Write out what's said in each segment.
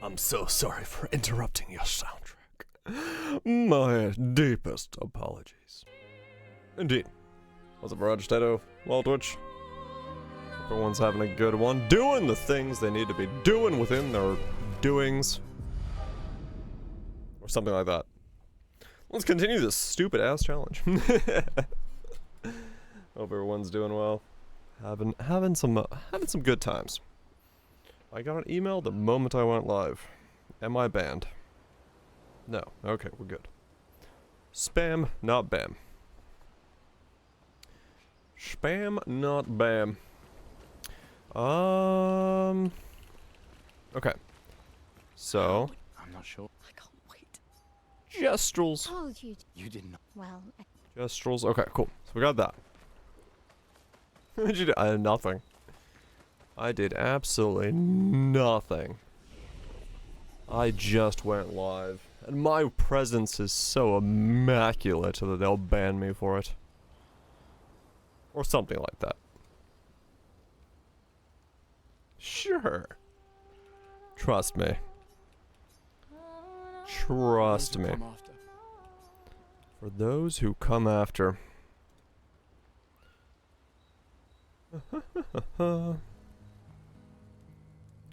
I'm so sorry for interrupting your soundtrack. My deepest apologies. Indeed. What's up, Raj, Tato, Waldwich? Everyone's having a good one. Doing the things they need to be doing within their doings. Or something like that. Let's continue this stupid ass challenge. Hope everyone's doing well. Having some good times. I got an email the moment I went live. Am I banned? No. Okay, we're good. Spam, not bam. Spam, not bam. Okay. So. I'm not sure. I can't wait. Gestrels. Oh, You didn't. well, Gestrels. Okay, cool. So we got that. What did you do? I did nothing. I did absolutely nothing. I just went live. And my presence is so immaculate that they'll ban me for it. Or something like that. Sure. Trust me. Trust me. For those who come after.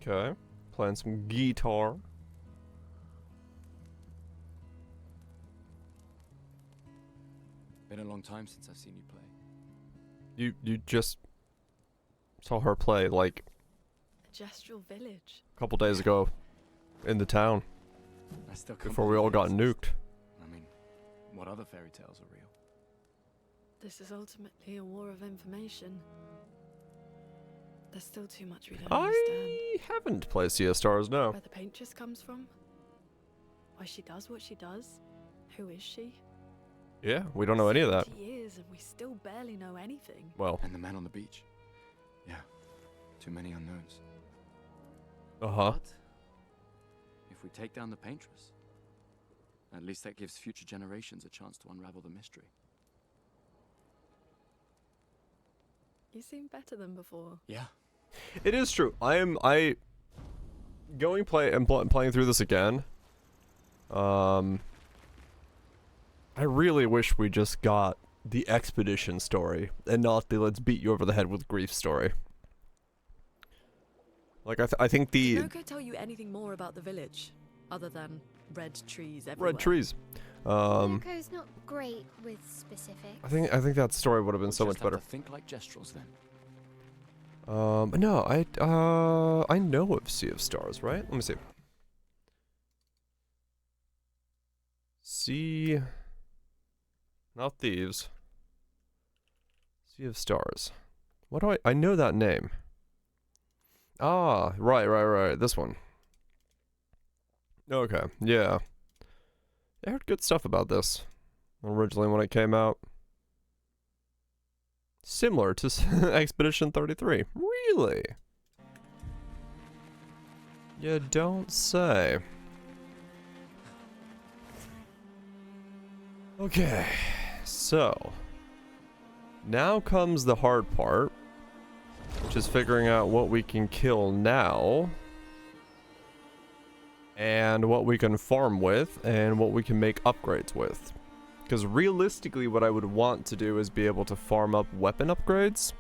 Okay. Playing some guitar. Been a long time since I've seen you play. You just saw her play like a gestural village. a couple days ago in the town I still can't before we all got believe it exists. nuked. I mean, what other fairy tales are real? This is ultimately a war of information. There's still too much we don't understand. I haven't played Sea of Stars, no. Where the paintress comes from? Why she does what she does? Who is she? Yeah, we don't know any of that. 70 years and we still barely know anything. Well, And the man on the beach. Yeah, too many unknowns. uh-huh. But if we take down the paintress, at least that gives future generations a chance to unravel the mystery. You seem better than before. Yeah. It is true. I'm playing through this again. I really wish we just got the expedition story and not the let's beat you over the head with grief story. Like I think the Did Noko tell you anything more about the village other than red trees everywhere? red trees. Noko's not great with specifics. I think that story would have been We'll so just much have better. to think like gestrels then. No, I know of Sea of Stars, right? Let me see. Sea, not thieves. Sea of Stars. What do I know that name. Ah, right. This one. Okay, yeah. I heard good stuff about this originally when it came out. Similar to Expedition 33. Really? You don't say. Okay, so now comes the hard part, which is figuring out what we can kill now, and what we can farm with, and what we can make upgrades with. Because realistically, what I would want to do is be able to farm up weapon upgrades,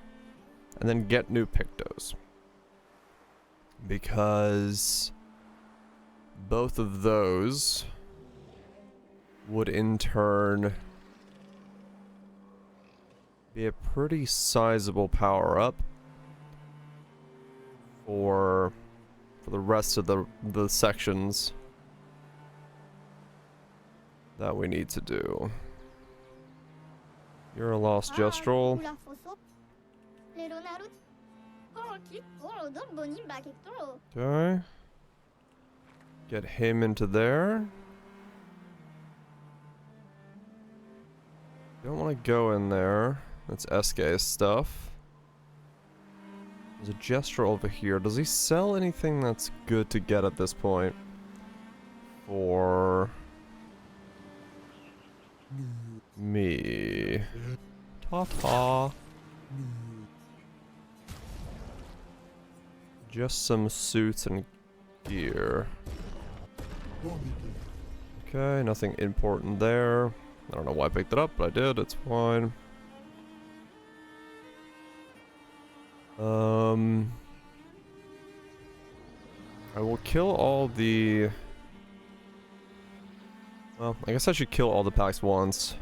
and then get new Pictos. Because both of those would in turn be a pretty sizable power up for the rest of the sections that we need to do. You're a lost Gestrel. Okay. Get him into there. Don't want to go in there. That's SK stuff. There's a Gestrel over here. Does he sell anything that's good to get at this point? For me. Ta-ta. Just some suits and gear. Okay, nothing important there. I don't know why I picked it up, but I did. It's fine. I will kill all the... Well, I guess I should kill all the packs once.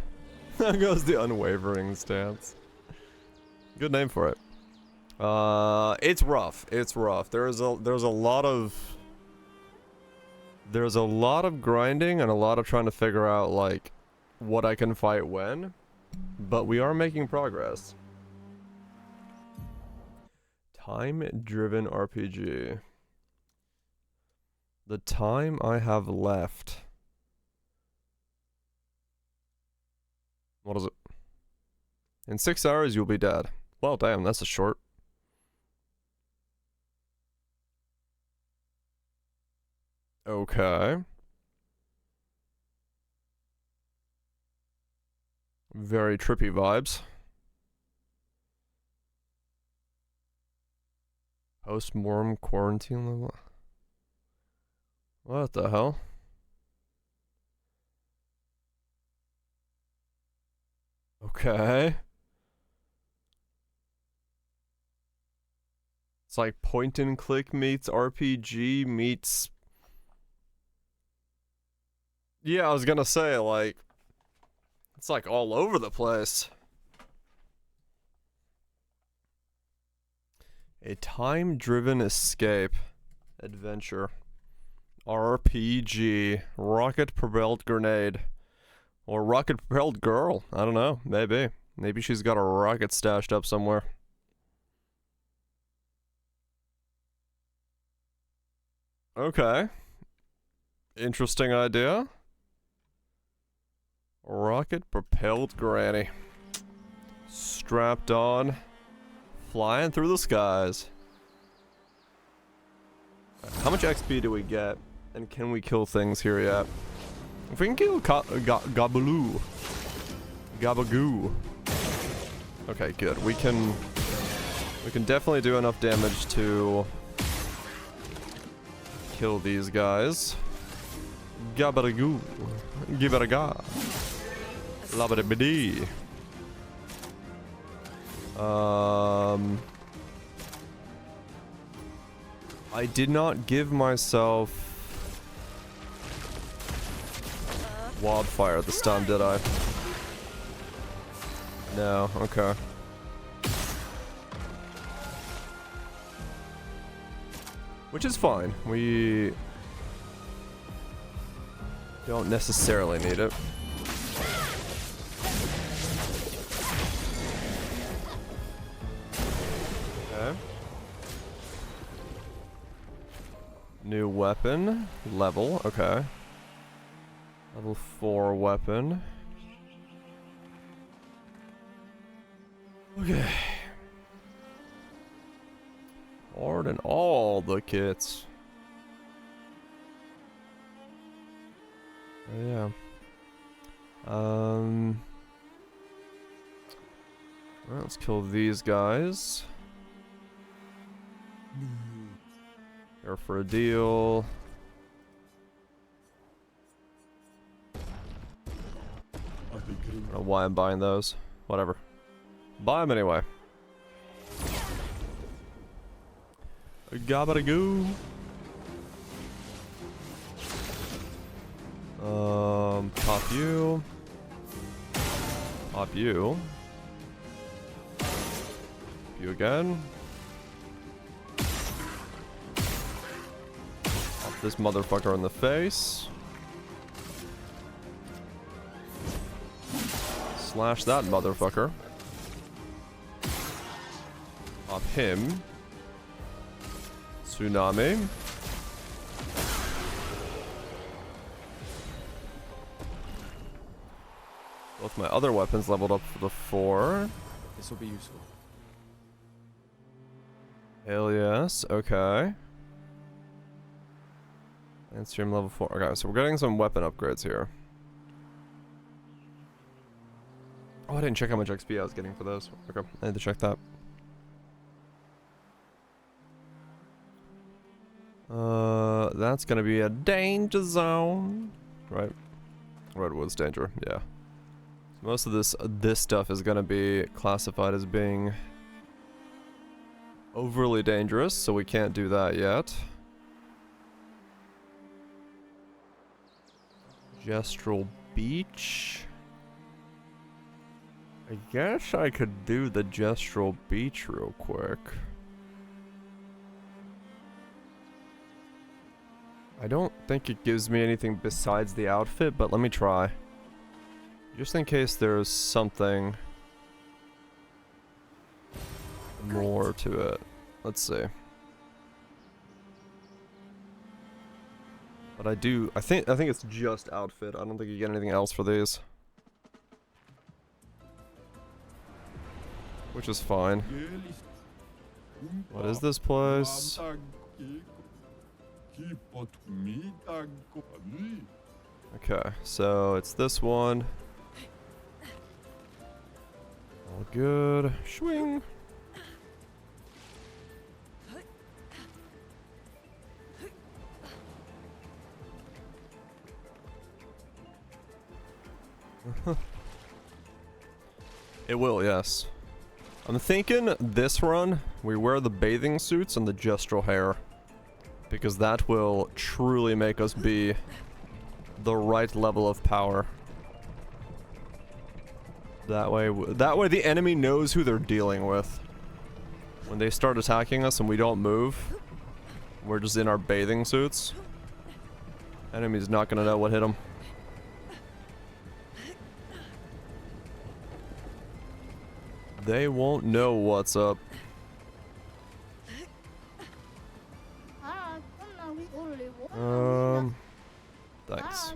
There goes the unwavering stance. Good name for it. It's rough. It's rough. There's a lot of grinding and a lot of trying to figure out like what I can fight when, but we are making progress. Time-driven RPG. The time I have left. What is it? In 6 hours, you'll be dead. Well, damn, that's a short. Okay. Very trippy vibes. Post-mortem quarantine level. What the hell? Okay. It's like point and click meets RPG meets... Yeah, I was gonna say, like... It's like all over the place. A time-driven escape. Adventure. RPG. Rocket-propelled grenade. Or rocket-propelled girl. I don't know. Maybe. Maybe she's got a rocket stashed up somewhere. Okay. Interesting idea. Rocket-propelled granny. Strapped on. Flying through the skies. How much XP do we get? And can we kill things here yet? If we can kill Gabaloo. Gabagoo. Okay, good. We can definitely do enough damage to kill these guys. Gabagoo. Give it a ga. Labadabidi. I did not give myself wildfire this time, did I? No, okay. Which is fine. We don't necessarily need it. Okay. New weapon. Level, okay. Level 4 weapon. Okay. Hard in all the kits. Oh, yeah. Alright, let's kill these guys. Here for a deal. I don't know why I'm buying those. Whatever. Buy them anyway. Gabba-da-goo. Pop you. Pop you. You again. Pop this motherfucker in the face. Slash that motherfucker. Pop him. Tsunami. Both my other weapons leveled up for the 4. This will be useful. Hell yes, okay. And stream level 4. Okay, so we're getting some weapon upgrades here. Oh, I didn't check how much XP I was getting for those. Okay, I need to check that. that's gonna be a danger zone. Right? Redwood's danger, yeah. So most of this stuff is gonna be classified as being overly dangerous, so we can't do that yet. Gestural Beach. I guess I could do the Gestural Beach real quick. I don't think it gives me anything besides the outfit, but let me try. Just in case there's something more to it. Let's see. But I think it's just outfit. I don't think you get anything else for these. Which is fine. What is this place? Okay, so it's this one. All good. Swing. It will, yes. I'm thinking this run, we wear the bathing suits and the gestural hair. Because that will truly make us be the right level of power. That way the enemy knows who they're dealing with. When they start attacking us and we don't move, we're just in our bathing suits. Enemy's not gonna know what hit them. They won't know what's up. Thanks.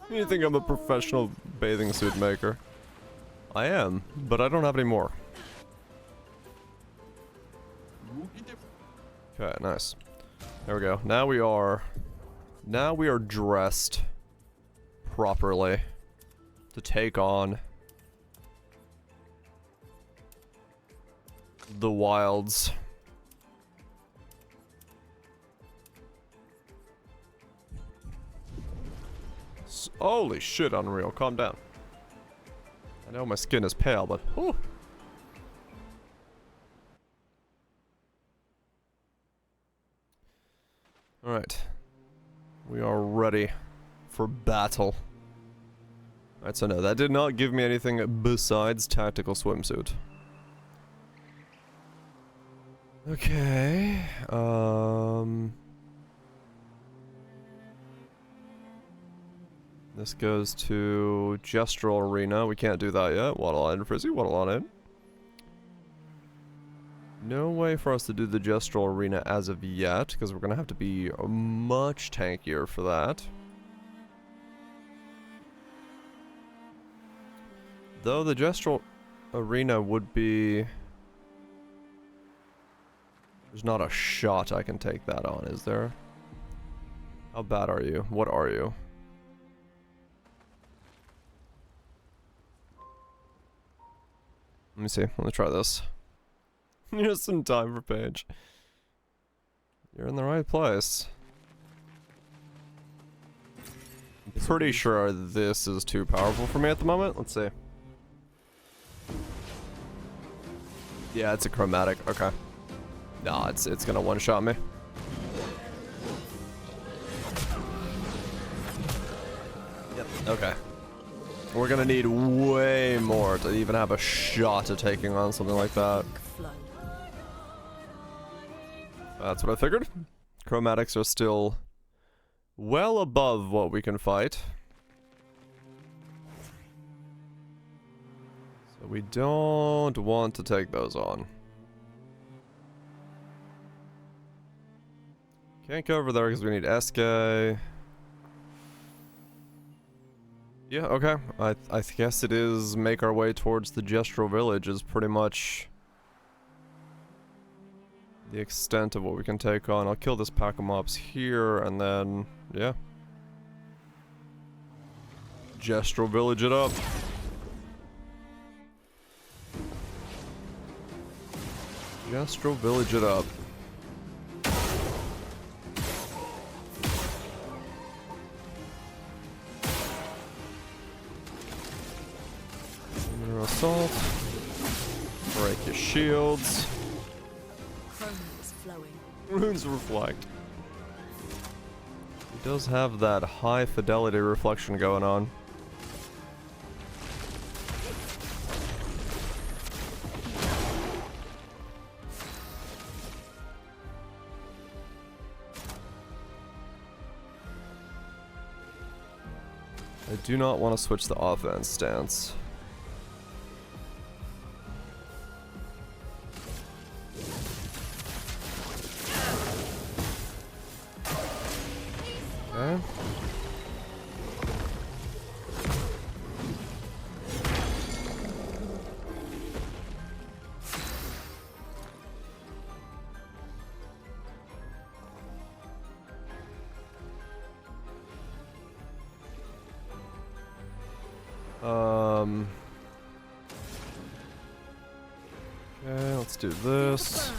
You think I'm a professional bathing suit maker? I am, but I don't have any more. Okay, nice. There we go. Now we are dressed properly to take on the wilds. Holy shit, unreal. Calm down. I know my skin is pale, but whew. Alright. We are ready for battle. Alright, so no, that did not give me anything besides tactical swimsuit. Okay, this goes to Gestural Arena. We can't do that yet. Waddle on in, Frizzy. Waddle on in. No way for us to do the Gestural Arena as of yet, because we're going to have to be much tankier for that. Though the Gestural Arena would be... There's not a shot I can take that on, is there? How bad are you? What are you? Let me see. Let me try this. Just in time for Paige. You're in the right place. I'm pretty sure this is too powerful for me at the moment. Let's see. Yeah, it's a chromatic. Okay. Nah, it's gonna one-shot me. Yep. Okay. We're gonna need way more to even have a shot at taking on something like that. That's what I figured. Chromatics are still well above what we can fight. So we don't want to take those on. Can't go over there because we need SK. Yeah, okay. I guess it is make our way towards the Gestural Village is pretty much the extent of what we can take on. I'll kill this pack of mobs here, and then, yeah. Gestural Village it up. Gastro Village it up. Mineral Assault. Break your shields. Chrome is flowing. Runes Reflect. He does have that high fidelity reflection going on. I do not want to switch the offense stance. Okay. Okay, let's do this.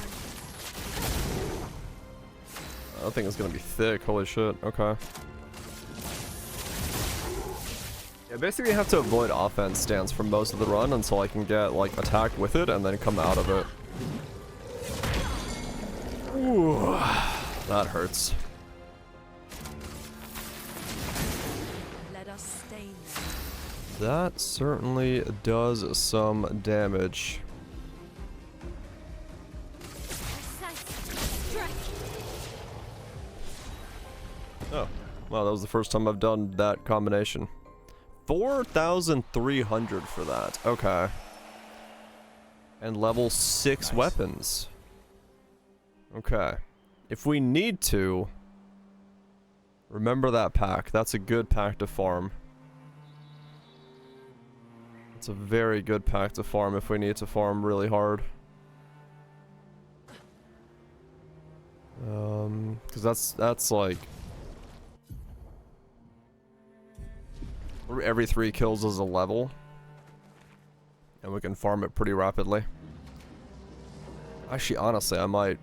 I think it's gonna be thick, holy shit, okay. Yeah, basically you have to avoid offense stance for most of the run until I can get, like, attack with it and then come out of it. Ooh, that hurts. Let us stain them. That certainly does some damage. Oh, wow, that was the first time I've done that combination. 4,300 for that, okay. And level 6 Nice. weapons. Okay. If we need to, remember that pack. That's a good pack to farm. It's a very good pack to farm if we need to farm really hard. Because that's like... every 3 kills is a level. And we can farm it pretty rapidly. Actually, honestly, I might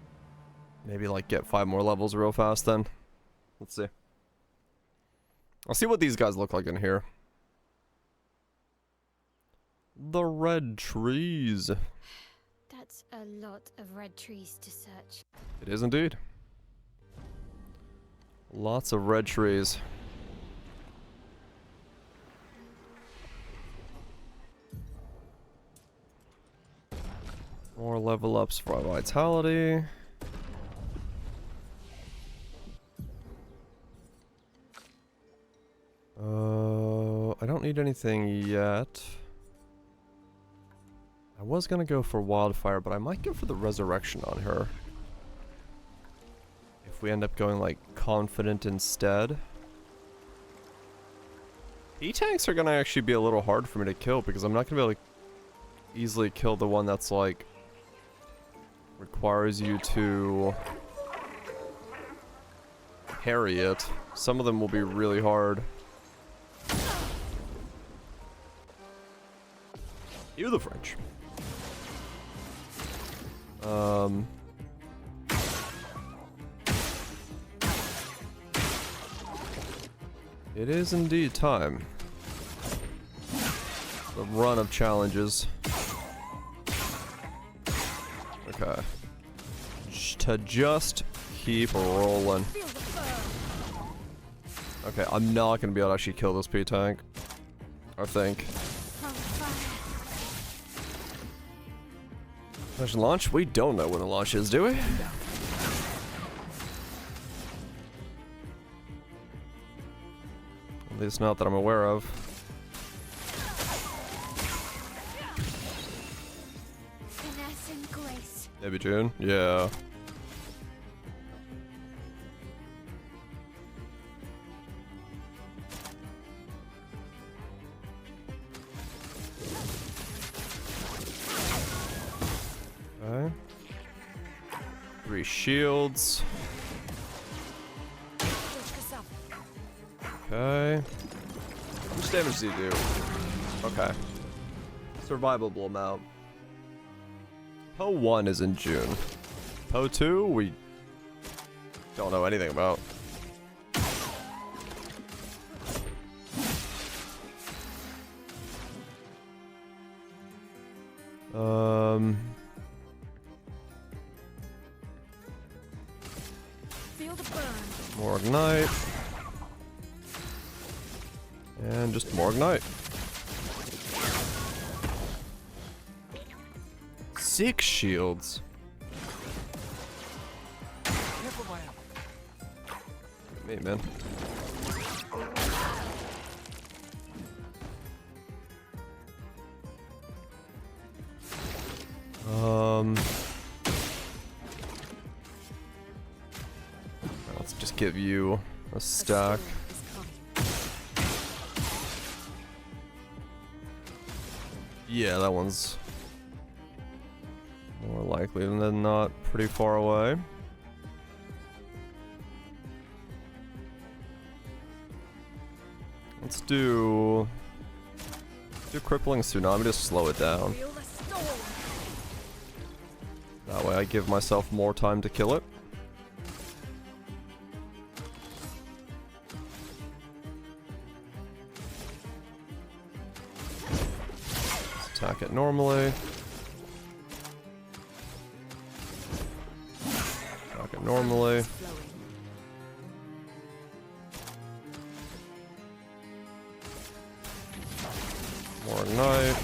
maybe like get 5 more levels real fast then. Let's see. I'll see what these guys look like in here. The red trees. That's a lot of red trees to search. It is indeed. Lots of red trees. More level ups for vitality. I don't need anything yet. I was gonna go for wildfire, but I might go for the resurrection on her. If we end up going like confident instead. E-tanks are gonna actually be a little hard for me to kill because I'm not gonna be able to easily kill the one that's like requires you to parry it. Some of them will be really hard. You the French. It is indeed time. The run of challenges. Okay. To just keep rolling. Okay, I'm not gonna be able to actually kill this P-tank. I think. Mission launch? We don't know when the launch is, do we? At least not that I'm aware of. Finesse and grace. Maybe June? Yeah. Okay. 3 shields. Okay. How much damage does he do? Okay. Survivable amount. Po 1 is in June. Po 2, we don't know anything about. Feel the burn. More Ignite. And just more Ignite. 6 shields. Me, man. Let's just give you a stack. Yeah, that one's more likely than not pretty far away. Let's do Crippling Tsunami to slow it down. That way I give myself more time to kill it. Let's attack it normally. Attack it normally. More Ignite.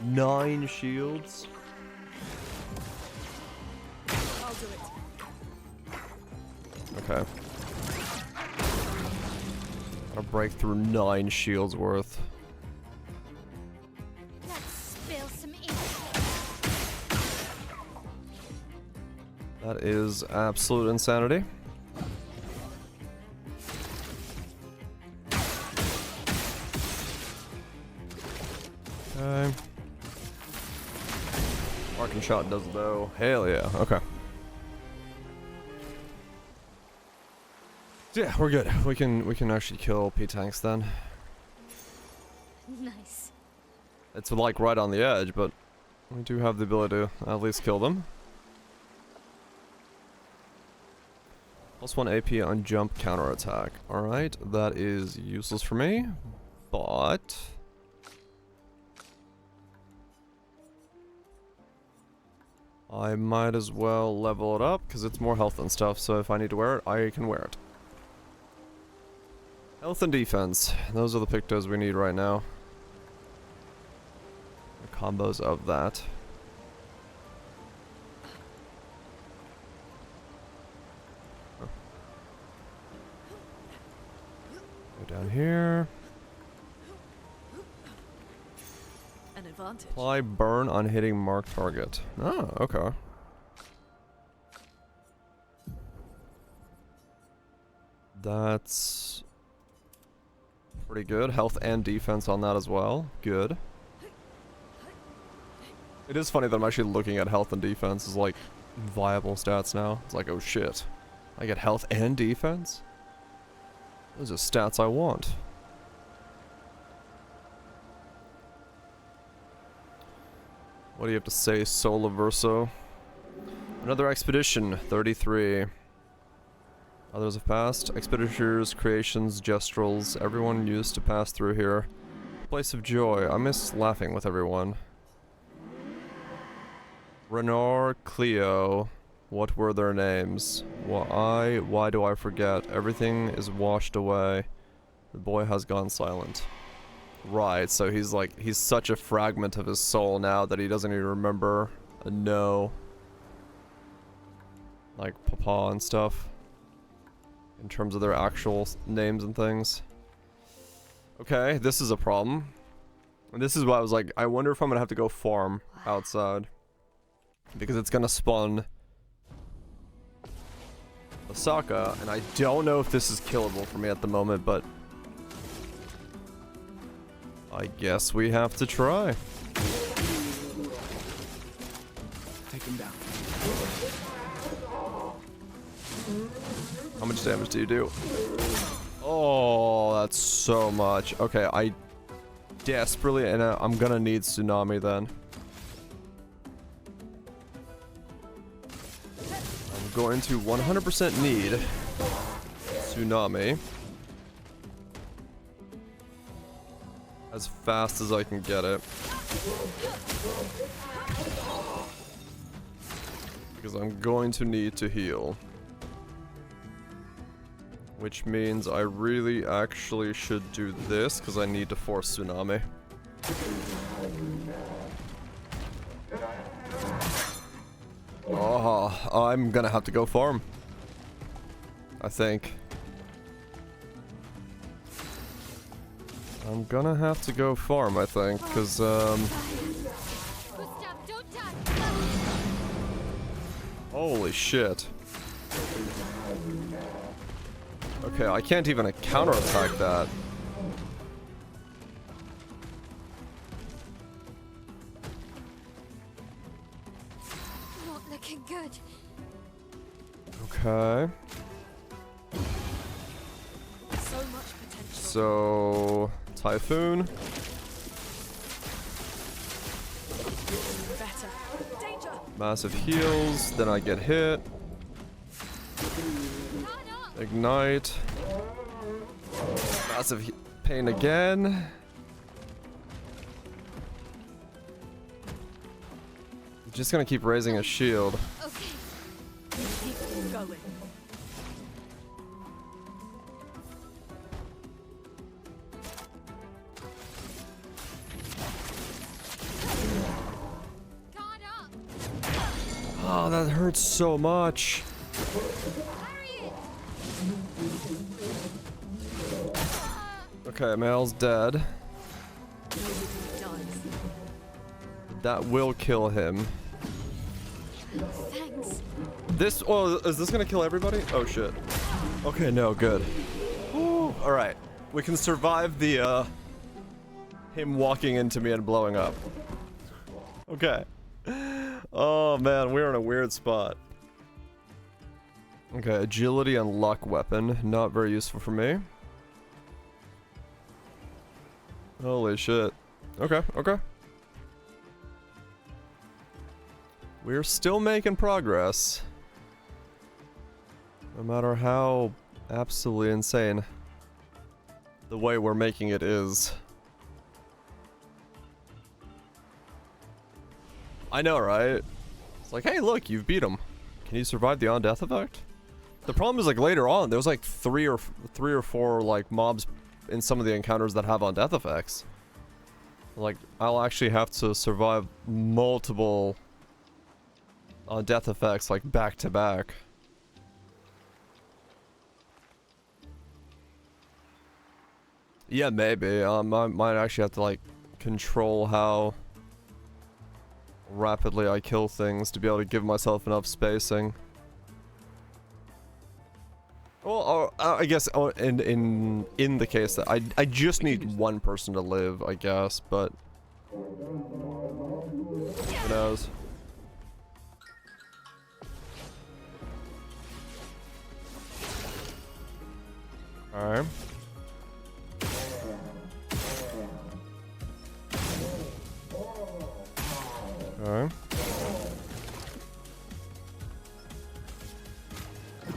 9 shields. I'll do it. Okay. Gotta break through 9 shields worth. Let's spill some ink. That is absolute insanity. Okay. Arcing Shot does though. Hell yeah. Okay. Yeah, we're good. We can actually kill P-Tanks then. Nice. It's like right on the edge, but we do have the ability to at least kill them. +1 AP on jump counterattack. Alright, that is useless for me, but I might as well level it up because it's more health and stuff, so if I need to wear it, I can wear it. Health and defense. Those are the pictos we need right now. The combos of that. Oh. Go down here. An advantage. Apply burn on hitting marked target. Oh, okay. That's pretty good. Health and defense on that as well. Good. It is funny that I'm actually looking at health and defense as like viable stats now. It's like, oh shit. I get health and defense? Those are stats I want. What do you have to say, Solaverso? Another expedition, 33. Others have passed. Expeditors, creations, gestrels, everyone used to pass through here. Place of joy. I miss laughing with everyone. Renard, Cleo. What were their names? Why do I forget? Everything is washed away. The boy has gone silent. Right, so he's like, he's such a fragment of his soul now that he doesn't even remember a no. Like Papa and stuff. In terms of their actual names and things. Okay, this is a problem. And this is why I was like, I wonder if I'm gonna have to go farm outside. Because it's gonna spawn Osaka, and I don't know if this is killable for me at the moment, but I guess we have to try. Take him down. How much damage do you do? Oh, that's so much. Okay, I desperately, and I'm gonna need Tsunami then. going to 100% need Tsunami as fast as I can get it. Because I'm going to need to heal. Which means I really actually should do this, because I need to force Tsunami. Oh, I'm gonna have to go farm. I think. I'm gonna have to go farm, I think, because, holy shit. Okay, I can't even counterattack that. Not looking good. Okay. So much potential. So, Typhoon. Better. Danger. Massive heals, then I get hit. Ignite. Massive pain again. Just gonna keep raising his shield. Okay. Keep going. Guard up. Oh, that hurts so much. Parry it. Okay, Mal's dead. Nobody dies. That will kill him. Thanks. This, oh, is this gonna kill everybody? Oh shit. Okay, no, good. Alright. We can survive the, him walking into me and blowing up. Okay. Oh man, we're in a weird spot. Okay, agility and luck weapon. Not very useful for me. Holy shit. Okay, okay. We're still making progress. No matter how absolutely insane the way we're making it is. I know, right? It's like, hey, look, you've beat him. Can you survive the on-death effect? The problem is, like, later on, there was like three or four like mobs in some of the encounters that have on-death effects. Like, I'll actually have to survive multiple on-death effects, like, back to back. Yeah, maybe. I might actually have to, like, control how rapidly I kill things to be able to give myself enough spacing. Well, I guess in the case that I just need one person to live, I guess, but who knows? All right. Okay.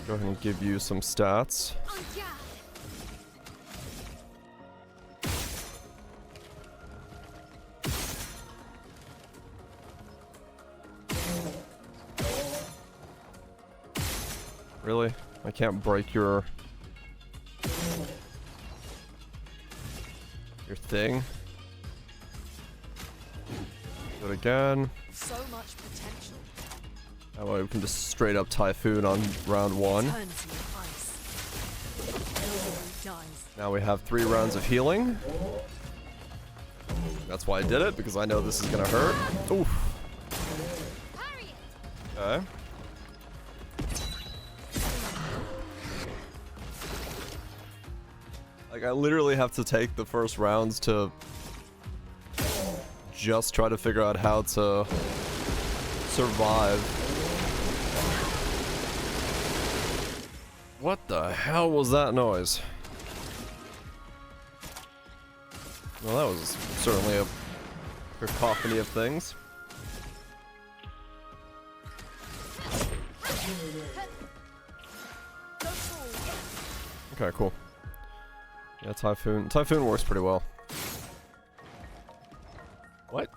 Go ahead and give you some stats. On guard. Really? I can't break your thing. Do it again. So much potential. That way we can just straight up Typhoon on round 1. Turn to ice. Nobody dies. Now we have 3 rounds of healing. That's why I did it, because I know this is gonna hurt. Oof. Parry it. Okay. Like, I literally have to take the first rounds to just try to figure out how to survive. What the hell was that noise? Well, that was certainly a cacophony of things. Okay, cool. Yeah, Typhoon. Typhoon works pretty well. What?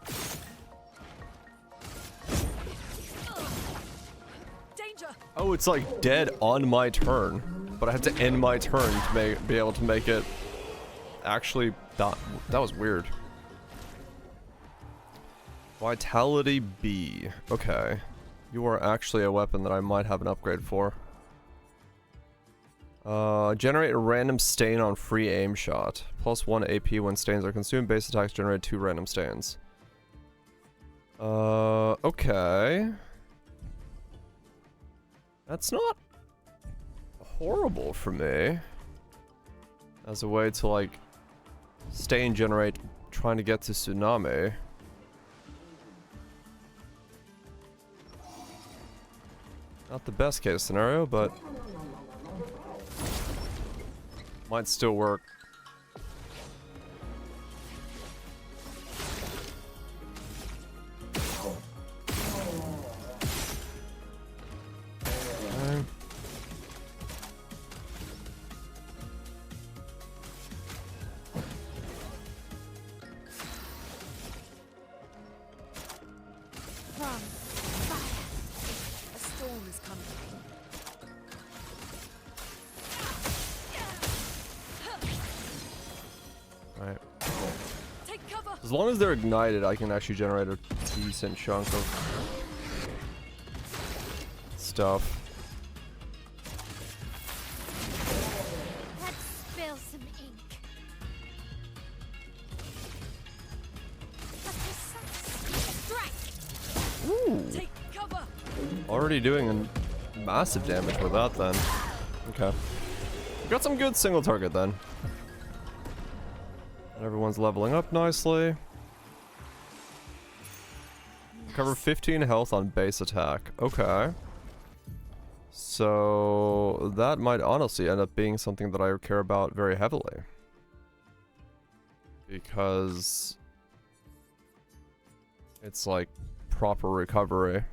Danger! Oh, it's like dead on my turn, but I had to end my turn to be able to make it actually die. That was weird. Vitality B. Okay. You are actually a weapon that I might have an upgrade for. Generate a random stain on free aim shot. +1 AP when stains are consumed. Base attacks generate 2 random stains. Okay. That's not horrible for me. As a way to, like, stain generate trying to get to Tsunami. Not the best case scenario, but might still work. Okay. Run! Fire! A storm is coming. Alright. Take cover! As long as they're ignited, I can actually generate a decent chunk of stuff. Let's spill some ink. A precise strike. Ooh. Take cover! Already doing massive damage with that then. Okay. Got some good single target then. Everyone's leveling up nicely. Cover 15 health on base attack. Okay. So that might honestly end up being something that I care about very heavily. Because it's like proper recovery.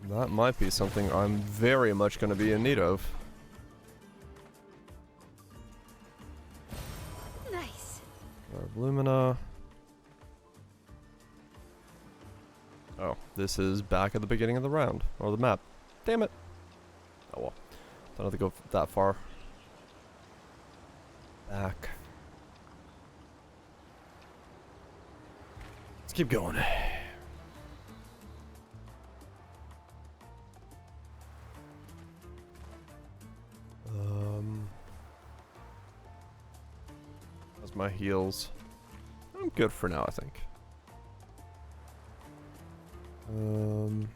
That might be something I'm very much going to be in need of. Nice. Lumina. Oh, this is back at the beginning of the round. Or the map. Damn it. Oh well. Don't have to go that far. Back. Let's keep going. How's my heals? I'm good for now, I think. So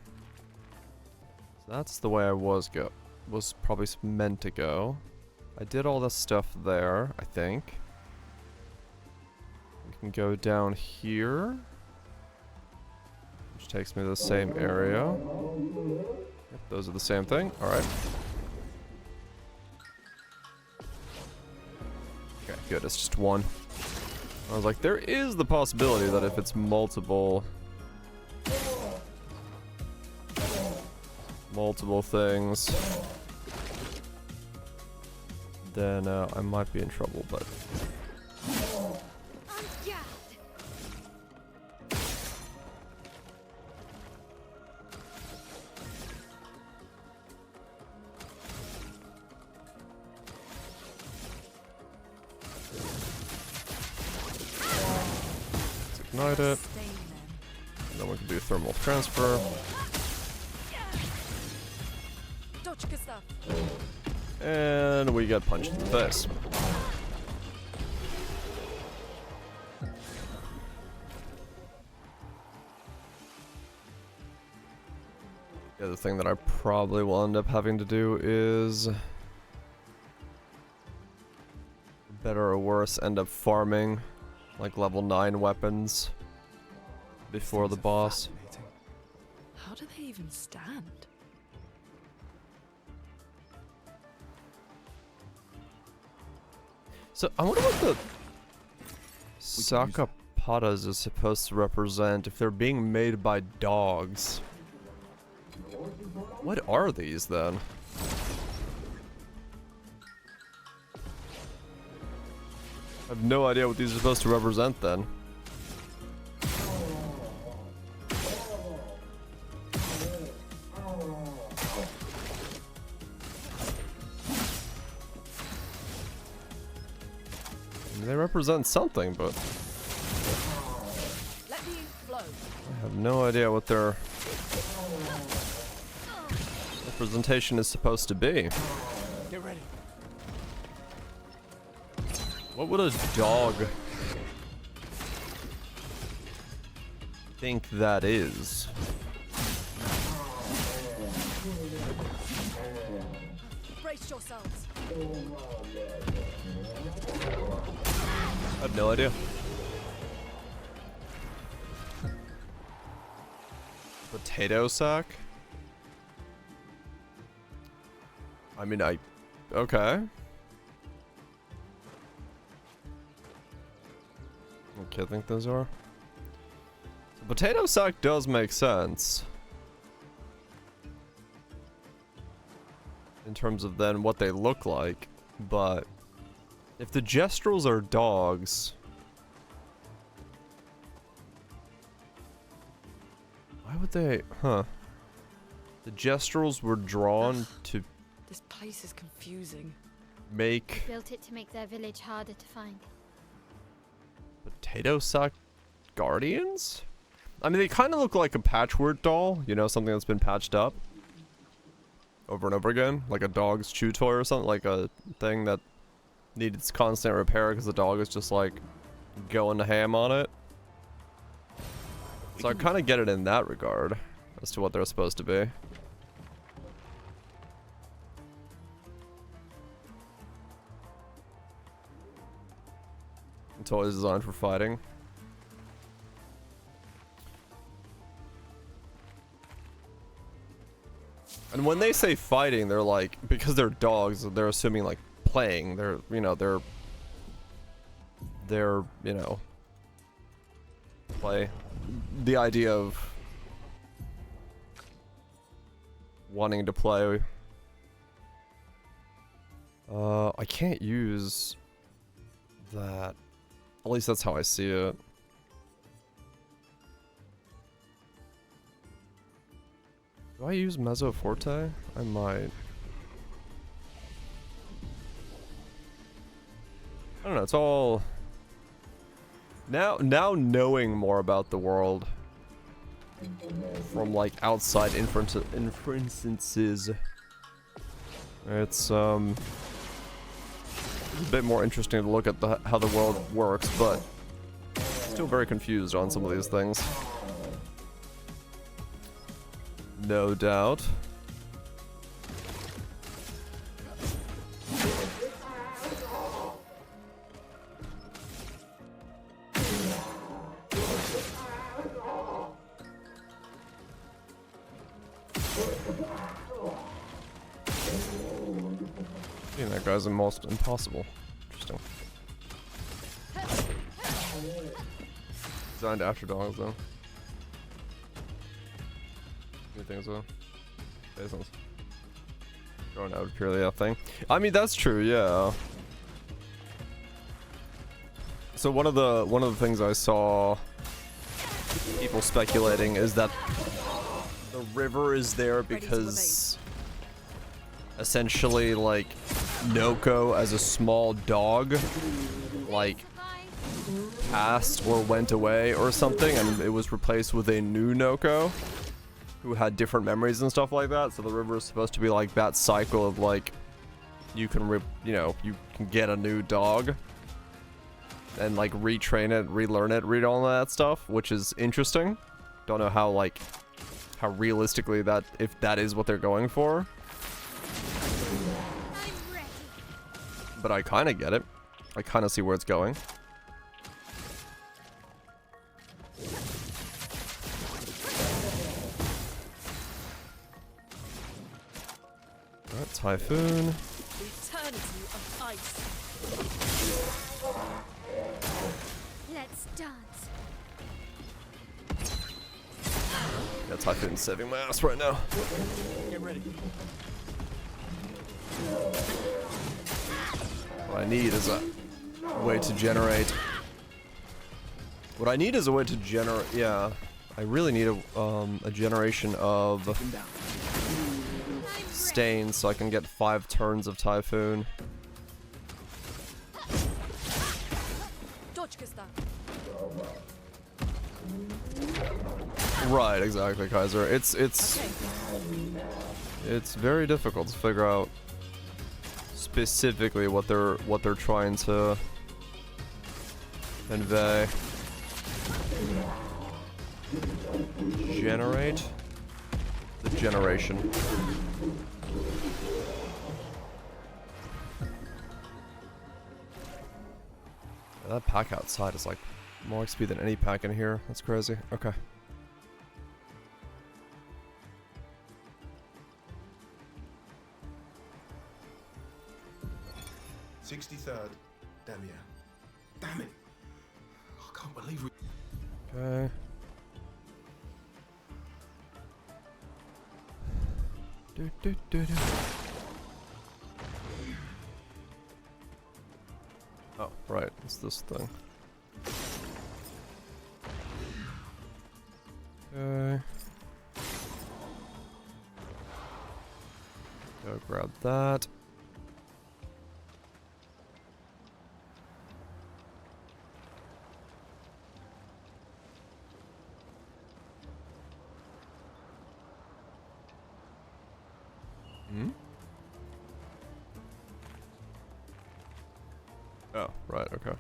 that's the way I was probably meant to go. I did all this stuff there, I think. We can go down here, which takes me to the same area. Yep, those are the same thing. All right. Okay, good. It's just one. I was like, there is the possibility that if it's multiple things, then I might be in trouble, but let's ignite it. And then we can do thermal transfer. And we get punched in the face. The other thing that I probably will end up having to do is, better or worse, end up farming like level 9 weapons before the boss. How do they even stand? So I wonder what the Saka patas is supposed to represent if they're being made by dogs. What are these then? I have no idea what these are supposed to represent then. They represent something, but Let me flow. I have no idea what their representation is supposed to be. Get ready. What would a dog think that is? Brace yourselves. I have no idea. Potato sack? I mean, okay. Okay, I think those are. The potato sack does make sense. In terms of then what they look like, but if the Gestrels are dogs, why would they, huh? The Gestrels were drawn to This place is confusing. make Built it to make their village harder to find. potato sack guardians? I mean, they kind of look like a patchwork doll, you know, something that's been patched up over and over again, like a dog's chew toy or something, like a thing that needs constant repair because the dog is just like going to ham on it. So I kind of get it in that regard as to what they're supposed to be. The toy is designed for fighting. And when they say fighting, they're like, because they're dogs, they're assuming like playing. They're, you know, you know, play. The idea of wanting to play. I can't use that. At least that's how I see it. Do I use Mezzo Forte? I might. I don't know, it's all... Now knowing more about the world from like outside inferences, it's a bit more interesting to look at how the world works, but still very confused on some of these things. No doubt. Yeah, that guy's almost impossible. Interesting. Designed after dogs, though. Good things, though. Basins. Going out purely a thing. I mean, that's true, yeah. So one of the things I saw people speculating is that the river is there because essentially like Noko as a small dog like passed or went away or something, and it was replaced with a new Noko who had different memories and stuff like that. So the river is supposed to be like that cycle of like you can you can get a new dog and like retrain it, relearn it, read all that stuff, which is interesting. Don't know how realistically that, if that is what they're going for. I'm ready. But I kind of get it. I kind of see where it's going. Alright, Typhoon. The eternity of ice. Let's dance. Yeah, Typhoon's saving my ass right now. Get ready. What I need is a way to generate. What I need is a way to generate. Yeah, I really need a generation of stains so I can get 5 turns of Typhoon. Right, exactly, Kaiser. It's very difficult to figure out specifically what they're trying to convey. Generate the generation. That pack outside is like more XP than any pack in here. That's crazy. Okay. Damn yeah. Damn it. I can't believe we... Okay. Oh, right. It's this thing. Okay. Go grab that. Oh, right, okay. I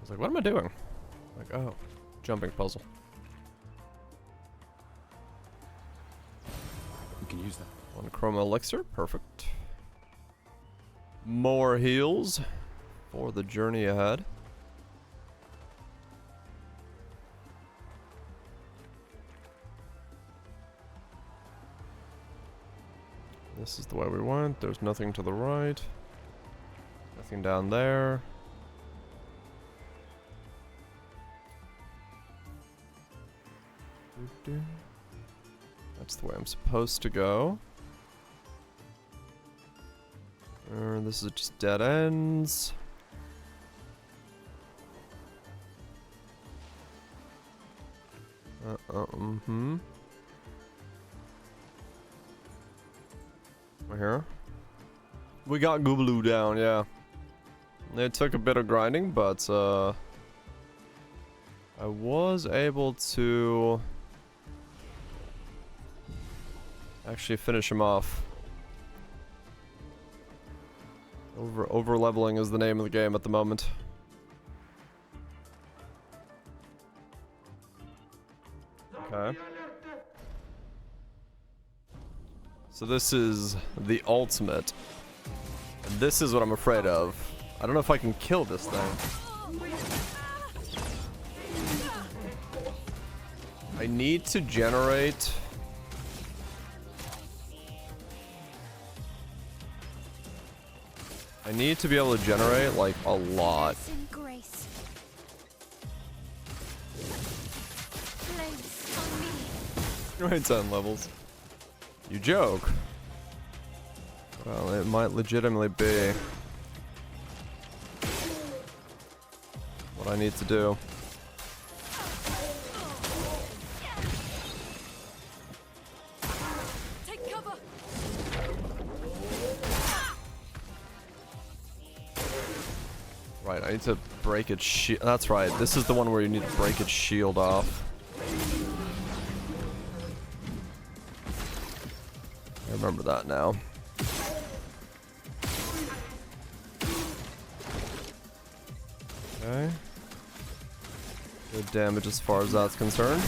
was like, what am I doing? Like, oh, jumping puzzle. We can use that. One chroma elixir, perfect. More heals for the journey ahead. This is the way we went. There's nothing to the right. Nothing down there. That's the way I'm supposed to go. This is just dead ends. Here. We got Goobaloo down, yeah. It took a bit of grinding, but I was able to actually finish him off. Over leveling is the name of the game at the moment. Okay. So this is the ultimate. And this is what I'm afraid of. I don't know if I can kill this thing. I need to generate... I need to be able to generate, like, a lot. Right, 10 levels. You joke. Well, it might legitimately be what I need to do. Take cover. Right, I need to break its shield. That's right. This is the one where you need to break its shield off. I remember that now. Okay. Good damage as far as that's concerned.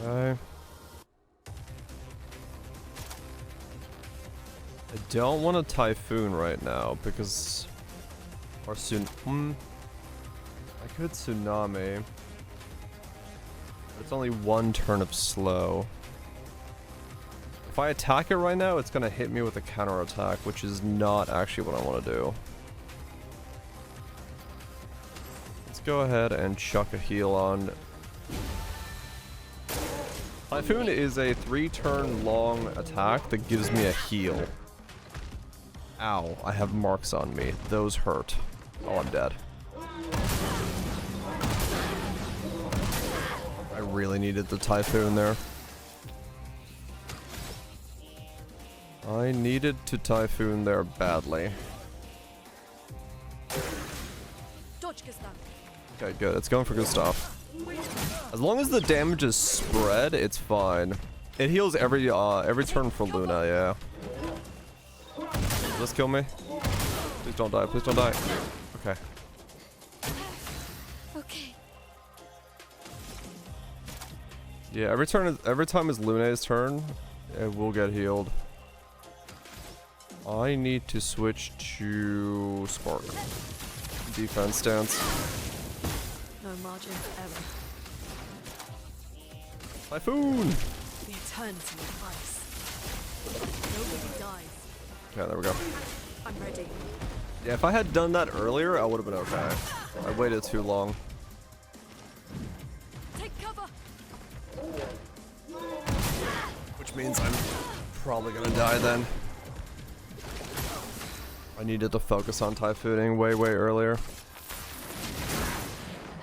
Okay. I don't want a typhoon right now because, or soon. I I could tsunami. It's only 1 turn of slow. If I attack it right now, it's gonna hit me with a counter attack, which is not actually what I want to do. Let's go ahead and chuck a heal on. Typhoon is a 3-turn long attack that gives me a heal. Ow, I have marks on me. Those hurt. Oh, I'm dead. I really needed the Typhoon there. I needed to Typhoon there badly. Okay, good. It's going for good stuff. As long as the damage is spread, it's fine. It heals every turn for Luna, yeah. Does this kill me? Please don't die. Please don't die. Okay. Okay. Yeah, every time is Luna's turn, it will get healed. I need to switch to Spark. Defense stance. No margin for error. Typhoon! The eternity of ice. Nobody dies. Okay, there we go. I'm ready. Yeah, if I had done that earlier, I would have been okay. I waited too long. Take cover. Which means I'm probably gonna die then. I needed to focus on Typhooning way earlier.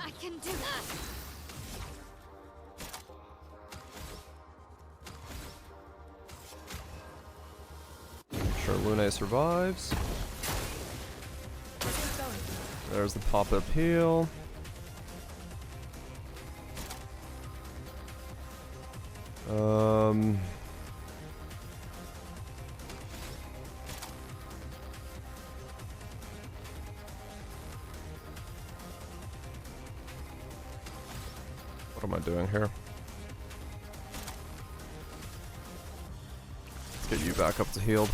I can do that. Make sure Lune survives. There's the pop-up heal. What am I doing here? Let's get you back up to healed.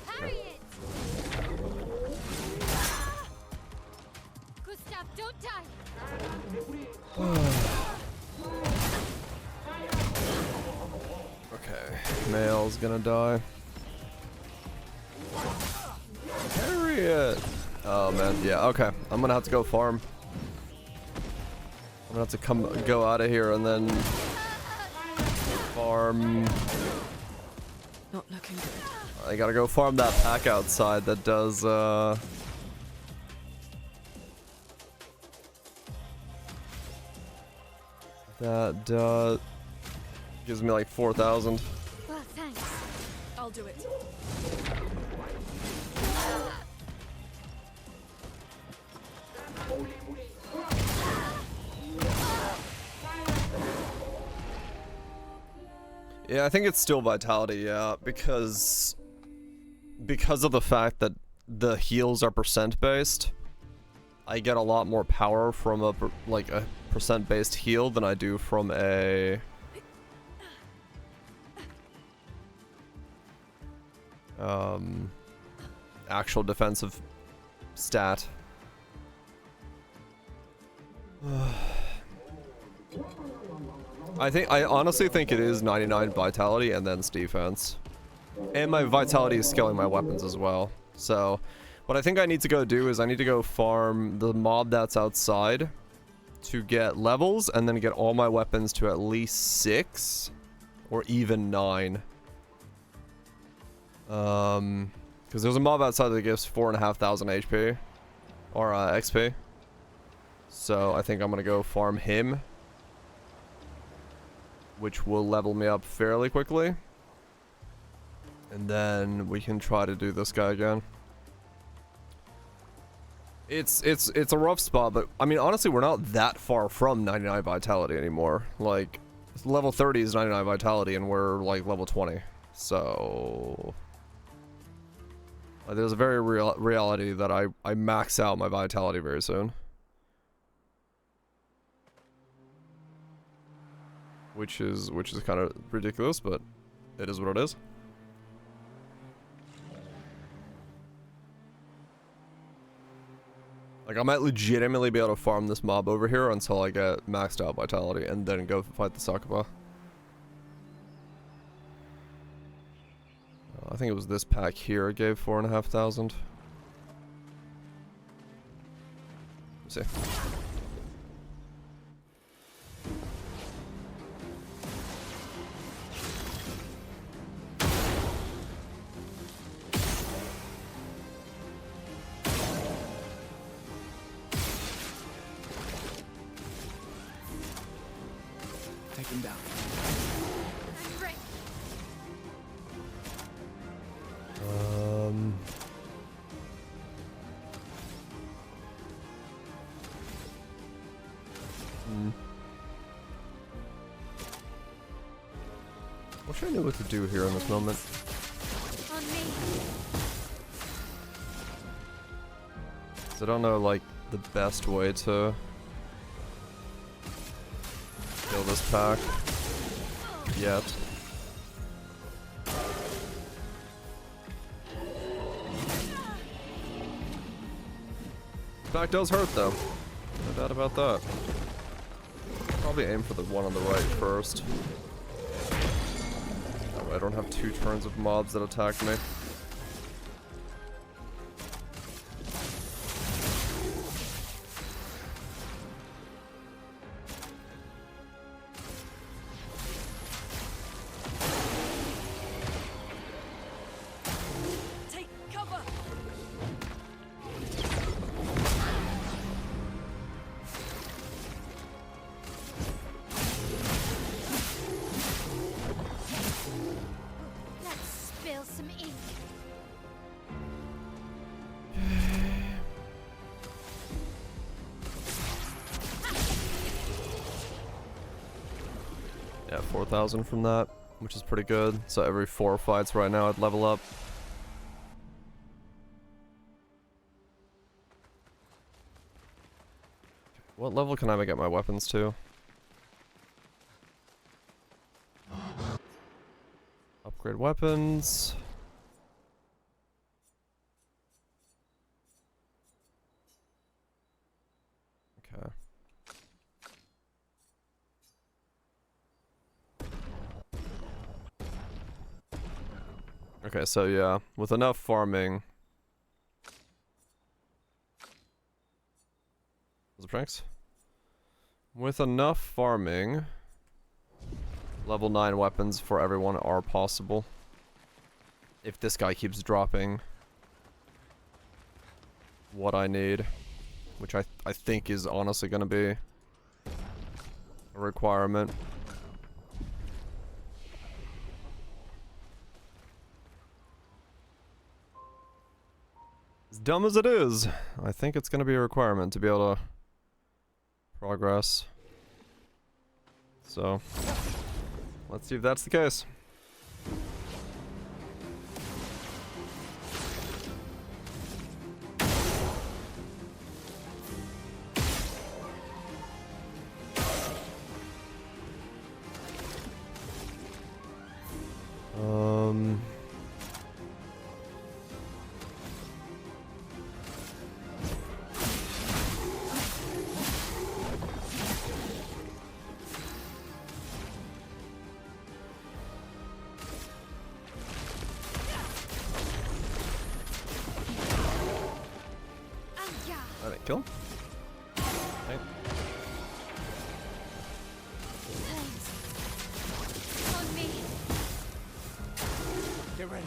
Parry it. Gustav, don't die. Okay, Male's gonna die. Parry it! Oh man, yeah, okay. I'm gonna have to go farm. I'm gonna have to go out of here and then farm. Not looking good. I gotta go farm that pack outside that does gives me like 4,000. Well, thanks. I'll do it. Yeah, I think it's still vitality, yeah, because of the fact that the heals are percent based. I get a lot more power from a percent based heal than I do from a actual defensive stat. I honestly think it is 99 vitality and then defense. And my vitality is scaling my weapons as well. So, what I think I need to go do is I need to go farm the mob that's outside to get levels and then get all my weapons to at least 6 or even 9. Because there's a mob outside that gives 4,500 HP or XP. So, I think I'm gonna go farm him, which will level me up fairly quickly. And then we can try to do this guy again. It's a rough spot, but I mean honestly we're not that far from 99 vitality anymore. Like level 30 is 99 vitality and we're like level 20. So there's a very real reality that I max out my vitality very soon. Which is kind of ridiculous, but it is what it is. Like, I might legitimately be able to farm this mob over here until I get maxed out vitality, and then go fight the Sakaba. I think it was this pack here it gave 4,500. Let's see. Take him down. Great. Wish I knew what to do here in this moment. On me. 'Cause I don't know, like, the best way to kill this pack yet. Pack does hurt though. No doubt about that. Probably aim for the one on the right first. That way I don't have 2 turns of mobs that attack me. Take cover. Let's spill some ink. Yeah, 4,000 from that, which is pretty good. So every 4 fights right now I'd level up. What level can I get my weapons to? Upgrade weapons. Okay. Okay, so yeah, with enough farming. Was it pranks? With enough farming, level 9 weapons for everyone are possible. If this guy keeps dropping what I need, which I think is honestly gonna be a requirement. As dumb as it is, I think it's gonna be a requirement to be able to progress. So, let's see if that's the case. I didn't kill him. Okay. Thanks. On me. Get ready.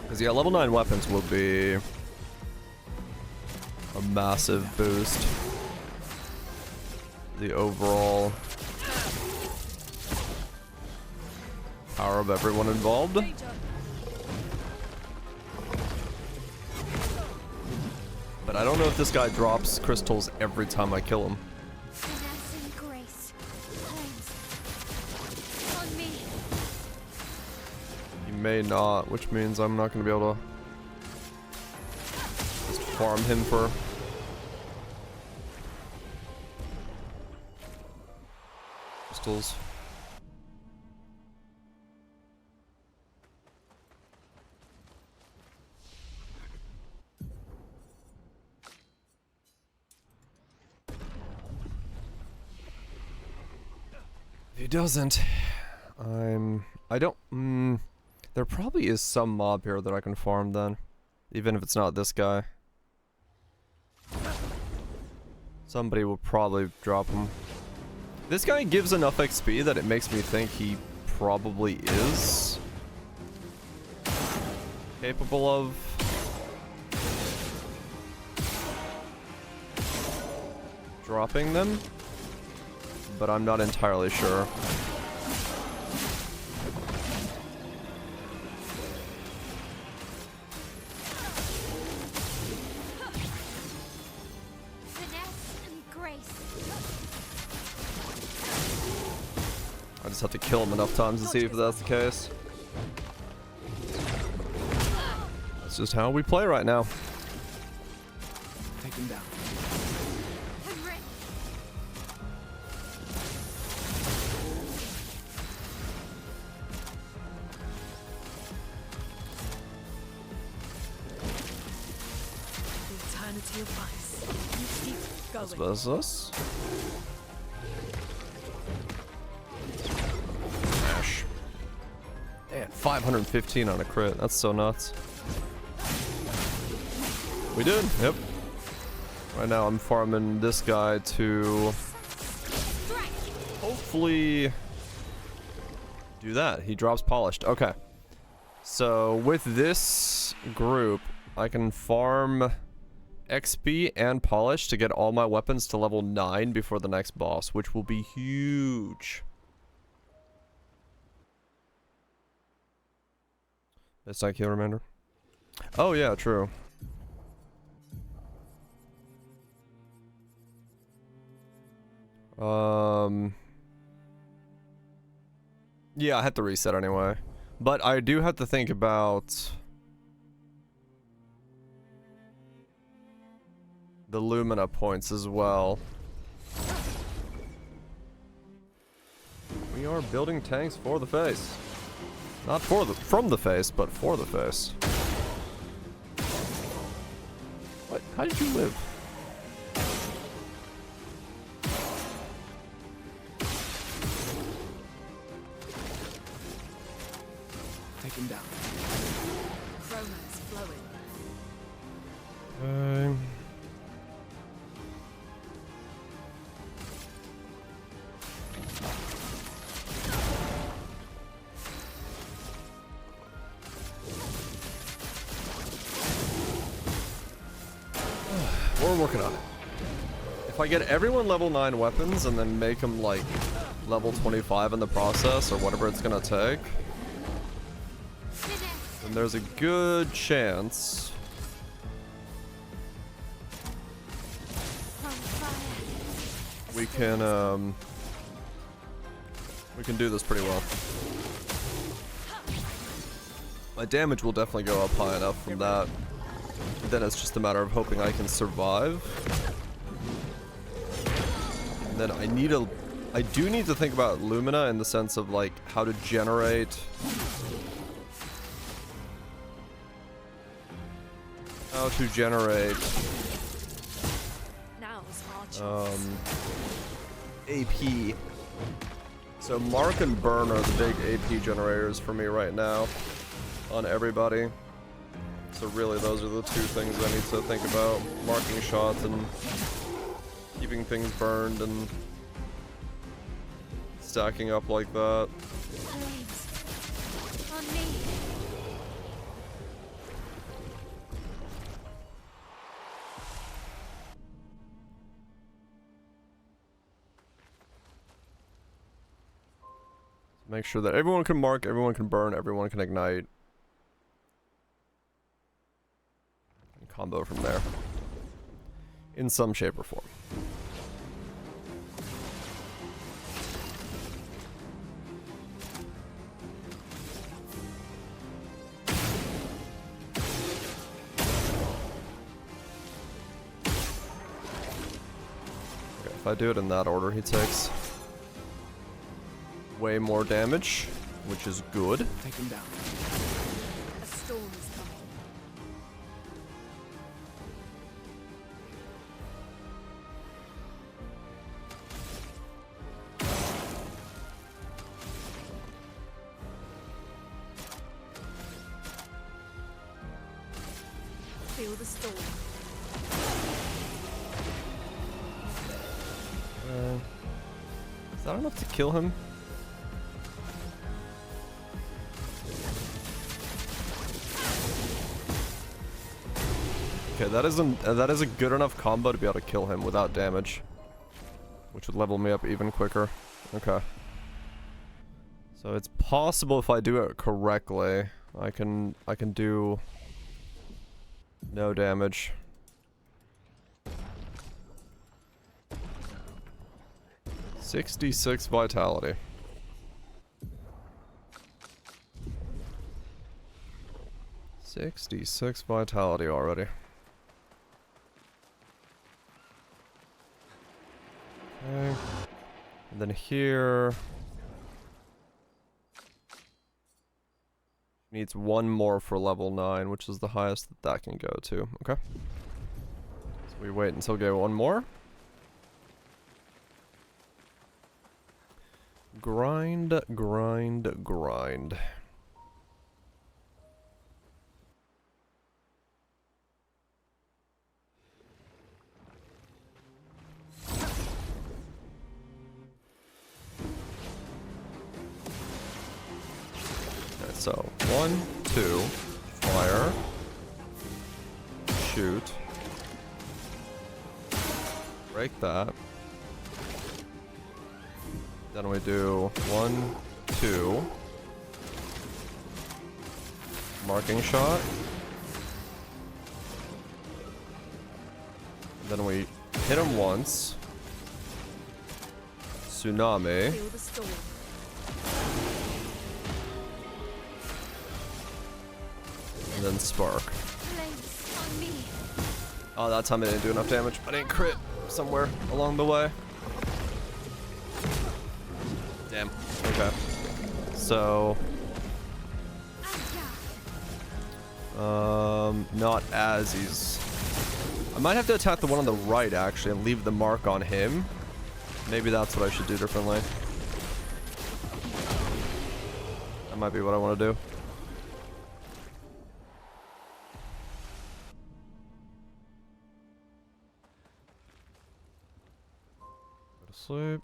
Because yeah, level 9 weapons will be a massive boost. The overall power of everyone involved. But I don't know if this guy drops crystals every time I kill him. Finesse and grace. Thanks. On me. He may not, which means I'm not going to be able to just farm him for crystals. If he doesn't, I don't, there probably is some mob here that I can farm then. Even if it's not this guy. Somebody will probably drop him. This guy gives enough XP that it makes me think he probably is capable of dropping them, but I'm not entirely sure. I just have to kill him enough times to see if that's the case. That's just how we play right now. Take him down. The eternity of ice. You keep going. What's this? Smash. Man, 515 on a crit. That's so nuts. We did. Yep. Right now I'm farming this guy to hopefully do that. He drops polished. Okay. So with this group, I can farm XP and polish to get all my weapons to level 9 before the next boss, which will be huge. Facetank heal reminder. Oh yeah, true. Yeah, I had to reset anyway. But I do have to think about the Lumina points as well. We are building tanks for the face. Not for the from the face, but for the face. What? How did you live? Take him down. Romance flowing. We're working on it. If I get everyone level 9 weapons and then make them like level 25 in the process or whatever it's gonna take, then there's a good chance we can do this pretty well. My damage will definitely go up high enough from that. Then it's just a matter of hoping I can survive. And then I do need to think about Lumina in the sense of like how to generate Now's our chance. AP. So Mark and Burn are the big AP generators for me right now on everybody. So really those are the two things I need to think about. Marking shots and keeping things burned and stacking up like that. On me. Make sure that everyone can mark, everyone can burn, everyone can ignite. And combo from there. In some shape or form. Okay, if I do it in that order, he takes way more damage, which is good. Take him down. A storm is coming. Feel the storm. Is that enough to kill him? Okay, that is a good enough combo to be able to kill him without damage, which would level me up even quicker. Okay. So it's possible if I do it correctly, I can do no damage. "66 vitality. "66 vitality already. Okay. And then here needs one more for level 9, which is the highest that can go to. Okay. So we wait until we get one more. Grind, grind, grind. Okay, so 1, 2, fire, shoot, break that. Then we do 1, 2, marking shot. Then we hit him once. Tsunami. Feel the storm. And then spark. Place on me. Oh, that time I didn't do enough damage. I didn't crit somewhere along the way. Damn. Okay. So not as he's. I might have to attack the one on the right actually and leave the mark on him. Maybe that's what I should do differently. That might be what I want to do. Go to sleep.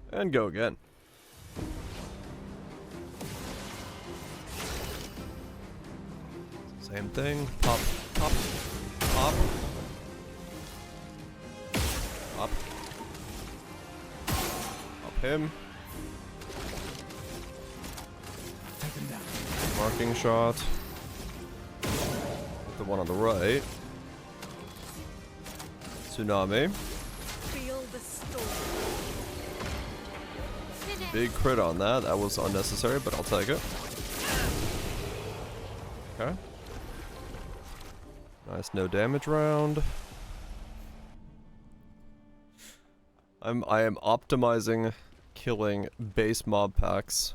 And go again. Same thing. Pop, pop, pop. Pop. Pop him. Marking shot. The one on the right. Tsunami. Feel the storm. Big crit on that. That was unnecessary, but I'll take it. Okay. Nice no damage round. I am optimizing killing base mob packs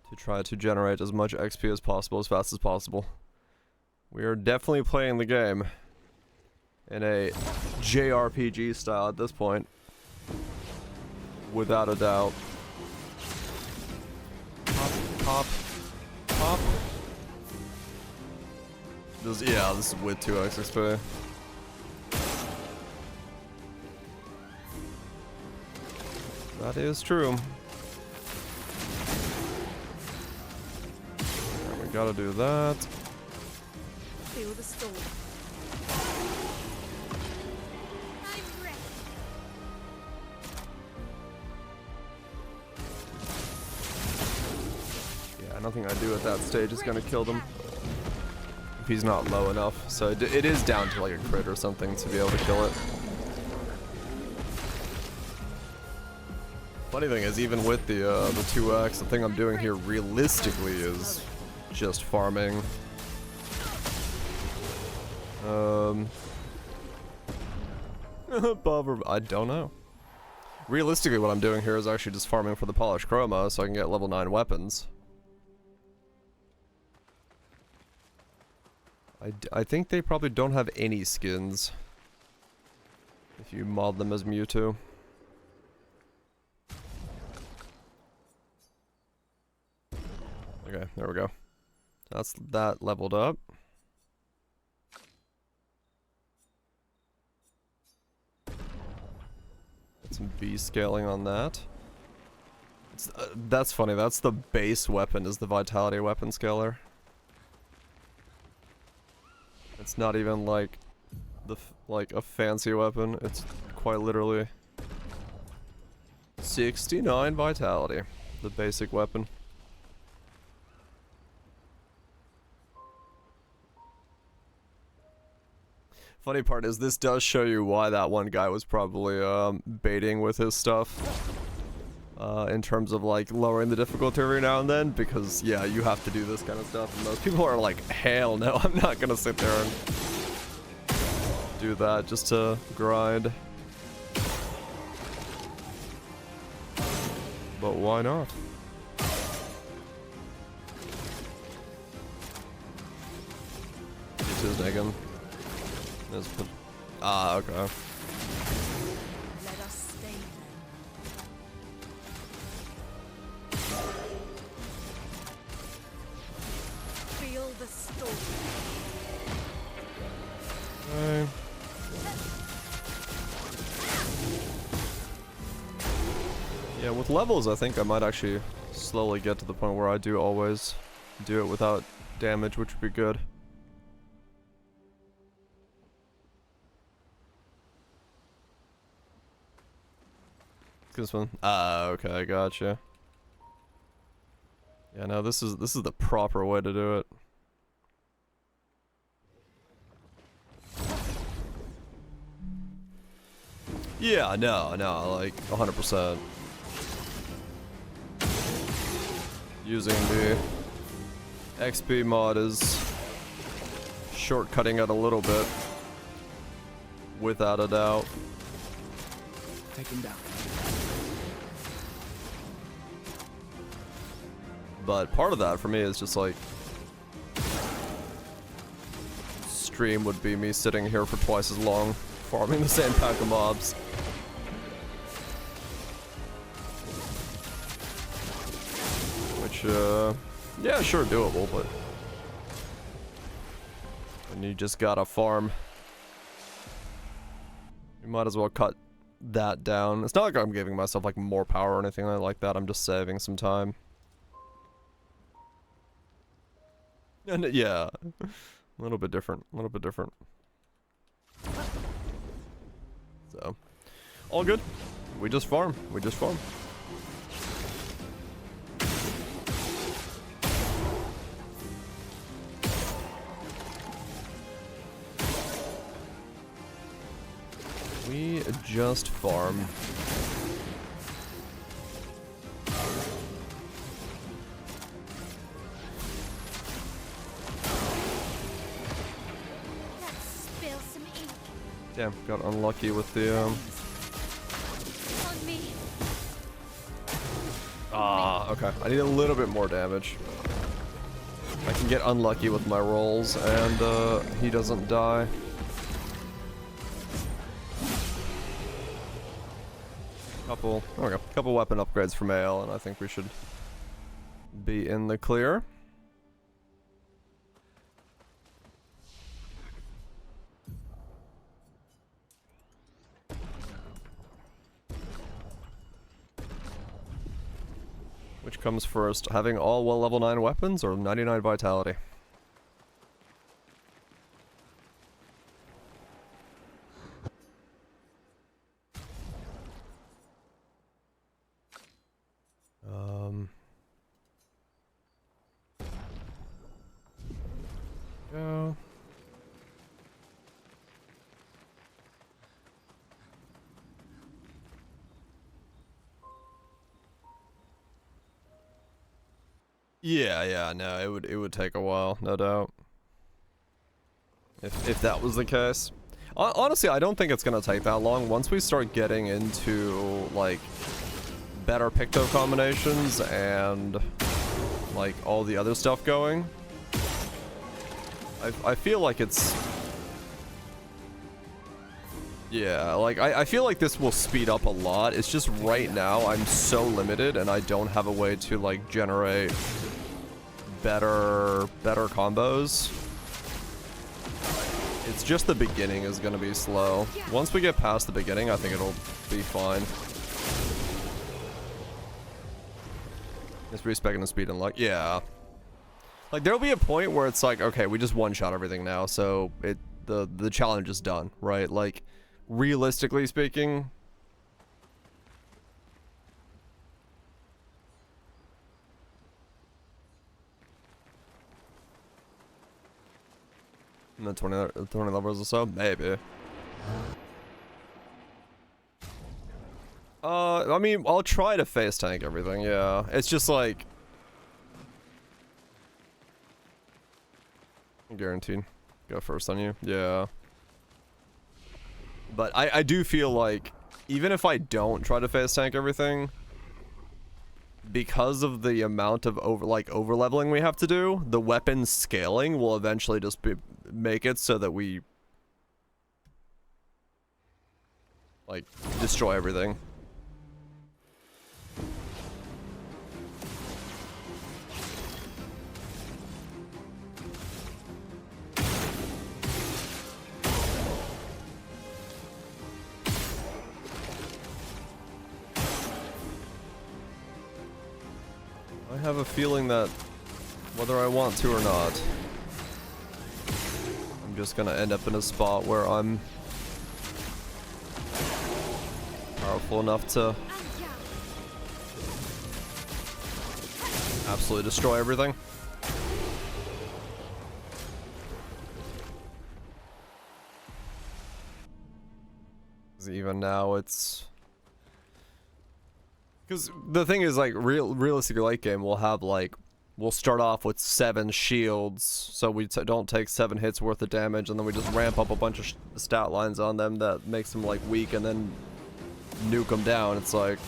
to try to generate as much XP as possible as fast as possible. We are definitely playing the game in a JRPG style at this point. Without a doubt. Pop, pop, pop. This is with 2x XP. That is true. And we gotta do that. Feel the storm. I'm ready. Yeah, nothing I do at that stage is gonna kill them. If he's not low enough. So it is down to like a crit or something to be able to kill it. Funny thing is, even with the 2x, the thing I'm doing here realistically is just farming. I don't know. Realistically, what I'm doing here is actually just farming for the polished chroma so I can get level 9 weapons. I think they probably don't have any skins if you mod them as Mewtwo. There we go. That's that leveled up. Some B scaling on that. That's funny. That's the base weapon, is the vitality weapon scaler. It's not even like like a fancy weapon. It's quite literally 69 vitality, the basic weapon. Funny part is this does show you why that one guy was probably baiting with his stuff. In terms of like lowering the difficulty every now and then, because yeah, you have to do this kind of stuff, and most people are like, hell no, I'm not gonna sit there and do that just to grind. But why not? It is Negan. Ah, okay. Let us stay then. Feel the storm. Okay. Yeah, with levels, I think I might actually slowly get to the point where I do always do it without damage, which would be good. This one. Ah, okay, gotcha. Yeah, no, this is the proper way to do it. Yeah, no, like 100%. Using the XP mod is shortcutting it a little bit, without a doubt. Take him down. But part of that for me is just like, stream would be me sitting here for twice as long, farming the same pack of mobs. Which, yeah, sure, doable, but and you just gotta farm. You might as well cut that down. It's not like I'm giving myself like more power or anything like that. I'm just saving some time. And yeah, a little bit different, So, all good. We just farm. We just farm. Damn, got unlucky with the On me. Ah, okay. I need a little bit more damage. I can get unlucky with my rolls, and he doesn't die. There we go. Couple weapon upgrades from AL, and I think we should be in the clear. Which comes first, having all well level 9 weapons or 99 vitality? Go. Yeah, no, it would take a while, no doubt. If that was the case. Honestly, I don't think it's gonna take that long. Once we start getting into, like, better Picto combinations and, like, all the other stuff going, I feel like it's... Yeah, like, I feel like this will speed up a lot. It's just right now I'm so limited and I don't have a way to, like, generate better combos. It's just the beginning is gonna be slow. Once we get past the beginning, I think it'll be fine. Just respecting the speed and luck. Yeah. Like there'll be a point where it's like, okay, we just one-shot everything now, so the challenge is done, right? Like, realistically speaking. In the 20 levels or so? Maybe. I mean, I'll try to face tank everything, yeah. It's just like... Guaranteed. Go first on you. Yeah. But I do feel like, even if I don't try to face tank everything, because of the amount of over leveling we have to do, the weapon scaling will eventually just make it so that we like destroy everything. I have a feeling that whether I want to or not, I'm just gonna end up in a spot where I'm powerful enough to absolutely destroy everything. 'Cause even now it's... Because the thing is, like, realistic late game, we'll have, like, we'll start off with 7 shields, so we don't take 7 hits worth of damage, and then we just ramp up a bunch of stat lines on them that makes them, like, weak, and then nuke them down. It's like...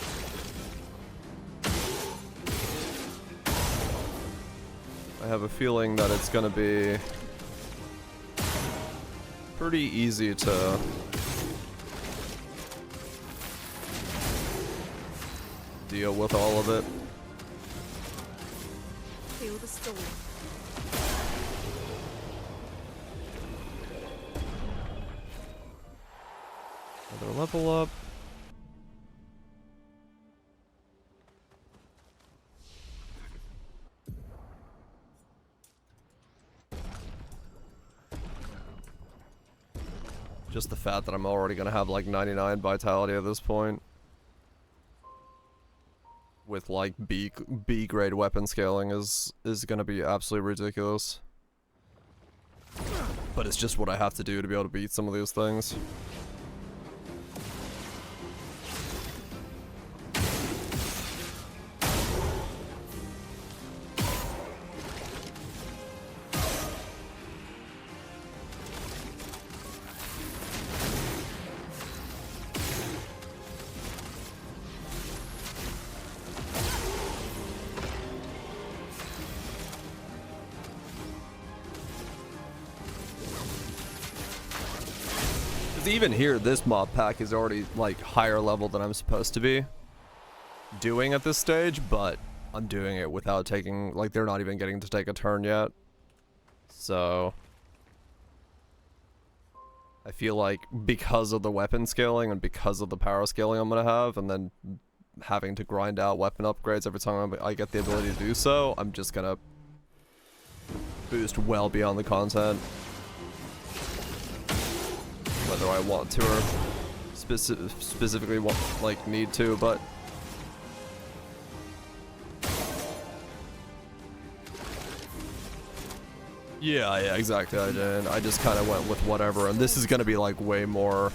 I have a feeling that it's gonna be pretty easy to... deal with all of it. Feel the storm. Another level up. Just the fact that I'm already gonna have like 99 vitality at this point. With like B grade weapon scaling is gonna be absolutely ridiculous. But it's just what I have to do to be able to beat some of these things. Even here, this mob pack is already like higher level than I'm supposed to be doing at this stage, but I'm doing it without taking, like, they're not even getting to take a turn yet. So I feel like because of the weapon scaling and because of the power scaling I'm gonna have, and then having to grind out weapon upgrades every time I get the ability to do so, I'm just gonna boost well beyond the content. Whether I want to or specifically want, like, need to, but... Yeah, exactly, I did. I just kind of went with whatever, and this is going to be, like, way more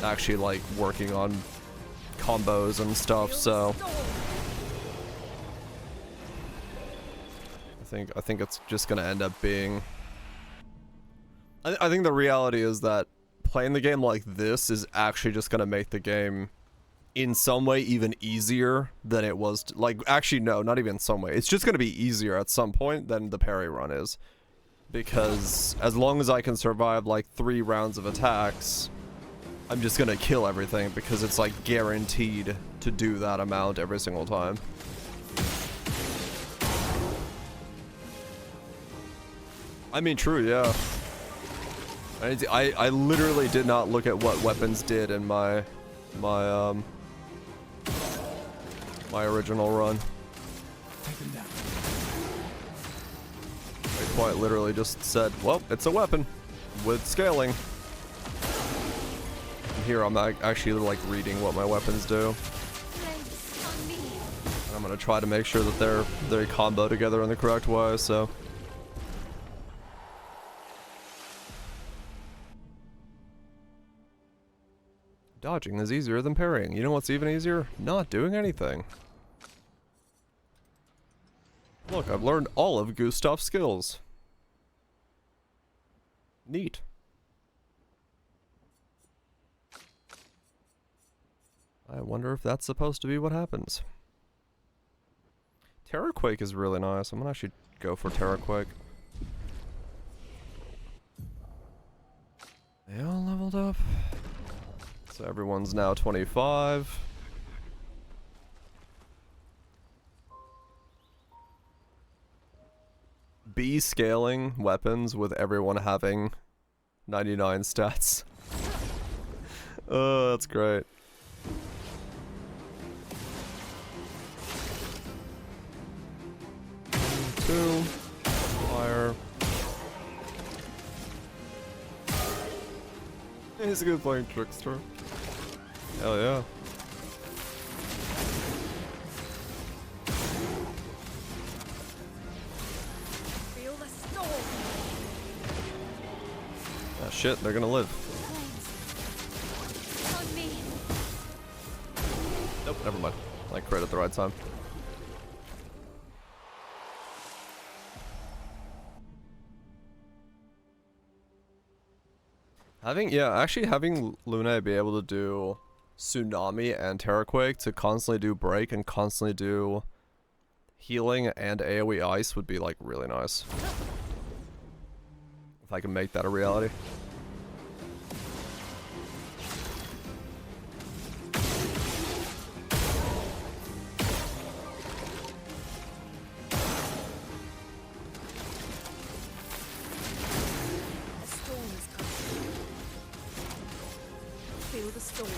actually, like, working on combos and stuff, so... I think it's just going to end up being... I think the reality is that playing the game like this is actually just gonna make the game in some way even easier than it was like, actually no, not even in some way, it's just gonna be easier at some point than the parry run is, because as long as I can survive like 3 rounds of attacks, I'm just gonna kill everything because it's like guaranteed to do that amount every single time. I mean, true, yeah. I literally did not look at what weapons did in my original run. I quite literally just said, well, it's a weapon with scaling. And here I'm actually like reading what my weapons do. And I'm gonna try to make sure that they combo together in the correct way, so. Dodging is easier than parrying. You know what's even easier? Not doing anything. Look, I've learned all of Gustav's skills. Neat. I wonder if that's supposed to be what happens. Terraquake is really nice. I'm gonna actually go for Terraquake. They all leveled up. So everyone's now 25. B scaling weapons with everyone having 99 stats. Oh, that's great. Two. Fire. He's a good playing trickster. Hell yeah. Feel the storm. Ah, shit, they're gonna live. On me. Nope, never mind. I crit at the right time. Actually having Luna be able to do Tsunami and Terraquake to constantly do break and constantly do healing and AoE ice would be like really nice. If I can make that a reality. A storm is coming. Feel the storm.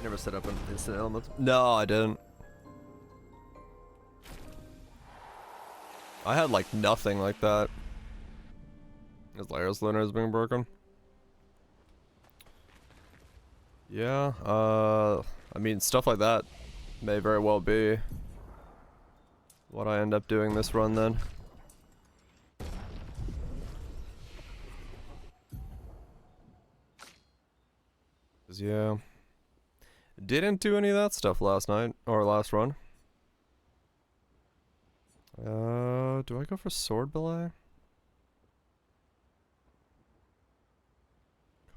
Never set up an instant element. No, I didn't. I had like nothing like that. His Lairs Lunar is being broken. Yeah, I mean, stuff like that may very well be what I end up doing this run then. 'Cause yeah, didn't do any of that stuff last night, or last run. Do I go for Sword Belay?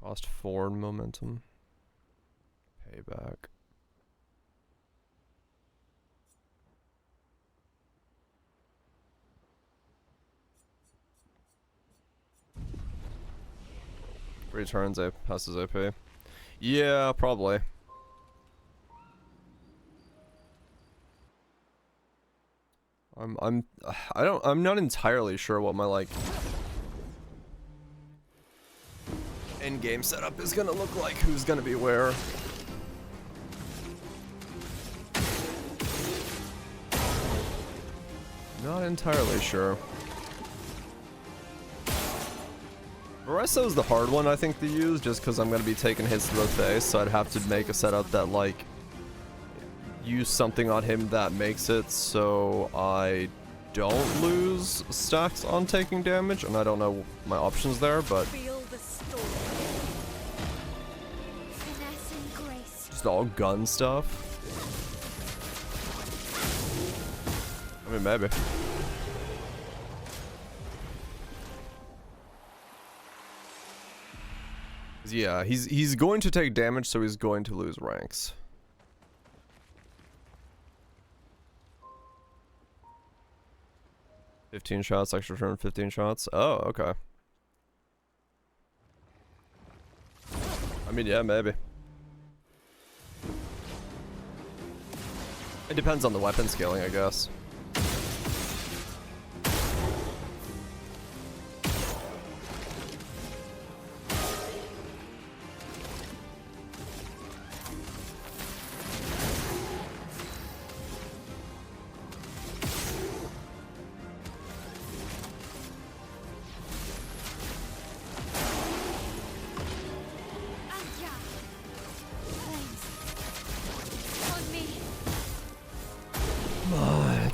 Cost 4 in momentum. Payback. Returns a passes AP. Yeah, probably. I'm not entirely sure what my like end game setup is gonna look like. Who's gonna be where? Not entirely sure. Varesso is the hard one I think to use, just because I'm gonna be taking hits to the face, so I'd have to make a setup that like use something on him that makes it so I don't lose stacks on taking damage, and I don't know my options there, but Feel the storm. Finesse and grace. just all gun stuff. I mean, maybe. Yeah, he's going to take damage, so he's going to lose ranks. "15 shots, extra turn, 15 shots." Oh, okay. mean, yeah, maybe. It depends on the weapon scaling, I guess.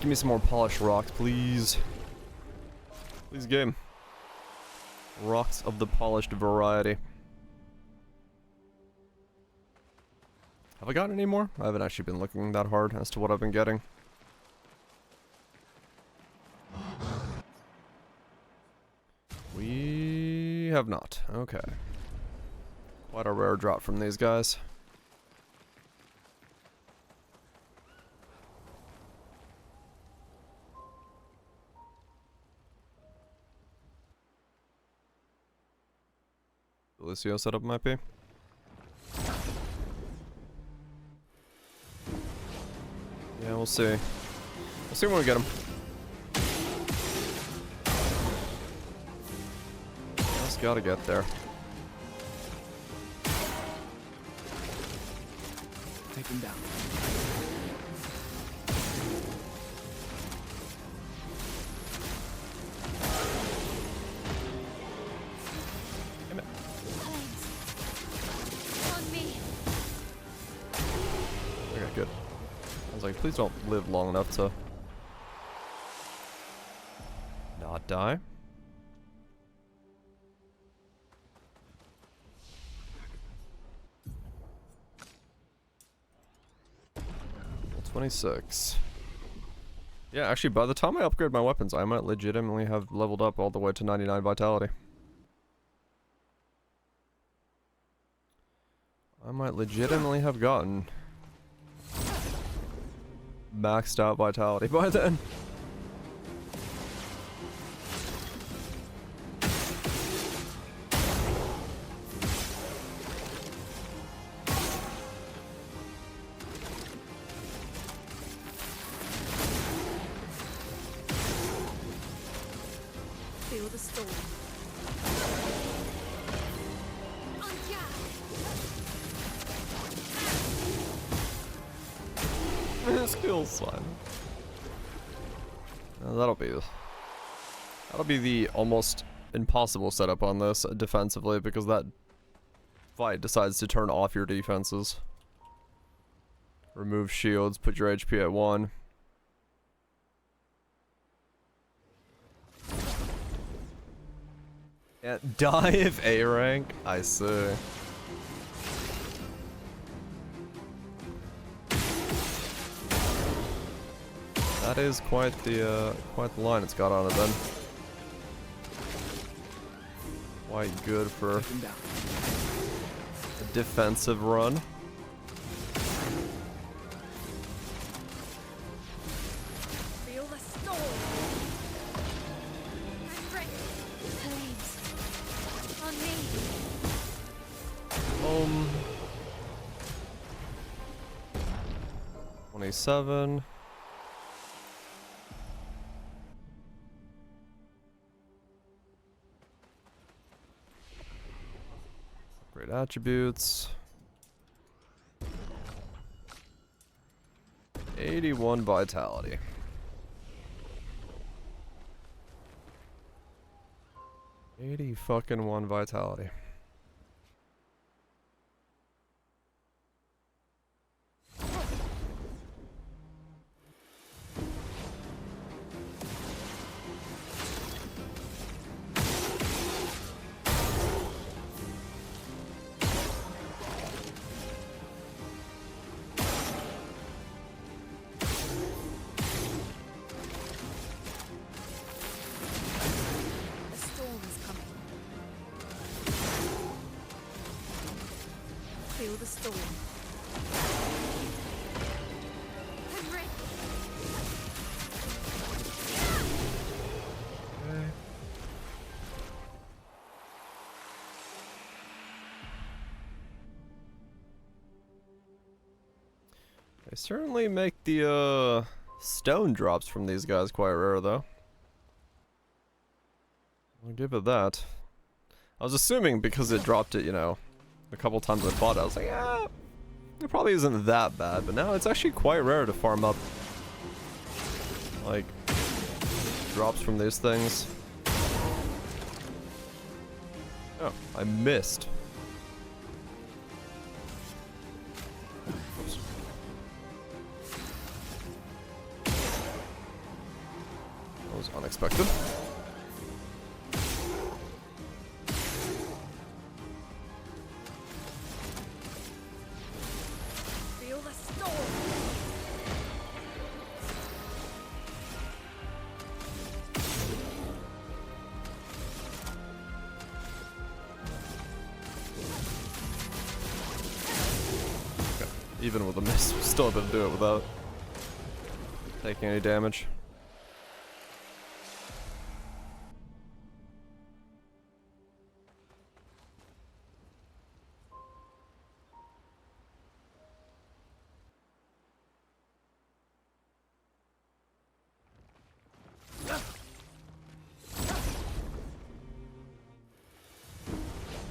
Give me some more polished rocks, please. Please, game. Rocks of the polished variety. Have I gotten any more? I haven't actually been looking that hard as to what I've been getting. We have not. Okay. Quite a rare drop from these guys. Lucio setup might be. Yeah, we'll see. We'll see when we get him. Just gotta get there. Take him down. Okay, good. I was like, please don't live long enough to not die. Level 26. Yeah, actually, by the time I upgrade my weapons, I might legitimately have leveled up all the way to 99 vitality. I might legitimately have gotten maxed out vitality by then. Feel the storm. Skill slime. That'll be the almost impossible setup on this defensively, because that fight decides to turn off your defenses. Remove shields, put your HP at 1. Can't die if A rank? I see. That is quite the line it's got on it then. Quite good for a defensive run. Feel the storm. 27. Great attributes. 81 vitality. 80 fucking 1 vitality. Feel the storm. I'm ready. They certainly make the stone drops from these guys quite rare though. I'll give it that. I was assuming because it dropped it, you know, a couple times I fought it, I was like, yeah, it probably isn't that bad, but now it's actually quite rare to farm up, like, drops from these things. Oh, I missed. Oops. That was unexpected. Feel the storm. Even with a miss, we're still able to do it without taking any damage.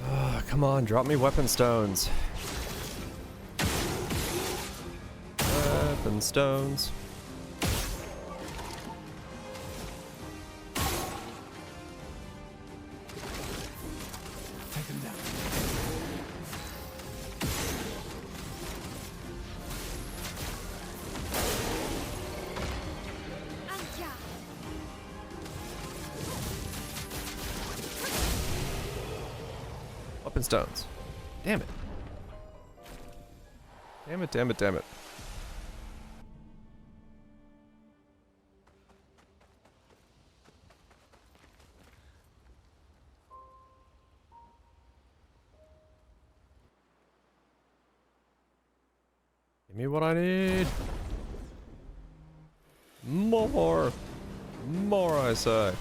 Ah, come on, drop me weapon stones. Weapon stones. Take him down. Anja. Weapon stones. Damn it. Damn it, damn it, damn it. Give me what I need. More. More, I say.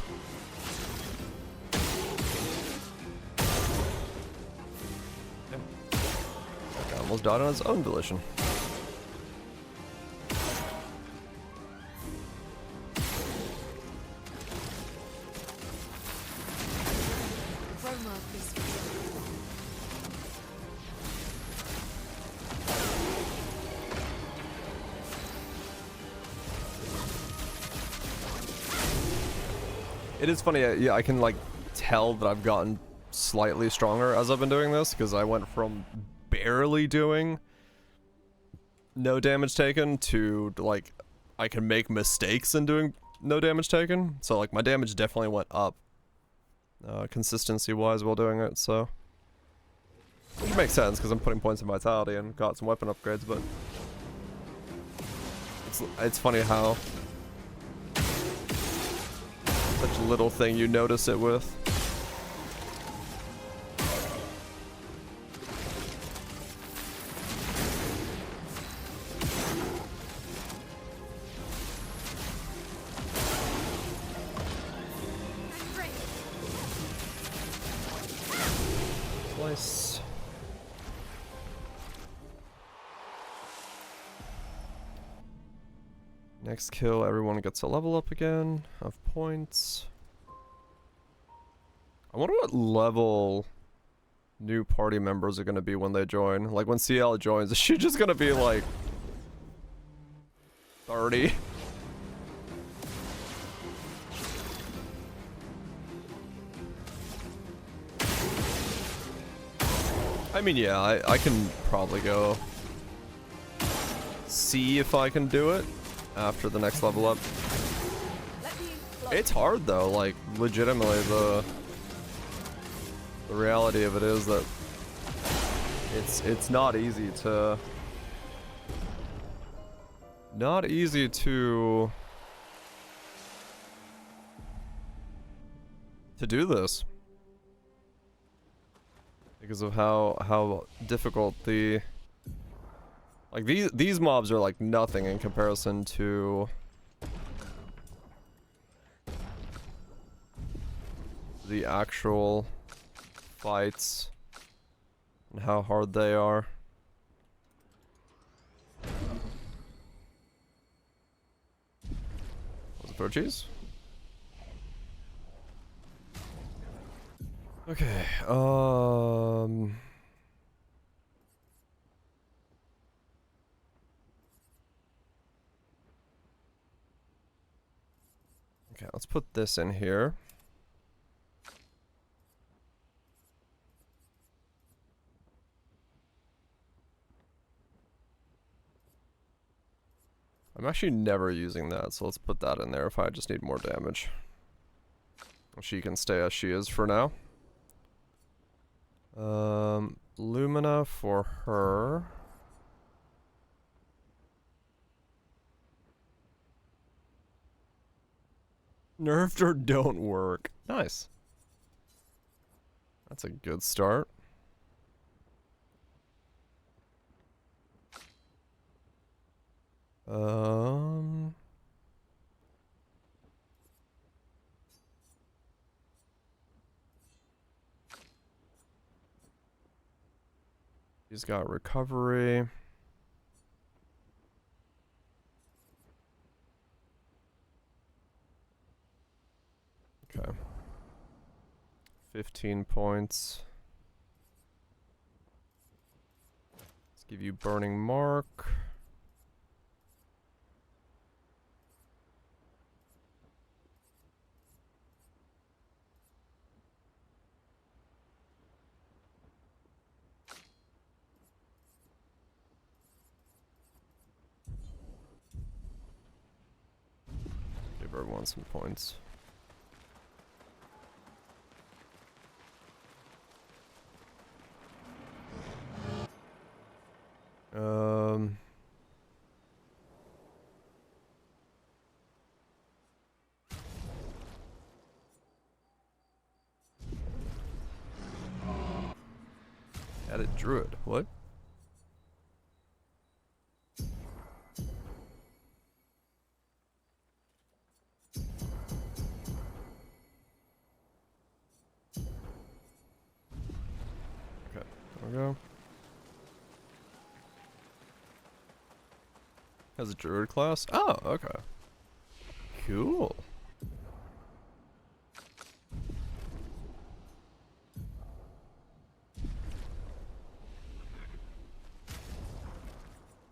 Damn. That guy almost died on its own volition. Chroma is It is funny, yeah, I can like tell that I've gotten slightly stronger as I've been doing this, because I went from barely doing no damage taken to like I can make mistakes in doing no damage taken. So like my damage definitely went up consistency wise while doing it, so which makes sense because I'm putting points in vitality and got some weapon upgrades, but it's funny how such a little thing you notice it with. Slice. Next kill, everyone gets a level up again of points. I wonder what level new party members are gonna be when they join. Like when CL joins, is she just gonna be like 30? I mean, yeah, I can probably go see if I can do it after the next level up. It's hard though, like legitimately the reality of it is that it's not easy to do this because of how difficult the like these mobs are like nothing in comparison to the actual fights and how hard they are. Throw cheese? Okay, okay, let's put this in here. I'm actually never using that, so let's put that in there if I just need more damage. She can stay as she is for now. Lumina for her. Nerfed or don't work. Nice. That's a good start. He's got recovery. Okay. 15 points. Let's give you Burning Mark. Give everyone some points. Added Druid. What? Okay, there we go. Has a Druid class? Oh, okay. Cool.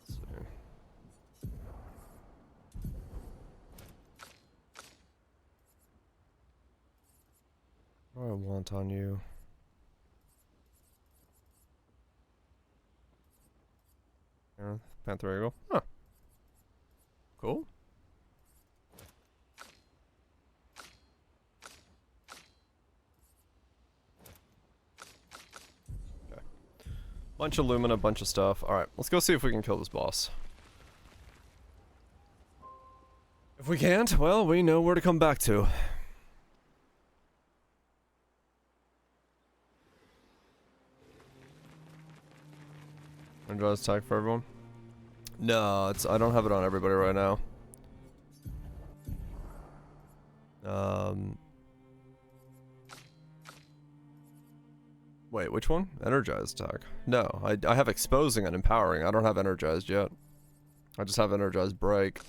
Let's see. What do I want on you? Panther Eagle. Huh. Cool. Okay. Bunch of Lumina, bunch of stuff. Alright, let's go see if we can kill this boss. If we can't, well, we know where to come back to. Energized attack for everyone? No, I don't have it on everybody right now. Wait, which one? Energized attack. No, I have exposing and empowering. I don't have energized yet. I just have energized break.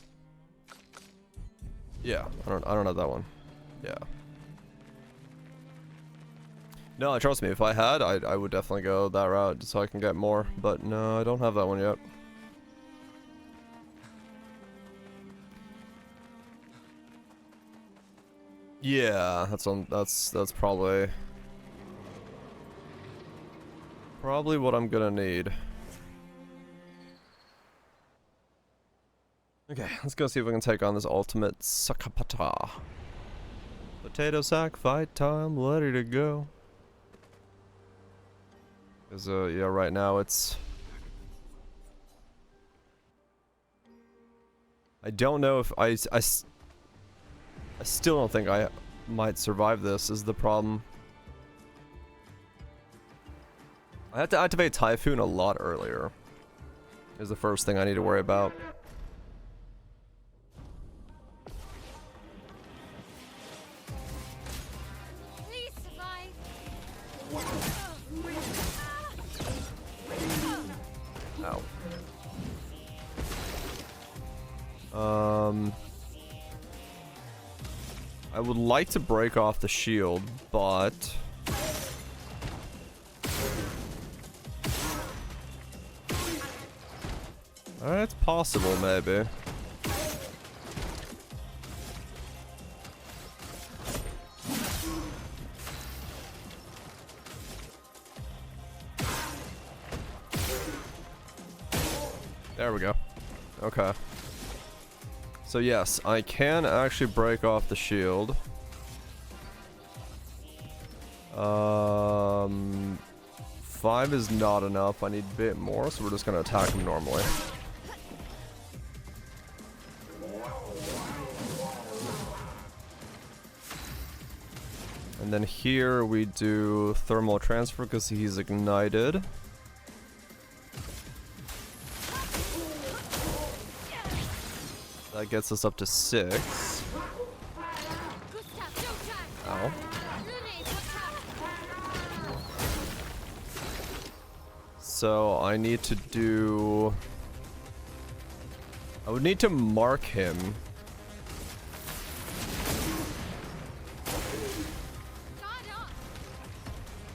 Yeah, I don't have that one. Yeah. No, trust me, if I had, I would definitely go that route so I can get more, but no, I don't have that one yet. Yeah, that's probably what I'm gonna need. Okay, let's go see if we can take on this ultimate Sakapata. Potato sack, fight time, ready to go. Cause yeah, right now it's. I don't know if I still don't think I might survive this, is the problem. I have to activate Typhoon a lot earlier. Is the first thing I need to worry about. Please survive. Ow. I would like to break off the shield, but... It's possible, maybe. There we go. Okay. So yes, I can actually break off the shield. 5 is not enough. I need a bit more, so we're just gonna attack him normally. And then here we do thermal transfer because he's ignited. That gets us up to 6. Ow. So I need to do... I would need to mark him.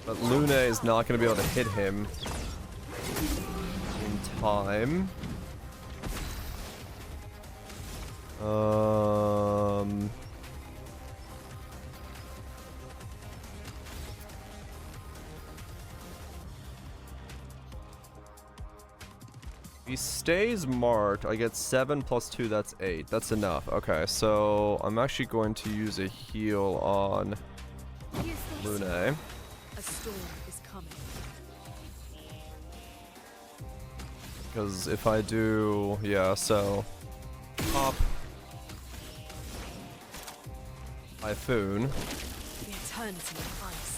But Lune is not going to be able to hit him in time. If he stays marked, I get 7 plus 2, that's 8. That's enough. Okay, so I'm actually going to use a heal on Lune. A storm is coming. Because if I do, yeah, so pop Typhoon. The eternity of ice.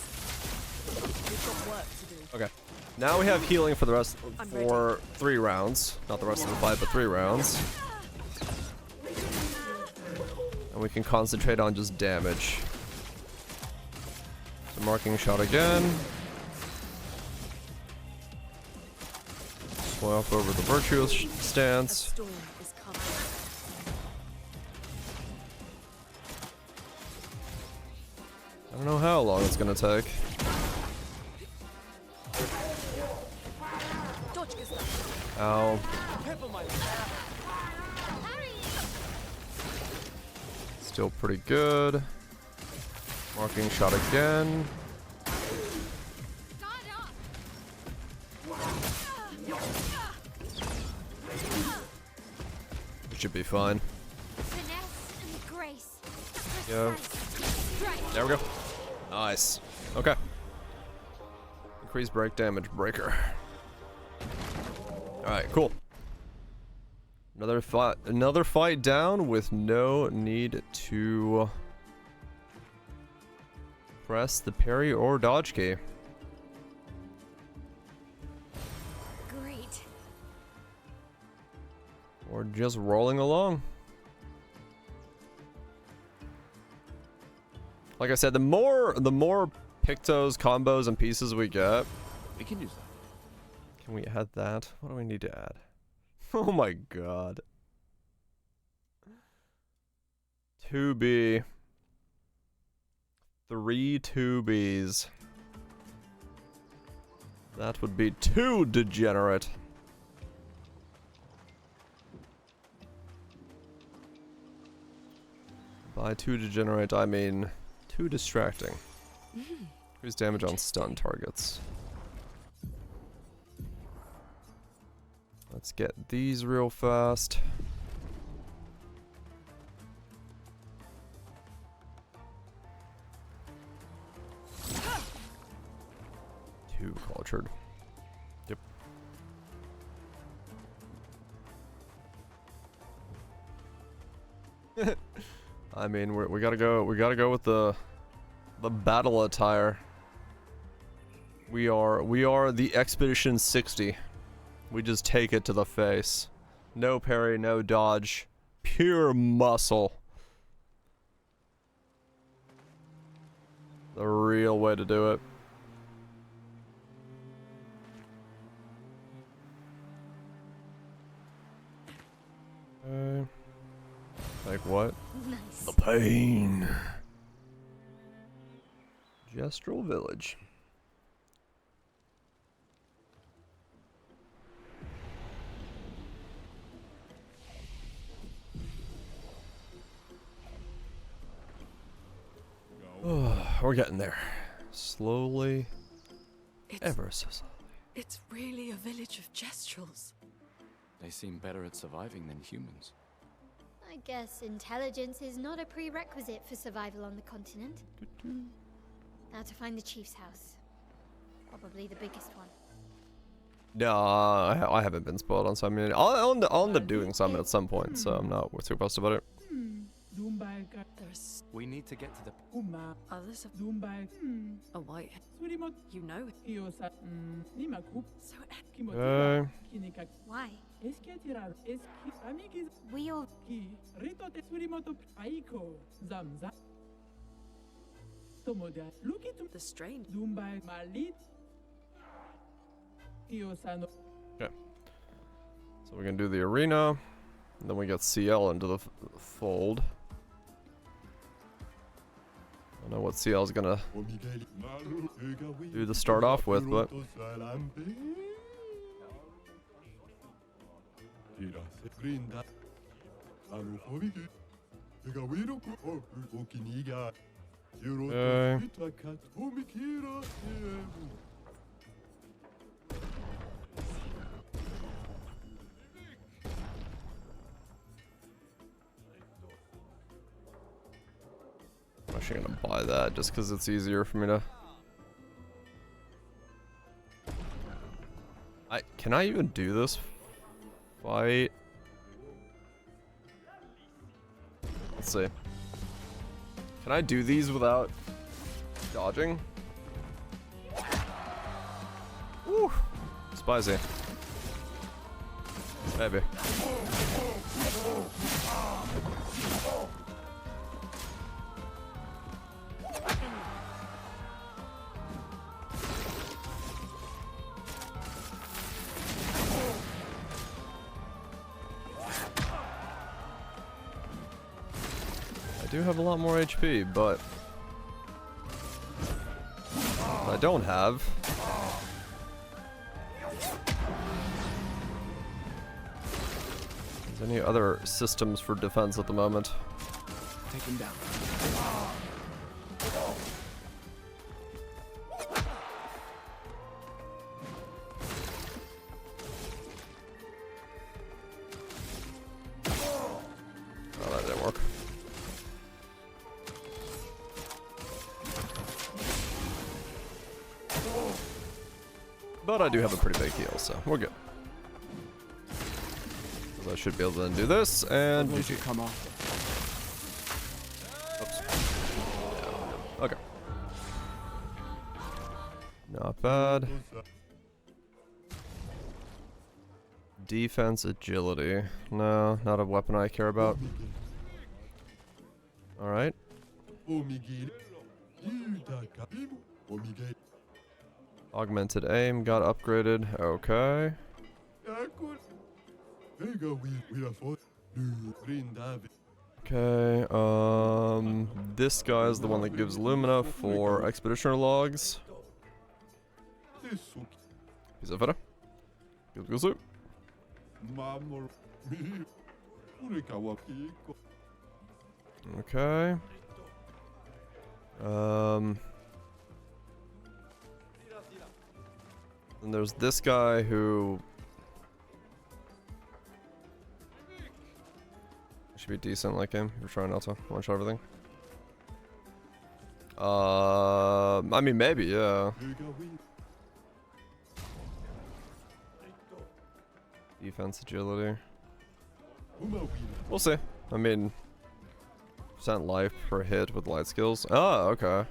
We've got work to do. Okay. Now we have healing for the rest I'm for 3 rounds. Not the rest of the fight, but 3 rounds. And we can concentrate on just damage. So marking shot again. Swap over the virtuous A stance. storm is coming. I don't know how long it's gonna take. Ow. Still pretty good. Marking shot again. It should be fine. Yeah. There we go. Nice. Okay. Increased break damage breaker. Alright, cool. Another fight down with no need to press the parry or dodge key. Great. Or just rolling along. Like I said, the more Pictos, combos, and pieces we get. We can use that. Can we add that? What do we need to add? Oh my god. 2B. 3 2Bs. That would be too degenerate. By too degenerate, I mean too distracting. Increase damage on stun targets. Let's get these real fast. Too cultured. Yep. I mean, we gotta go with the battle attire. We are the Expedition 60. We just take it to the face. No parry, no dodge. Pure muscle. The real way to do it. Like what? Nice. The pain. Gestural Village. We're getting there. Slowly. Ever so slowly. It's really a village of Gestrals. They seem better at surviving than humans. I guess intelligence is not a prerequisite for survival on the continent. Now to find the chief's house. Probably the biggest one. No, I haven't been spoiled on some. I'll end up doing some at some point, so I'm not too fussed about it. There's We need to get to the... others of a white. You know. So Why? We all the strain. Okay. So we're gonna do the arena, and then we get CL into the fold. I don't know what CL is gonna do to start off with, but I'm actually gonna buy that just because it's easier for me to. Can I even do this fight? Let's see. Can I do these without dodging? Woo! Spicy. Maybe. I do have a lot more HP, but I don't have. Is any other systems for defense at the moment? Take him down. Oh, that didn't work. But I do have a pretty big heal, so we're good. So I should be able to then do this, and GG. Come off. Oops. Yeah. Okay. Not bad. Defense, agility. No, not a weapon I care about. Alright. Augmented aim got upgraded. Okay. Okay, this guy is the one that gives Lumina for Expeditioner logs. He's a fitter. Good soup. Okay. And there's this guy who should be decent like him. You're trying not to one-shot everything. I mean, maybe, yeah. Defense, agility. We'll see. I mean, percent life per hit with light skills. Oh, okay.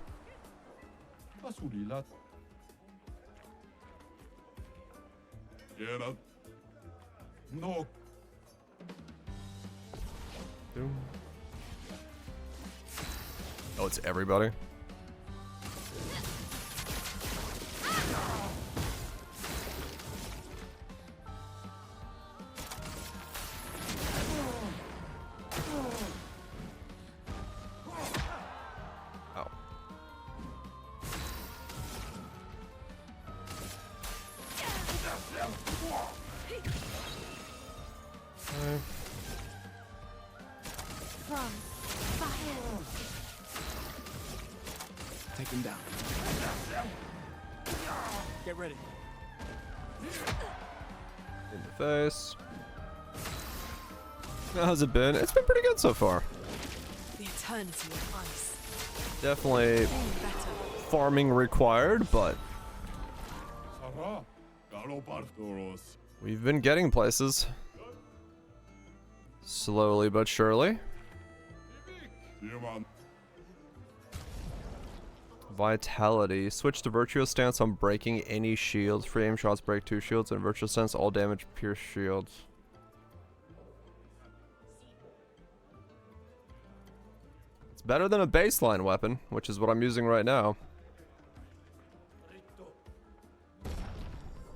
No. Oh, it's everybody. him down. Get ready. In the face. How's it been? It's been pretty good so far. The eternity of ice. Definitely Getting better. farming required, but we've been getting places. Slowly but surely. Vitality. Switch to Virtuous Stance on breaking any shields. Free aim shots break 2 shields, and Virtuous Stance all damage pierce shields. It's better than a baseline weapon, which is what I'm using right now.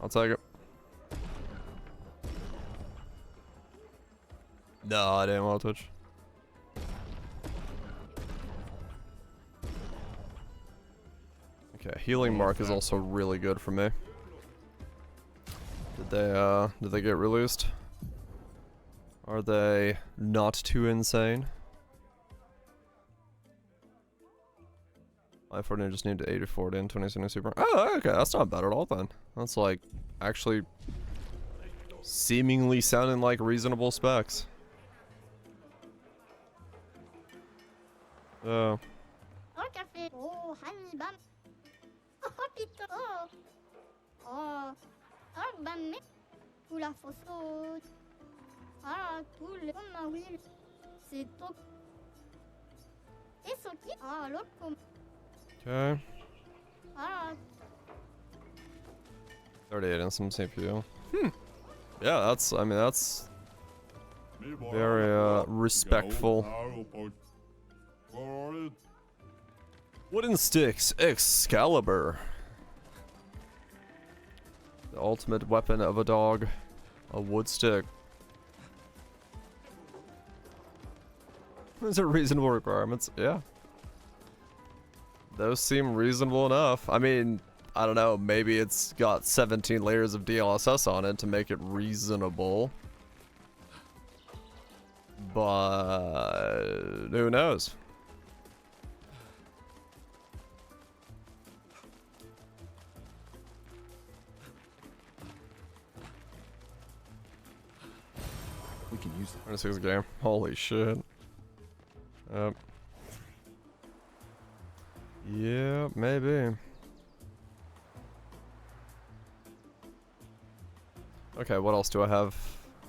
I'll take it. No, I didn't want to touch. Okay, healing mark is also really good for me. Did they get released? Are they not too insane? I for just need to 84 in 2070 super. Oh, okay, that's not bad at all then. That's like actually seemingly sounding like reasonable specs. Oh. Oh, café. Oh, honey bun. Oh, pito. Oh. Oh. Oh, bun. Tout la photo. Ah, tout le. Oh, ma oui. C'est trop. Et ce qui. Ah, l'autre comme. Okay. Ah. 38 and some CPU. Yeah, that's, I mean, that's very, respectful. Wooden sticks, Excalibur. The ultimate weapon of a dog. A wood stick. Those are reasonable requirements, yeah. Those seem reasonable enough. I mean, I don't know, maybe it's got 17 layers of DLSS on it to make it reasonable. But who knows? We can use that. 26 game. Holy shit. Yep. Yeah, maybe. Okay, what else do I have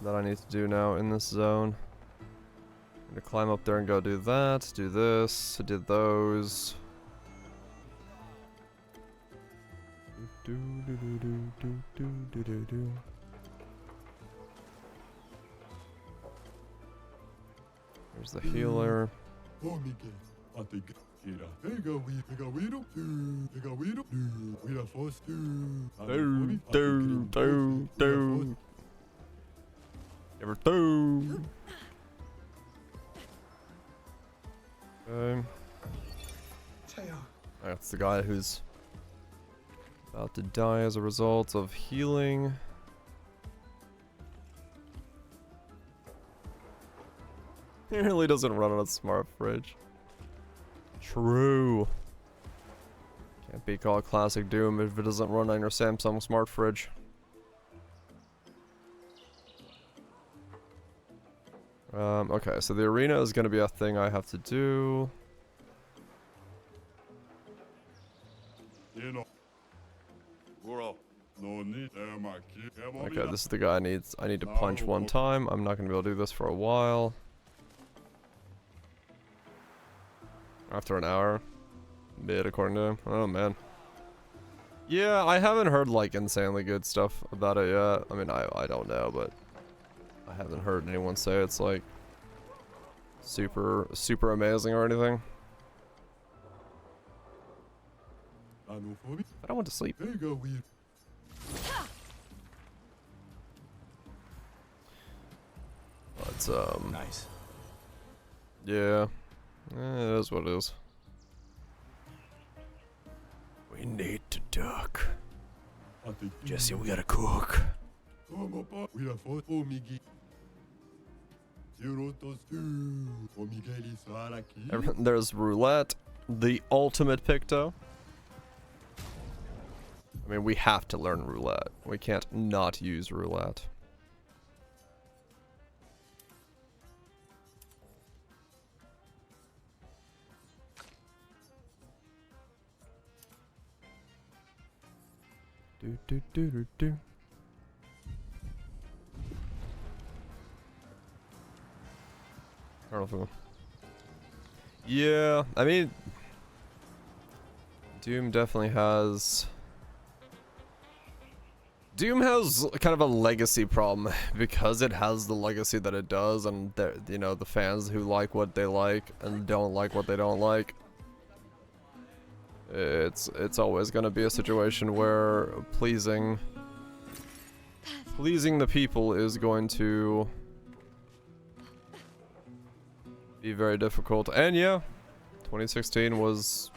that I need to do now in this zone? I'm gonna climb up there and go do that, do this, I did those. There's the healer. Never do. Okay. That's the guy who's about to die as a result of healing. He really doesn't run on a smart fridge. True. Can't be called classic Doom if it doesn't run on your Samsung smart fridge. Okay, so the arena is gonna be a thing I have to do. Okay, this is the guy I need to punch one time. I'm not gonna be able to do this for a while. After an hour. Mid, according to him. Oh, man. Yeah, I haven't heard, like, insanely good stuff about it yet. I mean, I don't know, but I haven't heard anyone say it's, like, super amazing or anything. I don't want to sleep. But, Nice. yeah. It is what it is. We need to duck. Jesse, we gotta cook. There's roulette, the ultimate picto. I mean, we have to learn roulette. We can't not use roulette. Do do do do do. I don't know if yeah, I mean, Doom definitely has... Doom has kind of a legacy problem because it has the legacy that it does, and you know, the fans who like what they like and don't like what they don't like. It's always gonna be a situation where pleasing the people is going to be very difficult. And yeah, 2016 was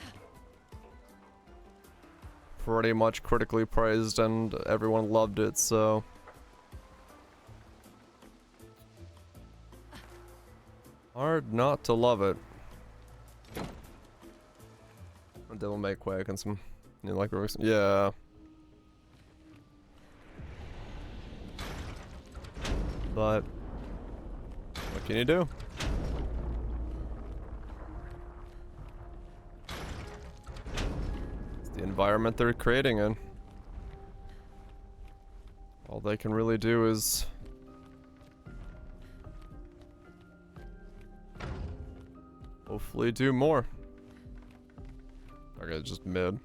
pretty much critically praised and everyone loved it, so hard not to love it. Devil May Quake and some, you know, like, yeah. But what can you do? It's the environment they're creating in. All they can really do is hopefully do more. Okay, just mid.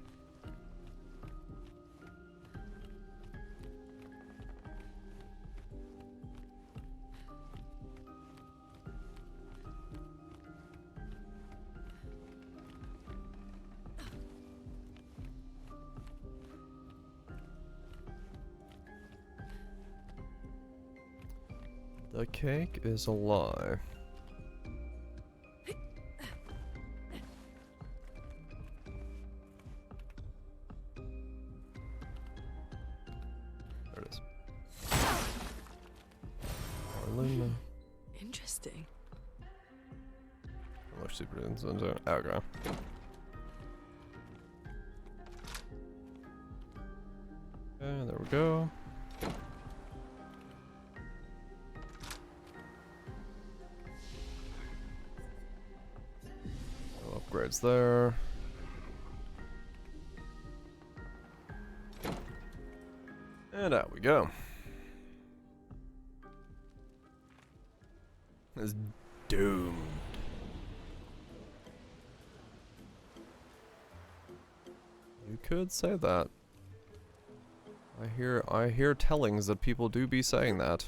The cake is a lie. There it is. Arlena. Interesting. Unless super into okay. Okay, there we go. No upgrades there. And out we go. It's doomed. You could say that. I hear tellings that people do be saying that.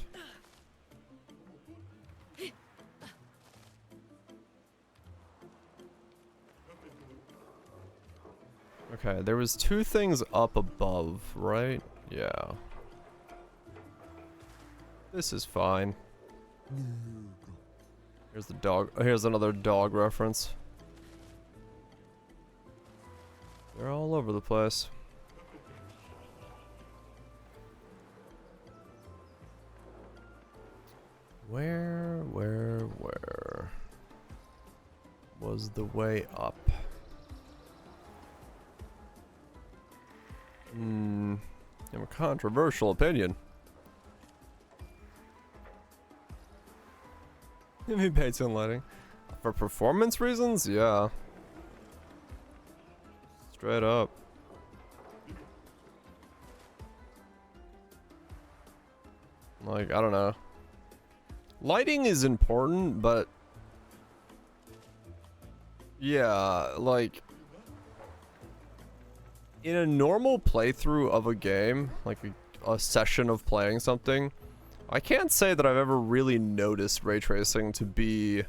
Okay, there was two things up above, right? Yeah. This is fine. Here's the dog. Here's another dog reference. They're all over the place. Where was the way up? I have a controversial opinion. Maybe paid some lighting. For performance reasons? Yeah. Straight up. Like, I don't know. Lighting is important, but yeah, like in a normal playthrough of a game, like a session of playing something, I can't say that I've ever really noticed ray tracing to be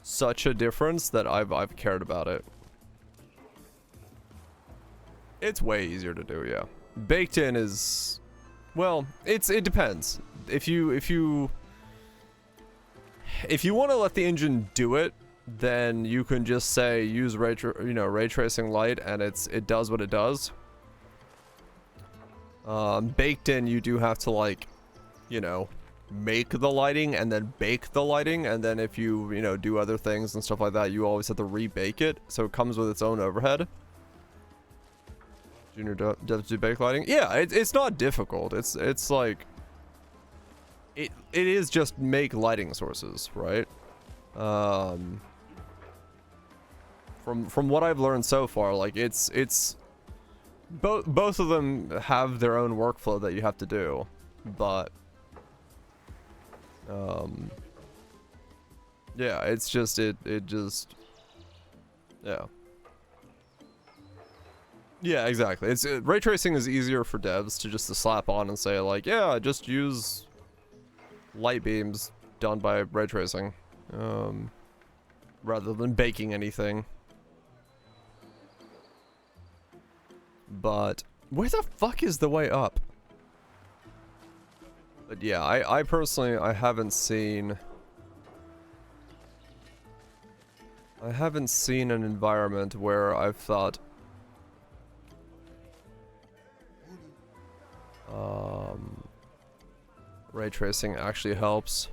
such a difference that I've cared about it. It's way easier to do, yeah. Baked in is, well, it depends. If you want to let the engine do it, then you can just say use ray tracing light, and it does what it does. Baked in, you do have to, like, you know, make the lighting and then bake the lighting, and then if you do other things and stuff like that, you always have to rebake it, so it comes with its own overhead. Junior devs do backlighting. Yeah, it's not difficult. It's like it is just make lighting sources, right? From what I've learned so far, like it's both of them have their own workflow that you have to do, but yeah, it's just it just yeah. Yeah, exactly. Ray tracing is easier for devs to just slap on and say like, yeah, just use light beams done by ray tracing, rather than baking anything. But where the fuck is the way up? But yeah, I personally I haven't seen an environment where I've thought ray tracing actually helps.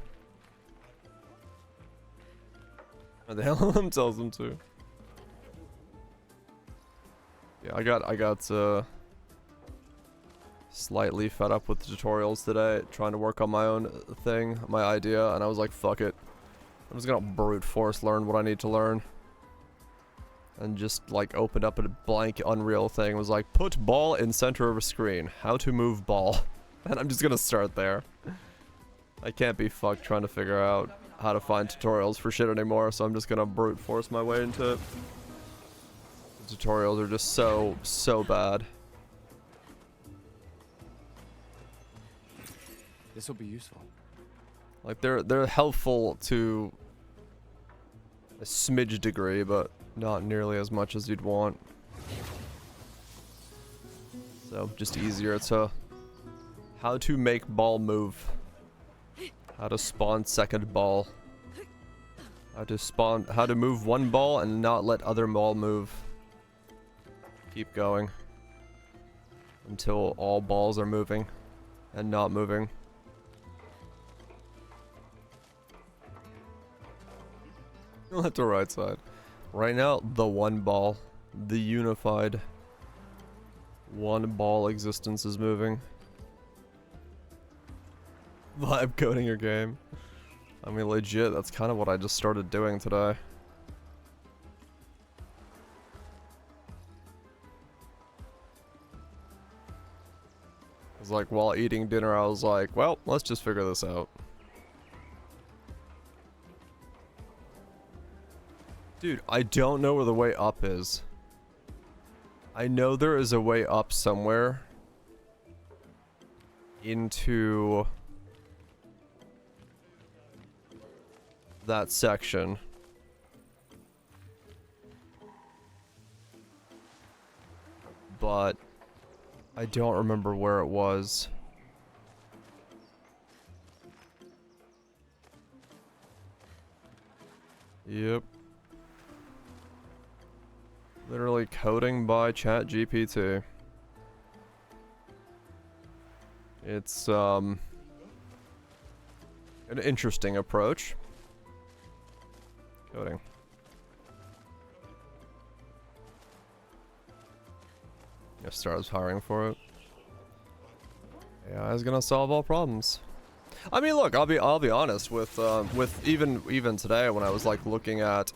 Or the LLM tells them to. Yeah, I got slightly fed up with the tutorials today, trying to work on my own thing, my idea, and I was like, fuck it. I'm just gonna brute force learn what I need to learn. And just like opened up a blank Unreal thing, was like, put ball in center of a screen, how to move ball. And I'm just gonna start there. I can't be fucked trying to figure out how to find tutorials for shit anymore, so I'm just gonna brute force my way into it. The tutorials are just so bad. This will be useful. Like they're helpful to a smidge degree, but not nearly as much as you'd want. So just easier to how to make ball move. How to spawn second ball. How to move one ball and not let other ball move. Keep going until all balls are moving and not moving. Left to right side. Right now, the one ball, the unified one ball existence is moving. Vibe coding your game. I mean, legit, that's kind of what I just started doing today. It's like while eating dinner, I was like, well, let's just figure this out. Dude, I don't know where the way up is. I know there is a way up somewhere into that section. But I don't remember where it was. Yep. Literally coding by ChatGPT. It's an interesting approach. Coding. If Star's hiring for it. AI is gonna solve all problems. I mean, look, I'll be honest with even today when I was like looking at.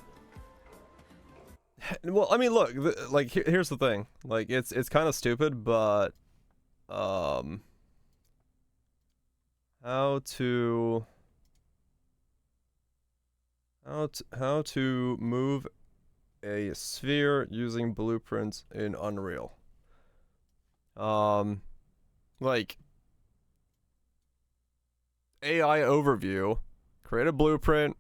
Well, I mean, look, like here's the thing. Like it's kind of stupid, but how to move a sphere using blueprints in Unreal. Like AI overview, create a blueprint,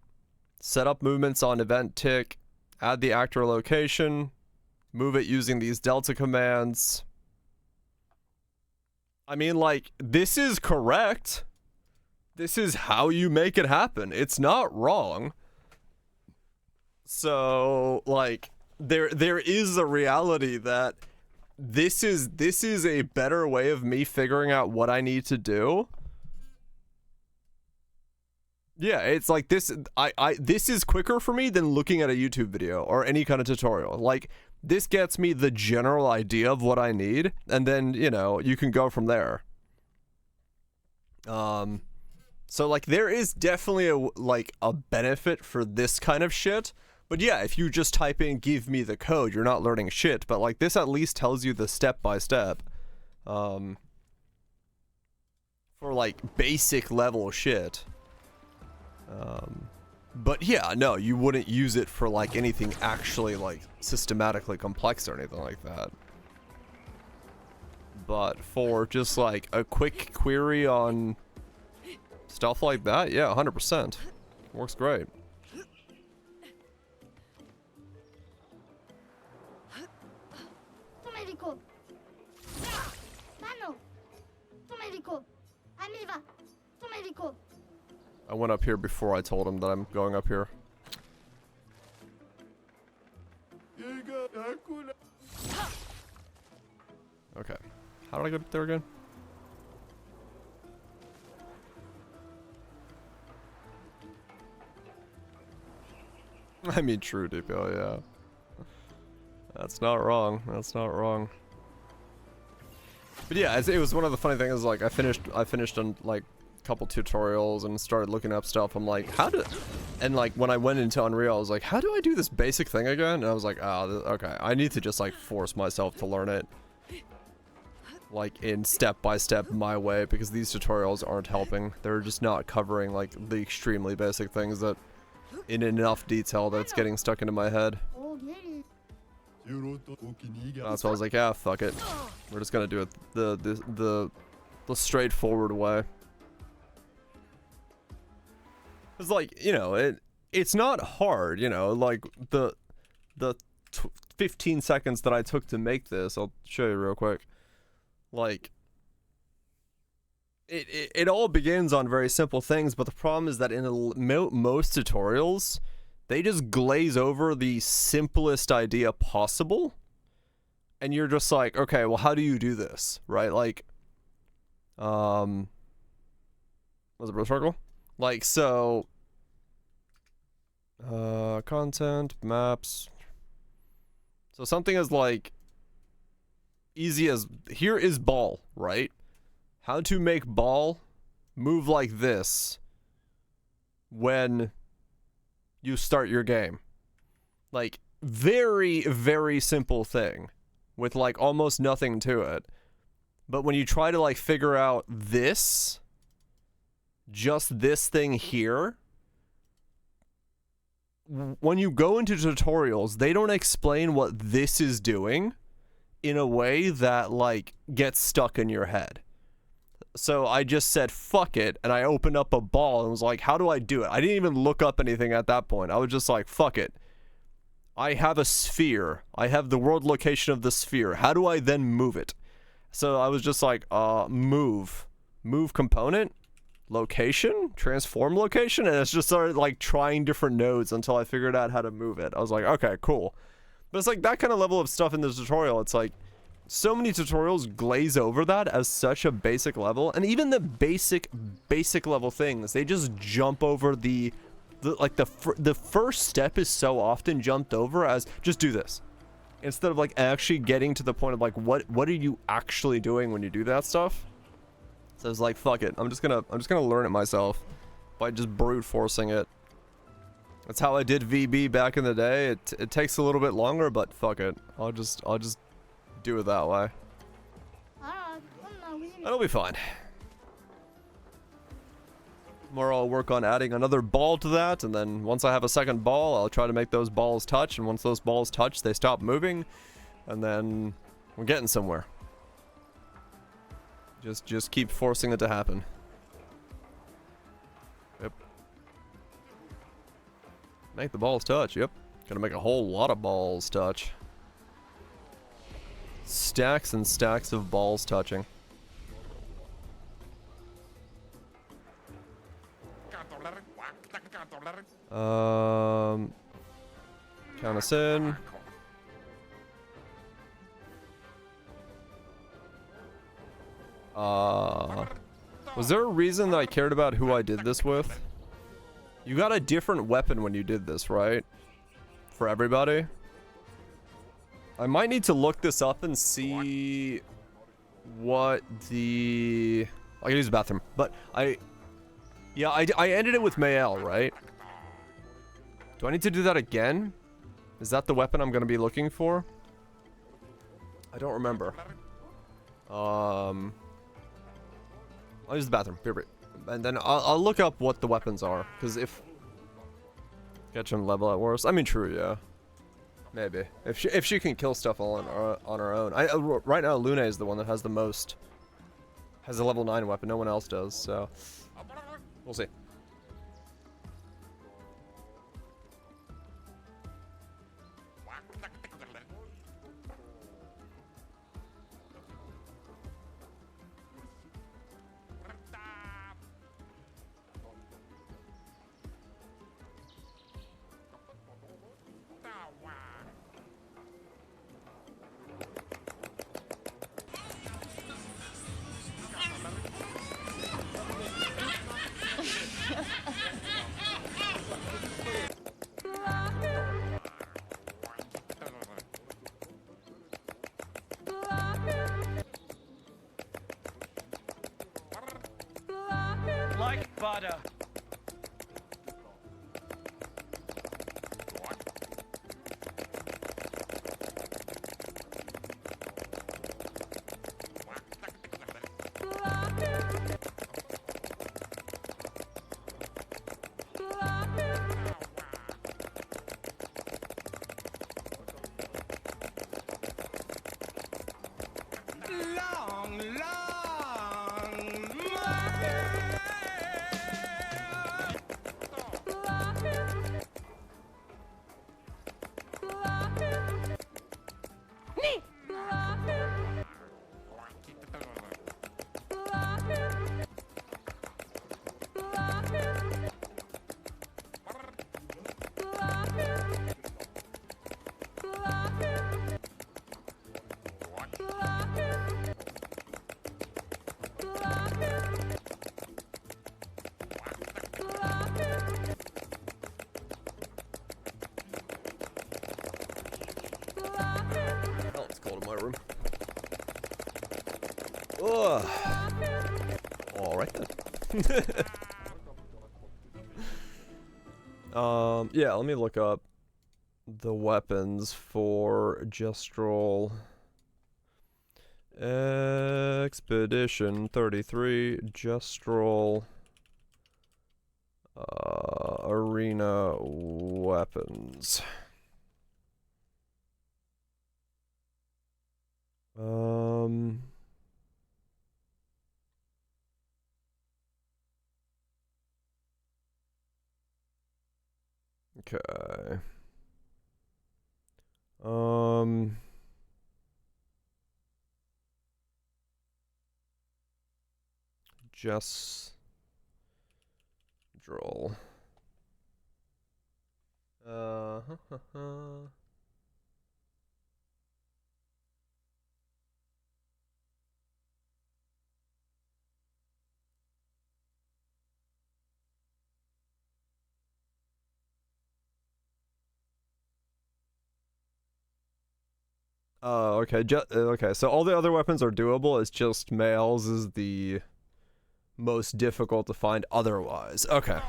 set up movements on event tick, add the actor location, move it using these delta commands. I mean, like, this is correct. This is how you make it happen. It's not wrong. So, like, there is a reality that this is a better way of me figuring out what I need to do Yeah, it's like this. This is quicker for me than looking at a YouTube video or any kind of tutorial. Like, this gets me the general idea of what I need, and then, you know, you can go from there. So like there is definitely a benefit for this kind of shit. But yeah, if you just type in "give me the code," you're not learning shit. But like this at least tells you the step by step. For like basic level shit. But yeah, no, you wouldn't use it for like anything actually like systematically complex or anything like that. But for just like a quick query on stuff like that, yeah, 100%. Works great. Tomerico. Mano. Tomerico. Amiva. Tomerico. I went up here before I told him that I'm going up here. Okay. How did I get up there again? I mean, true, DPO, yeah. That's not wrong. That's not wrong. But yeah, it was one of the funny things. Like, I finished on like a couple tutorials and started looking up stuff. I'm like, and like when I went into Unreal, I was like, how do I do this basic thing again? And I was like, oh, okay, I need to just like force myself to learn it, like in step by step my way, because these tutorials aren't helping. They're just not covering like the extremely basic things that in enough detail that it's getting stuck into my head. So I was like, yeah, fuck it. We're just gonna do it the straightforward way. It's like, you know, it's not hard, you know, like the 15 seconds that I took to make this, I'll show you real quick. Like, it all begins on very simple things, but the problem is that in most tutorials, they just glaze over the simplest idea possible, and you're just like, okay, well, how do you do this, right? Like, was it Bro Circle? Like, so, content, maps. So something as like easy as, here is ball, right? How to make ball move like this when you start your game. Like, very, very simple thing with like almost nothing to it. But when you try to like figure out this, just this thing here, when you go into tutorials, they don't explain what this is doing in a way that like gets stuck in your head. So I just said, fuck it, and I opened up a ball and was like, how do I do it? I didn't even look up anything at that point. I was just like, fuck it. I have a sphere. I have the world location of the sphere. How do I then move it? So I was just like, move component, location, transform location, and it's just started like trying different nodes until I figured out how to move it. I was like, okay, cool. But it's like that kind of level of stuff in the tutorial. It's like, so many tutorials glaze over that as such a basic level, and even the basic level things, they just jump over the first step is so often jumped over as just do this, instead of like actually getting to the point of like what are you actually doing when you do that stuff. So it's like, fuck it, I'm just gonna learn it myself by just brute forcing it. That's how I did VB back in the day. It takes a little bit longer, but fuck it, I'll just do it that way. That'll be fine. Tomorrow I'll work on adding another ball to that, and then once I have a second ball, I'll try to make those balls touch, and once those balls touch, they stop moving, and then we're getting somewhere. Just keep forcing it to happen. Yep. Make the balls touch, yep. Gonna make a whole lot of balls touch. Stacks and stacks of balls touching. Count us in. Was there a reason that I cared about who I did this with? You got a different weapon when you did this, right? For everybody? I might need to look this up and see what the... I can use the bathroom, but yeah, I ended it with Mael, right? Do I need to do that again? Is that the weapon I'm gonna be looking for? I don't remember. I'll use the bathroom. And then I'll look up what the weapons are, because if... Catch him level at worst. I mean, true, yeah. Maybe. If she can kill stuff all on her own. Right now, Luna is the one that has the most... Has a level 9 weapon. No one else does, so... We'll see. Like butter. Alright then. Yeah, let me look up the weapons for Gestural Expedition 33 Gestural Arena weapons. Okay. Just draw. Okay. Okay. So all the other weapons are doable. It's just Mael's is the most difficult to find otherwise. Okay.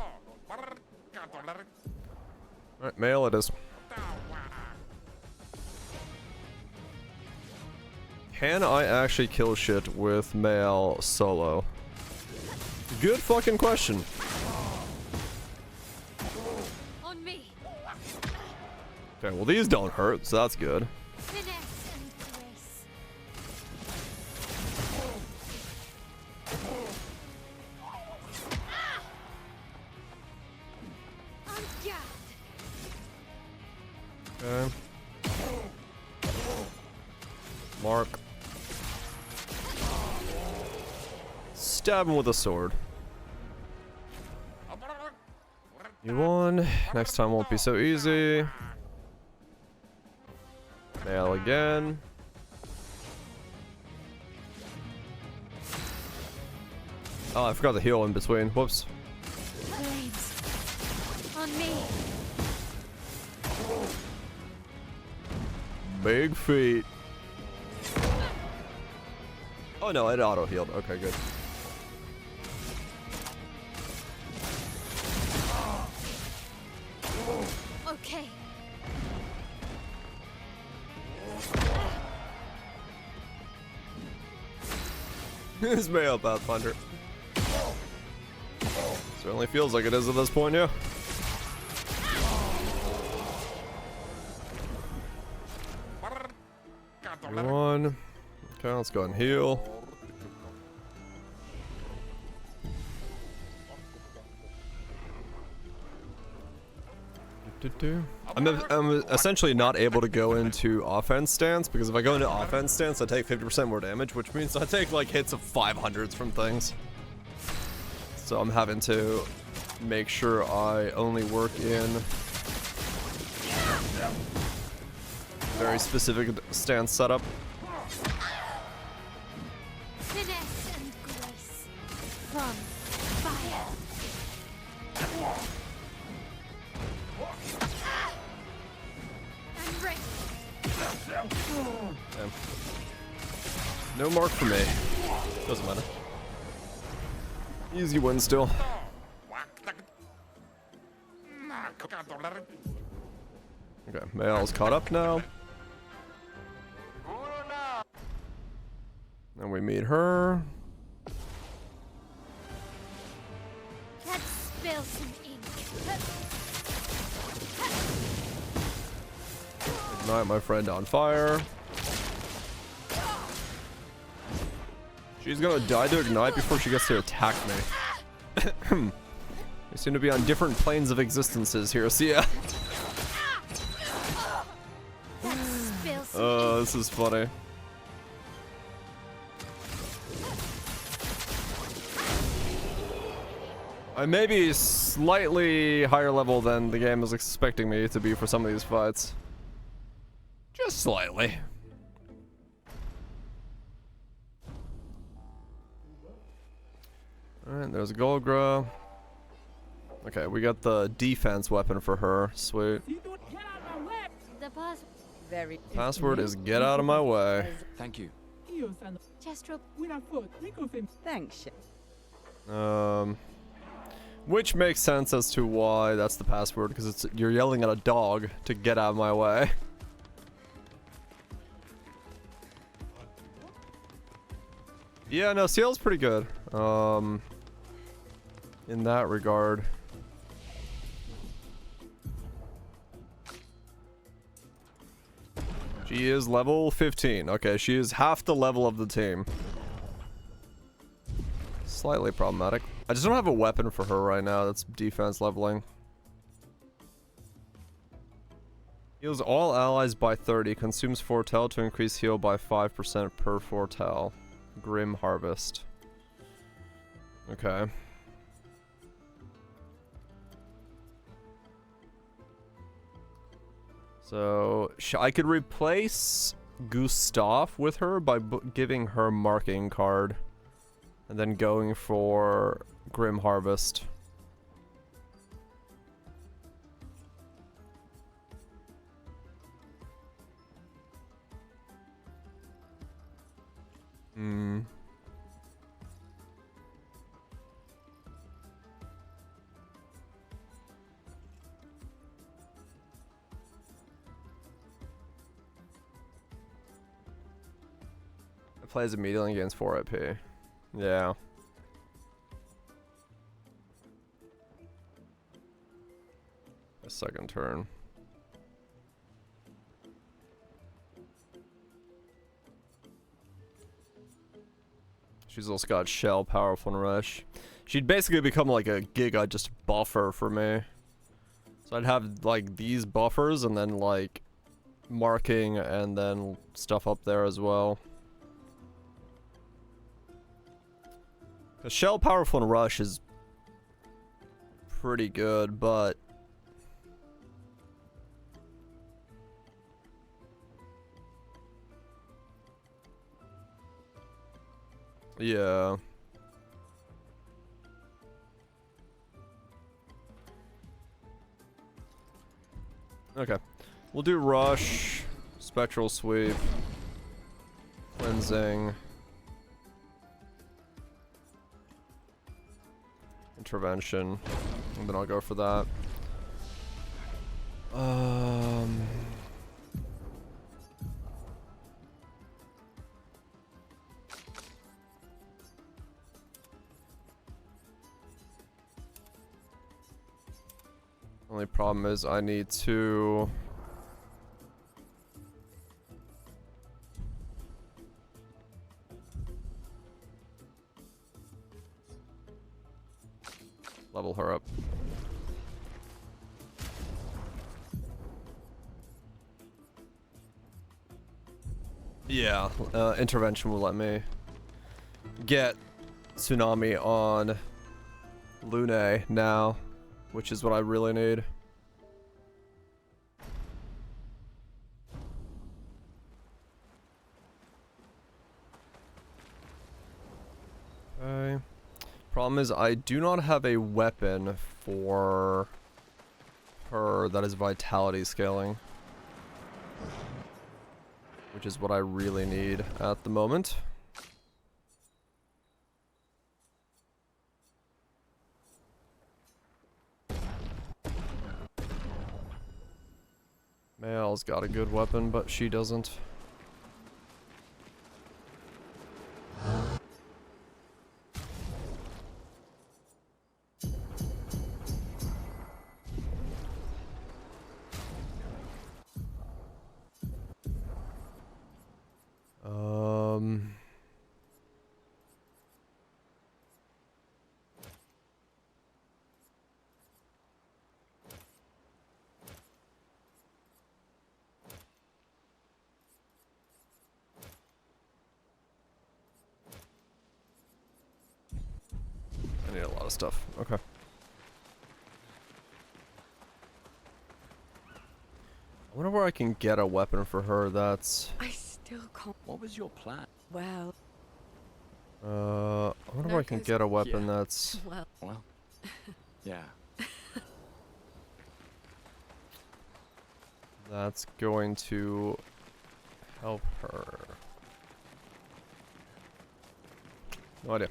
Alright, Mael it is. Can I actually kill shit with Mael solo? Good fucking question. On me. Okay, well these don't hurt, so that's good. Finesse and grace. On guard. Okay. Mark. Stab him with a sword. You won. Next time won't be so easy. Mael again. Oh, I forgot the heal in between. Whoops. On me. Big feet. Oh no, it auto healed. Okay, good. Okay. It's Mayo Pathfinder. Certainly feels like it is at this point, yeah. One. Okay, let's go and heal. I'm essentially not able to go into offense stance because if I go into offense stance, I take 50% more damage, which means I take like hits of 500s from things. So I'm having to make sure I only work in very specific stance setup. Finesse and grace from fire. I'm ready. Damn. No mark for me. Doesn't matter. Easy win still. Okay, Mayal's caught up now. And we meet her. Let's spill some ink. Ignite my friend on fire. She's gonna die to ignite before she gets to attack me. We seem to be on different planes of existences here, so yeah. This is funny. I may be slightly higher level than the game is expecting me to be for some of these fights. Just slightly. Alright, there's a Golgra. Okay, we got the defense weapon for her. Sweet. The boss. Password is get out of my way. Thank you. Thanks. Which makes sense as to why that's the password, because it's you're yelling at a dog to get out of my way. Yeah, no, Ciel's pretty good. In that regard. She is level 15. Okay, she is half the level of the team. Slightly problematic. I just don't have a weapon for her right now that's defense leveling. Heals all allies by 30. Consumes foretell to increase heal by 5% per foretell. Grim Harvest. Okay. So, I could replace Gustav with her by giving her marking card. And then going for Grim Harvest. Hmm. It plays immediately against 4 AP. Yeah. A second turn. She's also got Shell, Powerful, and Rush. She'd basically become like a Giga just buffer for me. So I'd have like these buffers and then like marking and then stuff up there as well. Shell, Powerful, and Rush is pretty good, but yeah. Okay. We'll do rush, spectral sweep, cleansing, intervention, and then I'll go for that. Only problem is I need to level her up. Yeah, intervention will let me get Tsunami on Lune now, which is what I really need. Okay. Problem is I do not have a weapon for her that is vitality scaling, which is what I really need at the moment. Male's got a good weapon, but she doesn't. I need a lot of stuff. Okay. I wonder where I can get a weapon for her that's... I still can't. What was your plan? Well, I wonder where I can get a weapon that's... well. Well, yeah. That's going to help her. No idea.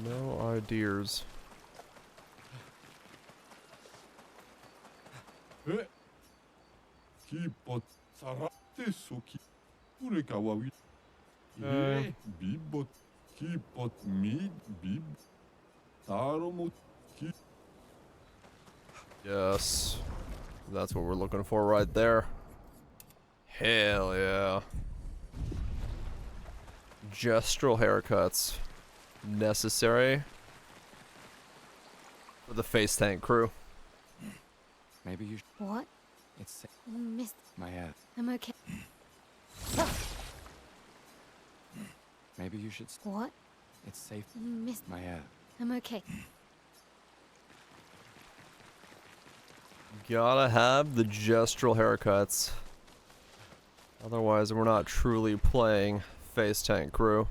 No ideas. Kipot sarate soki urekawawi. Bibot kipot mid bib taromo ki. Yes. That's what we're looking for right there. Hell yeah. Gestural haircuts. Necessary for the Facetank crew. Maybe you. What? It's Miss, my head. I'm okay. Maybe you should. What? It's safe. Miss, My head. I'm okay. Gotta have the gestural haircuts. Otherwise, we're not truly playing Facetank crew.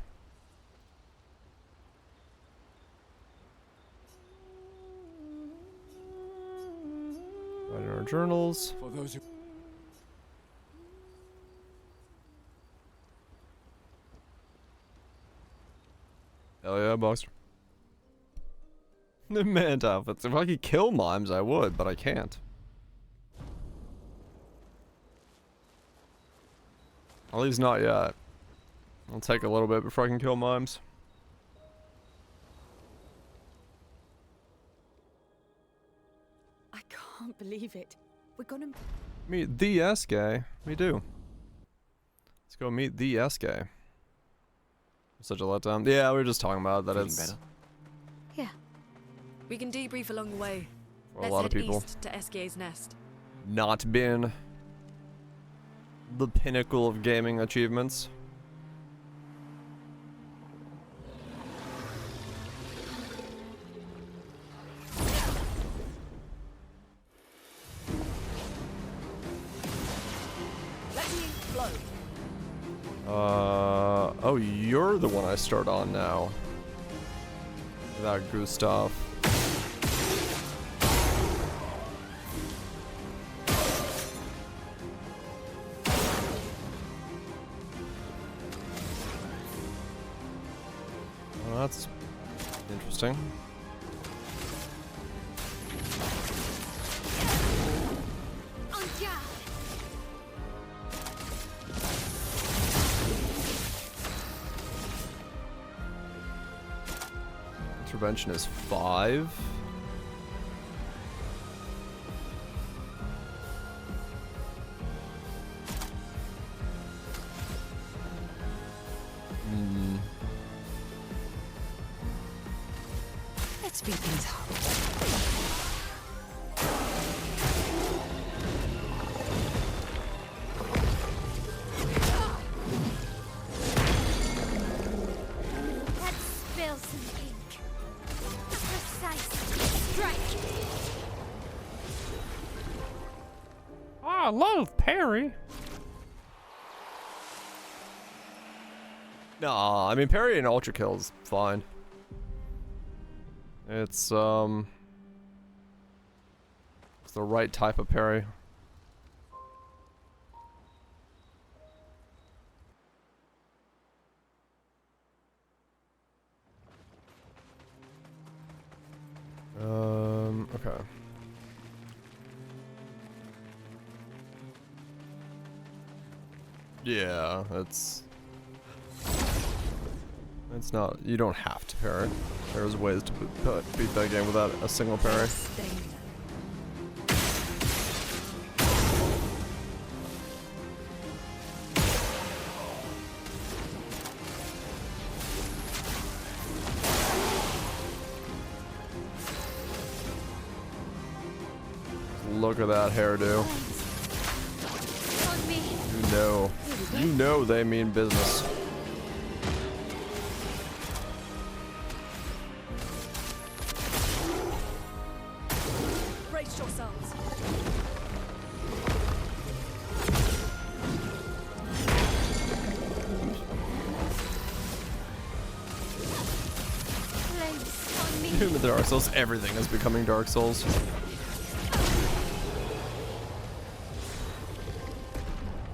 Write in our journals. For those who. Hell yeah, Boxer. The mant outfits. If I could kill mimes, I would, but I can't. At least not yet. It'll take a little bit before I can kill mimes. I can't believe it. We're gonna. Meet the S guy. Me too. Let's go meet the S guy. Such a letdown. Yeah, we were just talking about that. Feeling It's better? Yeah. We can debrief along the way. for a Let's lot of head people east to SGA's nest. not been the pinnacle of gaming achievements. Let me flow. Oh, you're the one I start on now. That Gustav. Well, that's interesting. Intervention is 5. Let's speed things up. Let's spill some ink. Precise strike. I love Parry. Nah, I mean parry and ultra kill is fine. It's the right type of parry. Okay. Yeah, it's not, you don't have to parry. There's ways to beat that game without a single parry. Look at that hairdo. On me. You know they mean business. Brace yourselves. Flames on me. In the Dark Souls, everything is becoming Dark Souls.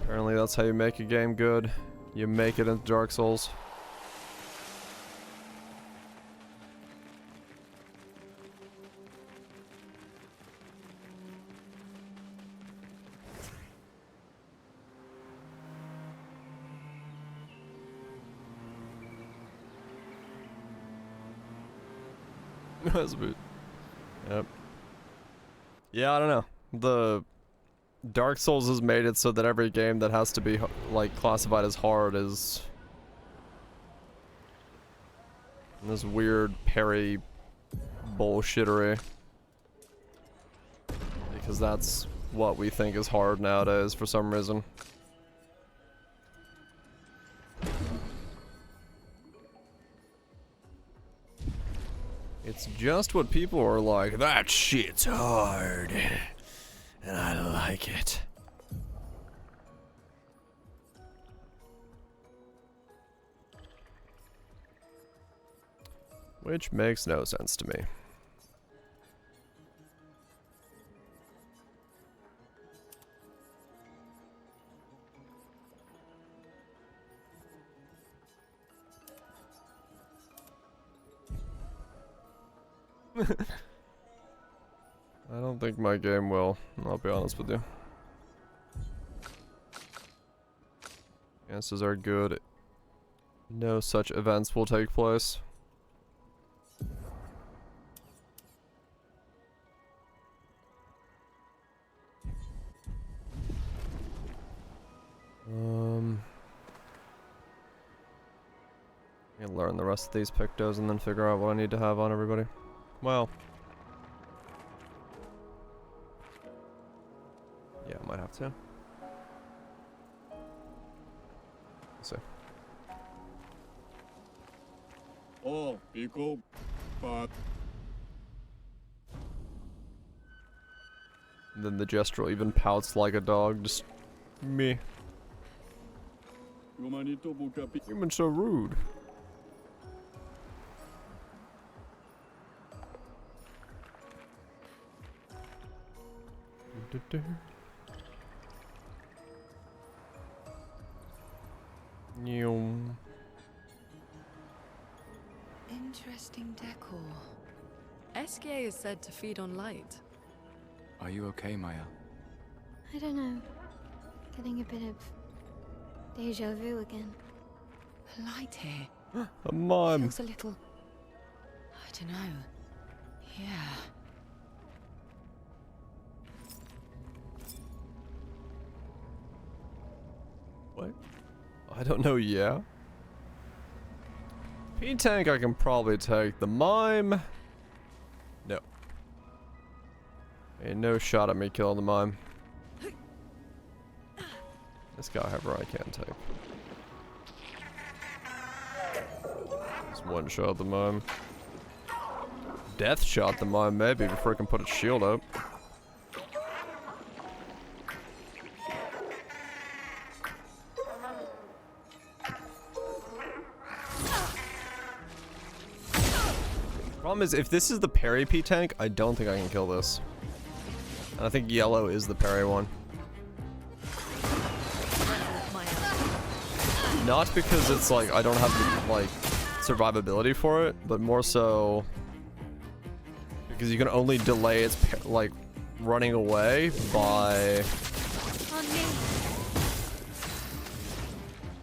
Apparently that's how you make a game good. You make it into Dark Souls. That's a bit. Yep. Yeah, I don't know. The Dark Souls has made it so that every game that has to be like classified as hard is this weird parry bullshittery, because that's what we think is hard nowadays for some reason. It's just what people are like, that shit's hard. And I like it. Which makes no sense to me. I don't think my game will, I'll be honest with you. Chances are good no such events will take place. I can learn the rest of these pictos and then figure out what I need to have on everybody. Well. Yeah, I might have to. Let's see. Oh, Pico, but And then the Gestural even pouts like a dog, just me. Romanito Bucapi. Human so rude. do. Nyum. Interesting decor. SK is said to feed on light. Are you okay, Maya? I don't know. Getting a bit of deja vu again. The light here A mime. feels a little... I don't know. Yeah. What? I don't know, yeah. P-Tank I can probably take. The mime? No. Ain't no shot at me killing the mime. This guy, however, I can take. Just one shot the mime. Death shot the mime, maybe, before I can put its shield up. Problem is, if this is the Parry P-Tank, I don't think I can kill this. And I think yellow is the Parry one. Not because it's like, I don't have the, like, survivability for it, but more so because you can only delay its, like, running away by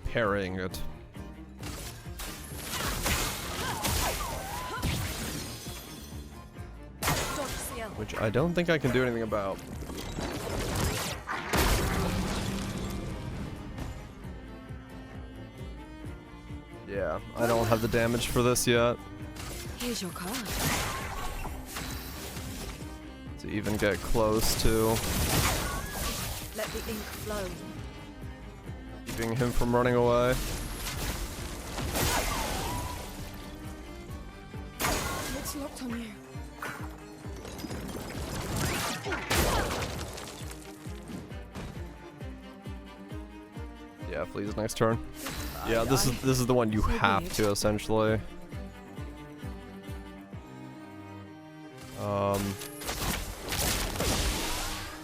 parrying it. Which I don't think I can do anything about. Yeah, I don't have the damage for this yet. Here's your card. To even get close to Let the ink flow. keeping him from running away. It's locked on you. Yeah, please, next turn. Yeah, this is the one you have to essentially.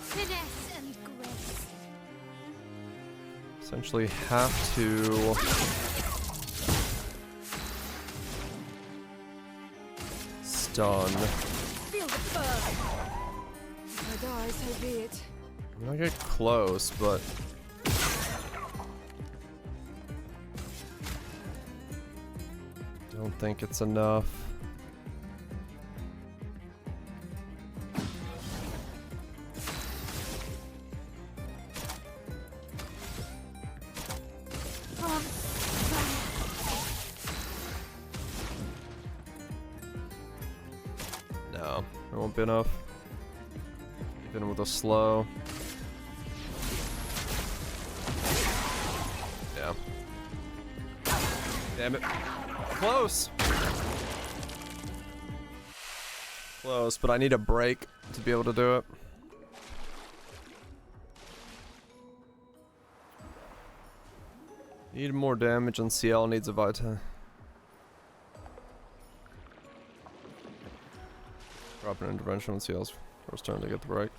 Finesse and grace. Essentially have to stun. Feel the burn. If I die, so be it. I'm gonna get close, but don't think it's enough. No, it won't be enough. Even with a slow. Yeah. Damn it. Close. Close, but I need a break to be able to do it. Need more damage and CL needs a Vita. Drop an intervention on CL's first turn to get the break.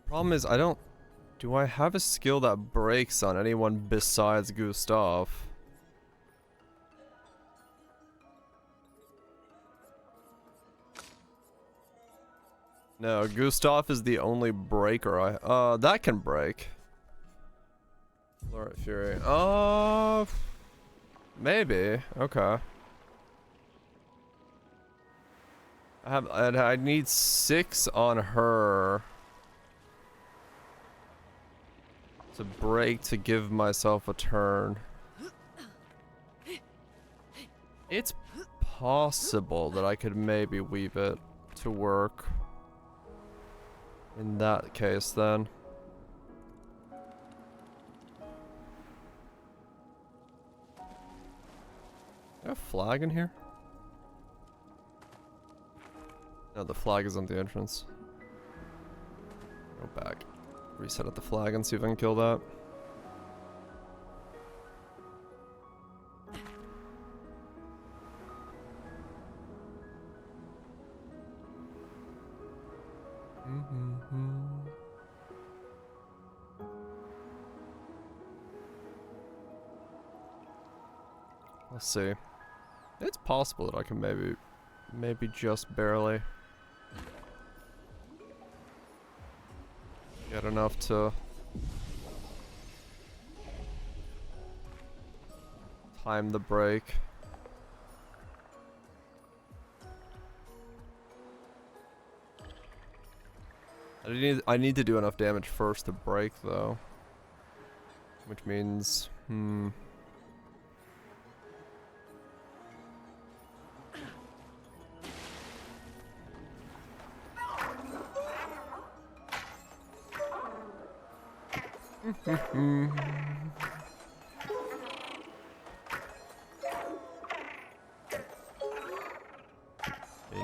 Problem is, I don't... Do I have a skill that breaks on anyone besides Gustav? No, Gustav is the only breaker I... that can break. Lord Fury. Maybe. Okay. I need 6 on her to break to give myself a turn. It's possible that I could maybe weave it to work. In that case, then. Is there a flag in here? No, the flag is on the entrance. Go back. Reset at the flag and see if I can kill that. Let's see. It's possible that I can maybe just barely get enough to time the break. I need to do enough damage first to break though. Which means, in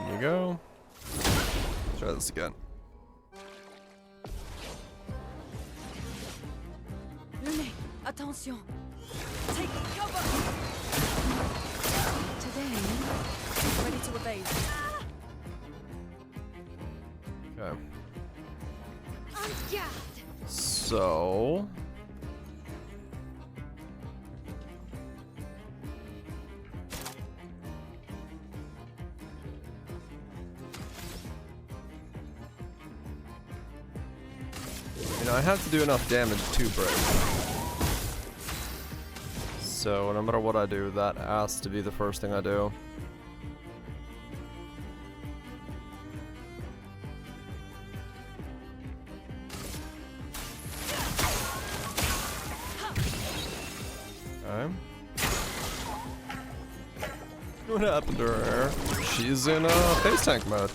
you go. Let's try this again. Lune, attention. Take cover. Today, ready to evade. Okay. En garde. So I have to do enough damage to break. So no matter what I do, that has to be the first thing I do. Okay. What happened to her? She's in Facetank mode.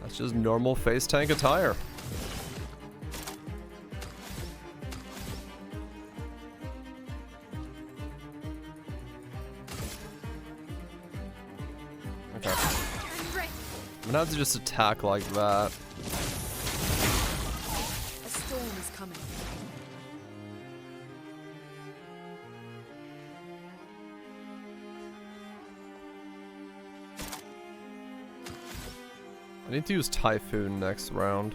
That's just normal Facetank attire. Okay. I'm gonna have to just attack like that. A storm is coming. I need to use Typhoon next round.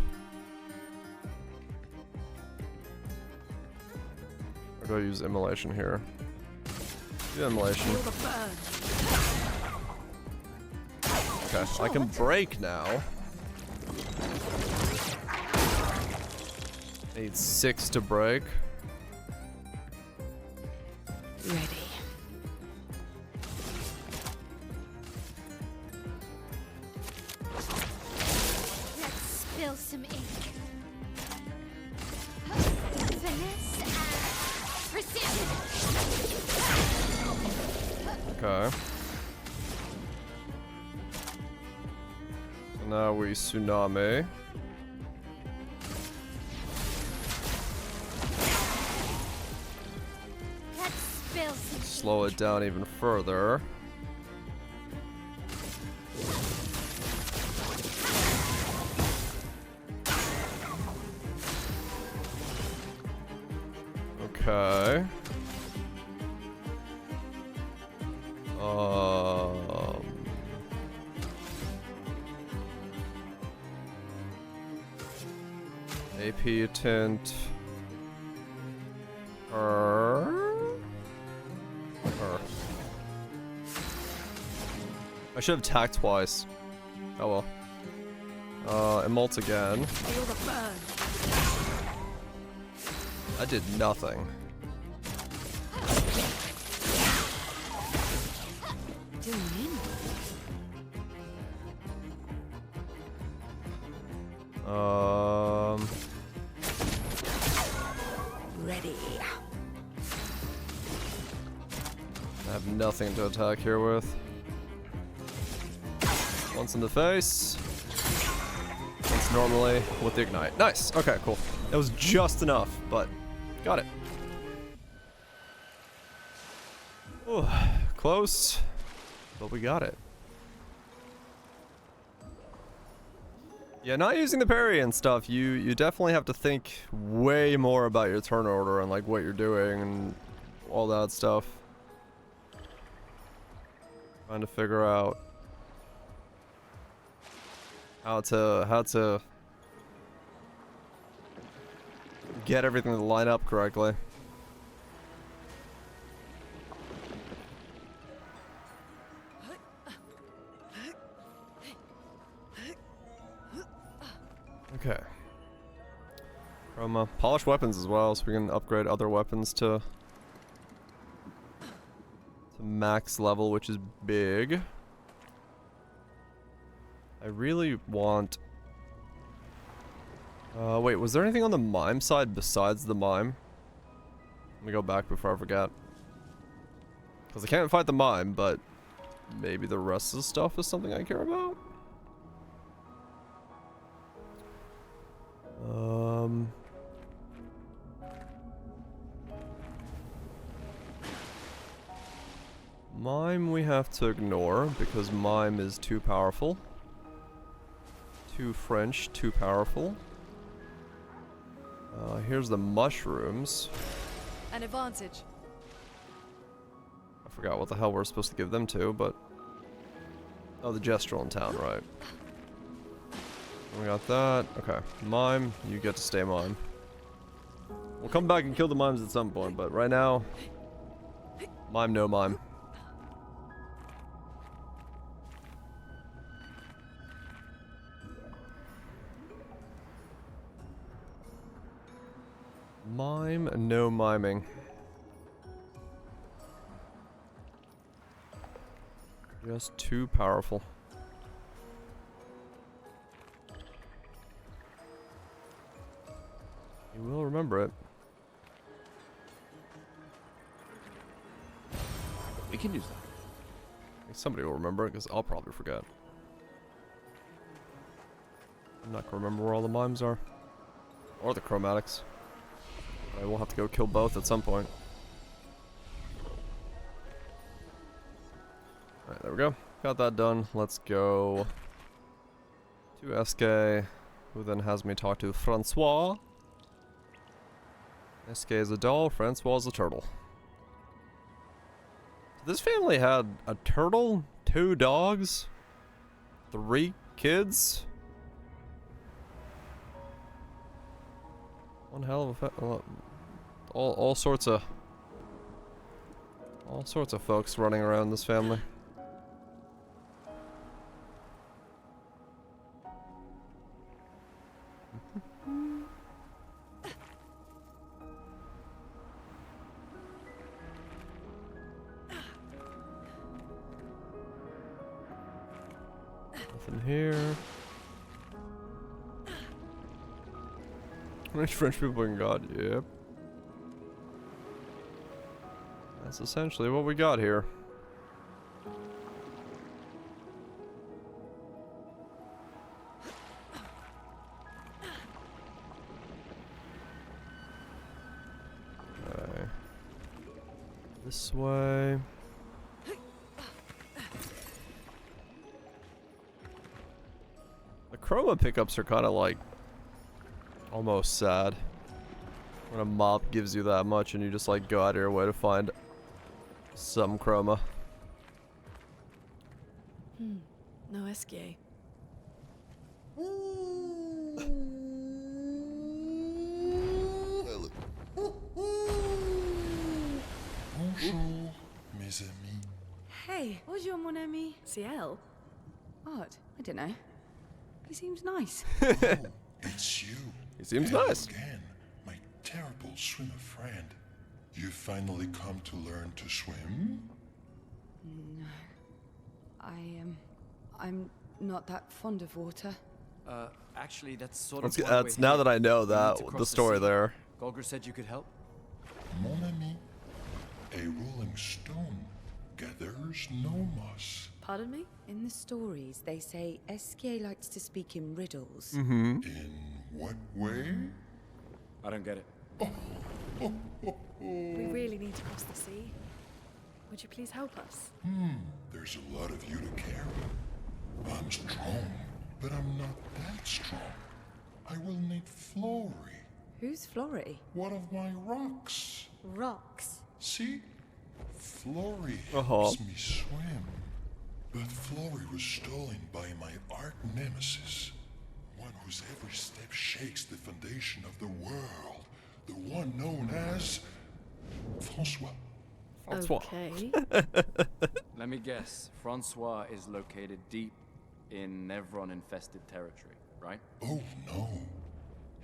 Or do I use Immolation here? Do Immolation. Feel the burn. Okay, I can break now. I need 6 to break. Ready. Spill some ink. Finesse and precision. Okay. So now we Tsunami. Let's spill some Slow it down even further. Okay. AP tint. I should have attacked twice. Oh well. Emolt again. Feel the burn. I did nothing. Doing in. Ready. I have nothing to attack here with. Once in the face. Once normally with the ignite. Nice. Okay, cool. That was just enough, but got it. Ooh, close, but we got it. Yeah, not using the parry and stuff, you definitely have to think way more about your turn order and like what you're doing and all that stuff. Trying to figure out how to get everything to line up correctly. Okay. From polished weapons as well, so we can upgrade other weapons to max level, which is big. I really want... wait, was there anything on the mime side besides the mime? Let me go back before I forget. Because I can't fight the mime, but maybe the rest of the stuff is something I care about? Mime we have to ignore because mime is too powerful. Too French, too powerful. Here's the mushrooms. An advantage. I forgot what the hell we're supposed to give them to, but... Oh, the Gestrel in town, right. We got that. Okay. Mime, you get to stay mime. We'll come back and kill the mimes at some point, but right now... Mime, no mime. Mime, no miming. Just too powerful. You will remember it. We can use that. I think somebody will remember it, because I'll probably forget. I'm not gonna remember where all the mimes are. Or the chromatics. I will have to go kill both at some point. Alright, there we go. Got that done. Let's go to SK, who then has me talk to Francois. SK is a doll, Francois is a turtle. So this family had a turtle, 2 dogs, 3 kids. One hell of a all sorts of folks running around this family. Nothing here. How many French people in God? Yep. That's essentially what we got here. Okay. This way. The chroma pickups are kind of like almost sad when a mob gives you that much and you just like go out of your way to find some chroma. No SGA. Bonjour, mes amis. Hey, bonjour mon ami. CL? Odd. I don't know. He seems nice. Oh, it's you. He seems Hello nice. Again, my terrible swimmer friend. You finally come to learn to swim? No. I'm not that fond of water. Actually, that's sort of That's now that I know that the story there. Golger said you could help. Mon ami, a rolling stone gathers no moss. Pardon me? In the stories, they say SK likes to speak in riddles. Mm-hmm. In what way? I don't get it. We really need to cross the sea. Would you please help us? There's a lot of you to carry. I'm strong, but I'm not that strong. I will need Flory, Who's Flory? one of my rocks. Rocks. See? Flory Uh-huh. helps me swim. But Flory was stolen by my art nemesis. One whose every step shakes the foundation of the world. The one known as Francois. Francois. Okay. Let me guess. Francois is located deep in Nevron-infested territory, right? Oh no.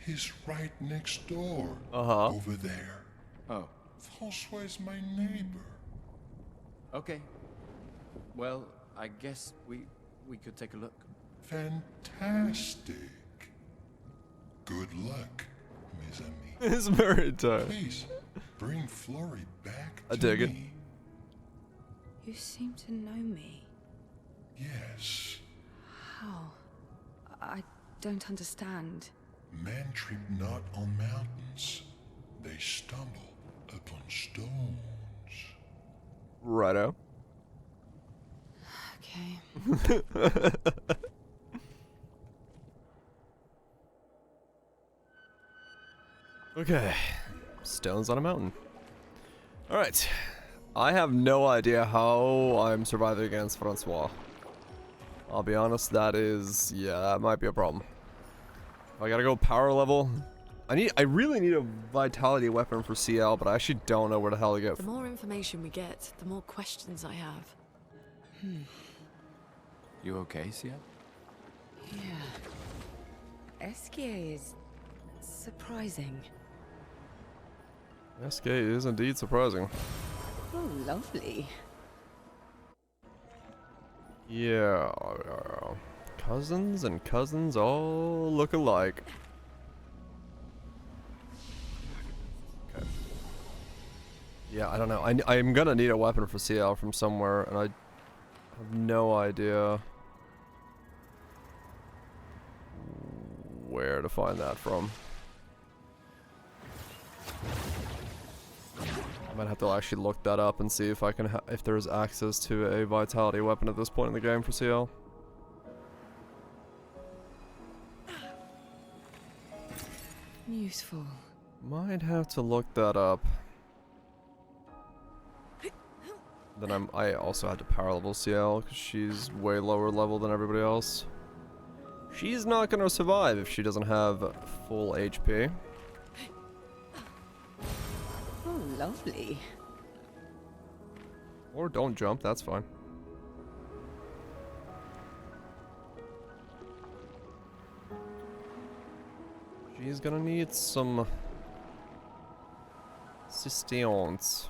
He's right next door. Uh-huh. Over there. Oh, Francois is my neighbor. okay. Well, I guess we could take a look. Fantastic. Good luck, mes amis. It's very tight. Please, bring Florrie back I to dig it. me. You seem to know me. Yes. How? I don't understand. Men trip not on mountains. They stumble upon stones. Righto. Okay. Okay. Stones on a mountain. Alright. I have no idea how I'm surviving against Francois. I'll be honest, that might be a problem. I gotta go power level. I really need a vitality weapon for CL, but I actually don't know where the hell to get. The more information we get, the more questions I have. You okay, Sia? Yeah. Esquier is surprising. SK is indeed surprising. Oh, lovely. Yeah. Cousins and cousins all look alike. Okay. Yeah, I don't know. I'm gonna need a weapon for CL from somewhere, and I have no idea where to find that from. I might have to actually look that up and see if I can if there's access to a vitality weapon at this point in the game for CL. Useful. Might have to look that up. Then I also had to power level CL because she's way lower level than everybody else. She's not gonna survive if she doesn't have full HP. Oh, lovely. Or don't jump, that's fine. She's gonna need some assistance.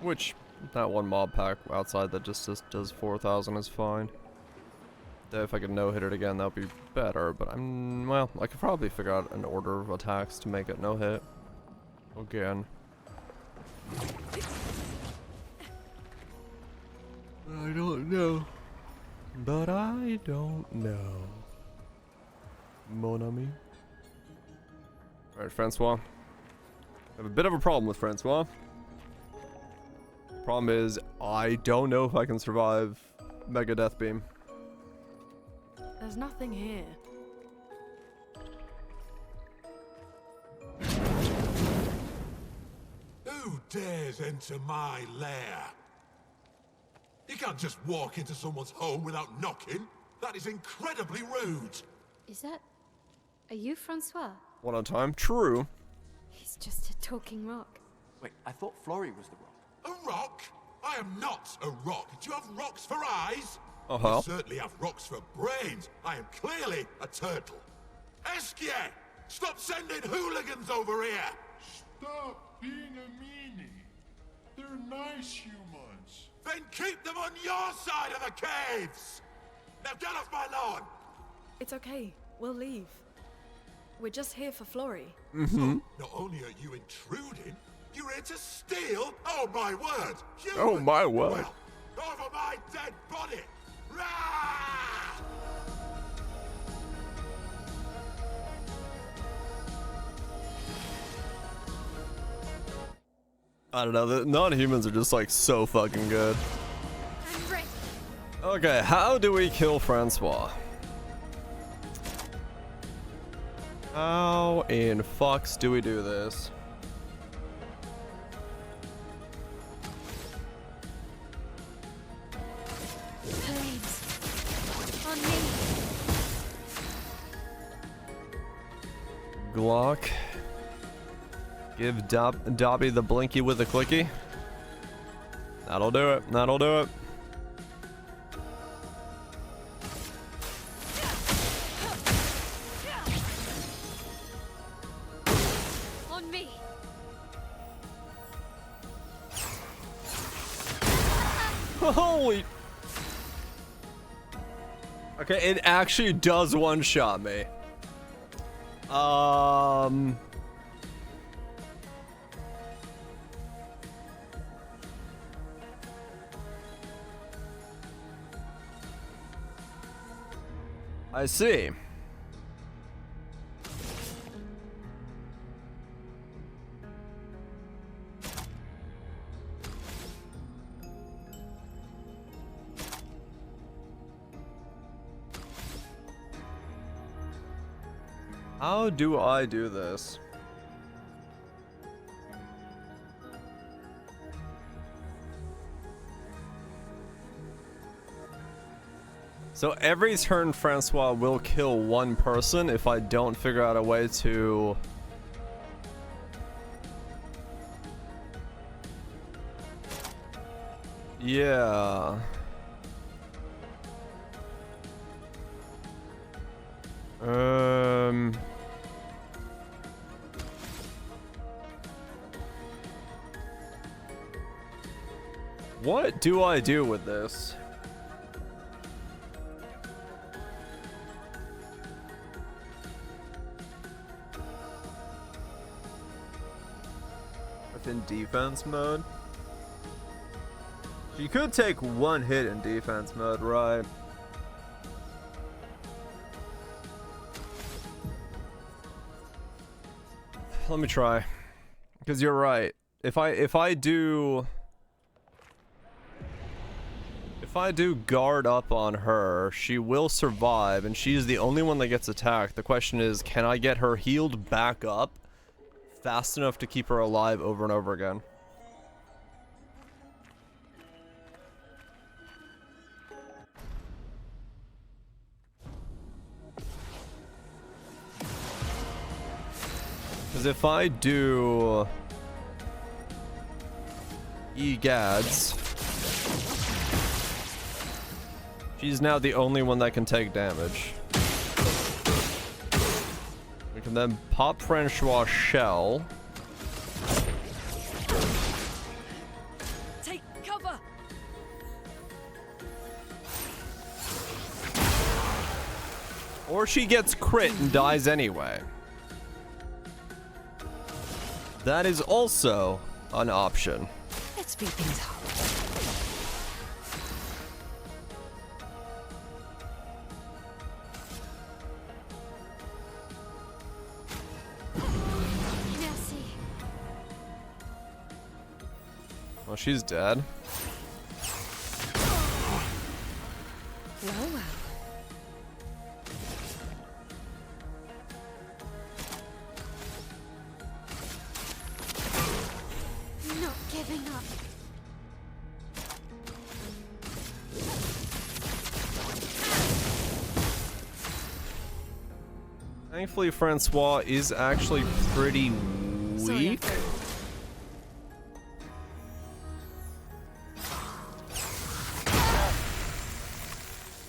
Which, that one mob pack outside that just does 4,000 is fine. If I could no-hit it again, that would be better, but well, I could probably figure out an order of attacks to make it no-hit. Again. I don't know. But I don't know. Mon ami. Alright, Francois. I have a bit of a problem with Francois. Problem is, I don't know if I can survive Mega Death Beam. There's nothing here. Who dares enter my lair? You can't just walk into someone's home without knocking. That is incredibly rude. Is that... Are you Francois? One at a time. True. He's just a talking rock. Wait, I thought Florrie was the rock. A rock? I am not a rock. Do you have rocks for eyes? Uh-huh. You certainly have rocks for brains. I am clearly a turtle. Esquier! Stop sending hooligans over here! Stop being a meanie. They're nice humans. Then keep them on your side of the caves! Now get off my lawn! It's okay. We'll leave. We're just here for Florrie. So, not only are you intruding, you're here to steal? Oh my word! Oh my word. Well, over my dead body! Rah! I don't know, the non-humans are just like so fucking good. I'm ready. Okay, how do we kill Francois? How in fucks do we do this? Flames. On me. Glock. Give Dobby the blinky with a clicky. That'll do it. That'll do it. On me. Holy. Okay, it actually does one-shot me. I see. How do I do this? So every turn Francois will kill one person if I don't figure out a way to... Yeah. What do I do with this? In defense mode? You could take one hit in defense mode, right? Let me try. Because you're right. If I do guard up on her, she will survive, and she's the only one that gets attacked. The question is, can I get her healed back up fast enough to keep her alive over and over again? Because if I do egads, she's now the only one that can take damage. We can then pop Francois' shell. Take cover. Or she gets crit and dies anyway. That is also an option. Let's speed things up. Merci. Well, she's dead. Well, well. Not giving up. Thankfully, Francois is actually pretty weak.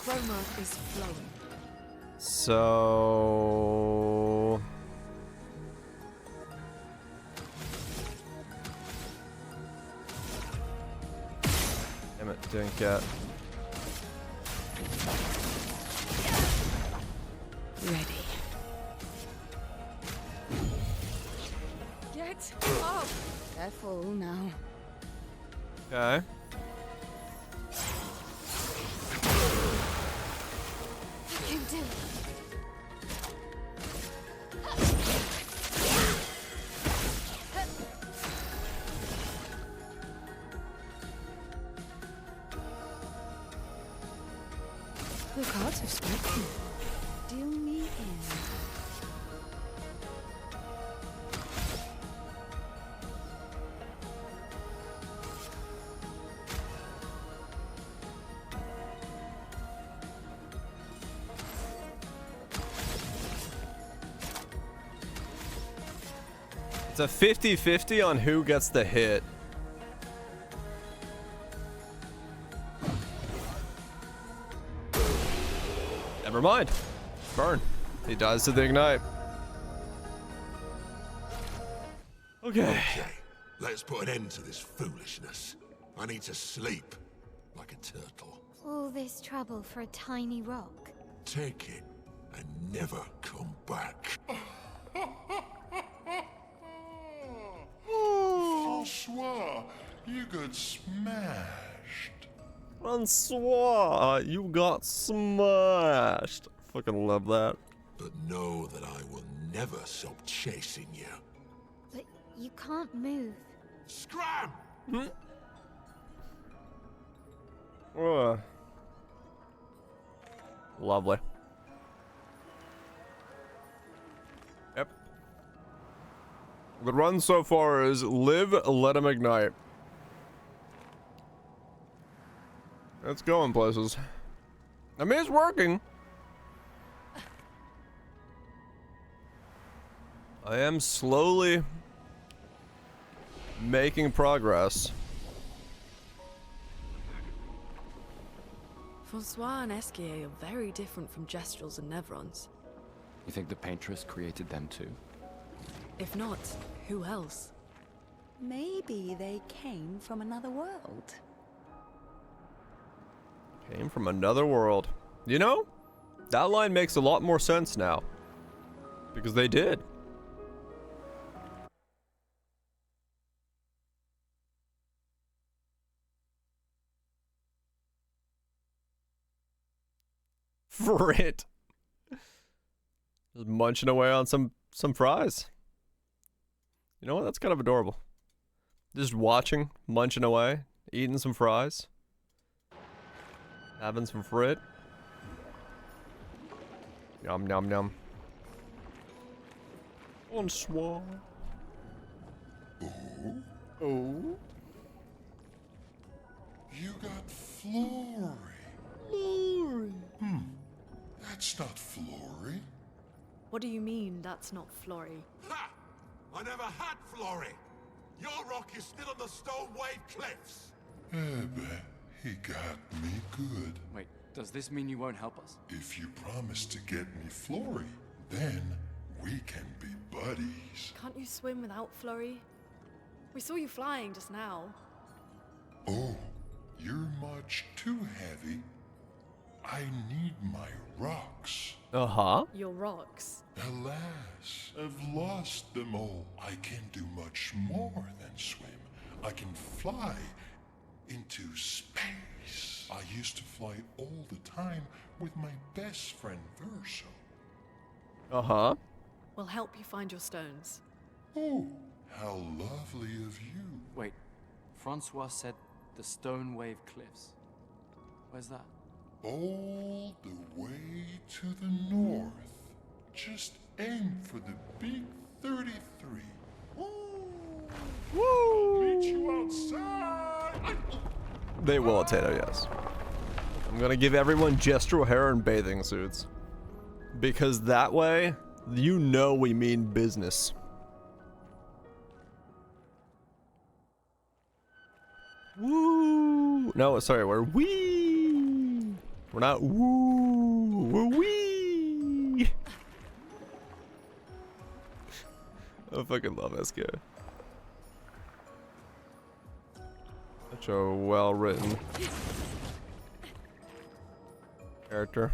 Chroma is flowing. So... Damn it, didn't get... Ready. Get up. Careful now. Okay. You can do it. The cards have spoken. Deal me in. a 50-50 on who gets the hit. Never mind. Burn. He dies to the ignite. Okay. Okay, let's put an end to this foolishness. I need to sleep like a turtle. All this trouble for a tiny rock. Take it and never come back. Francois, you got smashed. Francois, you got smashed. Fucking love that. But know that I will never stop chasing you. But you can't move. Scram! Lovely. Yep. The run so far is live, let him ignite. It's going places. I mean, it's working. I am slowly making progress. Francois and Esquier are very different from Gestrels and Nevrons. You think the Paintress created them too? If not, who else? Maybe they came from another world. Came from another world. You know, that line makes a lot more sense now. Because they did. Frit. Just munching away on some fries. You know what? That's kind of adorable. Just watching, munching away, eating some fries. Having some frit. Yum, yum, yum. Bonsoir. Oh? You got Flory. Flory. That's not Flory. What do you mean that's not Flory? Ha! I never had Flory. Your rock is still on the Stone Wave Cliffs. He got me good. Wait, does this mean you won't help us? If you promise to get me Flory, then we can be buddies. Can't you swim without Flory? We saw you flying just now. Oh, you're much too heavy. I need my rocks. Uh-huh. Your rocks. Alas, I've lost them all. I can do much more than swim. I can fly into space. I used to fly all the time with my best friend Verso. Uh-huh. We'll help you find your stones. Oh, how lovely of you. Wait, Francois said the Stone Wave Cliffs. Where's that? All the way to the north. Just aim for the big 33. Woo! I'll meet you outside. They will, Tato, yes. I'm gonna give everyone gestural hair and bathing suits. Because that way, you know we mean business. Woo! No, sorry, we're wee! We're not woo! We're wee! I fucking love SK. Such a well-written character.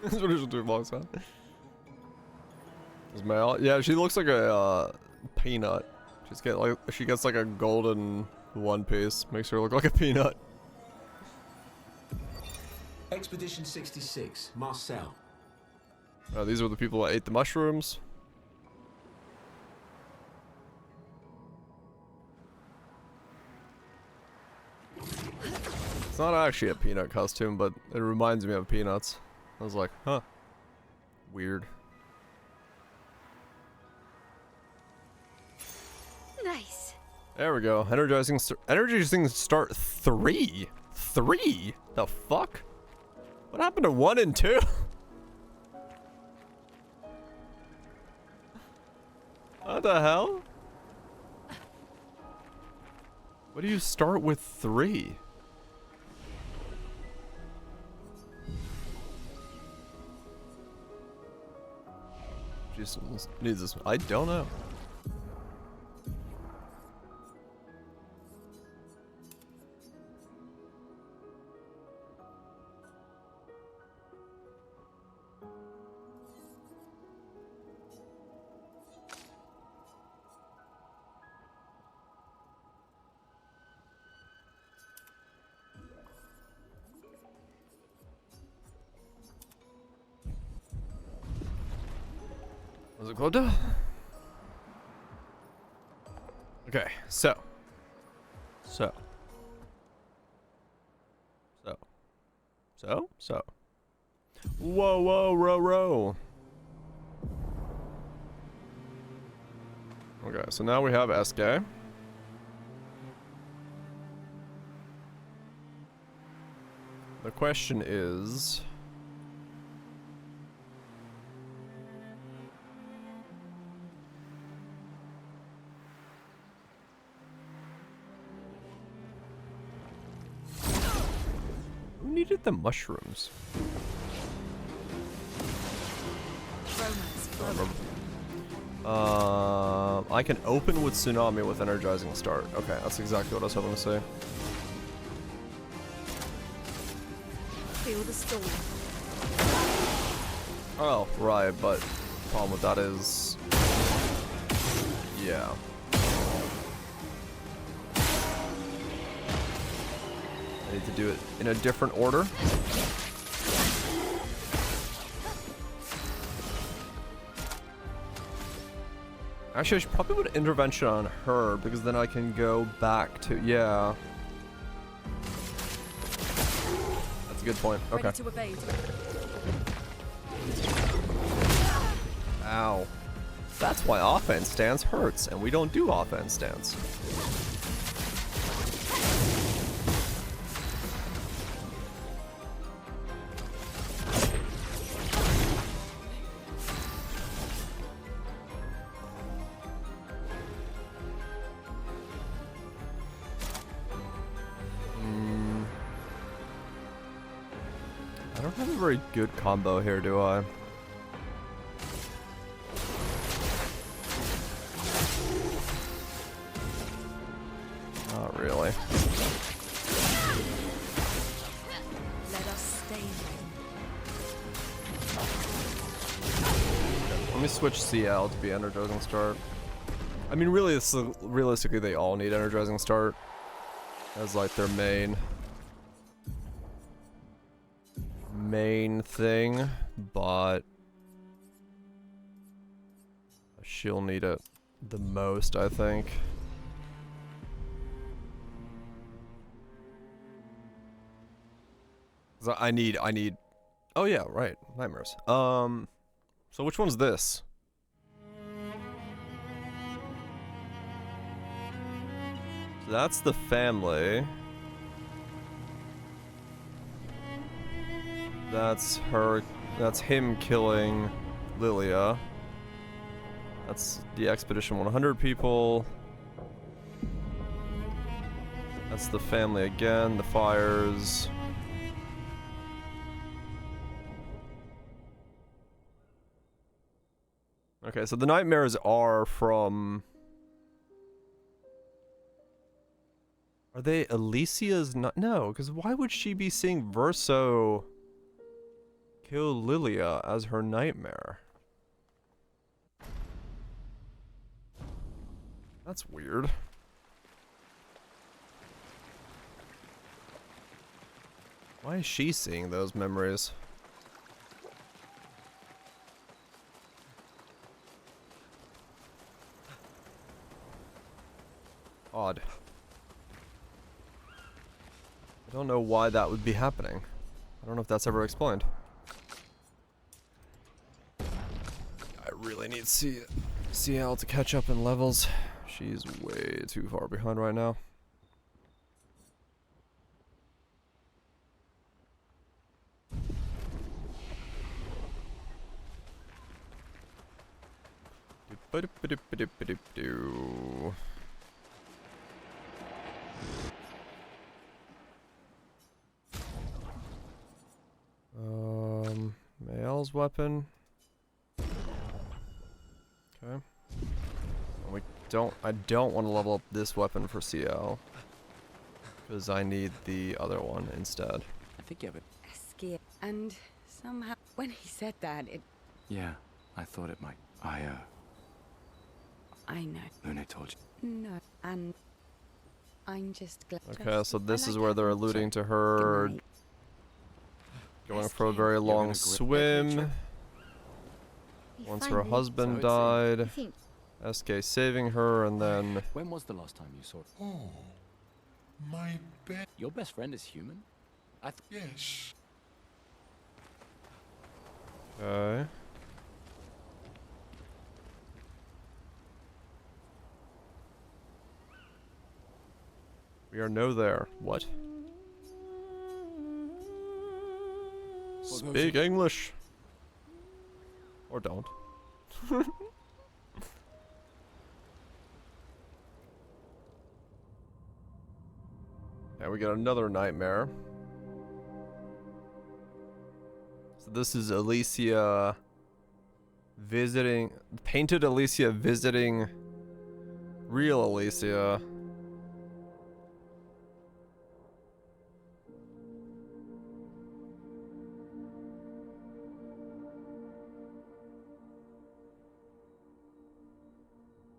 That's what she'll do vlogs, huh? Is Mel? Yeah, she looks like a peanut. She gets like a golden one piece. Makes her look like a peanut. Expedition 66, Marcel. These are the people that ate the mushrooms. It's not actually a peanut costume, but it reminds me of peanuts. I was like, huh. Weird. Nice. There we go. Energizing start 3. 3? The fuck? What happened to 1 and 2? What the hell? What do you start with 3? Just needs this. I don't know. Was it called? Okay, so. Whoa, whoa, row. Okay, so now we have SK. The question is... who needed the mushrooms? I can open with Tsunami with Energizing Start. Okay, that's exactly what I was hoping to say. Feel the storm. Oh, right, but the problem with that is... yeah. I need to do it in a different order. Actually, I should probably put intervention on her, because then I can go back to... yeah. That's a good point. Okay. Ready to evade. Ow. That's why offense stance hurts, and we don't do offense stance. I don't have a very good combo here, do I? Not really. Let us stay Let me switch CL to be Energizing Start. I mean, really, realistically, they all need Energizing Start as like their main thing, but she'll need it the most, I think. I need. Oh yeah, right, nightmares. So which one's this? So that's the family. That's her. That's him killing Lilia. That's the Expedition 100 people. That's the family again, the fires. Okay, so the nightmares are from... are they Alicia's? No, because why would she be seeing Verso kill Lilia as her nightmare? That's weird. Why is she seeing those memories? Odd. I don't know why that would be happening. I don't know if that's ever explained. I really need CL to catch up in levels. She's way too far behind right now. Ba-do-ba-do-ba-do-ba-do-ba-do. Male's weapon. Okay. I don't want to level up this weapon for CL. Because I need the other one instead. I think you have it. Eskia. And somehow, when he said that, it... Yeah, I thought it might. I know. Lune told you. No, and I'm just glad. Okay, so this I is like where they're having alluding to Good her night. going for a very long gonna swim. We Once her finally- husband So died, I think SK saving her, and then When was the last time you saw it? Oh, my bed. Your best friend is human? Yes. okay. We are no there. What? Speak English. Or don't. And we get another nightmare. So this is Alicia visiting, painted Alicia visiting real Alicia.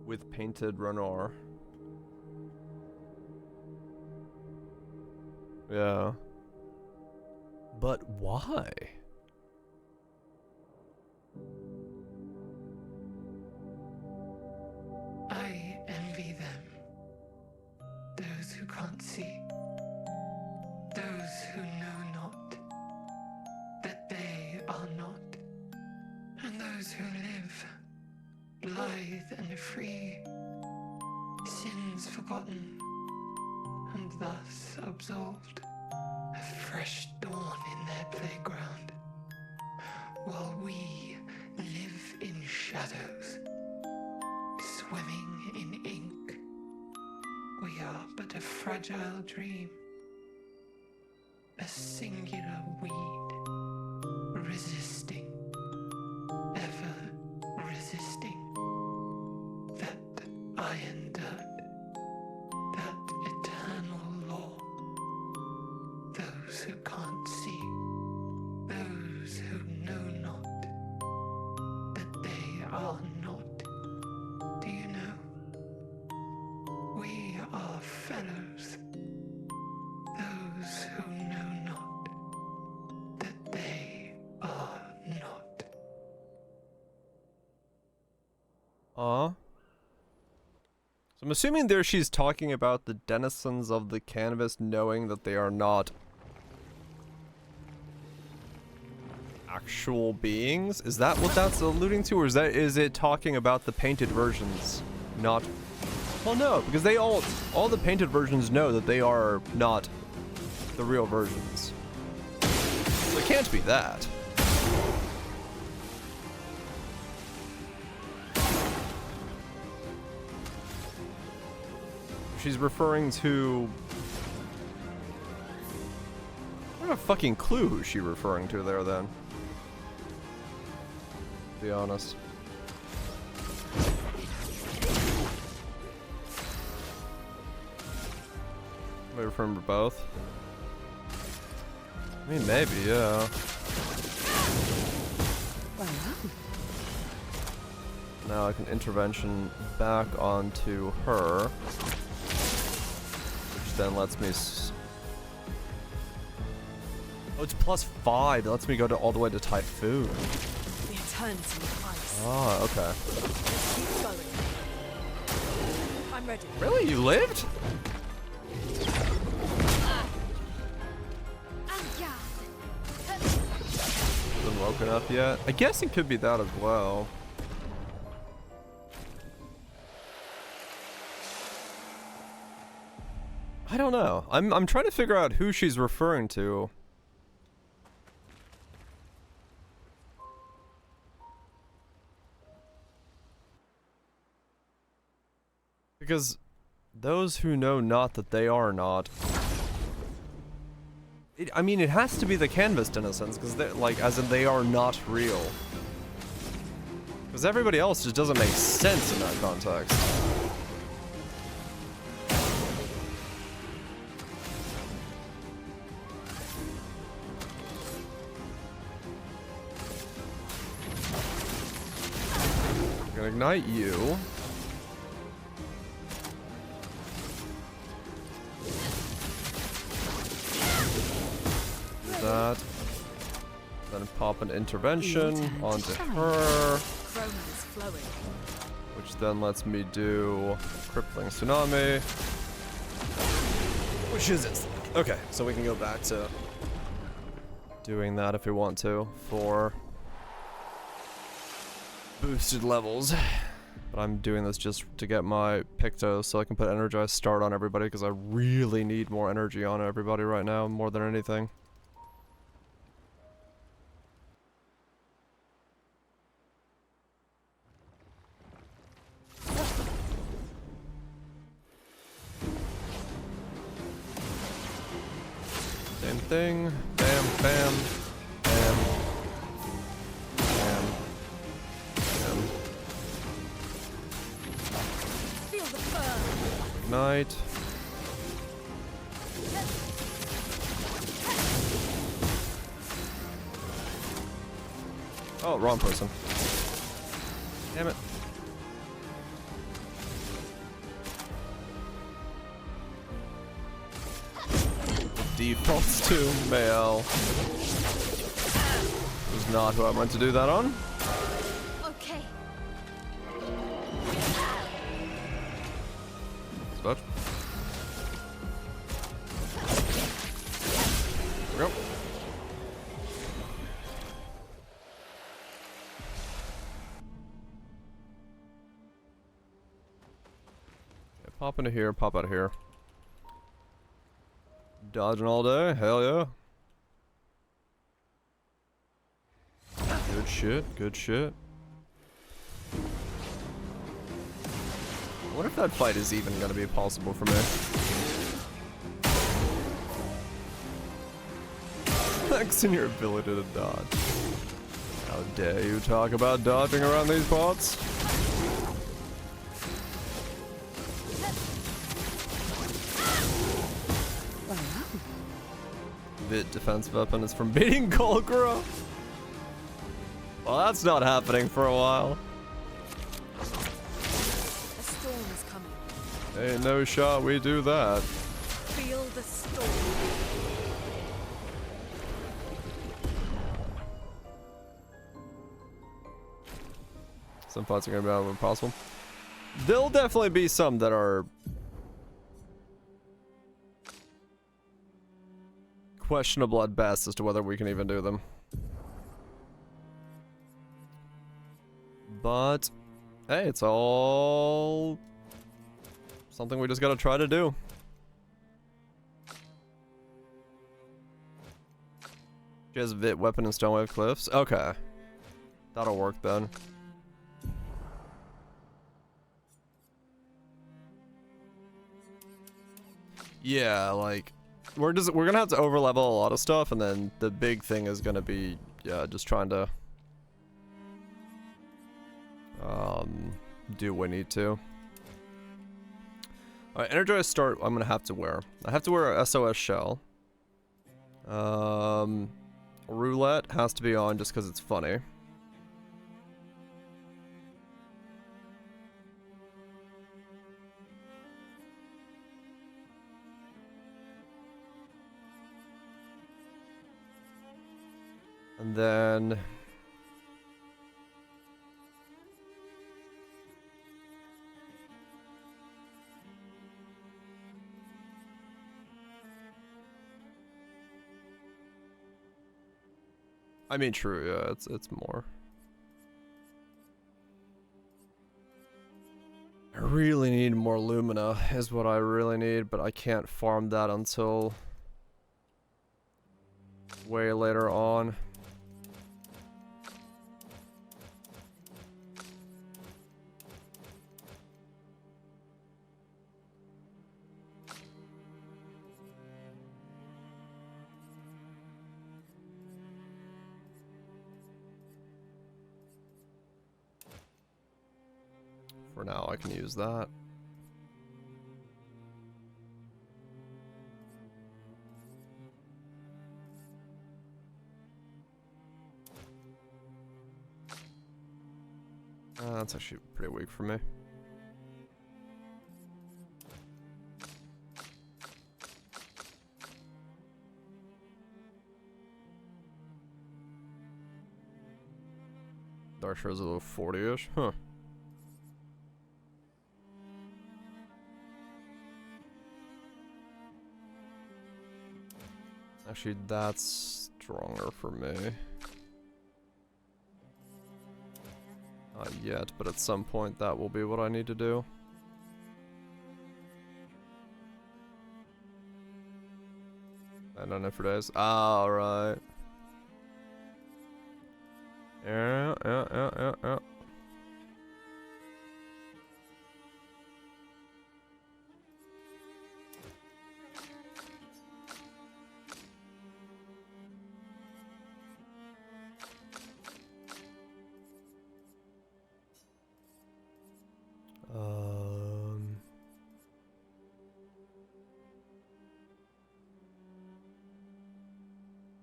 With painted Renoir. Yeah. But why? I envy them. Those who can't see. Those who know not that they are not. And those who live, blithe and free, sins forgotten, and thus absolved. A fresh dawn in their playground, while we live in shadows, swimming in ink. We are but a fragile dream, a singular weed, resisting, ever resisting that iron dirt, that eternal law. Those who can't see, those who know not that they are not. Do you know? We are fellows. Those who know not that they are not. So I'm assuming there she's talking about the denizens of the canvas knowing that they are not actual beings? Is that what that's alluding to, or is it talking about the painted versions? Not. Well, no, because they all the painted versions know that they are not the real versions. So it can't be that. She's referring to... I don't have a fucking clue who she's referring to there, then. To be honest. Am I referring to both? I mean, maybe, yeah. Now I can intervention back onto her. Which then lets me... Oh, it's +5. It lets me go all the way to Typhoon. The eternity of ice. Ah, okay. Keep going. I'm ready. Really? You lived? Hasn't woken up yet? I guess it could be that as well. I don't know. I'm trying to figure out who she's referring to. Because those who know not that they are not. I mean, it has to be the canvassed in a sense, because they're like, as in they are not real. Because everybody else just doesn't make sense in that context. I'm gonna ignite you. That. Then pop an intervention onto her. Which then lets me do crippling tsunami. Which is instant. Okay, so we can go back to doing that if we want to for boosted levels. But I'm doing this just to get my Pictos so I can put energized start on everybody because I really need more energy on everybody right now more than anything. Same thing. Bam, bam, bam, bam, bam. Feel the fur. Ignite. Oh, wrong person. Damn it. Defaults to male. Was not who I meant to do that on. Okay. Spot. There we go. Okay, pop into here, pop out of here. Dodging all day, hell yeah. Good shit, good shit. I wonder if that fight is even gonna be possible for me. Maxing your ability to dodge. How dare you talk about dodging around these parts? Vit defense weapon is from beating Golgora. Well, that's not happening for a while. A storm is coming. Ain't no shot we do that. Feel the storm. Some fights are gonna be out of impossible. There'll definitely be some that are questionable at best as to whether we can even do them. But hey, it's all something we just gotta try to do. She has Vit weapon and Stonewave Cliffs. Okay. That'll work then. Yeah, like we're gonna have to overlevel a lot of stuff, and then the big thing is gonna be just trying to do what we need to. Alright, energized start I'm gonna have to wear. I have to wear a SOS shell. Roulette has to be on just because it's funny. And then I mean, true, yeah, it's more. I really need more Lumina, is what I really need, but I can't farm that until way later on. For now, I can use that. That's actually pretty weak for me. Dark Shard's a little 40-ish, huh? Actually, that's stronger for me. Not yet, but at some point that will be what I need to do. I don't know for days. Alright. Yeah.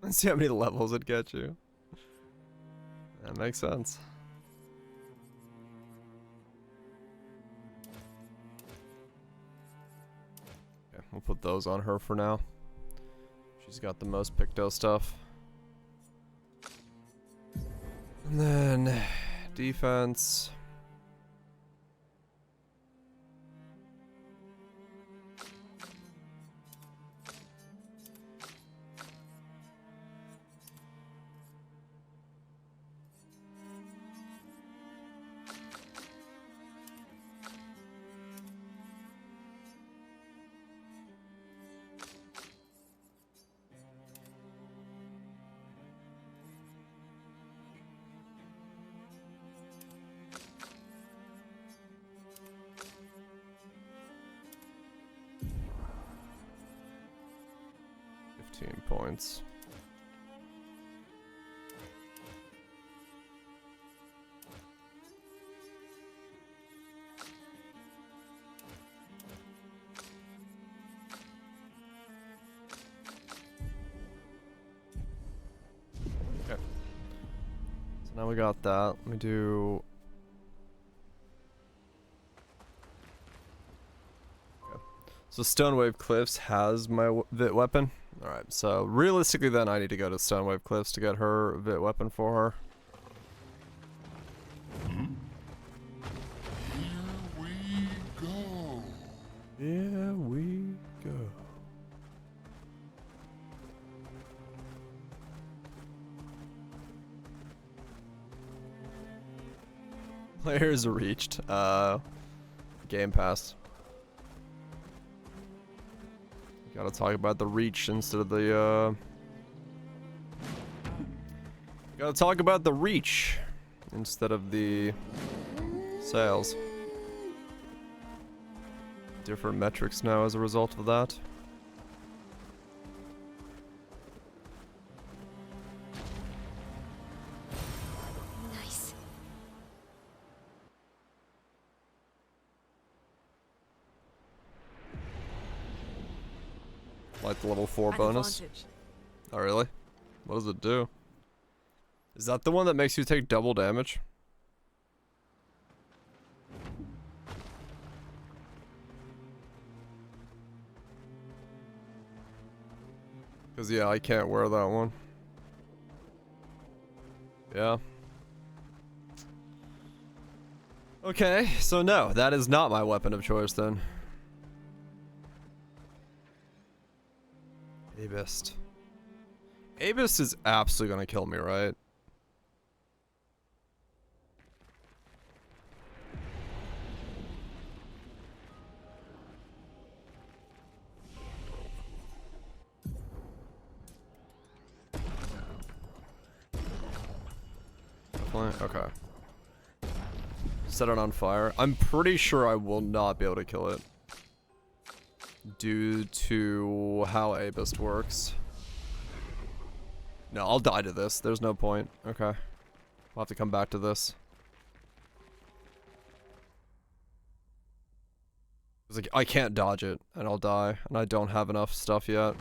Let's see how many levels it gets you. That makes sense. Okay, we'll put those on her for now. She's got the most Picto stuff. And then defense. Points. Okay. So now we got that. Let me do. Okay. So Stonewave Cliffs has my Vit weapon. Alright, so realistically then I need to go to Stonewave Cliffs to get her Vit weapon for her. Here we go. Here we go. Players reached. Game Pass. Gotta talk about the reach instead of the, Gotta talk about the reach instead of the sales. Different metrics now as a result of that. Nice. Like the level 4 bonus. Advantage. Oh, really? What does it do? Is that the one that makes you take double damage? Because, yeah, I can't wear that one. Yeah. Okay, so no, that is not my weapon of choice then. Abist. Abist is absolutely gonna kill me, right? Definitely? Okay. Set it on fire. I'm pretty sure I will not be able to kill it. Due to how Abist works. No, I'll die to this. There's no point. Okay. We'll have to come back to this. It's like, I can't dodge it, and I'll die, and I don't have enough stuff yet.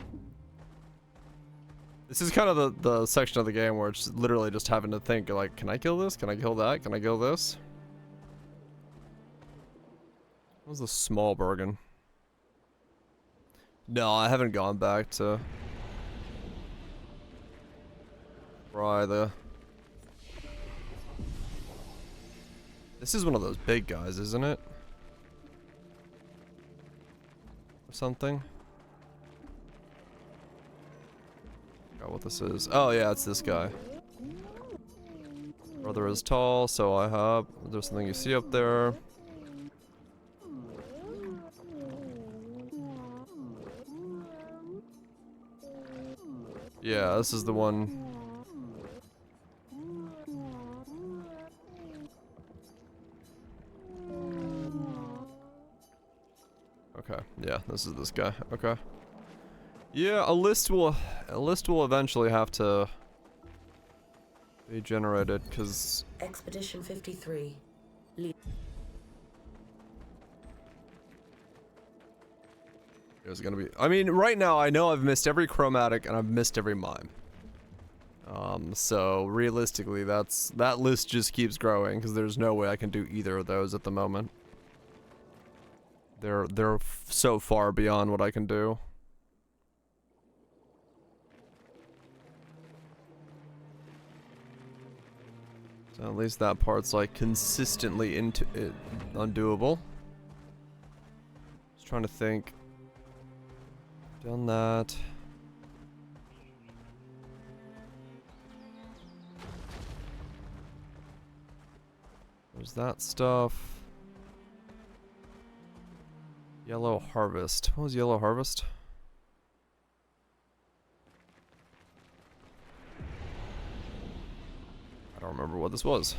This is kind of the section of the game where it's literally just having to think, like, can I kill this? Can I kill that? Can I kill this? What was the small Bergen? No, I haven't gone back to try the... This is one of those big guys, isn't it? Or something? Forgot what this is. Oh yeah, it's this guy. Brother is tall, so I have... There's something you see up there. Yeah, this is the one. Okay, yeah, this is this guy. Okay. Yeah, a list will eventually have to be generated, because Expedition 53. there's gonna be... I mean, right now I know I've missed every chromatic and I've missed every mime. So realistically, that list just keeps growing because there's no way I can do either of those at the moment. They're so far beyond what I can do. So at least that part's like consistently undoable. Just trying to think. Done that. There's that stuff. Yellow Harvest. What was Yellow Harvest? I don't remember what this was.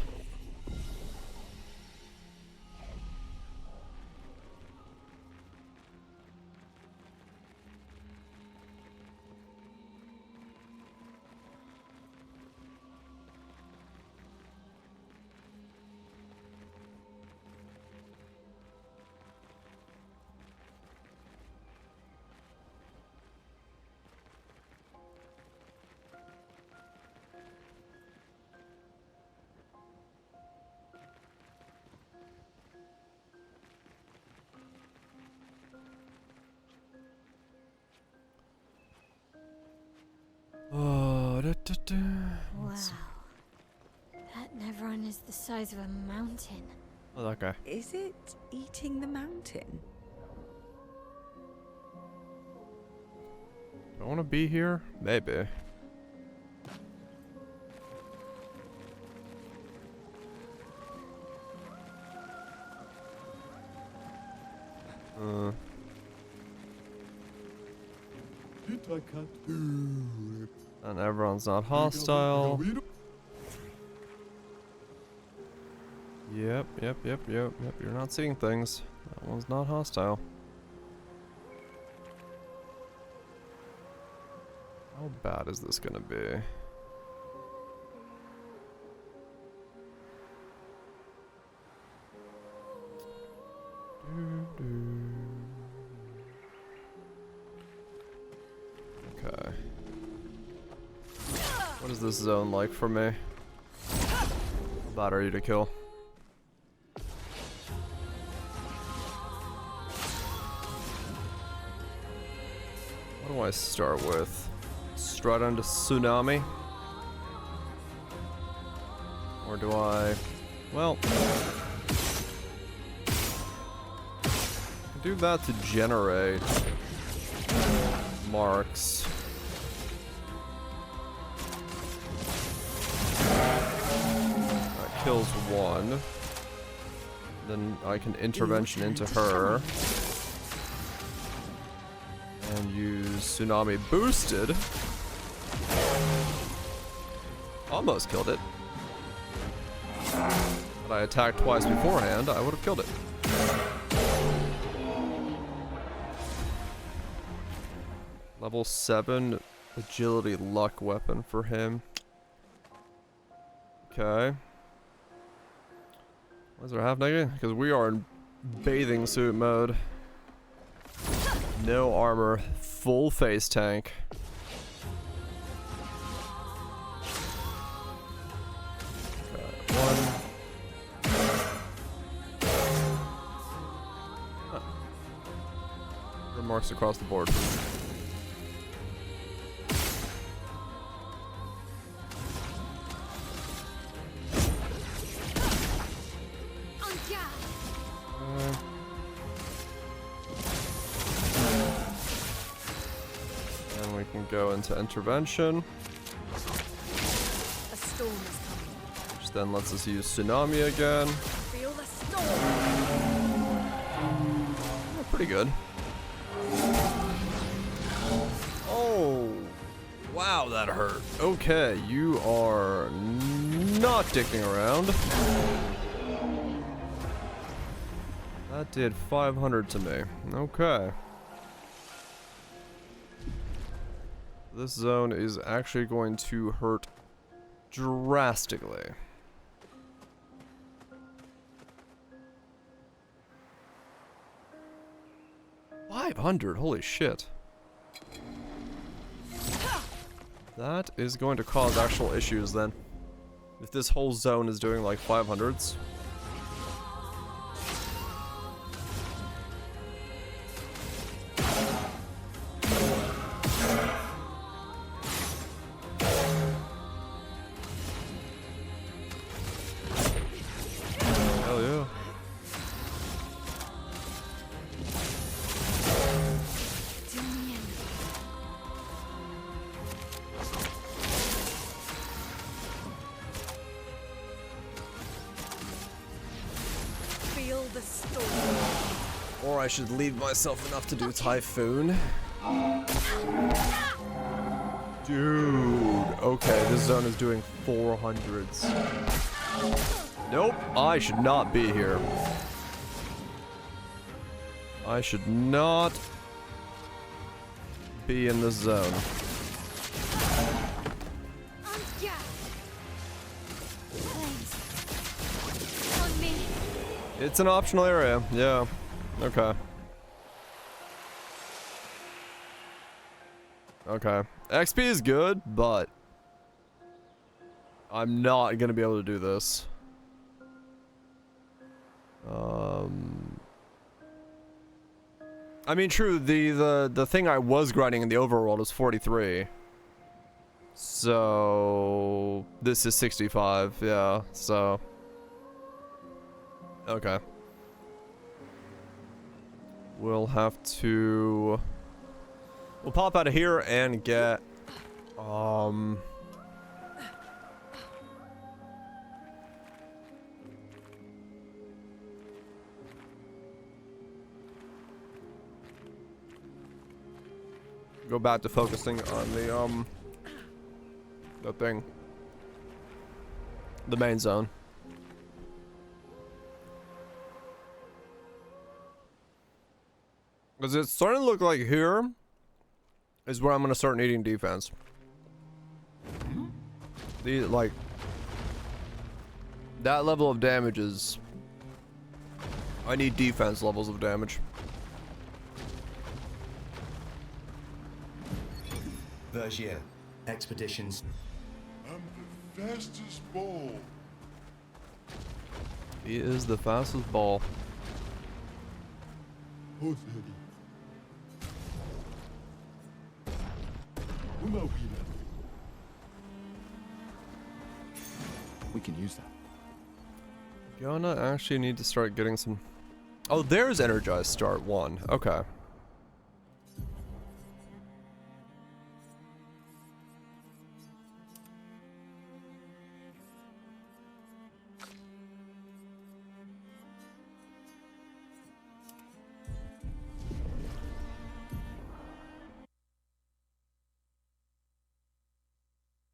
Wow. That Nevron is the size of a mountain. Oh, that guy. Is it eating the mountain? Do I want to be here? Maybe. And everyone's not hostile. Yep. You're not seeing things. That one's not hostile. How bad is this gonna be? Okay. What is this zone like for me? How bad are you to kill? What do I start with? Strut onto Tsunami? Or do I... Well... do that to generate marks. That kills one. Then I can intervention into her. And use Tsunami boosted. Almost killed it. But I attacked twice beforehand, I would have killed it. Level 7 agility luck weapon for him. Okay. Why is there half negative? Because we are in bathing suit mode. No armor, full face tank. Okay, one. Huh. Remarks across the board. And we can go into intervention. A storm is coming. Which then lets us use tsunami again. Feel the storm. Oh, pretty good. Oh, wow, that hurt. Okay, you are not dicking around. That did 500 to me. Okay. This zone is actually going to hurt drastically. 500, holy shit. That is going to cause actual issues then. If this whole zone is doing like 500s. Hell yeah. Feel the storm. Or I should leave myself enough to do Typhoon. Dude. Okay, this zone is doing 400s. Nope, I should not be here. I should not be in this zone. It's an optional area, yeah. Okay. Okay. XP is good, but I'm not gonna be able to do this. I mean, true, the thing I was grinding in the overworld is 43. So this is 65, yeah, so okay. We'll have to... We'll pop out of here and get... Go back to focusing on the thing. The main zone. Because it's starting to look like here is where I'm going to start needing defense. Like, that level of damage is... I need defense levels of damage. Vergier, expeditions. I'm the fastest ball. He is the fastest ball. We can use that. Gonna actually need to start getting some... Oh, there's Energized Start 1. Okay.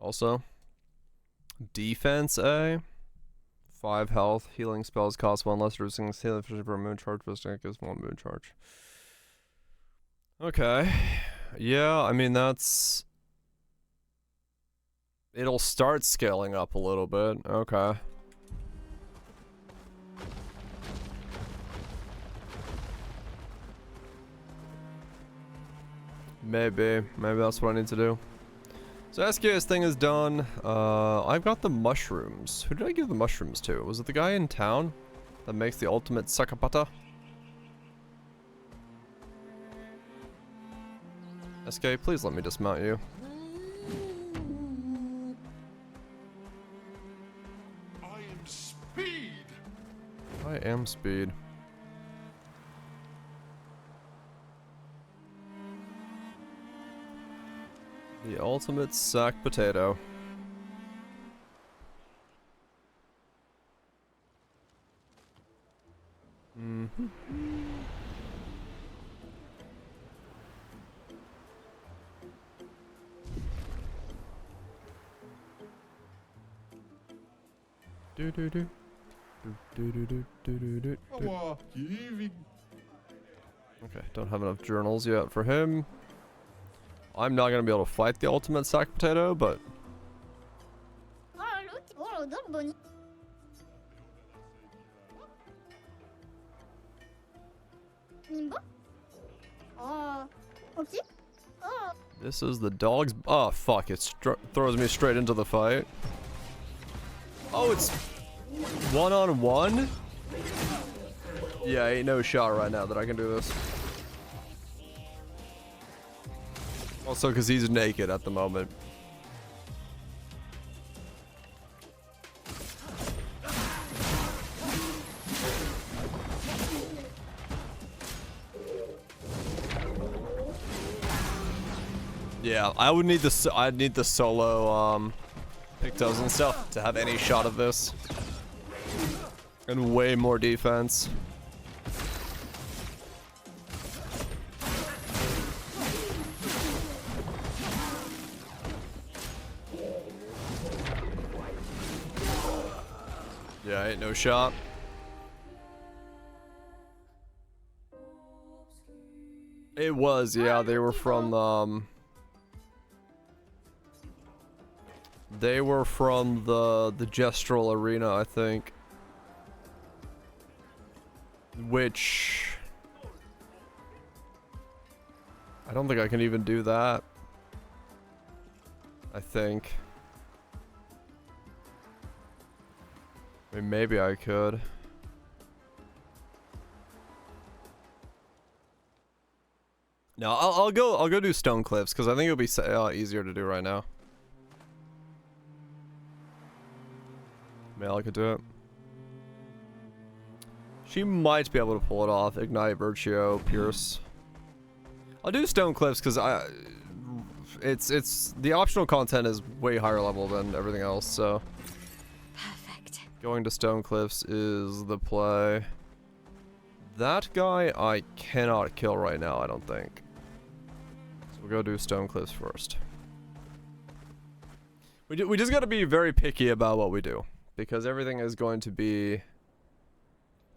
Also, defense A, 5 health, healing spells cost 1 less, reducing healing efficiency for a moon charge, Facetank gives 1 moon charge. Okay, yeah, I mean that's... It'll start scaling up a little bit, okay. Maybe that's what I need to do. So SK's thing is done. I've got the mushrooms. Who did I give the mushrooms to? Was it the guy in town that makes the ultimate sakapata? SK, please let me dismount you. I am speed. I am speed. The ultimate sack potato. Mm-hmm. Do do do. Do do do do do do. Okay, don't have enough journals yet for him. I'm not gonna be able to fight the ultimate sack potato, but this is the dog's. Oh fuck! It throws me straight into the fight. Oh, it's 1-on-1. Yeah, ain't no shot right now that I can do this. Also, because he's naked at the moment. Yeah, I would need the I'd need the solo Pictos and stuff to have any shot of this. And way more defense. Yeah, ain't no shot. It was, yeah, they were from the Gestural Arena, I think. Which I don't think I can even do that. I think. I mean, maybe I could. No, I'll go do Stone Cliffs because I think it'll be easier to do right now. Maybe I could do it. She might be able to pull it off. Ignite, Virtue, Pierce. I'll do Stone Cliffs because it's the optional content is way higher level than everything else, so. Perfect. Going to Stone Cliffs is the play. That guy I cannot kill right now, I don't think. So we'll go do Stone Cliffs first. We just gotta be very picky about what we do. Because everything is going to be...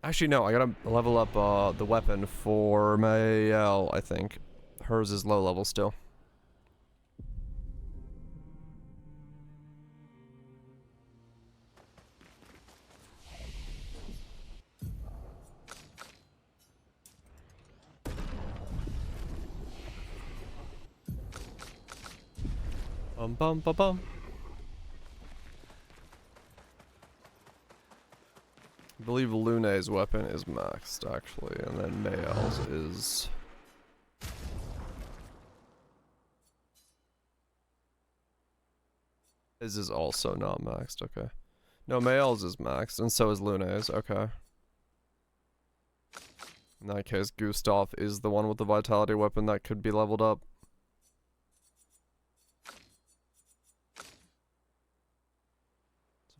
Actually, no, I gotta level up the weapon for Mael, I think. Hers is low level still. Bum bum bum bum. I believe Lune's weapon is maxed, actually, and then Mael's is... His is also not maxed, okay. No, Mael's is maxed, and so is Lune's, okay. In that case, Gustav is the one with the Vitality weapon that could be leveled up.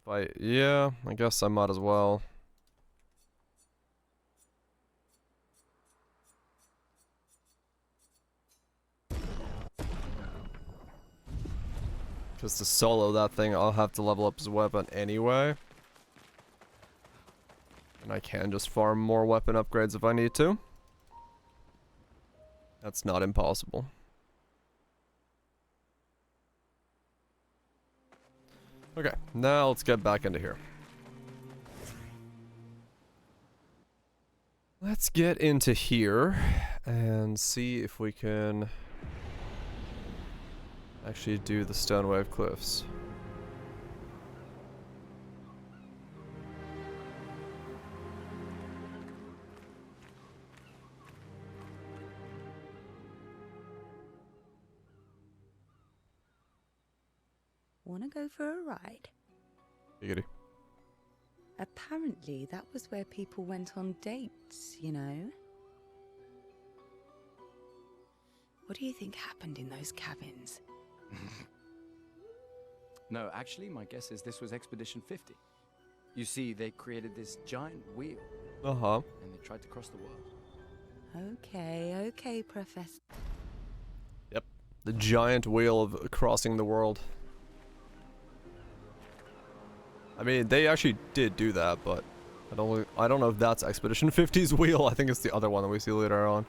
So if yeah, I guess I might as well. Because to solo that thing, I'll have to level up his weapon anyway. And I can just farm more weapon upgrades if I need to. That's not impossible. Okay, now let's get back into here. Let's get into here and see if we can actually do the stone wave cliffs. Wanna go for a ride? Giggity. Apparently, that was where people went on dates, you know? What do you think happened in those cabins? No, actually, my guess is this was Expedition 50. You see, they created this giant wheel. Uh-huh. And they tried to cross the world. Okay, Professor. Yep. The giant wheel of crossing the world. I mean, they actually did do that, but I don't know if that's Expedition 50's wheel. I think it's the other one that we see later on.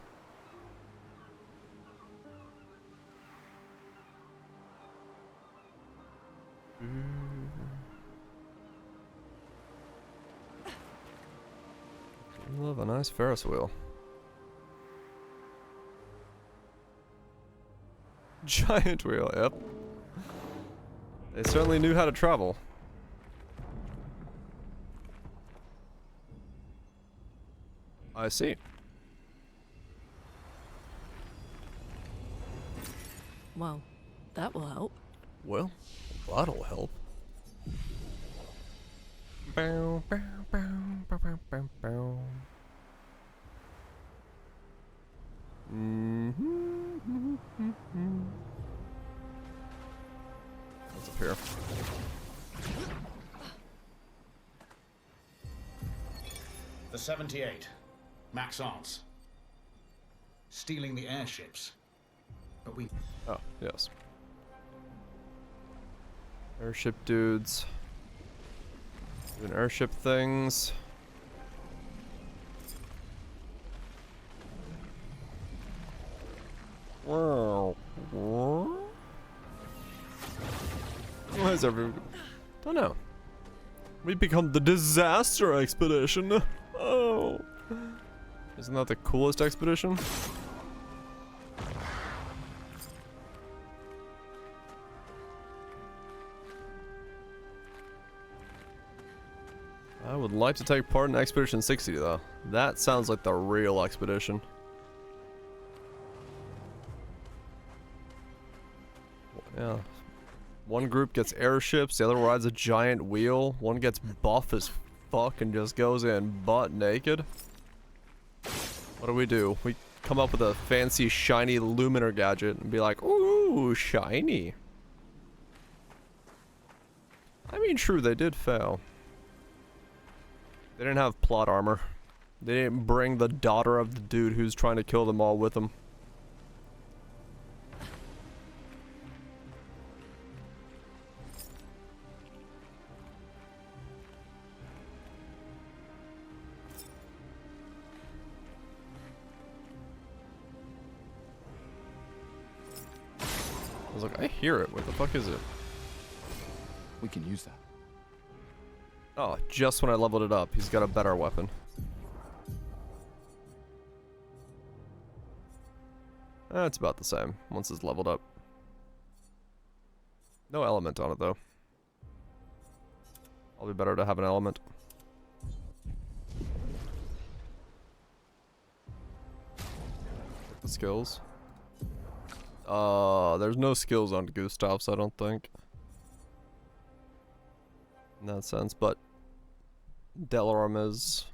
Love a nice Ferris wheel. Giant wheel, yep. They certainly knew how to travel. I see. Well, that will help. Well, that'll help. Bow, bow, bow, bow, bow, bow, bow. What's up here? The 78. Max Arms. Stealing the airships. But we... Oh, yes. Airship dudes. Doing airship things. Wow. Why is everyone... Don't know. We become the disaster expedition. Oh. Isn't that the coolest expedition? I would like to take part in Expedition 60 though. That sounds like the real expedition. Yeah. One group gets airships, the other rides a giant wheel, one gets buff as fuck and just goes in butt naked. What do? We come up with a fancy shiny Luminar gadget and be like, ooh, shiny. I mean, true, they did fail. They didn't have plot armor. They didn't bring the daughter of the dude who's trying to kill them all with them. I was like, I hear it. What the fuck is it? We can use that. Oh, just when I leveled it up, he's got a better weapon. It's about the same once it's leveled up. No element on it though. Probably better to have an element. The skills. There's no skills on Gustav's, I don't think. In that sense, but Delorme is...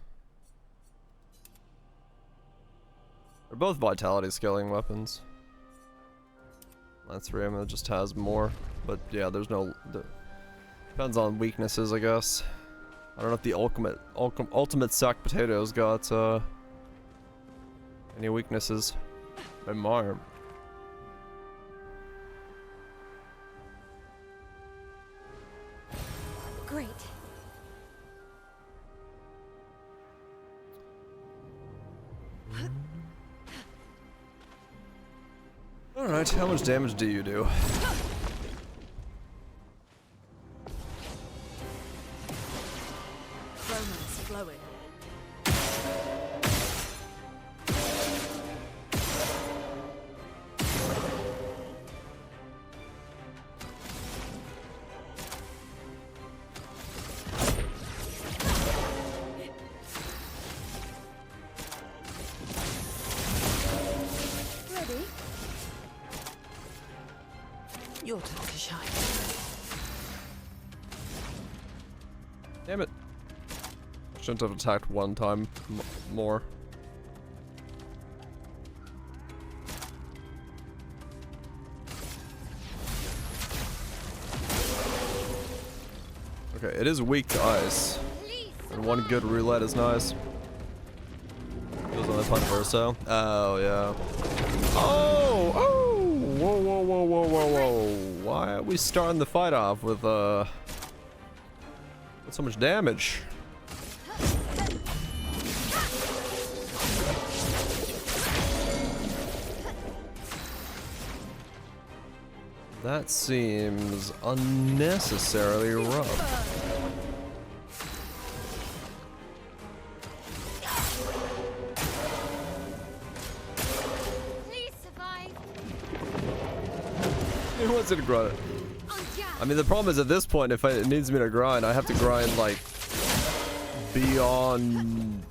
They're both vitality scaling weapons. Lance-3 just has more, but yeah, there's no... Depends on weaknesses, I guess. I don't know if the ultimate sack potatoes got any weaknesses. They might. Great. Alright, how much damage do you do? Romance flowing. Your time to shine. Damn it. I shouldn't have attacked one time more. Okay, it is weak to ice. And one good roulette is nice. Goes on the punch verso. Oh, yeah. Oh! Oh! Whoa, whoa, whoa, whoa, whoa, whoa. Why are we starting the fight off with so much damage? That seems unnecessarily rough. Please survive. Who wants to grind it? I mean, the problem is at this point, if it needs me to grind, I have to grind like beyond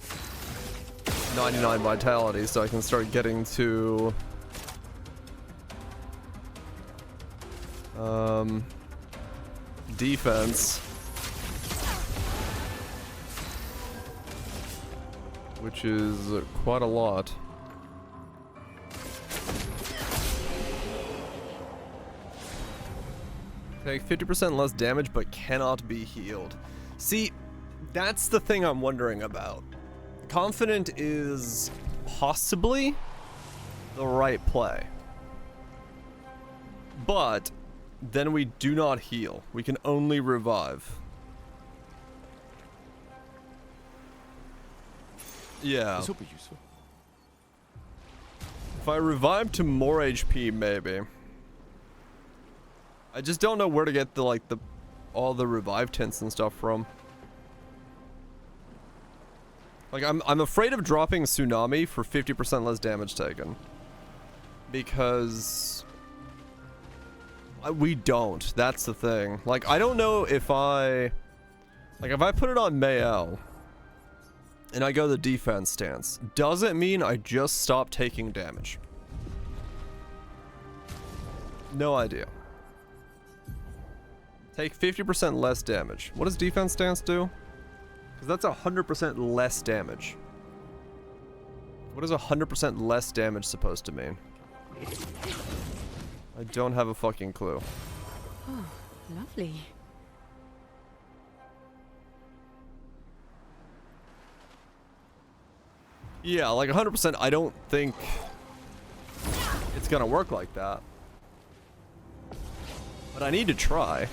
99 vitality so I can start getting to defense, which is quite a lot. Take 50% less damage but cannot be healed. See, that's the thing I'm wondering about. Confident is possibly the right play, but then we do not heal. We can only revive. Yeah. This will be useful. If I revive to more HP, maybe. I just don't know where to get the all the revive tints and stuff from. Like I'm afraid of dropping Tsunami for 50% less damage taken. Because we don't. That's the thing. Like, I don't know if if I put it on Mael and I go the defense stance, does it mean I just stop taking damage? No idea. Take 50% less damage. What does defense stance do? Because that's 100% less damage. What is 100% less damage supposed to mean? I don't have a fucking clue. Oh, lovely. Yeah, like 100%, I don't think it's gonna work like that. But I need to try.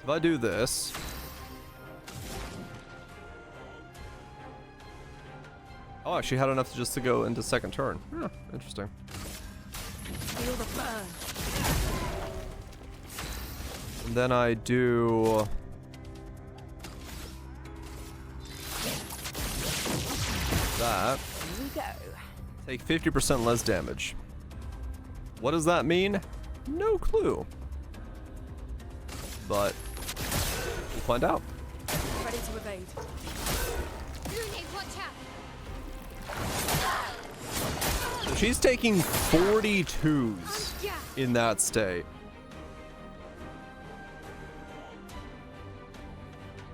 If I do this, oh, I actually had enough just to go into second turn. Huh, interesting. Feel the burn. And then I do that. Here we go. Take 50% less damage. What does that mean? No clue. But we'll find out. Ready to evade. Rooney, watch out. So she's taking 42s in that state.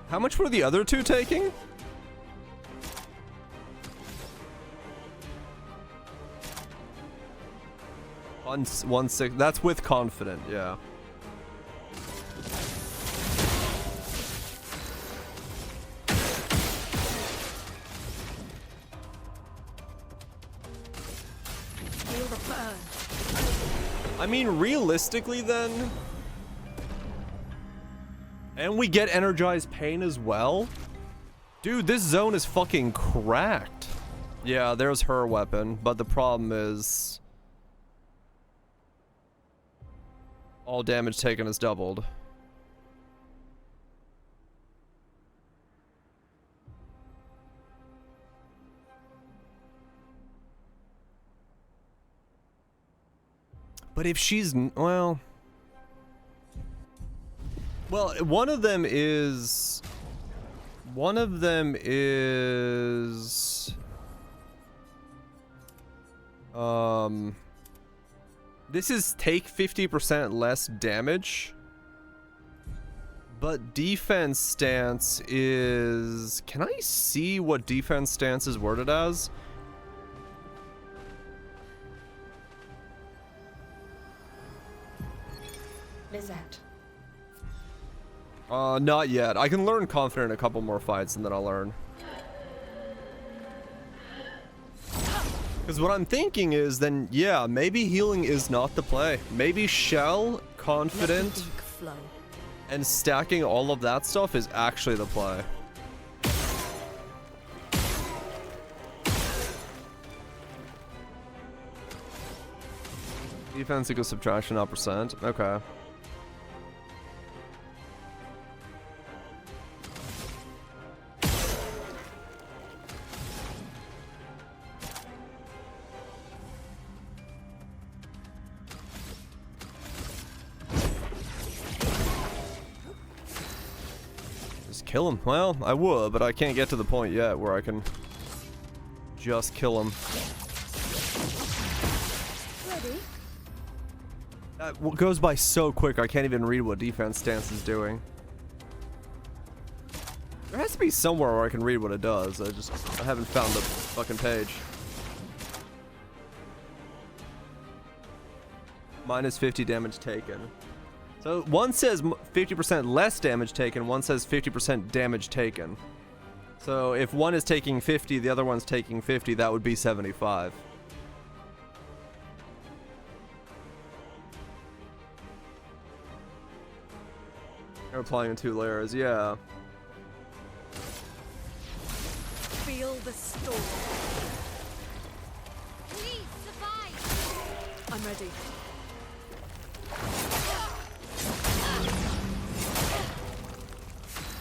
How much were the other two taking? On 1/6. That's with confident, yeah. I mean, realistically then, and we get energized pain as well. Dude, this zone is fucking cracked. Yeah, there's her weapon, but the problem is all damage taken is doubled. But if she's well, one of them is this is take 50% less damage, but defense stance is, can I see what defense stance is worded as? Lizette. Not yet. I can learn confident a couple more fights and then I'll learn. Because what I'm thinking is then, yeah, maybe healing is not the play. Maybe shell, confident, and stacking all of that stuff is actually the play. Defense equals subtraction, not percent. Okay. Kill him. Well, I would, but I can't get to the point yet where I can just kill him. Ready? That goes by so quick, I can't even read what defense stance is doing. There has to be somewhere where I can read what it does. I haven't found the fucking page. Minus 50 damage taken. So one says 50% less damage taken, one says 50% damage taken. So if one is taking 50, the other one's taking 50, that would be 75. They're applying in 2 layers, yeah. Feel the storm. Please survive. I'm ready.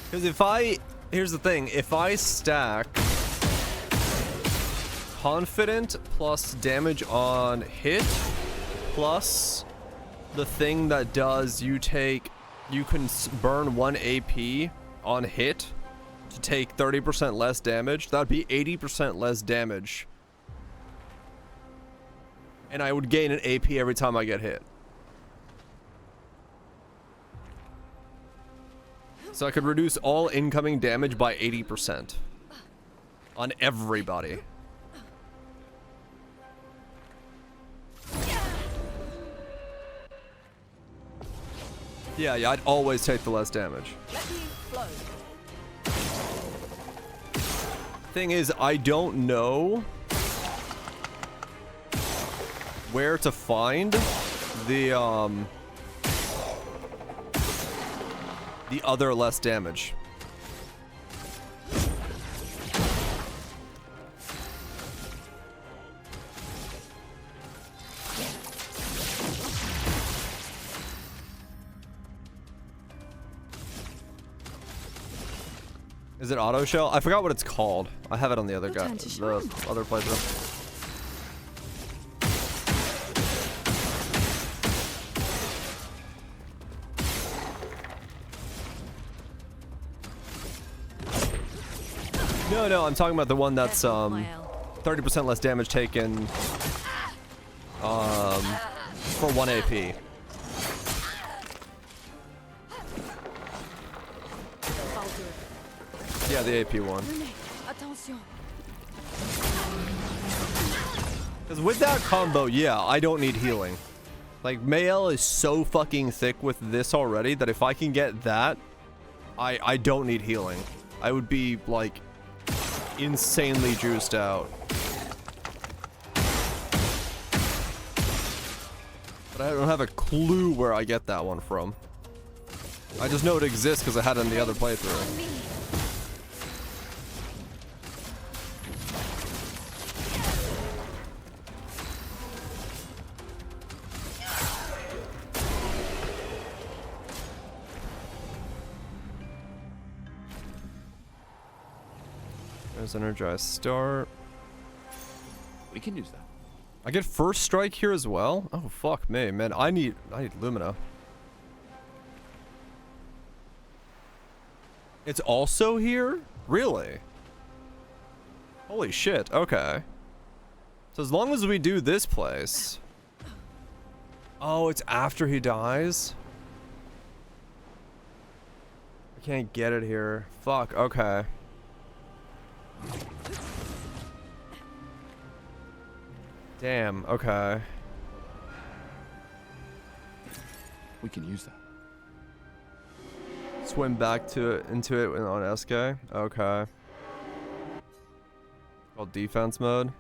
Because here's the thing, if I stack confident plus damage on hit plus the thing that does you can burn 1 AP on hit to take 30% less damage, that'd be 80% less damage. And I would gain an AP every time I get hit. So I could reduce all incoming damage by 80% on everybody. Yeah, I'd always take the less damage. Thing is, I don't know where to find the other less damage. Is it auto shell? I forgot what it's called. I have it on the other guy, the other playthrough. No, I'm talking about the one that's 30% less damage taken for 1 AP. Yeah, the AP one. Because with that combo, yeah, I don't need healing. Like, Mael is so fucking thick with this already that if I can get that, I don't need healing. I would be, like, insanely juiced out. But I don't have a clue where I get that one from. I just know it exists because I had it in the other playthrough. There's energized start. We can use that. I get first strike here as well? Oh fuck me, man. I need Lumina. It's also here? Really? Holy shit, okay. So as long as we do this place. Oh, it's after he dies? I can't get it here. Fuck, okay. Damn, okay. We can use that. Swim back into it on SK? Okay. Called defense mode.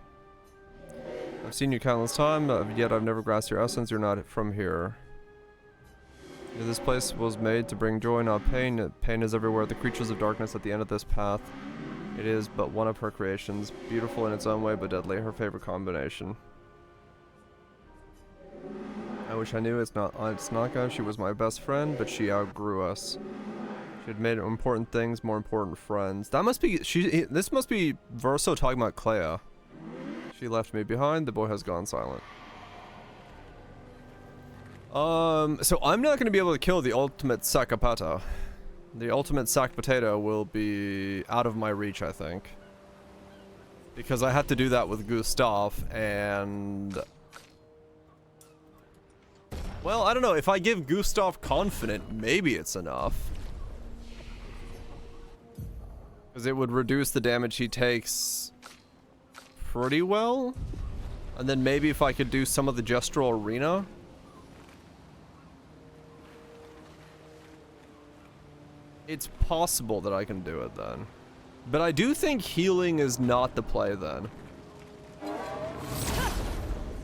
I've seen you countless times, yet I've never grasped your essence. You're not from here. This place was made to bring joy, not pain. Pain is everywhere. The creatures of darkness at the end of this path. It is but one of her creations. Beautiful in its own way, but deadly. Her favorite combination. I wish I knew it's not Snaka. She was my best friend, but she outgrew us. She had made important things more important friends. That must be this must be Verso talking about Clea. She left me behind. The boy has gone silent. So I'm not going to be able to kill the ultimate Sakapata. The ultimate sack potato will be out of my reach, I think. Because I had to do that with Gustav, and... well, I don't know. If I give Gustav Confident, maybe it's enough. Because it would reduce the damage he takes pretty well. And then maybe if I could do some of the Gestural Arena... it's possible that I can do it then. But I do think healing is not the play then.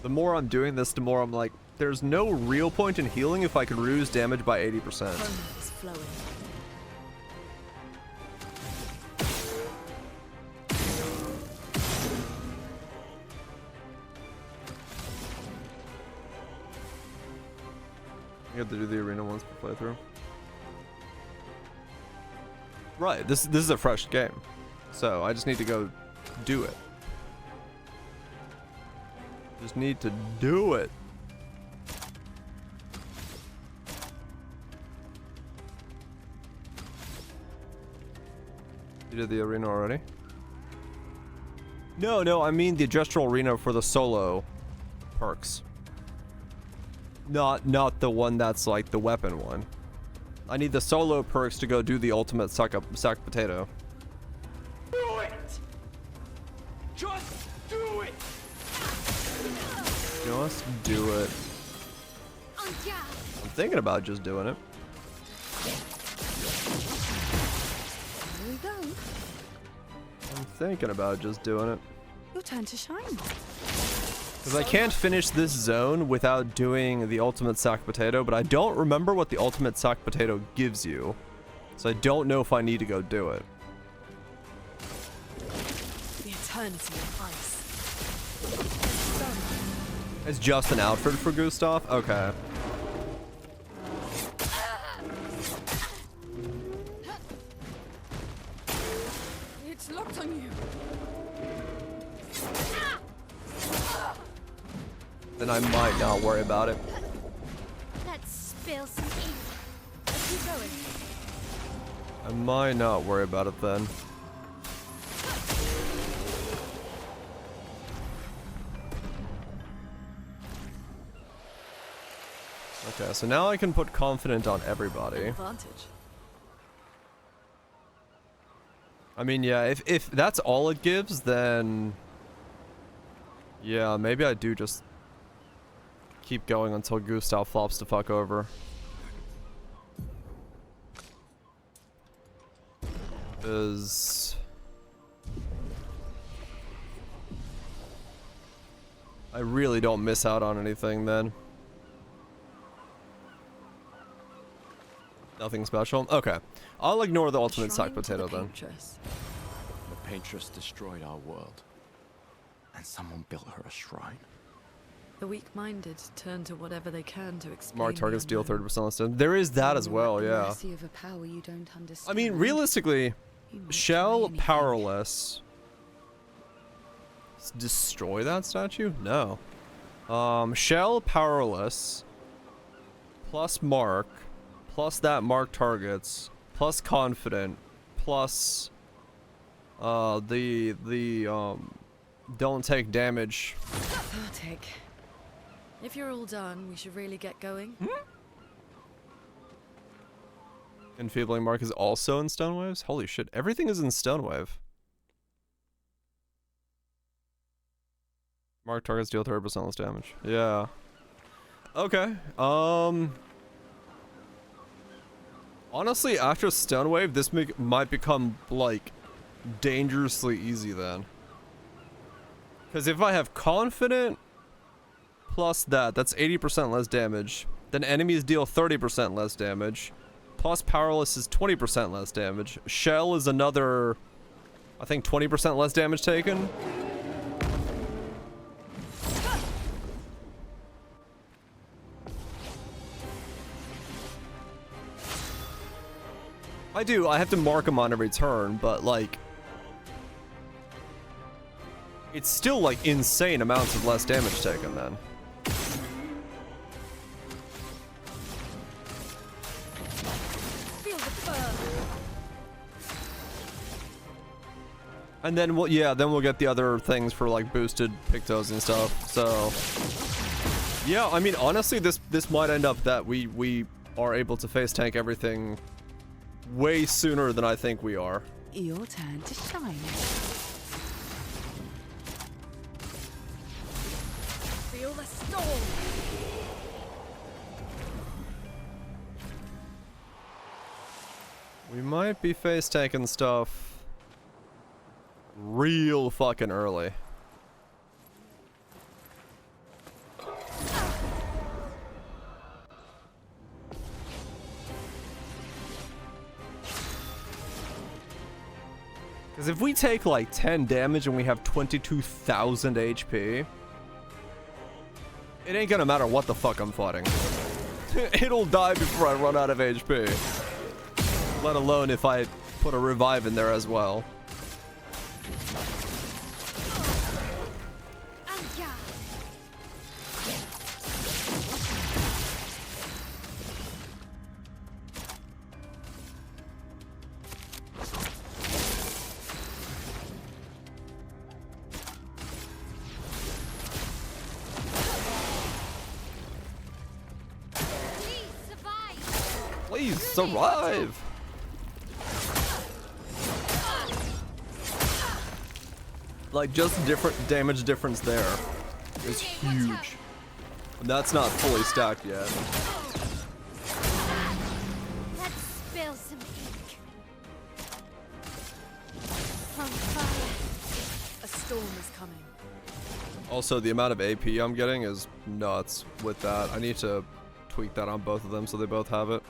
The more I'm doing this, the more I'm like, there's no real point in healing if I could reduce damage by 80%. You have to do the arena once per playthrough. Right, this is a fresh game, so I just need to go do it. Just need to do it. You did the arena already? No, I mean the gestural arena for the solo perks. Not the one that's like the weapon one. I need the solo perks to go do the ultimate sack potato. Do it! Just do it! Just do it. I'm thinking about just doing it. Here we go. I'm thinking about just doing it. Your turn to shine. Because I can't finish this zone without doing the ultimate sack potato, but I don't remember what the ultimate sack potato gives you. So I don't know if I need to go do it. The eternity of ice. It's just an outfit for Gustav? Okay. It's locked on you. Then I might not worry about it. Let's spill some ink. Let's keep going. I might not worry about it then. Okay, so now I can put confident on everybody. Advantage. I mean, yeah, if that's all it gives, then... yeah, maybe I do just... keep going until Gustav flops the fuck over. Because... I really don't miss out on anything then. Nothing special? Okay. I'll ignore the ultimate sack potato then. The Paintress destroyed our world. And someone built her a shrine. The weak-minded turn to whatever they can to explain. Mark targets deal 30% less damage. There is that as well, yeah. Mercy of a power you don't understand. I mean, realistically, shall powerless destroy that statue? No. Shell, powerless, plus mark, plus that mark targets, plus confident, plus don't take damage. Tick. If you're all done, we should really get going. Enfeebling mark is also in stone waves? Holy shit, everything is in stone wave. Mark targets deal 30% less damage. Yeah. Okay. Honestly, after stone wave, this might become like dangerously easy then. Because if I have confident plus that's 80% less damage. Then enemies deal 30% less damage. Plus powerless is 20% less damage. Shell is another, I think, 20% less damage taken. I have to mark them on every turn, but like, it's still like insane amounts of less damage taken then. And then we'll get the other things for like boosted Pictos and stuff. So yeah, I mean honestly this might end up that we are able to face tank everything way sooner than I think we are. Your turn to shine. Feel the storm. We might be face tanking stuff real fucking early. Because if we take like 10 damage and we have 22,000 HP, it ain't gonna matter what the fuck I'm fighting. It'll die before I run out of HP. Let alone if I put a revive in there as well. Please survive! Like, just different damage difference there is huge. And that's not fully stacked yet. Let's spill some ink. On fire. A storm is coming. Also, the amount of AP I'm getting is nuts with that. I need to tweak that on both of them so they both have it.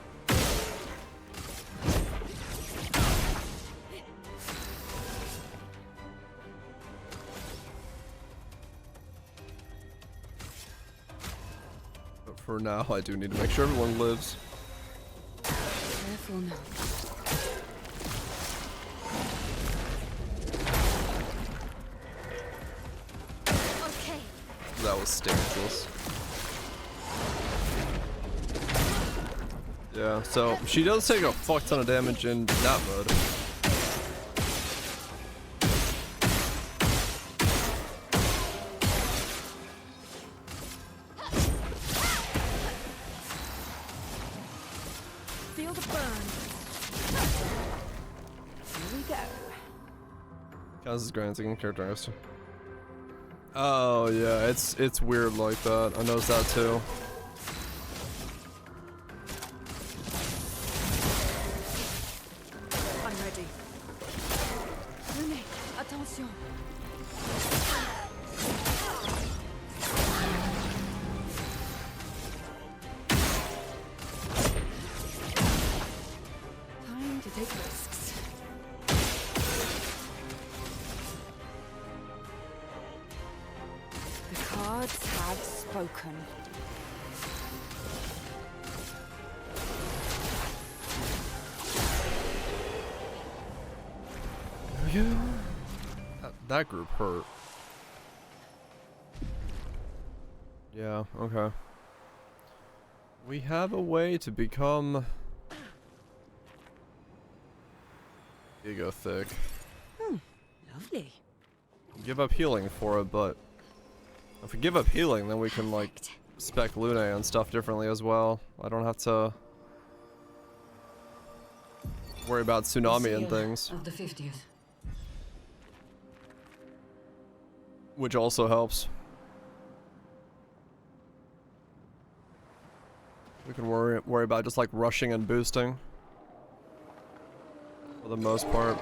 But for now, I do need to make sure everyone lives. Careful now. Okay. That was stanceless. Yeah, so she does take a fuck ton of damage in that mode. Feel the burn. Here we go. Kaz is granting character. Oh yeah, it's weird like that. I noticed that too. I'm ready. Rune, attention. Time to take risks. The cards have spoken. That group hurt. Yeah, okay. We have a way to become ego thick. Lovely. Give up healing for it, but if we give up healing, then we can like spec Lune and stuff differently as well. I don't have to worry about tsunami and things, Of the 50th. which also helps. We can worry about just like rushing and boosting for the most part.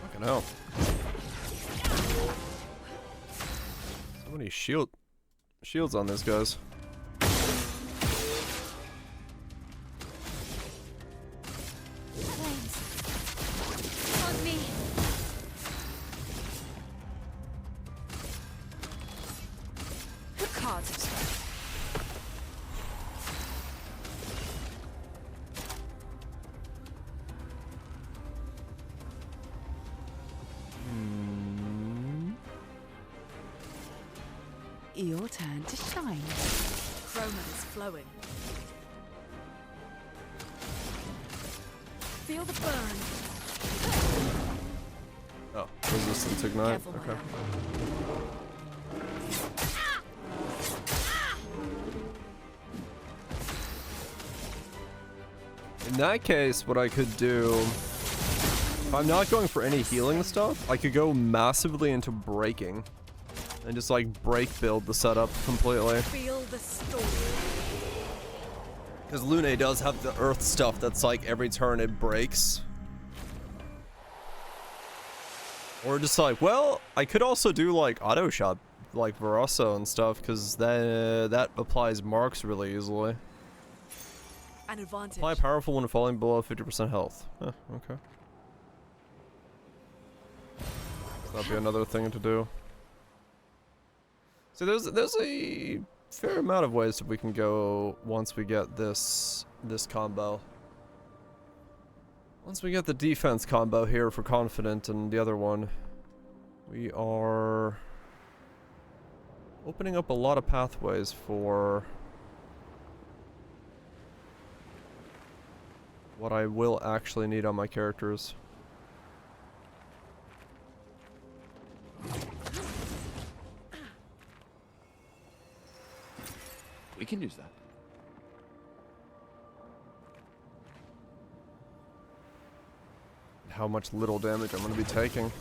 Fucking hell. So many shields on these guys. On me. Cards. Your turn to shine. Chroma is flowing. Feel the burn. Oh, resistance ignite. Careful, Okay. In that case, what I could do, if I'm not going for any healing stuff, I could go massively into breaking and just like break build the setup completely. Feel the storm. Because Lune does have the earth stuff that's like every turn it breaks. Or just like, well, I could also do like auto shot, like Verasso and stuff, because that applies marks really easily. An advantage. Apply powerful when falling below 50% health. Huh, okay. That'll be another thing to do. So there's a fair amount of ways that we can go once we get this combo. Once we get the defense combo here for Confident and the other one, we are opening up a lot of pathways for what I will actually need on my characters. We can use that. How much little damage I'm going to be taking.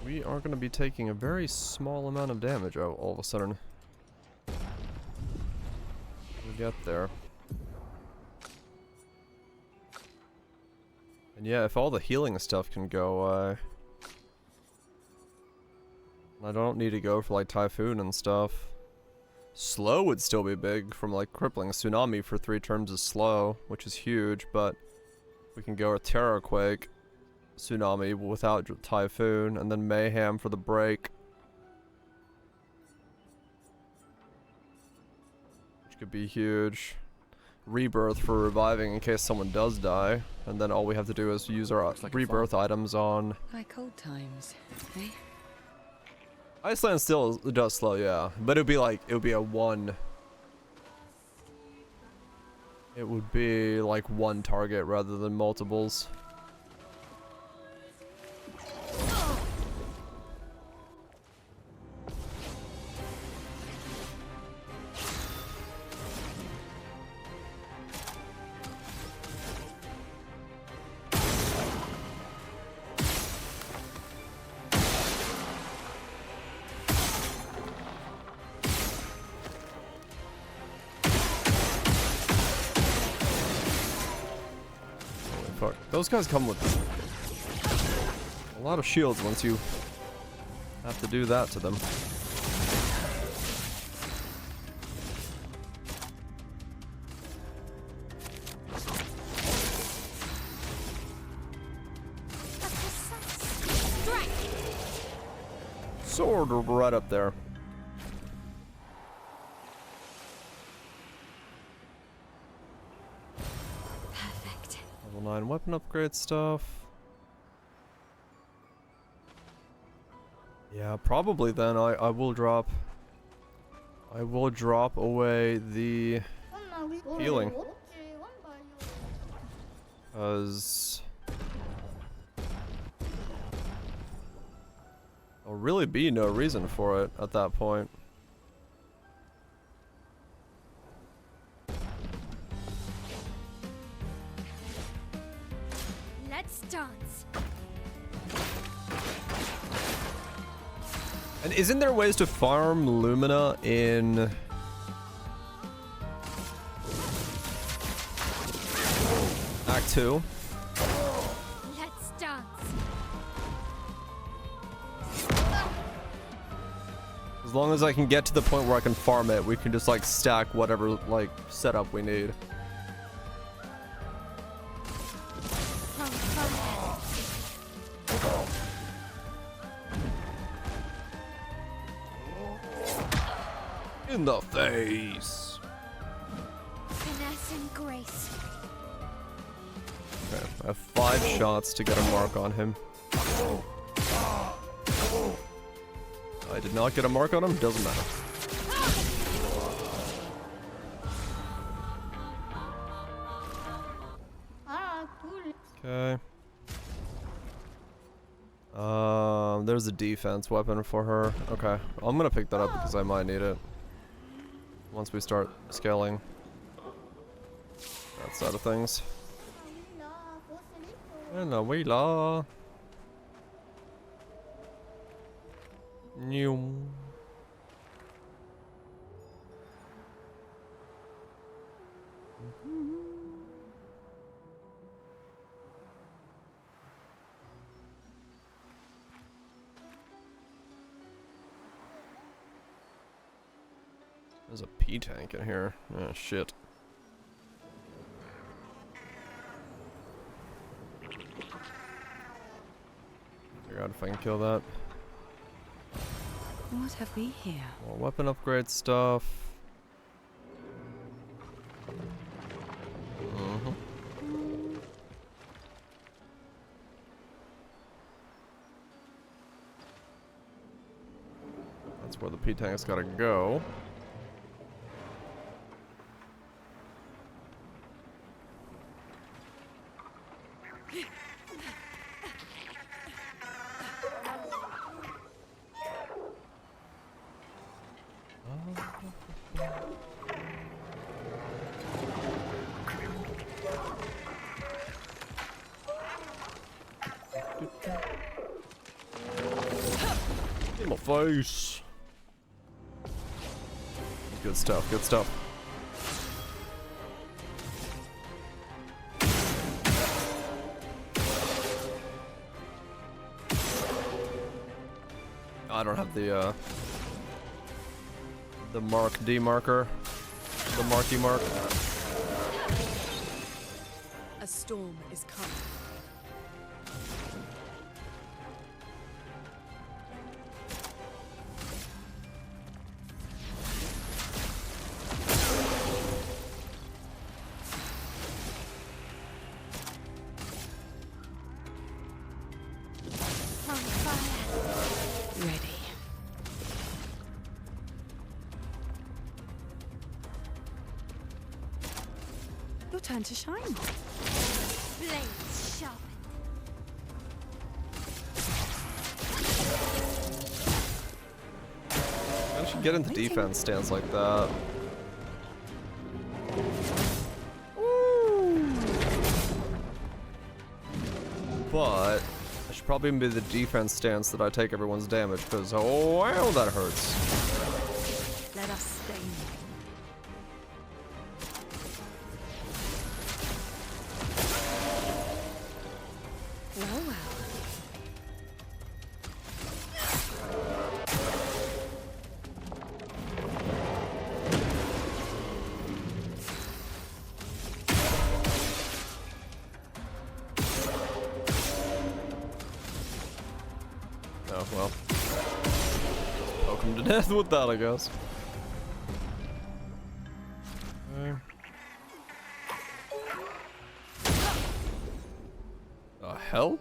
We are going to be taking a very small amount of damage all of a sudden. We get there. And yeah, if all the healing stuff can go, I don't need to go for like Typhoon and stuff. Slow would still be big from like crippling. Tsunami for 3 turns is slow, which is huge, but we can go with Terrorquake, Tsunami without Typhoon, and then Mayhem for the break. Which could be huge. Rebirth for reviving in case someone does die, and then all we have to do is use our rebirth items on. Like old times, eh? Iceland still does slow, yeah, but it'd be like, it would be a one. It would be like one target rather than multiples. fuck. Those guys come with a lot of shields once you have to do that to them. Sword right up there. Perfect. Level 9 weapon upgrade stuff. Yeah, probably then I will drop away the healing. Cause there'll really be no reason for it at that point. Let's dance. And isn't there ways to farm Lumina in Act 2? Let's dance. As long as I can get to the point where I can farm it, we can just like stack whatever like setup we need. In the face. Finesse and grace. Okay, I have 5 shots to get a mark on him. I did not get a mark on him, doesn't matter. Okay. There's a defense weapon for her. Okay, I'm gonna pick that up because I might need it once we start scaling that side of things. And a wheeler. New. There's a P-tank in here. Oh, shit. Figure out if I can kill that. What have we here? More weapon upgrade stuff. That's where the P-tank's gotta go. In my face. Good stuff, good stuff. I don't have the Mark D marker. The Marky Mark. A storm is coming. Ready. Your turn to shine. Blades sharpened. I should get into defense stance like that. But I should probably be the defense stance that I take everyone's damage, because oh wow, that hurts. Let us stain them. well. Poke him to death with that, I guess. Okay. The hell?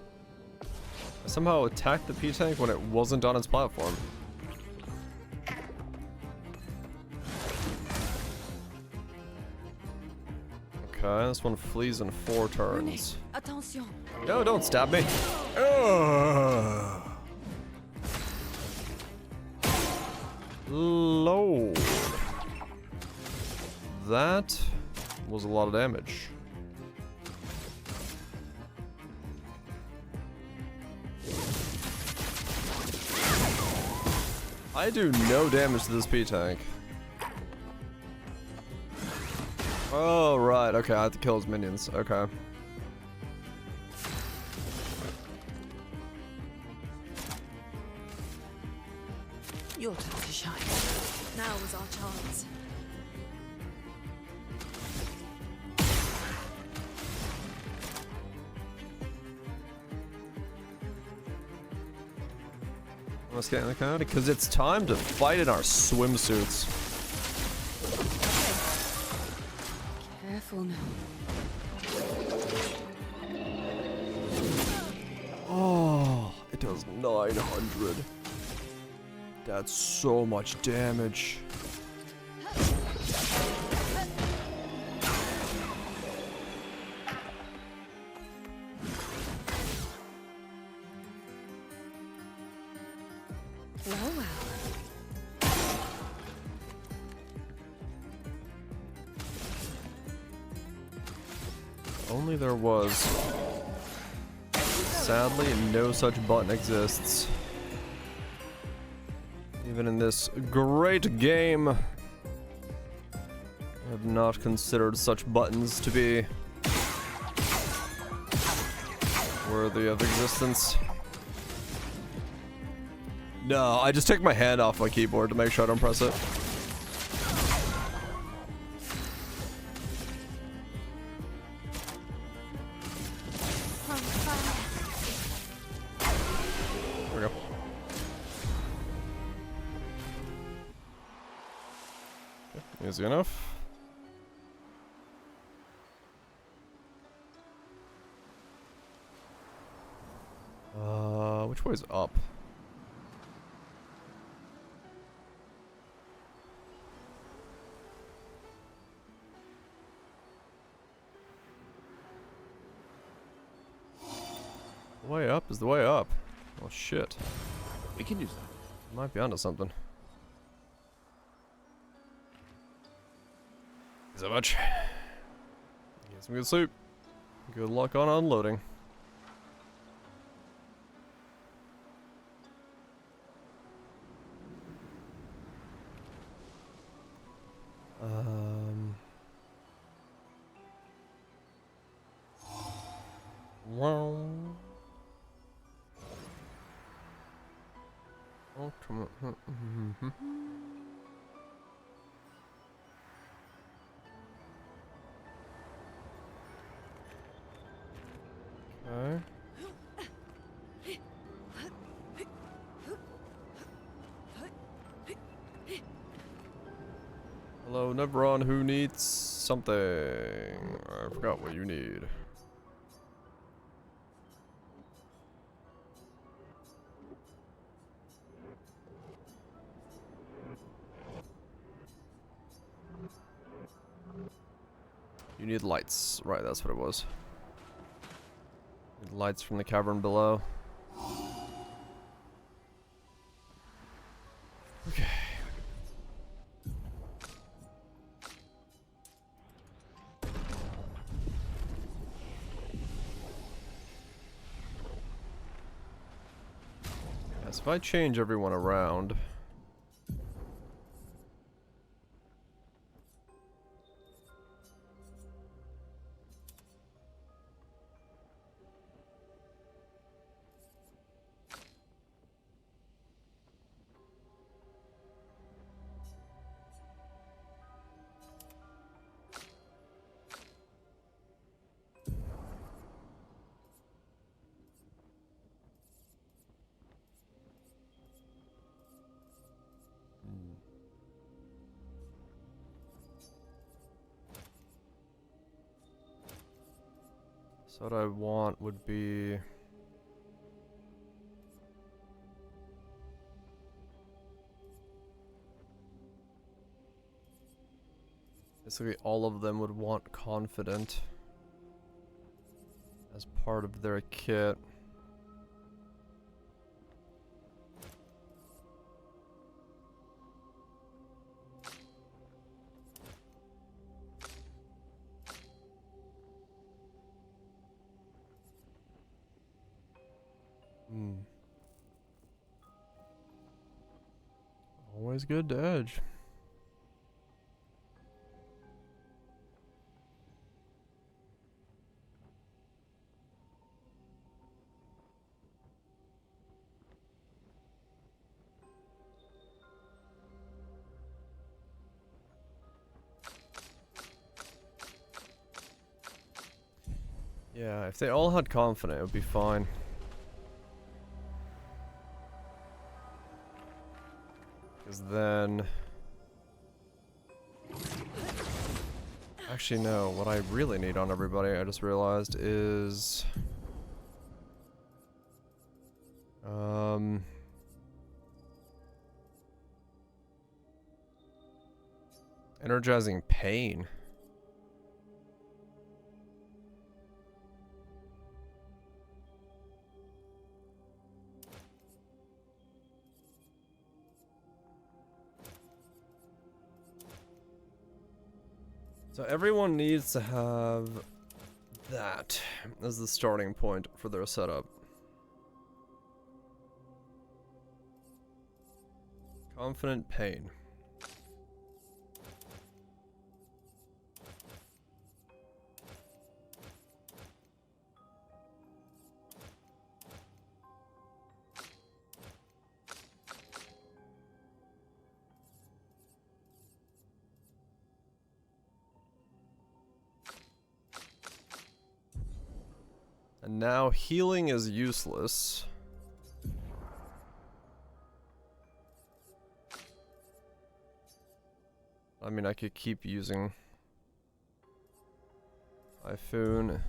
I somehow attacked the P-Tank when it wasn't on its platform. Okay, this one flees in 4 turns. Attention. No, don't stab me. Ugh. Lord. That was a lot of damage. I do no damage to this P-Tank. Oh, right. Okay, I have to kill his minions. Okay. Your time to shine. Now was our chance. Let's get in the county because it's time to fight in our swimsuits. Careful now. Oh, it does 900. That's so much damage. Well, well. Only there was. Sadly, no such button exists. Even in this great game, I have not considered such buttons to be worthy of existence. No, I just take my hand off my keyboard to make sure I don't press it. There we go. Okay, easy enough. Which way is up? The way up is the way up. Oh shit. We can use that. Might be onto something. Thanks so much. Get some good sleep. Good luck on unloading. Wow. Ultimate. Okay. Hello, Nebron, who needs something? I forgot what you need. You need lights. Right, that's what it was. Need lights from the cavern below. Okay. Yes, if I change everyone around. So what I want would be... basically all of them would want confident as part of their kit. Always good to edge. Yeah, if they all had confident, it would be fine. Because then... actually, no. What I really need on everybody, I just realized, is... energizing pain. So everyone needs to have that as the starting point for their setup. Confident pain. And now healing is useless. I mean, I could keep using Typhoon.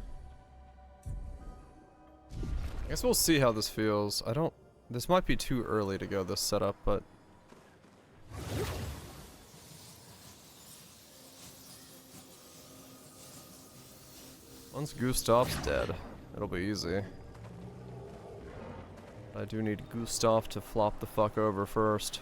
I guess we'll see how this feels. I don't... this might be too early to go this setup, but... once Gustav's dead, it'll be easy. I do need Gustav to flop the fuck over first.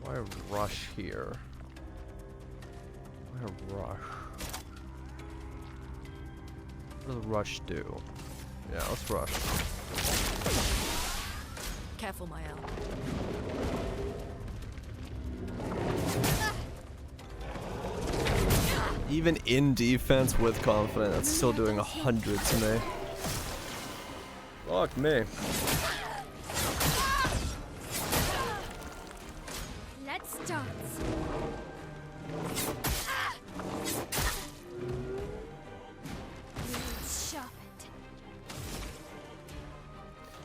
Why rush here? Why rush? What does the rush do? Yeah, let's rush. Careful, Mael. Even in defense with confidence, that's still doing 100 to me. Fuck me. Let's dance.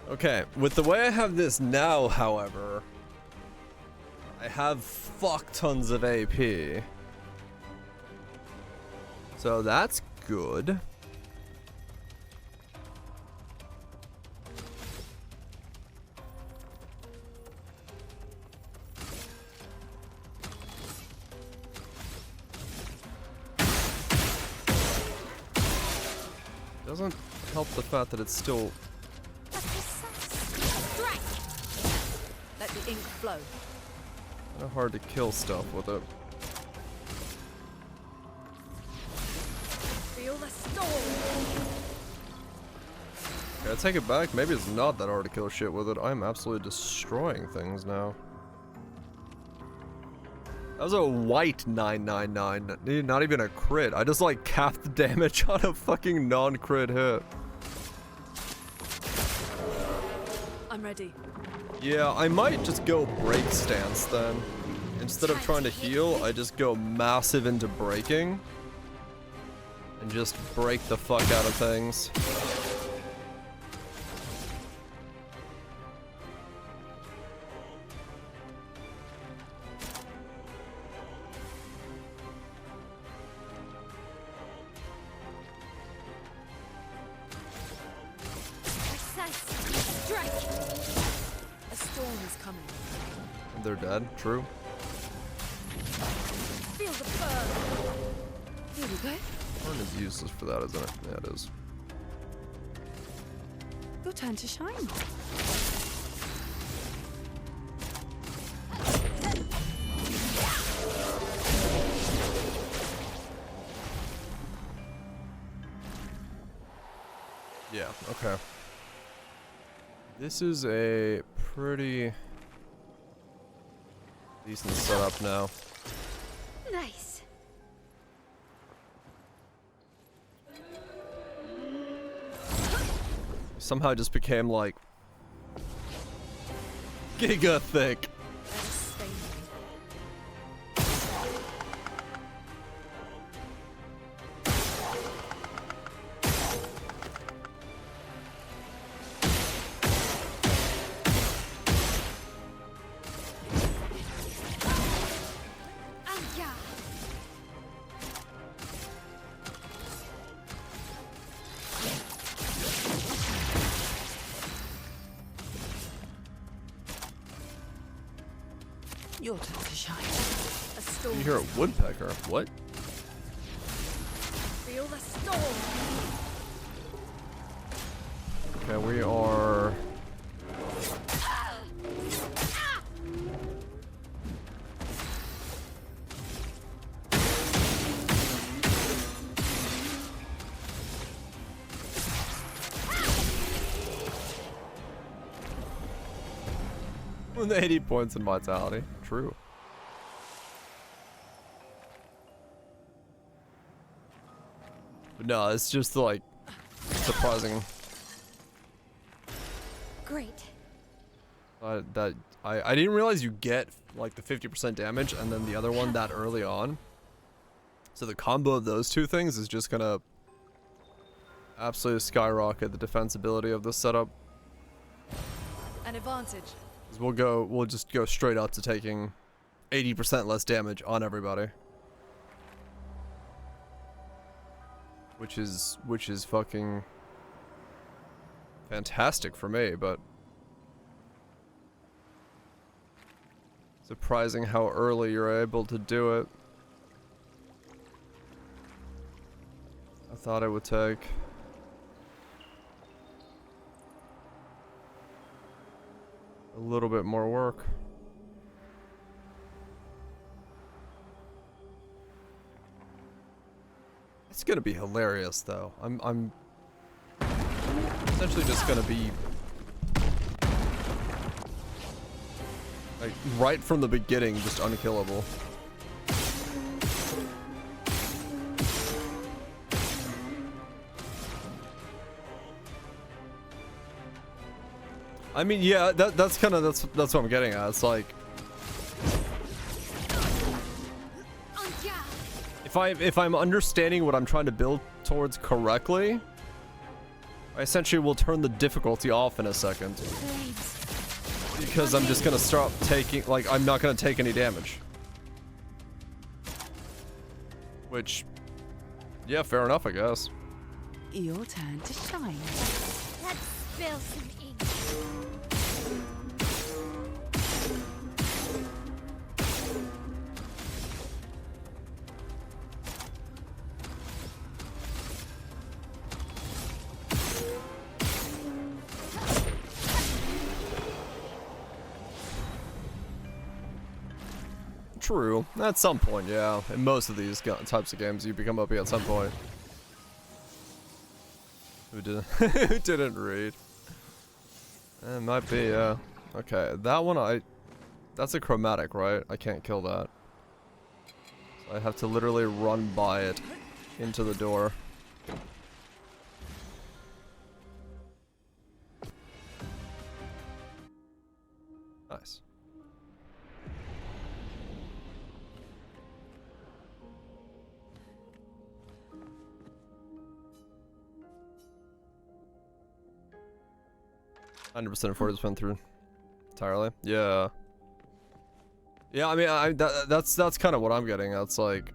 Okay, with the way I have this now, however, I have fuck tons of AP. So that's good. Doesn't help the fact that it's still... Let the ink flow. kind of hard to kill stuff with it. Feel the storm. Okay, I take it back. Maybe it's not that hard to kill shit with it. I'm absolutely destroying things now. That was a white 999. Not even a crit. I just like capped the damage on a fucking non-crit hit. I'm ready. Yeah, I might just go break stance then. Instead of trying to heal, I just go massive into breaking. And just break the fuck out of things. They're dead, true. Feel the burn. Here we go. Burn is useless for that, isn't it? Yeah, it is. Your turn to shine. Yeah, okay. This is a pretty decent setup now. Nice. Somehow just became like giga thick. Your turn to shine. A storm. You hear a woodpecker? What? Feel the storm. Okay, we are. With 80 points in vitality. True. But no, it's just like surprising. Great. I didn't realize you get like the 50% damage and then the other one that early on. So the combo of those two things is just gonna absolutely skyrocket the defensibility of this setup. An advantage. We'll just go straight up to taking 80% less damage on everybody. Which is fucking fantastic for me, but surprising how early you're able to do it. I thought it would take a little bit more work. It's gonna be hilarious though. I'm essentially just gonna be like right from the beginning just unkillable. I mean, yeah, that's what I'm getting at. It's like if I'm understanding what I'm trying to build towards correctly, I essentially will turn the difficulty off in a second. Because I'm just gonna start taking, like, I'm not gonna take any damage. Which, yeah, fair enough, I guess. Your turn to shine. Let's spill some ink. True. At some point, yeah. In most of these types of games, you become OP at some point. Who didn't who didn't read? It might be, yeah. Okay, that one that's a chromatic, right? I can't kill that. So I have to literally run by it into the door. Nice. %, 40% through entirely. Yeah. Yeah, I mean, that's kind of what I'm getting. That's like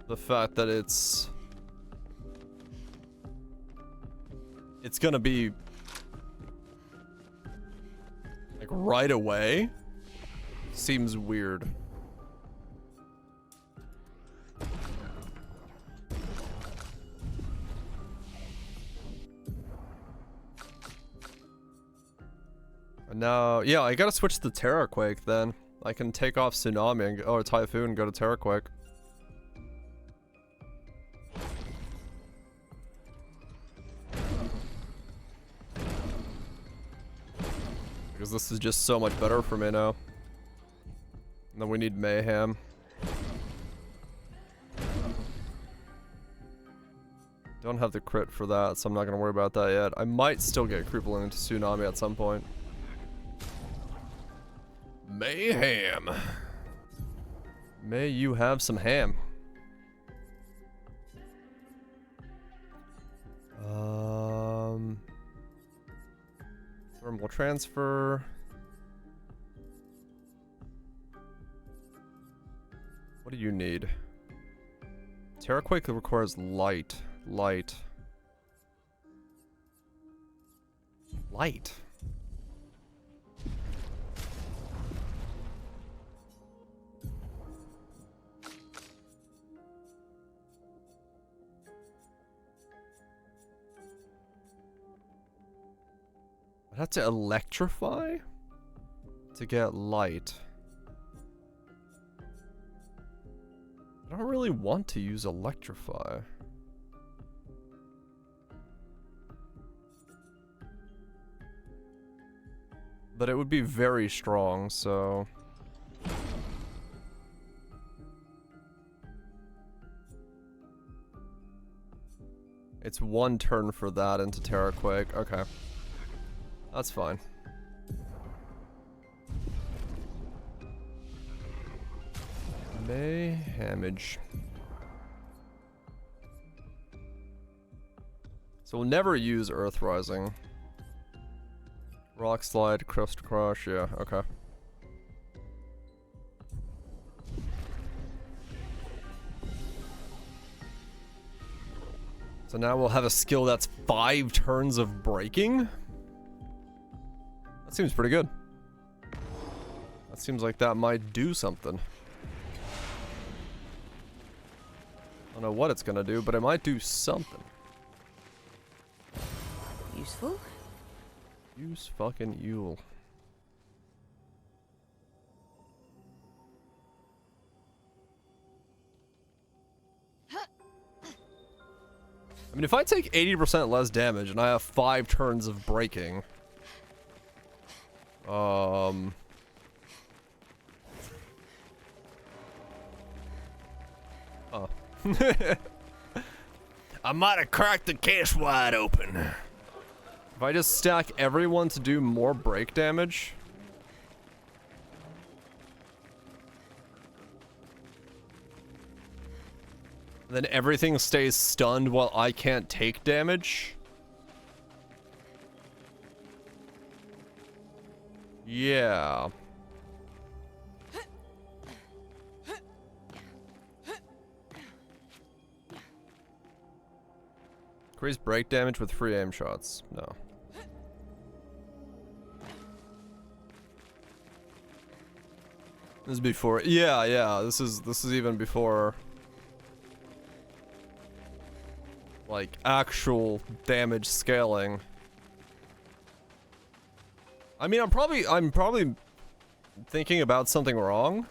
the fact that it's gonna be like right away seems weird. No, yeah, I gotta switch to Terraquake then. I can take off Tsunami and or Typhoon and go to Terraquake. Because this is just so much better for me now. And then we need Mayhem. Don't have the crit for that, so I'm not gonna worry about that yet. I might still get Creepling into Tsunami at some point. Mayhem. May you have some ham. Thermal transfer. What do you need? Terraquake requires light. Light. I'd have to electrify to get light. I don't really want to use electrify. But it would be very strong, so... It's one turn for that into Terraquake. Okay. That's fine. Mayhamage. So we'll never use Earth Rising. Rock Slide, Crust Crush, yeah, okay. So now we'll have a skill that's 5 turns of breaking? That seems pretty good. That seems like that might do something. I don't know what it's gonna do, but it might do something. Useful? Use fucking Yule. I mean, if I take 80% less damage and I have 5 turns of breaking... Oh. I might have cracked the case wide open. If I just stack everyone to do more break damage... then everything stays stunned while I can't take damage? Yeah. Increase break damage with free aim shots. No. This is before. Yeah. This is even before. Like actual damage scaling. I mean, I'm probably thinking about something wrong.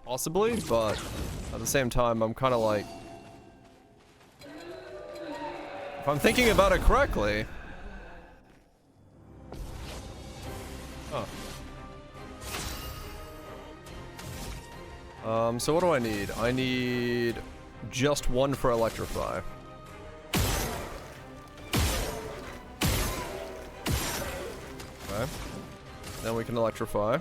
Possibly, but at the same time, I'm kind of like If I'm thinking about it correctly. Huh. So what do I need? I need just one for electrify. Okay. Then we can electrify.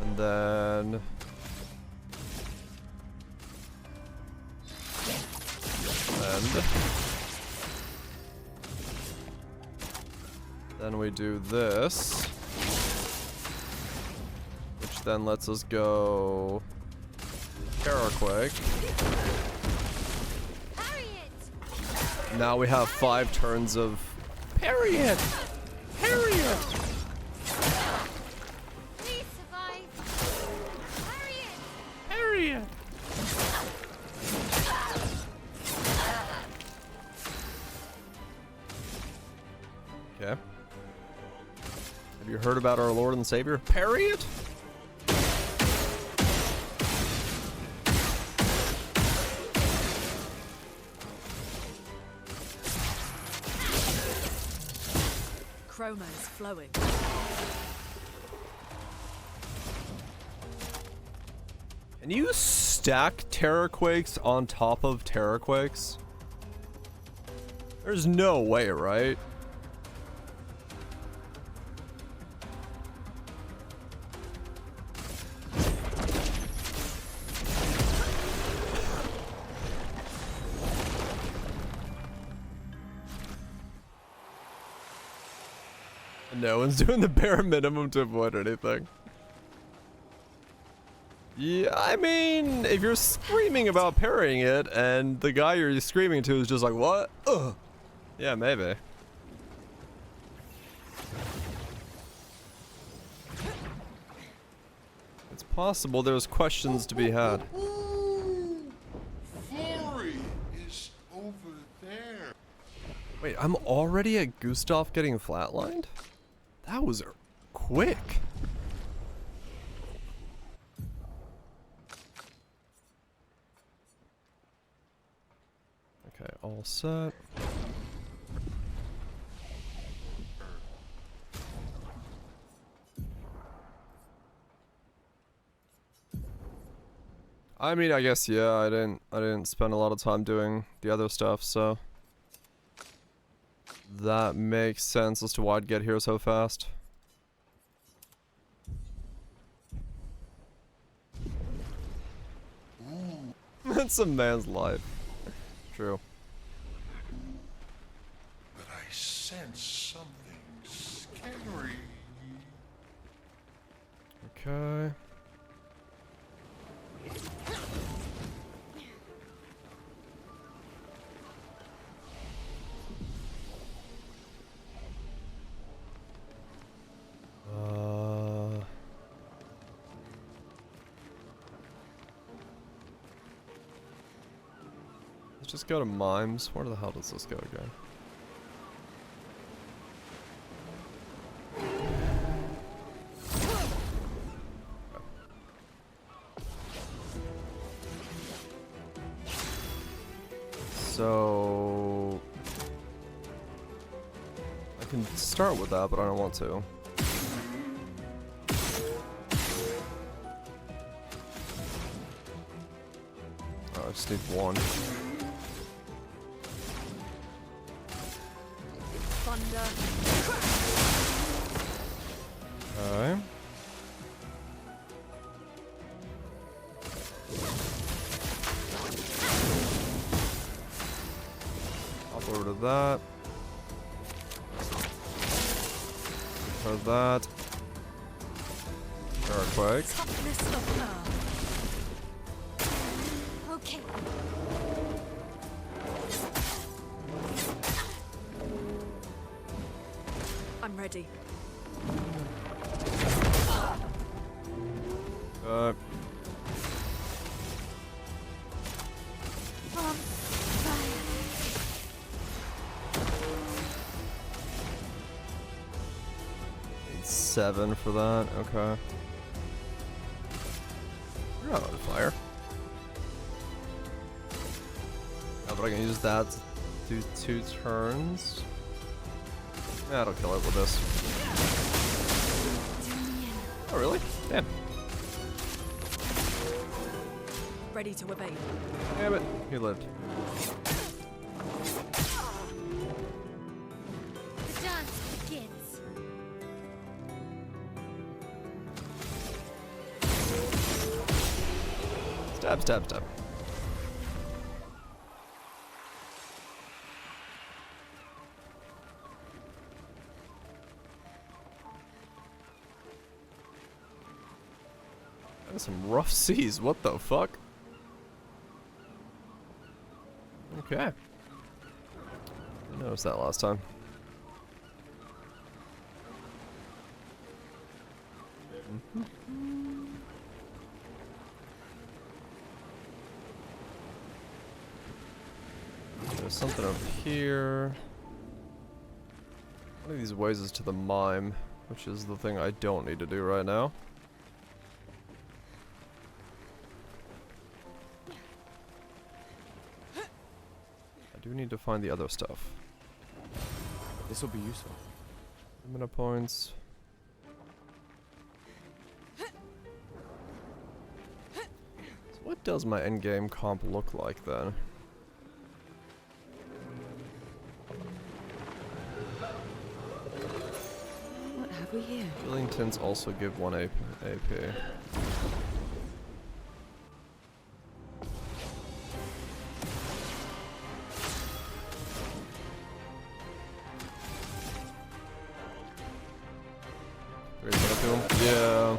And then... then we do this, which then lets us go Terrorquake. Now we have 5 turns of Parry it! Parry it! Please survive. Parry it. Parry it! Okay. Have you heard about our Lord and Savior? Parry it? Chroma is flowing. Can you stack Terrorquakes on top of Terrorquakes? There's no way, right? No one's doing the bare minimum to avoid anything. Yeah, I mean, if you're screaming about parrying it, and the guy you're screaming to is just like, what? Ugh. Yeah, maybe. It's possible there's questions to be had. Parry is over there. Wait, I'm already at Gustav getting flatlined? That was quick. Okay, all set. I mean, I guess yeah, I didn't spend a lot of time doing the other stuff, so that makes sense as to why I'd get here so fast. That's a man's life. True. But I sense something scary. Okay. Let's just go to Mimes. Where the hell does this go again? So I can start with that, but I don't want to. Oh, I just need one. Okay. Hop over to that. For that. Earthquake. Okay. I'm ready. 7 for that. Okay. You're not on fire. Oh, but I can use that to do 2 turns. Yeah, I'll kill it with this. Oh, really? Damn. Ready to evade. Damn it. He lived. The dance begins. Stab, stab, stab. That was some rough seas. What the fuck? Okay. Didn't notice that last time. There's something over here. One of these ways is to the mime, which is the thing I don't need to do right now. I do need to find the other stuff. This will be useful. Stamina points. So what does my endgame comp look like then? What have we here? Healing tints also give 1 AP. Ready to get up to him? Yeah.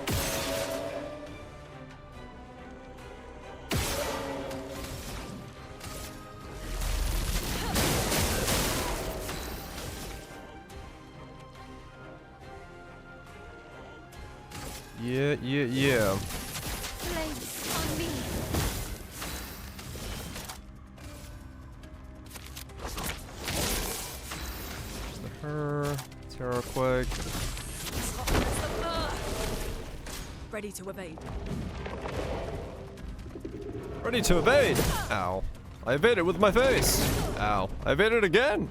Yeah. Flames on me. Her, Terror Quake. Ready to evade. Ready to evade! Ow. I evaded with my face! Ow. I evaded again!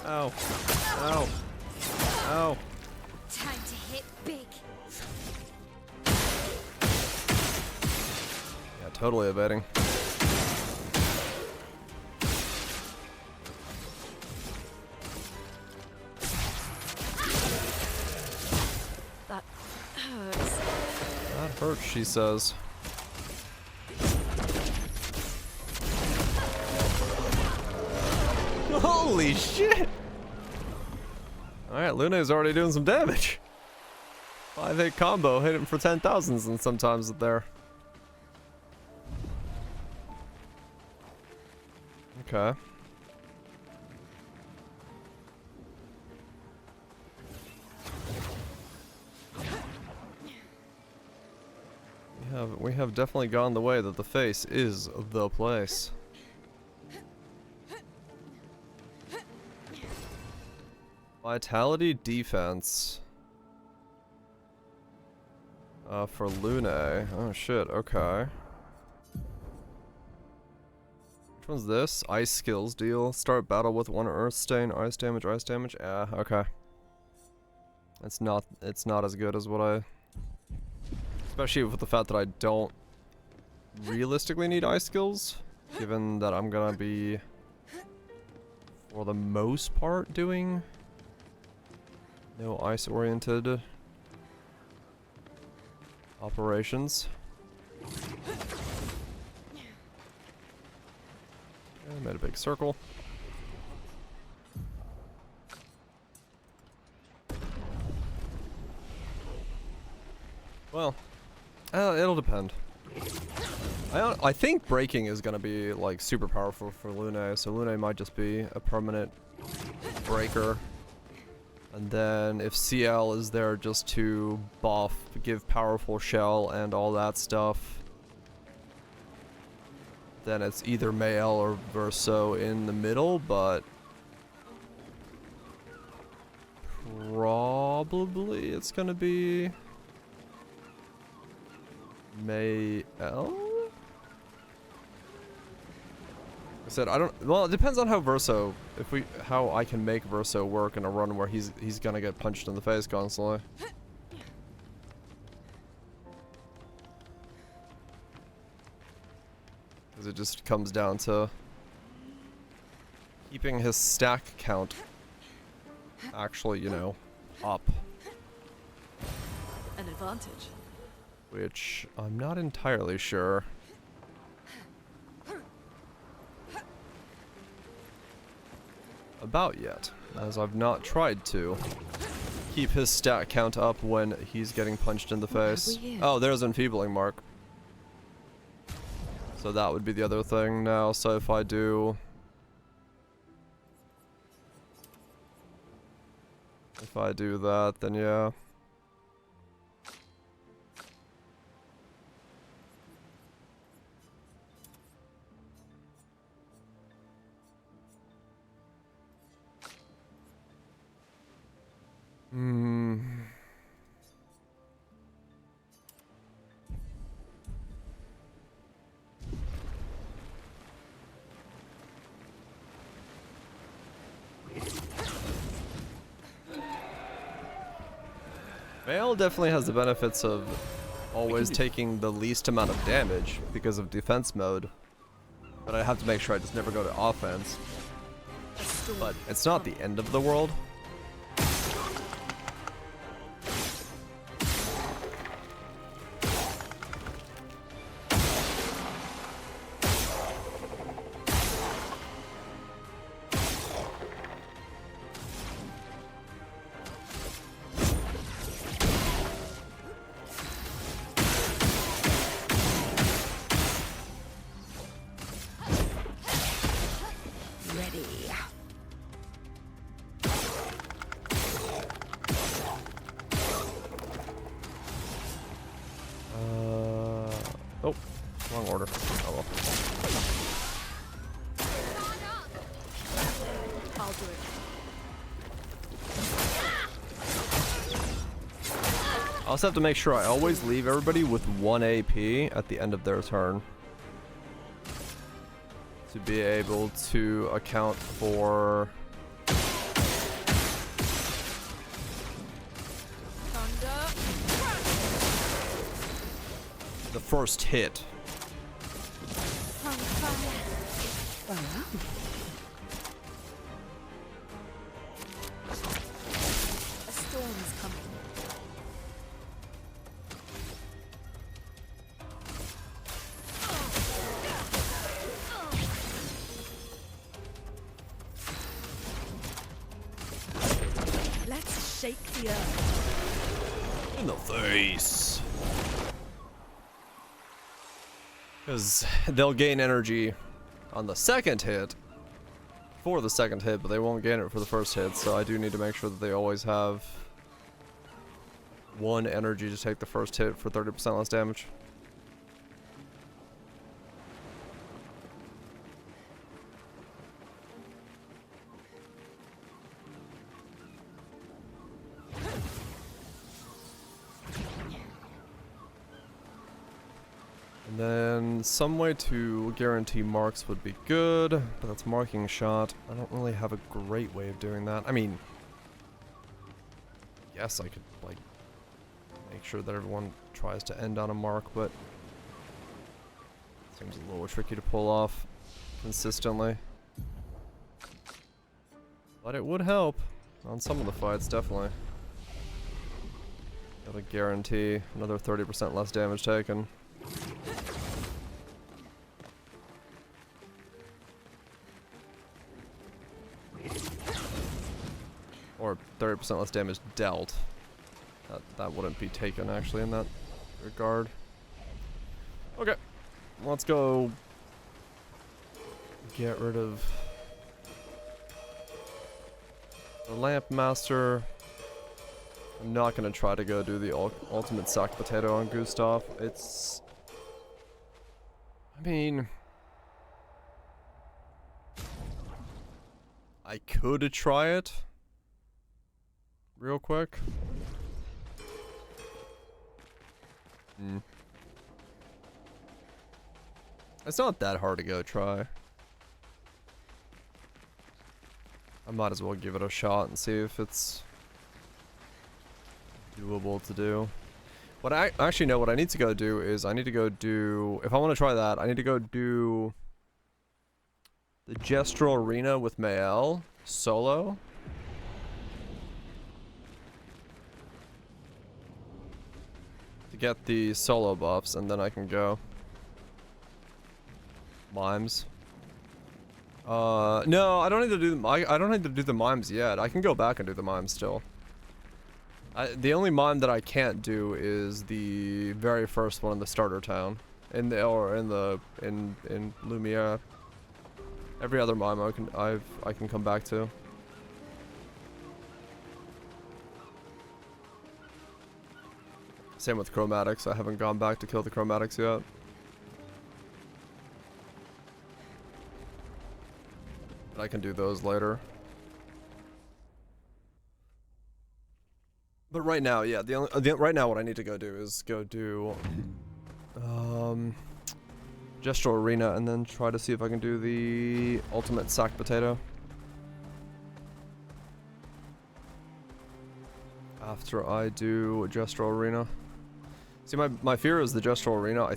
Ow. Ow. Ow. Time to hit big. Yeah, totally evading. That hurts. That hurts, she says. Holy shit! Alright, Luna's already doing some damage. 5-hit combo, hit him for 10,000s and sometimes there. Okay. We have definitely gone the way that the face is the place. Vitality defense. For Lune. Oh shit, okay. Which one's this? Ice skills deal. Start battle with 1 earth stain, ice damage, ice damage. Yeah, okay. It's not as good as what I... Especially with the fact that I don't realistically need ice skills. Given that I'm gonna be, for the most part, doing no ice-oriented operations. I made a big circle. Well, it'll depend. I think breaking is gonna be like super powerful for Lune, so Lune might just be a permanent breaker And then if CL is there just to buff, give powerful shell and all that stuff, then it's either Mael or Verso in the middle, but probably it's gonna be Mael? I said I don't. Well, it depends on how Verso, how I can make Verso work in a run where he's gonna get punched in the face constantly. Because it just comes down to keeping his stack count actually, you know, up. An advantage. Which I'm not entirely sure. About yet, as I've not tried to keep his stat count up when he's getting punched in the face. Oh, there's enfeebling mark. So that would be the other thing now. So if I do that, then yeah. Mael definitely has the benefits of always taking the least amount of damage because of defense mode. But I have to make sure I just never go to offense. But it's not the end of the world. Oh, wrong order. Oh well. I'll do it. I also have to make sure I always leave everybody with 1 AP at the end of their turn to be able to account for the first hit. A storm is coming. Let's shake the earth. In the face. Because they'll gain energy on the second hit for the second hit, but they won't gain it for the first hit, so I do need to make sure that they always have 1 energy to take the first hit for 30% less damage. And then some way to guarantee marks would be good, but that's marking shot. I don't really have a great way of doing that. I mean, yes, I could like make sure that everyone tries to end on a mark, but it seems a little tricky to pull off consistently. But it would help on some of the fights, definitely. That'll guarantee another 30% less damage taken. Or 30% less damage dealt. That wouldn't be taken actually in that regard. Okay, let's go get rid of the Lamp Master. I'm not gonna try to go do the ultimate sacked potato on Gustav. It's... I mean... I could try it. Real quick. It's not that hard to go try. I might as well give it a shot and see if it's doable to do. What I actually know what I need to go do is I need to go do, if I want to try that, I need to go do the Gestural Arena with Mael solo. To get the solo buffs, and then I can go. Mimes. No, I don't need to do I don't need to do the mimes yet. I can go back and do the mimes still. The only mime that I can't do is the very first one in the starter town, in Lumiere. Every other mime I can come back to. Same with chromatics. I haven't gone back to kill the chromatics yet. But I can do those later. But right now, yeah, right now what I need to go do is go do Gestural Arena and then try to see if I can do the ultimate sacked potato. After I do Gestural Arena. See, my fear is the Gestural Arena, I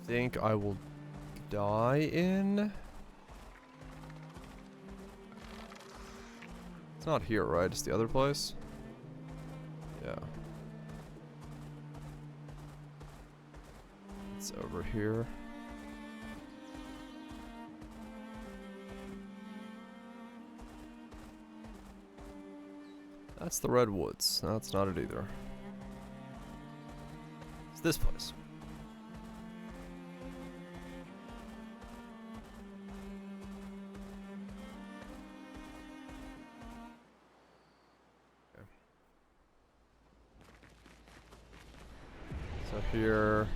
think I will die in. It's not here, right? It's the other place? Yeah. It's over here. That's the Redwoods. That's not it either. It's this place. Okay. So here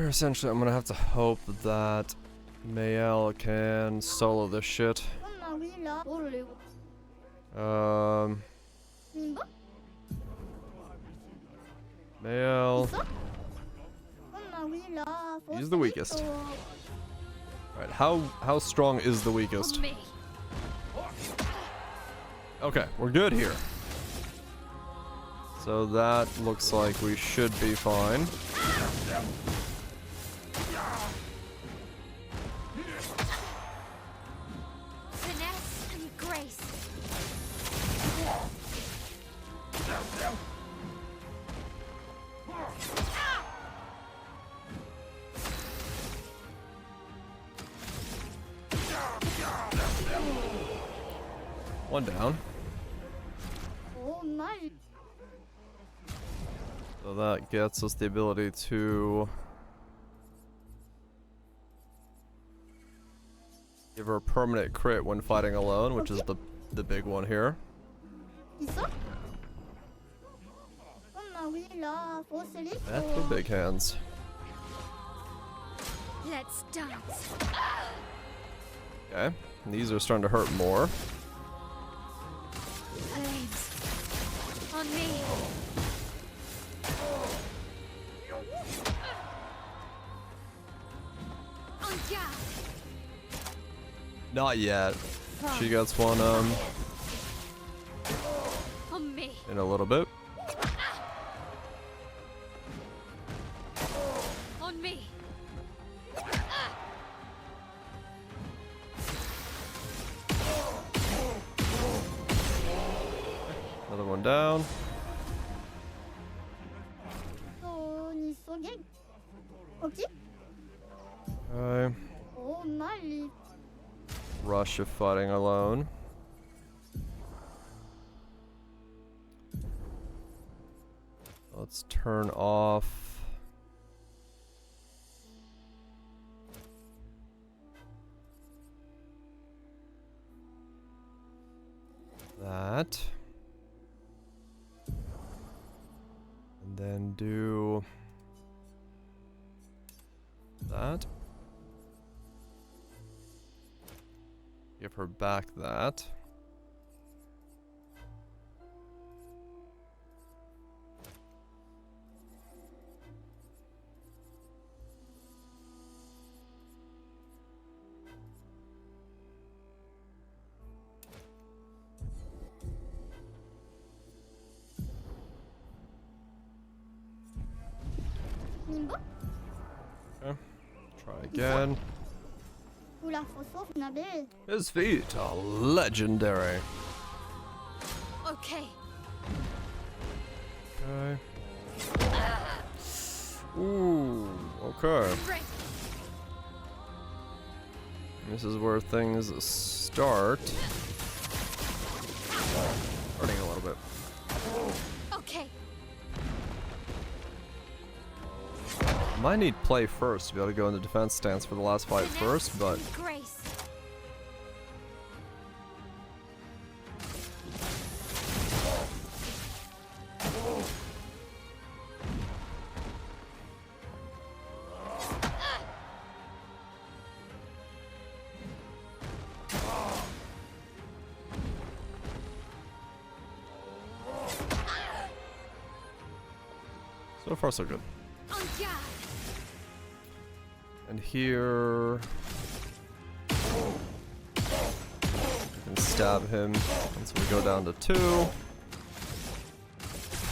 essentially I'm gonna have to hope that Mael can solo this shit. Mael. He's the weakest. Alright, how strong is the weakest? Okay, we're good here. So that looks like we should be fine. Finesse and grace. One down. Oh my. So that gets us the ability to give her a permanent crit when fighting alone, which is the big one here. That's the big hands. Let's dance. Okay, and these are starting to hurt more. Flames. On me. On guard. Not yet. She gets one On me. in a little bit. On me. Another one down. Okay. Okay. Oh my. Rush of fighting alone. Let's turn off. then do that. Give her back that. Okay. Try again. His feet are legendary. Okay. Okay. Ooh, okay. This is where things start. Hurting a little bit. Okay. Might need play first to be able to go into defense stance for the last fight first, but Grace. so far so good. And here we can stab him once we go down to 2.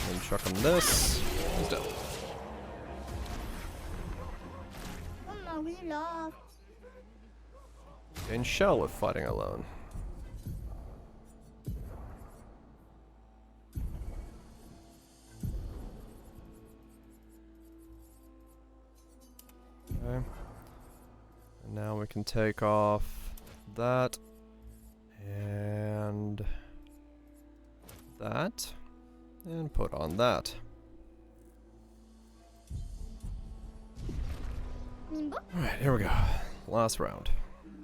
And chuck him this. He's dead. Gain shell if fighting alone. Okay. And now we can take off that and that and put on that. Alright, here we go. Last round.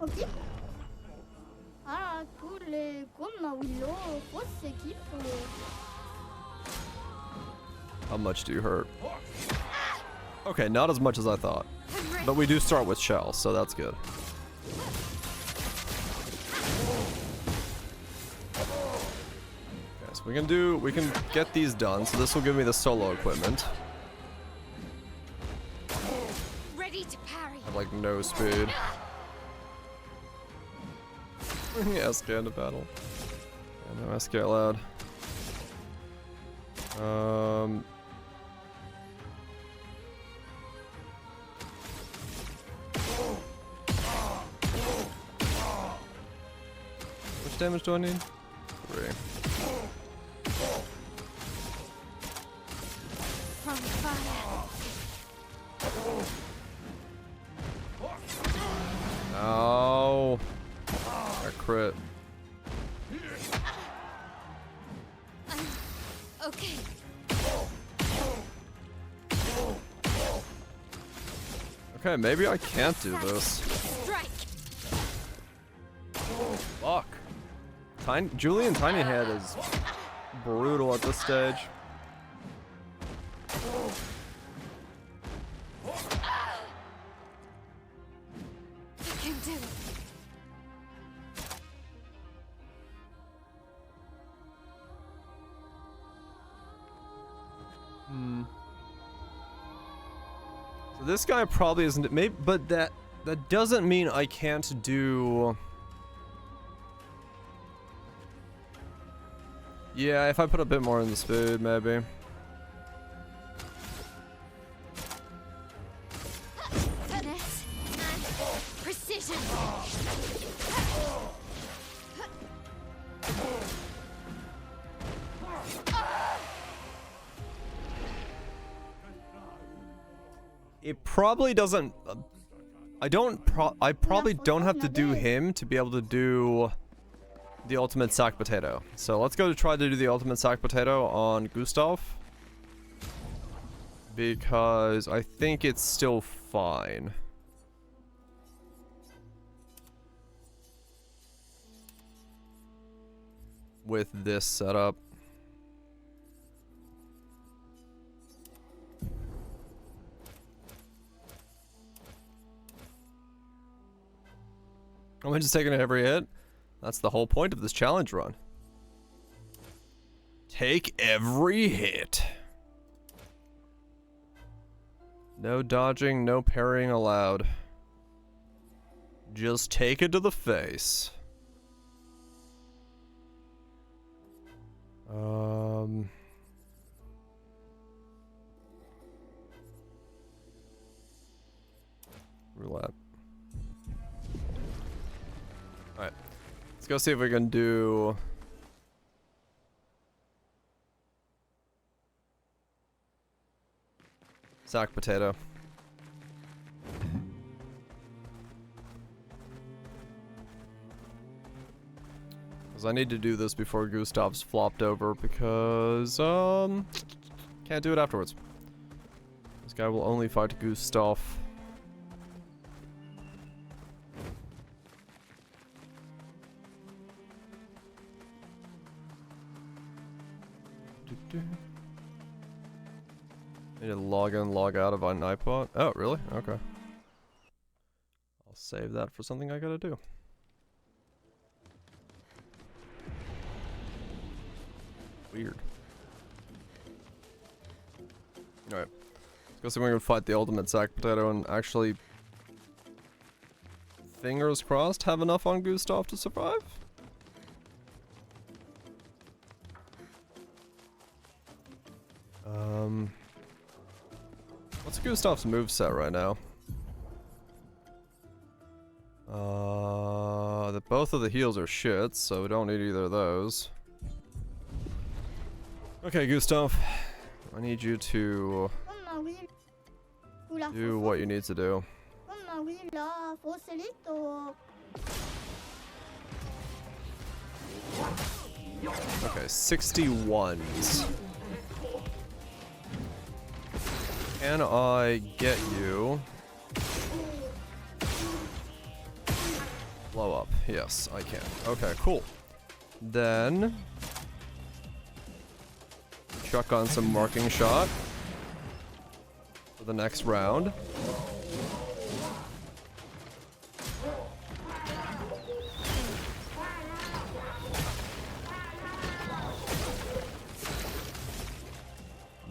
Ok. Ah, tous les comme Willow, grosse équipe. How much do you hurt? Okay, not as much as I thought. But we do start with shell, so that's good. Okay, so we can get these done, so this will give me the solo equipment. Ready to parry. I have like no speed. Yeah, scared into battle. Yeah, no, I scare loud. Which damage do I need? 3. From fire. Ow. A crit. Okay. Okay, maybe I can't do this. Strike. Fuck. Julian Tiny Head is brutal at this stage. I can do it. So this guy probably isn't. Maybe, but that doesn't mean I can't do. Yeah, if I put a bit more in the speed, maybe. Finesse and precision. It probably doesn't. I probably don't have to do him to be able to do the ultimate sack potato. So let's go to try to do the ultimate sack potato on Gustav, because I think it's still fine. With this setup. Am I just taking every hit? That's the whole point of this challenge run. Take every hit. No dodging, no parrying allowed. Just take it to the face. Roulette. Alright. Let's go see if we can do... sack potato. Because I need to do this before Gustav's flopped over because, can't do it afterwards. This guy will only fight Gustav. I need to log in, log out of my Nightbot. Oh, really? Okay. I'll save that for something I gotta do. Weird. Alright. Let's go see if we can fight the ultimate sack potato and actually, fingers crossed, have enough on Gustav to survive? What's Gustav's moveset right now? Both of the heals are shit, so we don't need either of those. Okay, Gustav. I need you to do what you need to do. Okay, 61s. Can I get you? Blow up. Yes, I can. Okay, cool. Then chuck on some marking shot for the next round.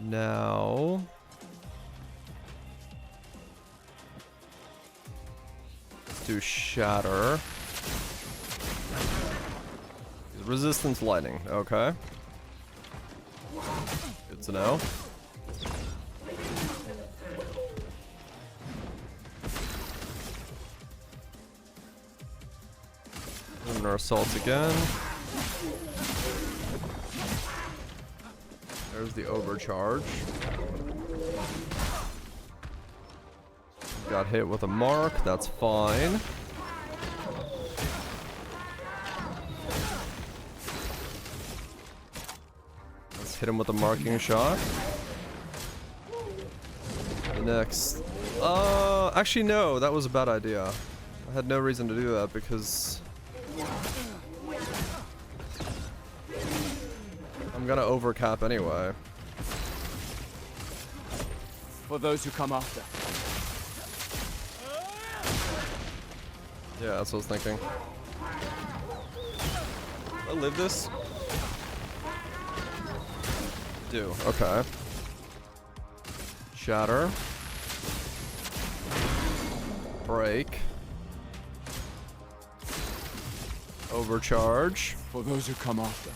Now let's do shatter. Resistance lightning, okay. Good to know. Lunar assault again. There's the overcharge. Got hit with a mark, that's fine. Let's hit him with a marking shot. The next... actually no, that was a bad idea. I had no reason to do that because... I'm gonna overcap anyway. For those who come after. Yeah, that's what I was thinking. I live this? Do, okay. Shatter. Break. Overcharge. For those who come after.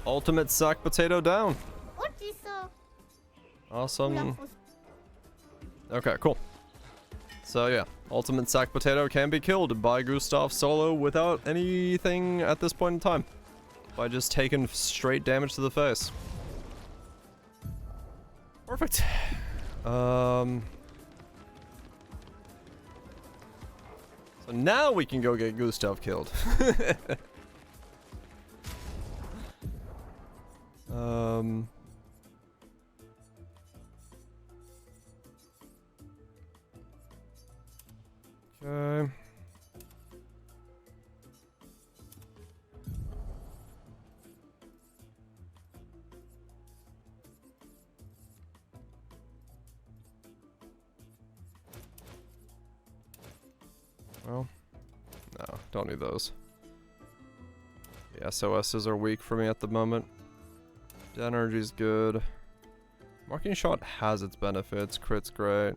Ultimate sack potato down. Awesome. Okay, cool. So yeah, ultimate sack potato can be killed by Gustav solo without anything at this point in time. By just taking straight damage to the face. Perfect. So now we can go get Gustav killed. Okay. Well, no, don't need those. The SOSs are weak for me at the moment. Dead energy's good. Marking shot has its benefits. Crit's great.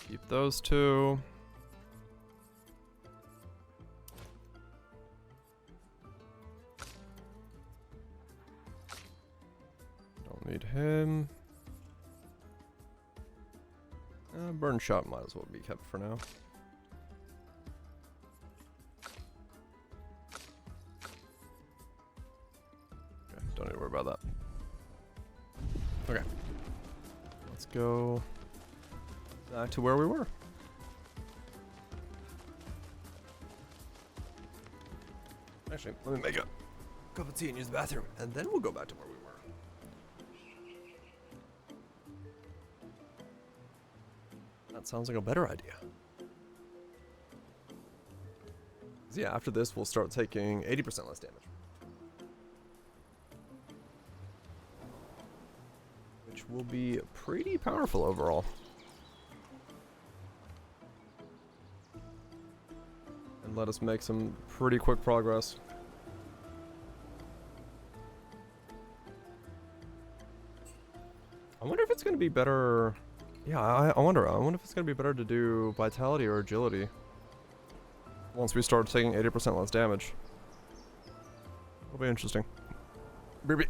Keep those two. Don't need him. Burn shot might as well be kept for now. Okay, don't need to worry about that. Okay. Let's go back to where we were. Actually, let me make a cup of tea and use the bathroom, and then we'll go back to where we were. That sounds like a better idea. 'Cause yeah, after this, we'll start taking 80% less damage. Which will be pretty powerful overall. And let us make some pretty quick progress. I wonder if it's going to be better... Yeah, I wonder if it's going to be better to do vitality or agility once we start taking 80% less damage. It'll be interesting. Baby.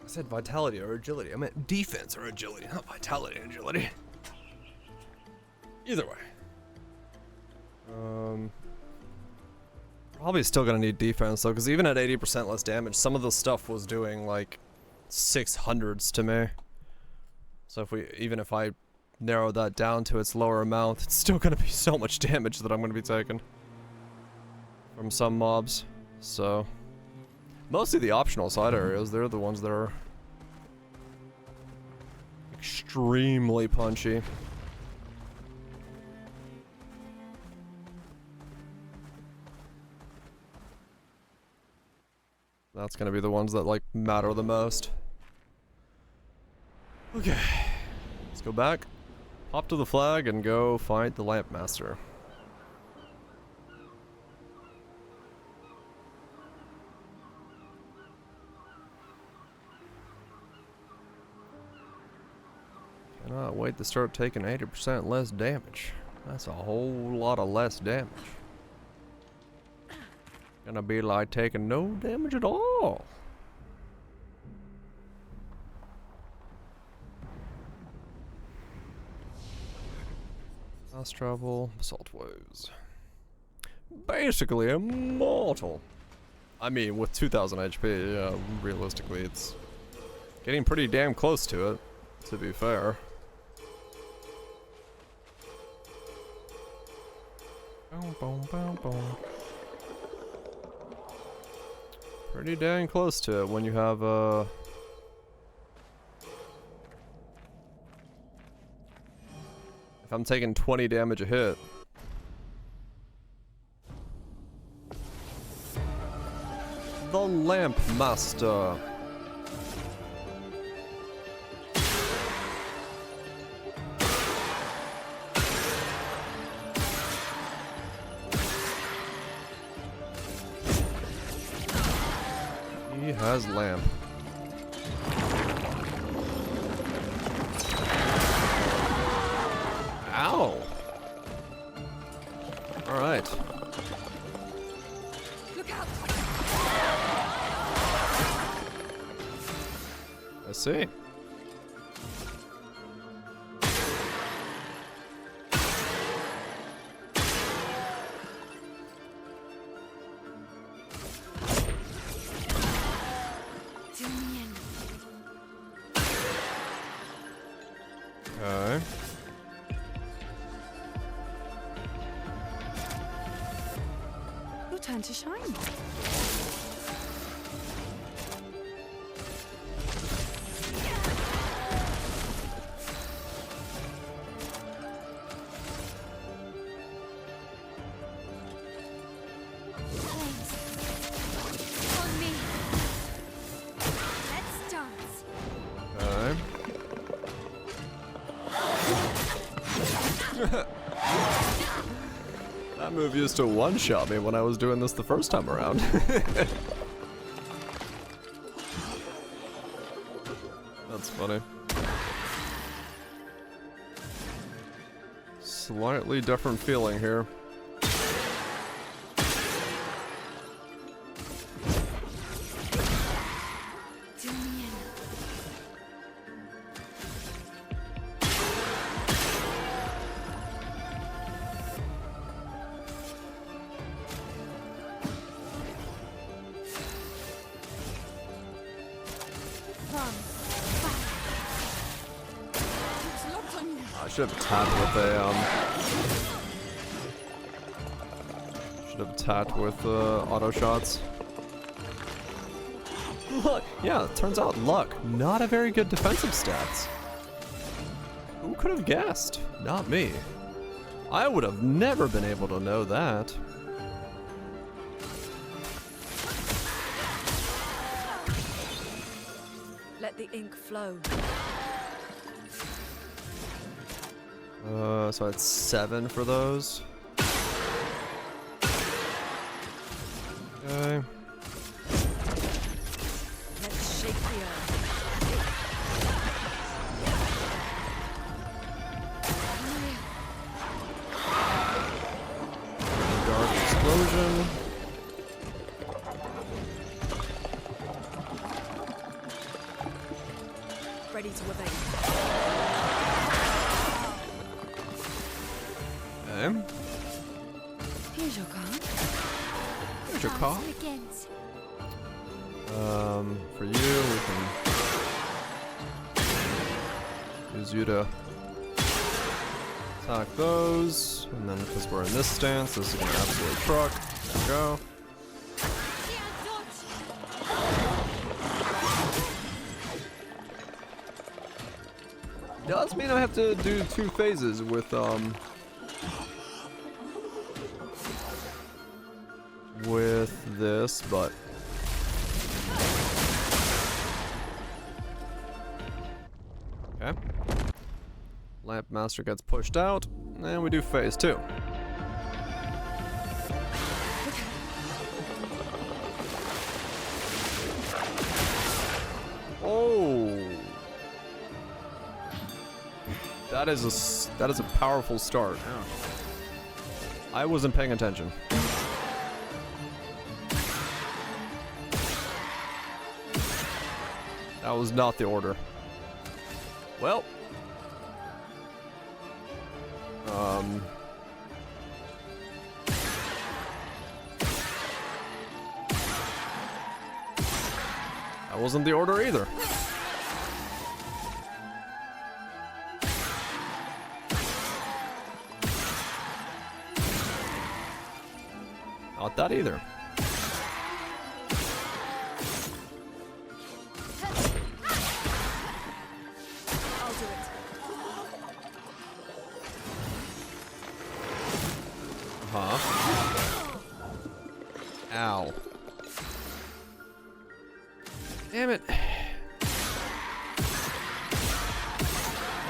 I said vitality or agility. I meant defense or agility, not vitality and agility. Either way. Probably still gonna need defense though, because even at 80% less damage, some of the stuff was doing like 600s to me. So even if I narrow that down to its lower amount, it's still gonna be so much damage that I'm gonna be taking from some mobs. So mostly the optional side areas, they're the ones that are extremely punchy. That's gonna be the ones that like matter the most. Okay, let's go back, hop to the flag, and go fight the Lamp Master. Wait to start taking 80% less damage. That's a whole lot of less damage. Gonna be like taking no damage at all. Lost trouble, assault woes. Basically immortal. I mean, with 2000 HP, yeah, realistically, it's getting pretty damn close to it, to be fair. Boom, boom, boom, boom. Pretty dang close to it when you have, if I'm taking 20 damage a hit. The Lamp Master. He has lamp. Ow! Alright. Look out! I see. Okay. Your turn to shine. On me. Let's dance. Okay. That move used to one-shot me when I was doing this the first time around. That's funny. Slightly different feeling here. I should have attacked with auto shots. Look, yeah, it turns out luck, not a very good defensive stats. Who could have guessed? Not me. I would have never been able to know that. Let the ink flow. So I had 7 for those. Okay. Let's shake the earth. Dark explosion. Ready to evade. Okay. Here's your card. Here's your card. For you, we can use you to attack those, and then because we're in this stance, this is gonna absolutely truck. There we go. Does mean I have to do 2 phases with this, but okay. Lamp Master gets pushed out, and we do phase 2. Oh. That is a powerful start. I wasn't paying attention. That was not the order. Well. That wasn't the order either. Not that either. I'll do it. Huh? Ow. Damn it. That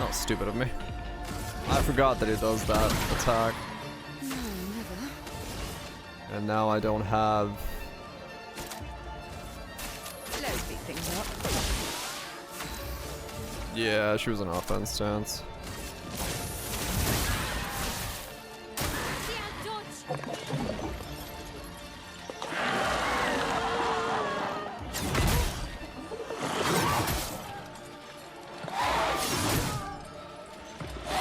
was stupid of me. I forgot that he does that attack. No, never. And now I don't have... Let's beat things up. Yeah, she was an offense stance.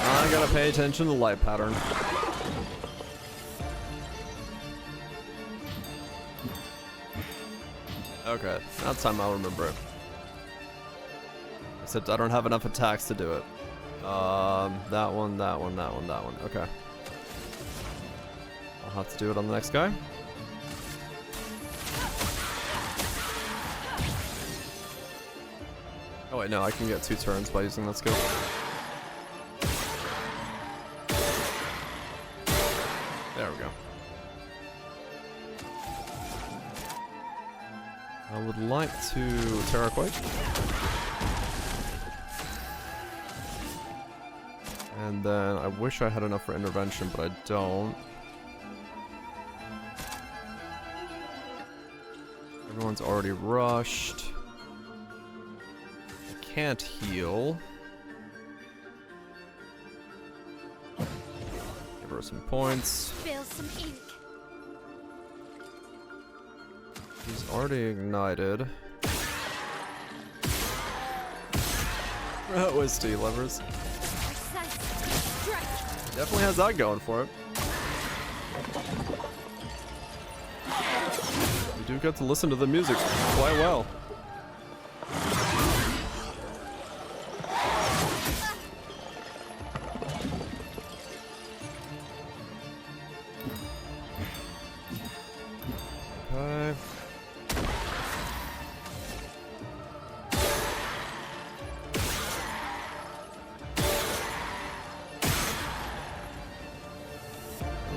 I gotta pay attention to the light pattern. Okay, that time I'll remember it. Except I don't have enough attacks to do it. That one. Okay. I'll have to do it on the next guy. Oh wait, no, I can get 2 turns by using that skill. There we go. I would like to Terraquake. And then I wish I had enough for intervention, but I don't. Everyone's already rushed. I can't heal. Give her some points. Spill some ink. He's already ignited. Wisty levers. Definitely has that going for it. You do get to listen to the music quite well. Okay.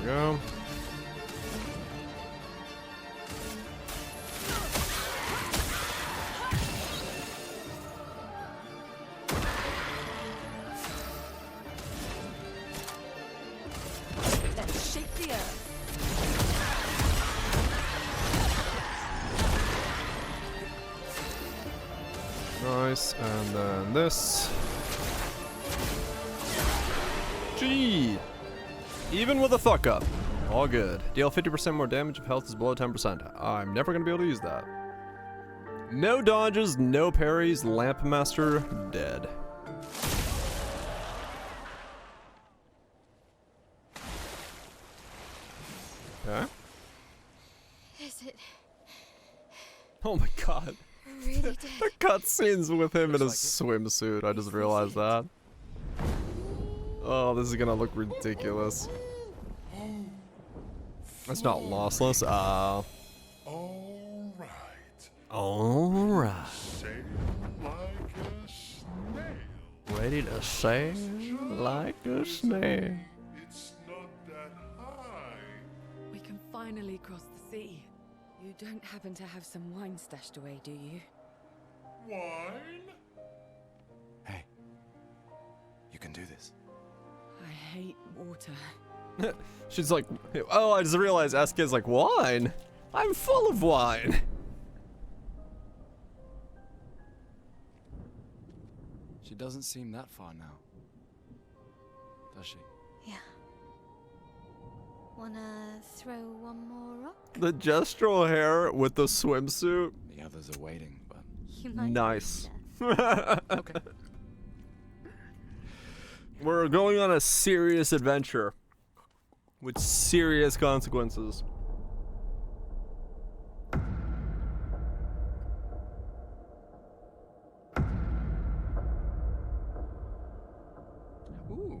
There we go. Let's shake the earth. Nice, and then this. Gee! Even with a fuck up. All good. Deal 50% more damage if health is below 10%. I'm never gonna be able to use that. No dodges, no parries, Lampmaster dead. Okay. Is it Oh my god. really dead? The cutscenes with him in his swimsuit, I just realized that. Oh, this is gonna look ridiculous. That's not lossless. Alright. Alright. Sail like a snail. Ready to sail like a snail. It's not that high. We can finally cross the sea. You don't happen to have some wine stashed away, do you? Wine? Hey, you can do this. I hate water. She's like, oh, I just realized Askia's like, wine? I'm full of wine. She doesn't seem that far now. does she? Yeah. Wanna throw one more rock? The gestural hair with the swimsuit. The others are waiting, but You might Nice. okay. We're going on a serious adventure with serious consequences. Ooh,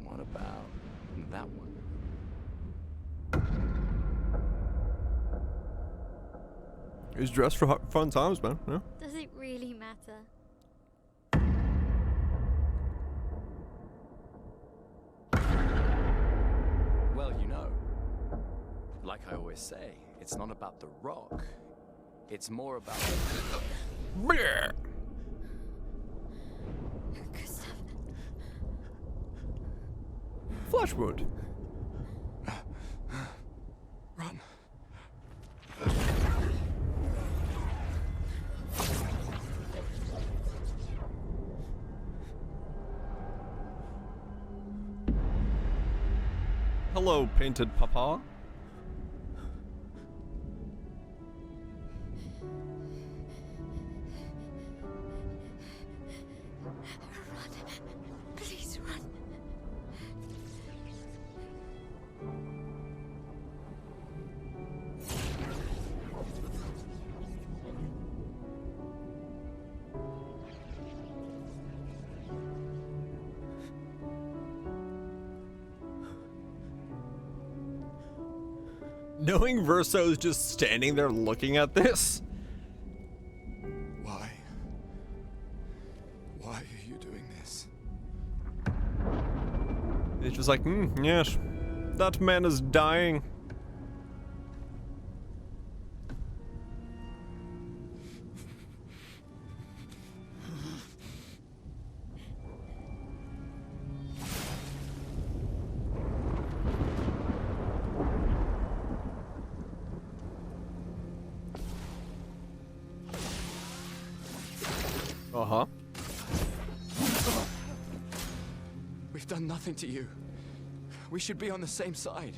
what about that one? He's dressed for fun times, man. Yeah. Does it really matter? Well, you know, like I always say, it's not about the rock. It's more about... Flesh wound. Run. Hello, painted papa. Please run. Knowing Verso's just standing there looking at this. Why? Why are you doing this? It's just like, yes, that man is dying. Uh-huh. We've done nothing to you. We should be on the same side.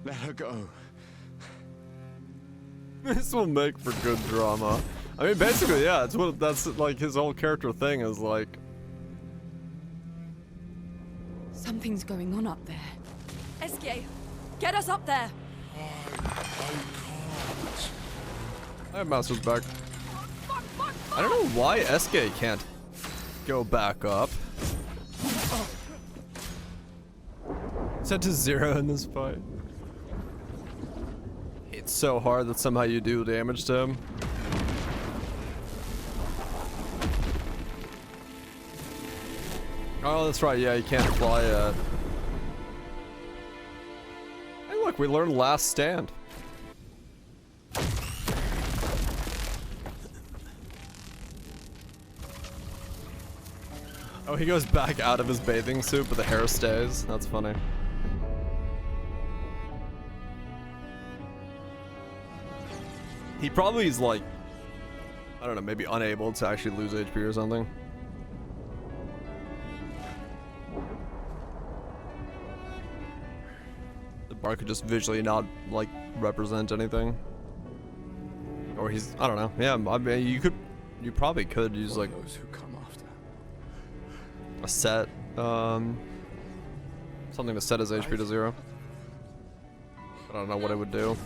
Let her go. This will make for good drama. I mean, basically, yeah, that's like his whole character thing is like. Something's going on up there. SK, get us up there! I have Master's back. I don't know why SK can't go back up. Set to 0 in this fight. It's so hard that somehow you do damage to him. Oh, that's right. Yeah, you can't fly yet. Hey, look, we learned Last Stand. Oh, he goes back out of his bathing suit, but the hair stays. That's funny. He probably is like, I don't know, maybe unable to actually lose HP or something. The bar could just visually not, like, represent anything. Or he's, I don't know. Yeah, I mean, you probably could use, like, Those who come after. a set, something to set his HP to 0. I don't know what it would do.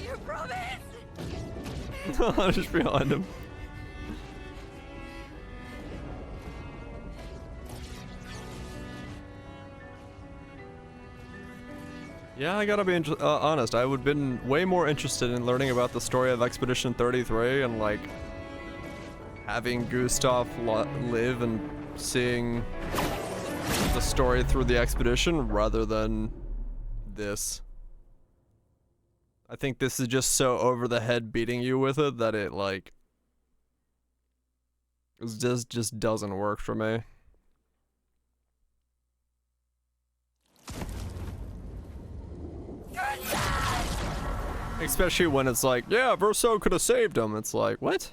You promised! Just behind him. Yeah, I gotta be honest. I would have been way more interested in learning about the story of Expedition 33 and like having Gustav live and seeing the story through the expedition rather than this. I think this is just so over the head beating you with it that it like just doesn't work for me. Especially when it's like, yeah, Verso could have saved him. It's like, what?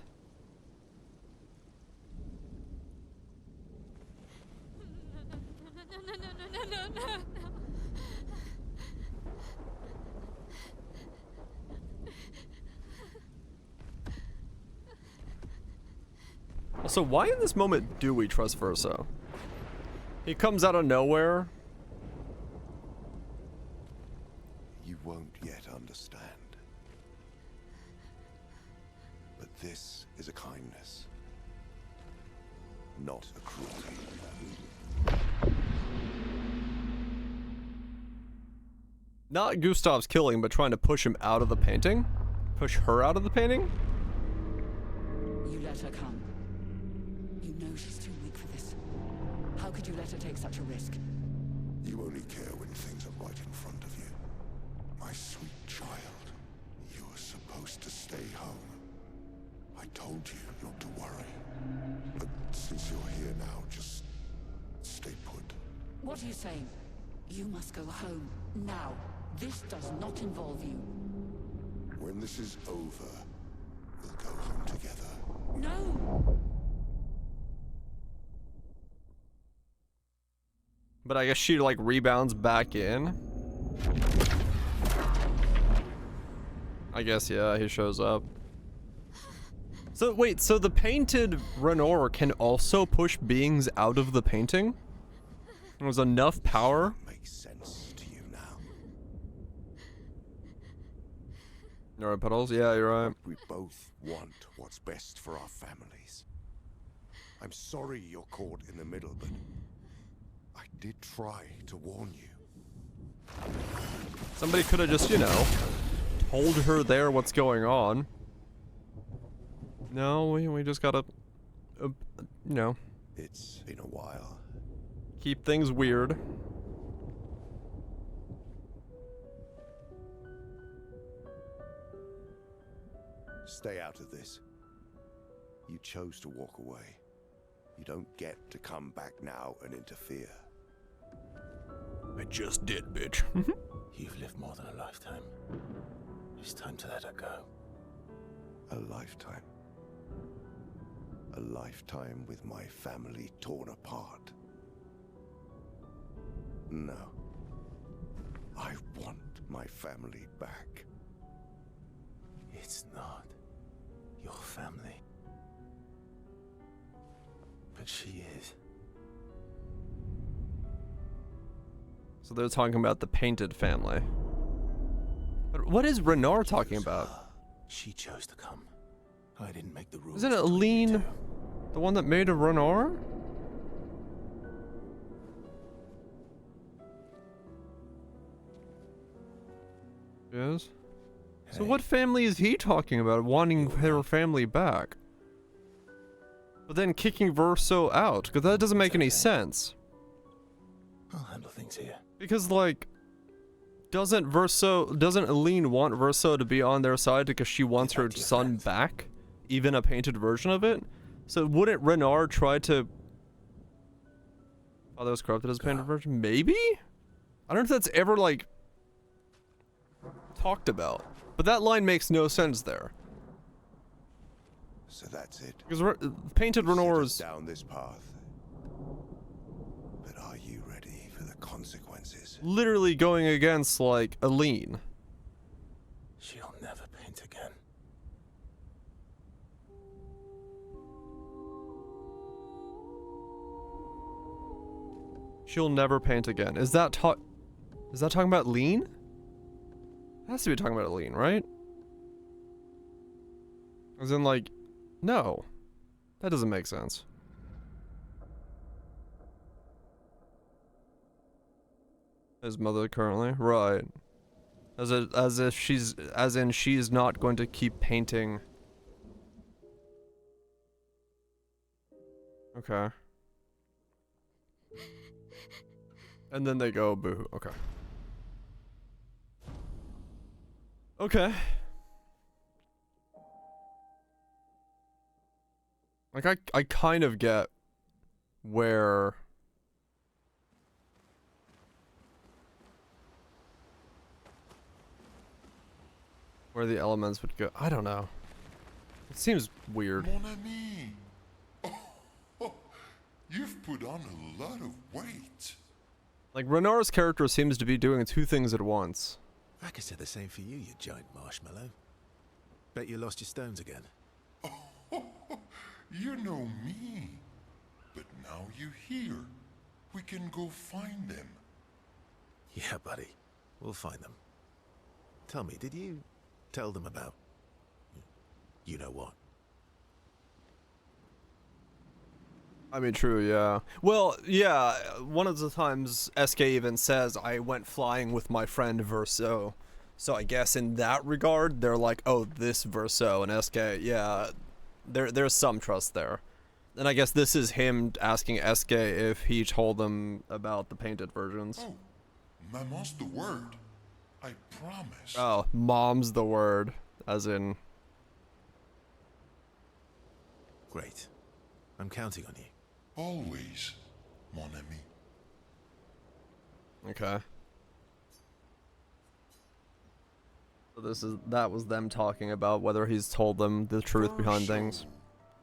Also, why in this moment do we trust Verso? He comes out of nowhere. You won't yet understand. But this is a kindness, not a cruelty. Not Gustav's killing, but trying to push him out of the painting? Push her out of the painting? You let her come. You know she's too weak for this. How could you let her take such a risk? You only care when things are right in front of you. My sweet child, you were supposed to stay home. I told you not to worry. But since you're here now, just stay put. What are you saying? You must go home, now. This does not involve you. When this is over, we'll go home together. No! But I guess she like rebounds back in. I guess, yeah, he shows up. So wait, so the painted Renor can also push beings out of the painting? There's enough power? Makes sense to you now. Alright, Puddles, yeah, you're right. We both want what's best for our families. I'm sorry you're caught in the middle, but I did try to warn you. Somebody could have just, you know, told her there what's going on. No, we just gotta, you know. It's been a while. Keep things weird. Stay out of this. You chose to walk away. You don't get to come back now and interfere. I just did, bitch. You've lived more than a lifetime. It's time to let her go. A lifetime. A lifetime with my family torn apart. No. I want my family back. It's not your family. But she is. So they're talking about the painted family. But what is Renard talking about? She chose to come. I didn't make the rules. Isn't it Aline the one that made a Renard? Yes. So what family is he talking about wanting her family back? But then kicking Verso out, because that doesn't make any sense. I'll handle things here. Because like, doesn't Aline want Verso to be on their side because she wants her son back? Even a painted version of it? So wouldn't Renard try to... Oh, that was corrupted as a painted version? Maybe? I don't know if that's ever like... talked about. But that line makes no sense there. So that's it. Because painted Renor's down this path. But are you ready for the consequences? literally going against like Aline. She'll never paint again. She'll never paint again. Is that talking about Lean? Has to be talking about Aline, right? As in, like, no. That doesn't make sense. His mother currently? Right. As in she's not going to keep painting. Okay. And then they go boo. Okay. Okay. Like I kind of get where where the elements would go. I don't know. It seems weird. Mon ami. Oh, you've put on a lot of weight. Like, Renar's character seems to be doing two things at once. I could say the same for you, you giant marshmallow. Bet you lost your stones again. Oh, you know me. But now you're here. We can go find them. Yeah, buddy. We'll find them. Tell me, did you tell them about... you know what? I mean, true, yeah. Well, yeah, one of the times SK even says, I went flying with my friend Verso. So I guess in that regard, they're like, oh, this Verso, and SK, yeah, there's some trust there. And I guess this is him asking SK if he told them about the painted versions. Oh, Maman's the word. I promise. Oh, mom's the word, as in... Great. I'm counting on you. Always, mon ami. Okay. So that was them talking about whether he's told them the truth behind things.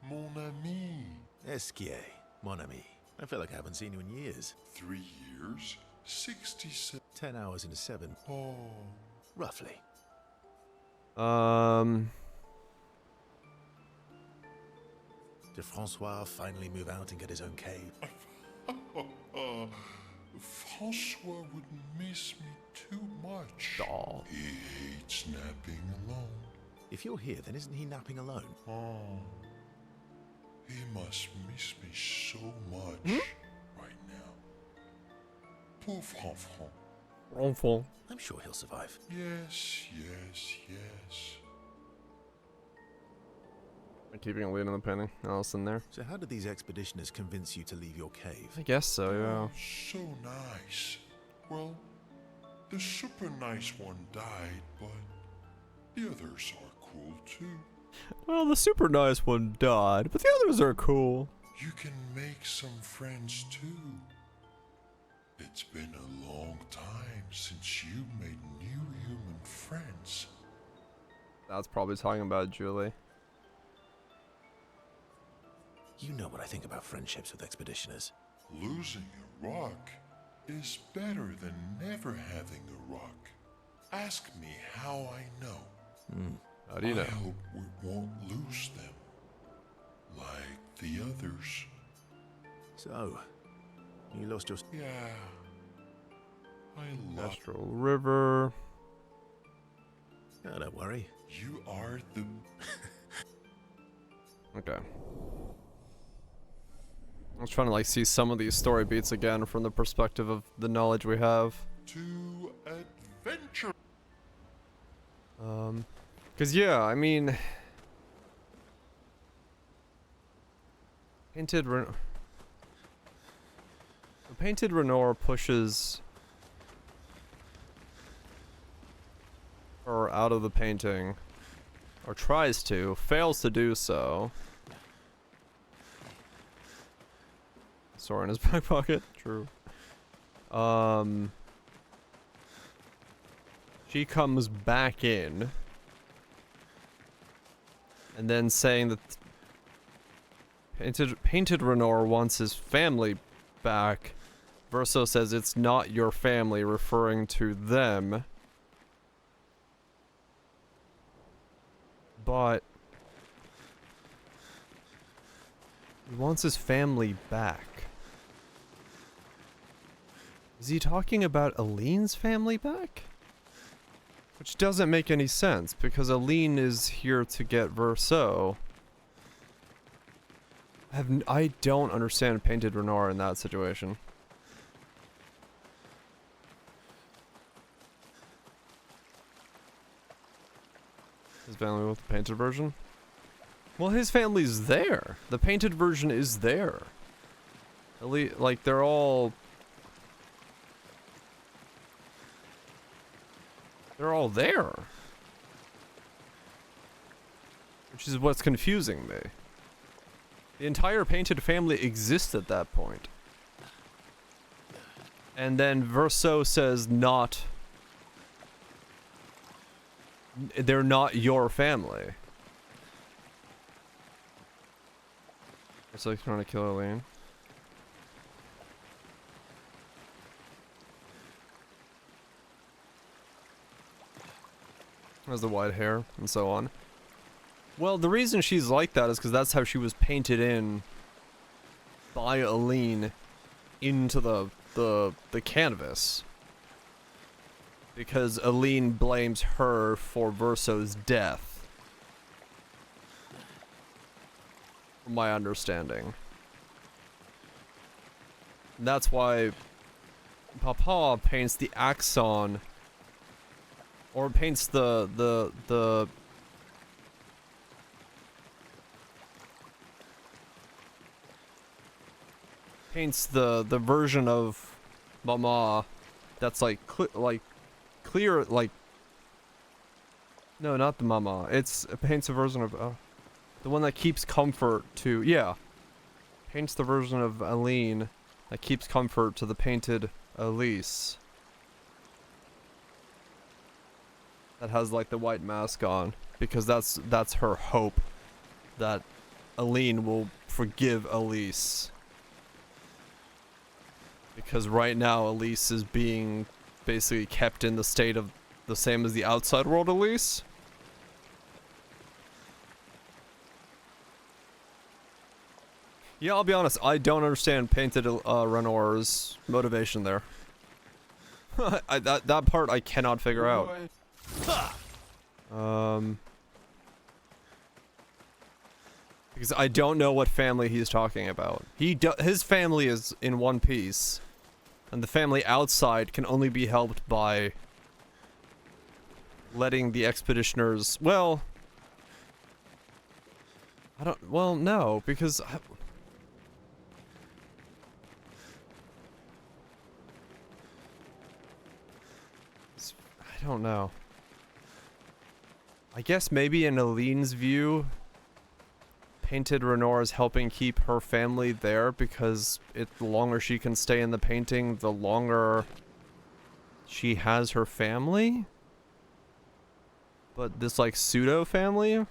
Mon ami. Esquier, mon ami. I feel like I haven't seen you in years. 3 years? 67. 10 hours into 7. Oh. Roughly. Did Francois finally move out and get his own cave? Francois would miss me too much. Oh. He hates napping alone. If you're here, then isn't he napping alone? Oh. He must miss me so much right now. Pauvre enfant. Enfant. I'm sure he'll survive. Yes, yes, yes. I'm keeping a lead on the painting. Else in there. So how did these expeditioners convince you to leave your cave? I guess so, yeah. Oh, so nice. Well, the super nice one died, but the others are cool too. Well, the super nice one died, but the others are cool. You can make some friends too. It's been a long time since you made new human friends. That's probably talking about Julie. You know what I think about friendships with expeditioners. Losing a rock is better than never having a rock. Ask me how I know. How do you know? I hope we won't lose them. Like the others. So, you lost your... Yeah. I lost... Astral River. Oh, don't worry. You are the... Okay. I was trying to like see some of these story beats again from the perspective of the knowledge we have. To adventure. Cause yeah, I mean, the painted Renor pushes her out of the painting, or tries to, fails to do so. Sword in his back pocket. True. She comes back in, and then saying that painted Renor wants his family back. Verso says it's not your family, referring to them. But he wants his family back. Is he talking about Aline's family back? Which doesn't make any sense, because Aline is here to get Verso. I don't understand Painted Renor in that situation. His family with the painted version? Well, his family's there. The painted version is there. At least, like, they're all there. Which is what's confusing me. The entire painted family exists at that point. And then Verso says not they're not your family. It's like trying to kill Aline. Has the white hair and so on. Well, the reason she's like that is because that's how she was painted in by Aline into the canvas. Because Aline blames her for Verso's death. From my understanding. And that's why Papa paints the axon, or paints the version of Mama that's like clear, like, no, not the Mama. It paints a version of the one that keeps comfort to, yeah, paints the version of Aline that keeps comfort to the painted Elise that has like the white mask on, because that's her hope that Aline will forgive Elise. Because right now Elise is being basically kept in the state of the same as the outside world Elise. Yeah, I'll be honest, I don't understand Painted Renor's motivation there. That part I cannot figure out. Because I don't know what family he's talking about. His family is in one piece, and the family outside can only be helped by letting the expeditioners, well, no, because I don't know. I guess maybe in Aline's view, Painted Renor is helping keep her family there because the longer she can stay in the painting, the longer she has her family? But this, like, pseudo-family?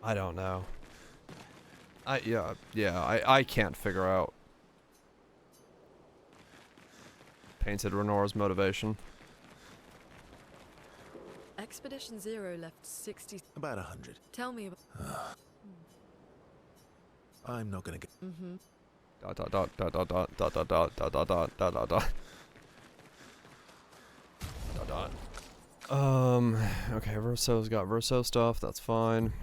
I don't know. I can't figure out Painted Renor's motivation. Expedition Zero left 60... About 100. Tell me about... I'm not gonna get... Mm-hmm. Okay, Verso's got Verso stuff, that's fine.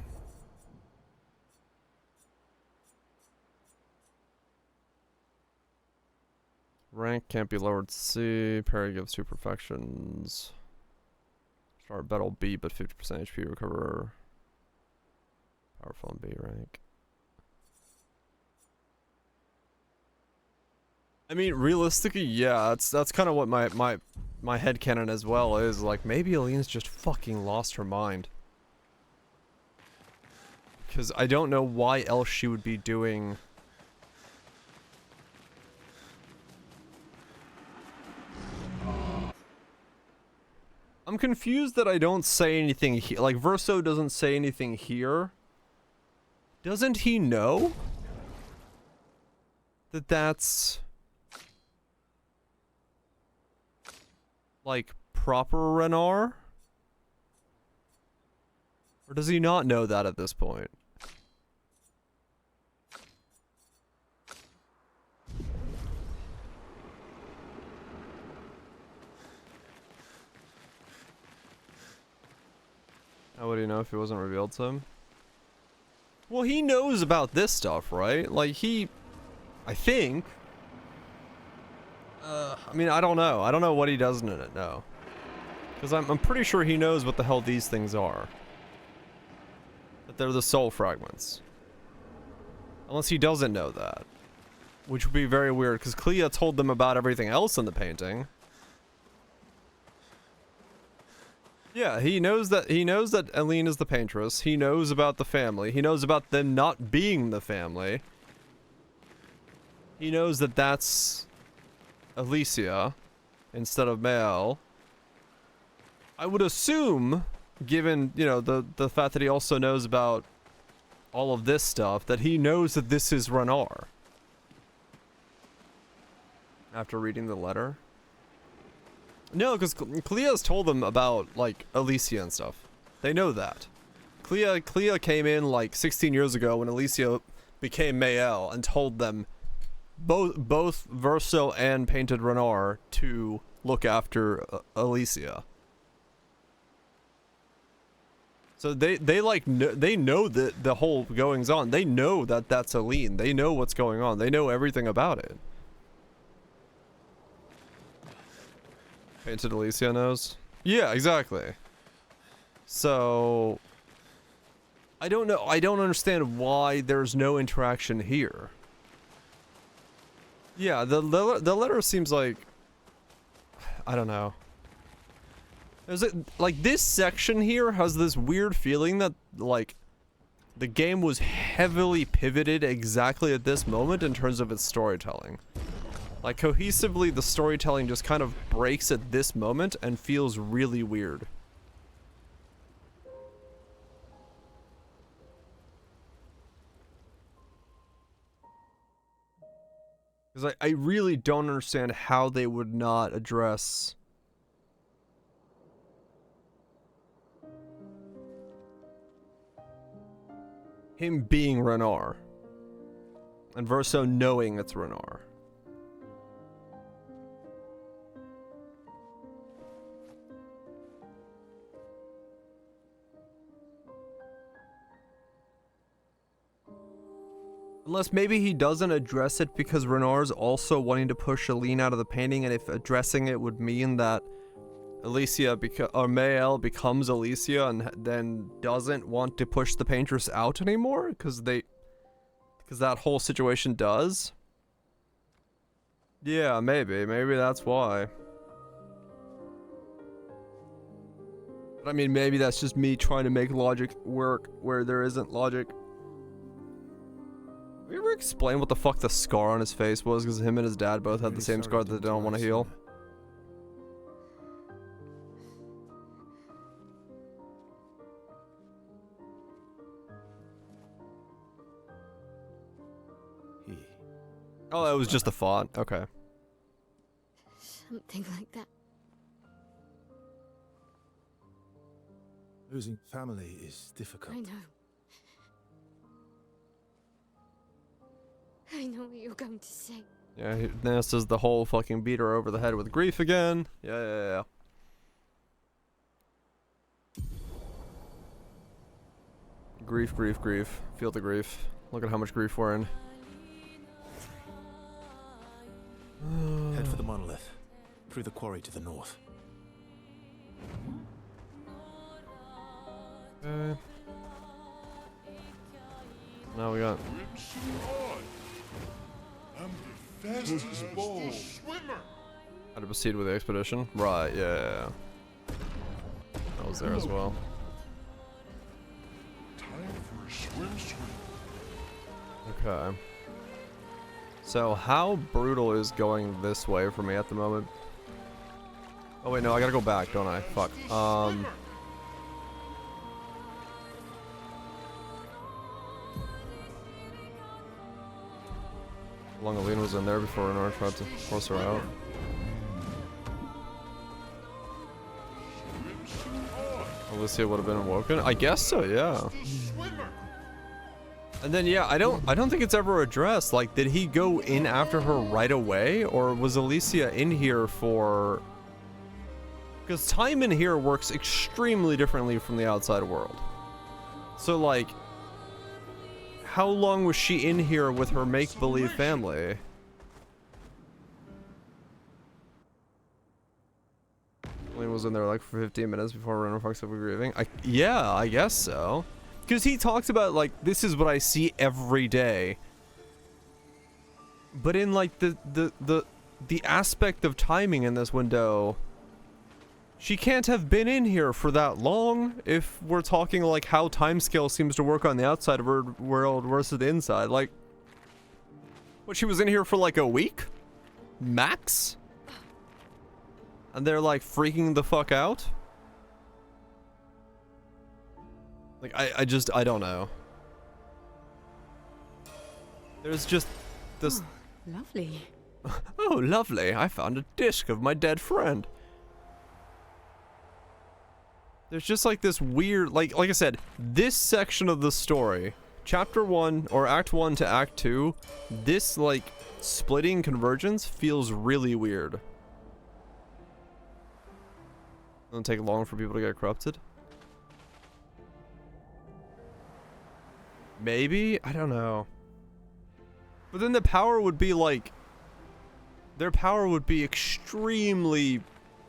Rank can't be lowered to C. Parry gives 2 perfections. Start battle B, but 50% HP recover. Powerful in B rank. I mean, realistically, yeah, that's kind of what my headcanon as well is. Like, maybe Aline's just fucking lost her mind. Because I don't know why else she would be doing... I'm confused that I don't say anything here. Like, Verso doesn't say anything here. Doesn't he know that that's... like, proper Renar? Or does he not know that at this point? How would he know if it wasn't revealed to him? Well, he knows about this stuff, right? Like, I think... I mean, I don't know. I don't know what he does in it, no. Because I'm pretty sure he knows what the hell these things are. That they're the soul fragments. Unless he doesn't know that. Which would be very weird, because Clea told them about everything else in the painting. Yeah, he knows that Aline is the paintress. He knows about the family. He knows about them not being the family. He knows that that's Alicia. instead of Mael. I would assume, given, you know, the fact that he also knows about all of this stuff, that he knows that this is Renar. After reading the letter. No, because Clea's told them about, like, Alicia and stuff. They know that. Clea came in, like, 16 years ago when Alicia became Mael and told them, both Verso and Painted Renar, to look after Alicia. So they know that the whole goings on. They know that that's Aline. They know what's going on. They know everything about it. Painted Alicia knows. Yeah, exactly. So I don't know. I don't understand why there's no interaction here. Yeah, the letter seems like, I don't know. Is it like this section here has this weird feeling that like the game was heavily pivoted exactly at this moment in terms of its storytelling. Like cohesively, the storytelling just kind of breaks at this moment and feels really weird. Because I really don't understand how they would not address him being Renar and Verso knowing it's Renar. Unless maybe he doesn't address it because Renar's also wanting to push Aline out of the painting, and if addressing it would mean that Alicia or Mael becomes Alicia and then doesn't want to push the Paintress out anymore because that whole situation does. Yeah, maybe that's why. But I mean, maybe that's just me trying to make logic work where there isn't logic. Have you ever explained what the fuck the scar on his face was? Because him and his dad both had the same scar that they don't want to heal. Oh, that was just the font. Okay. Something like that. Losing family is difficult. I know. I know what you're going to say. Yeah, this is the whole fucking beat her over the head with grief again. Yeah. Grief. Feel the grief. Look at how much grief we're in. Head for the monolith. Through the quarry to the north. Okay. Now we got... I'm the fastest swimmer. How to proceed with the expedition? Right, yeah. I was there as well. Time for a swim. Okay. So how brutal is going this way for me at the moment? Oh wait, no, I gotta go back, don't I? Fuck. Long Aline was in there before Renar tried to force her out. Alicia would have been awoken? I guess so, yeah. And then yeah, I don't think it's ever addressed. Like, did he go in after her right away, or was Alicia in here for? Because time in here works extremely differently from the outside world. So like, how long was she in here with her make-believe family? Aline was in there like for 15 minutes before Renar fucks up with grieving. Yeah, I guess so. Because he talks about, like, this is what I see every day. But in, like, the aspect of timing in this window, she can't have been in here for that long if we're talking, like, how timescale seems to work on the outside of her world versus the inside. Like, what, she was in here for, like, a week? Max? And they're like freaking the fuck out? Like, I don't know. There's just this... Oh, lovely. Oh, lovely. I found a disc of my dead friend. There's just like this weird, like I said, this section of the story, chapter 1 or act 1 to act 2, this like splitting convergence feels really weird. It'll take long for people to get corrupted. Maybe? I don't know. But then the power would be like, their power would be extremely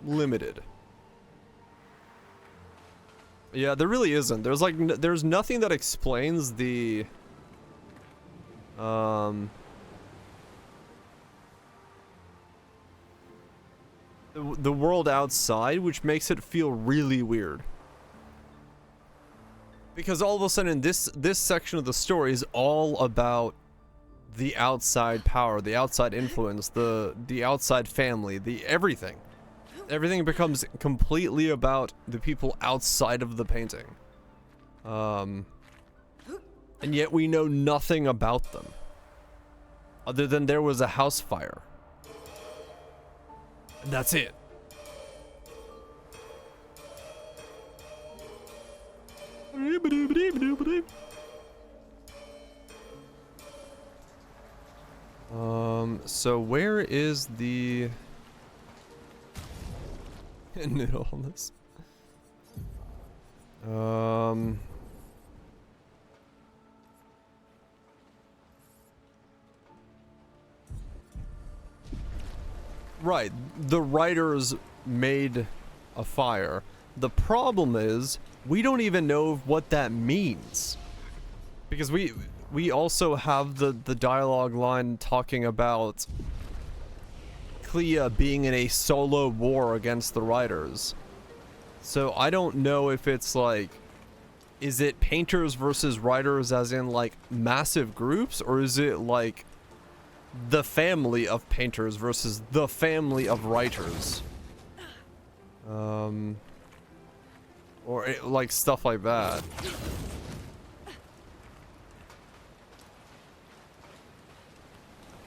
limited. Yeah, there really isn't. There's like, there's nothing that explains the, the world outside, which makes it feel really weird. Because all of a sudden, this section of the story is all about the outside power, the outside influence, the outside family, the everything. Everything becomes completely about the people outside of the painting. And yet we know nothing about them. Other than there was a house fire. And that's it. So where is the noodle on this? Right, the writers made a fire. The problem is, we don't even know what that means. Because we also have the dialogue line talking about Clea being in a solo war against the writers. So I don't know if it's like, is it painters versus writers as in like massive groups, or is it like the family of painters versus the family of writers? Or like stuff like that.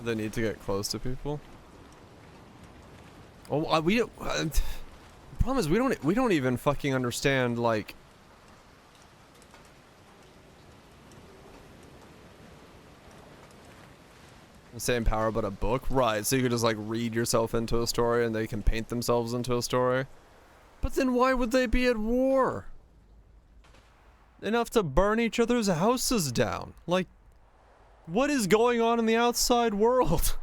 They need to get close to people. Oh, we don't. The problem is we don't even fucking understand like. The same power, but a book, right? So you could just like read yourself into a story, and they can paint themselves into a story. But then why would they be at war? Enough to burn each other's houses down. Like, what is going on in the outside world?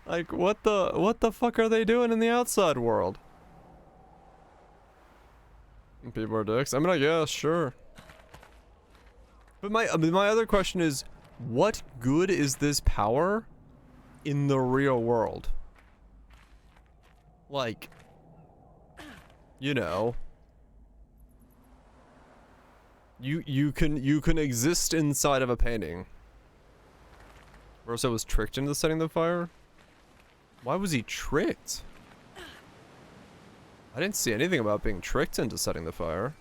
Like, what the fuck are they doing in the outside world? People are dicks. I mean, I guess, sure. But my other question is, what good is this power in the real world? Like, you know, you can exist inside of a painting. Rosa was tricked into setting the fire? Why was he tricked? I didn't see anything about being tricked into setting the fire.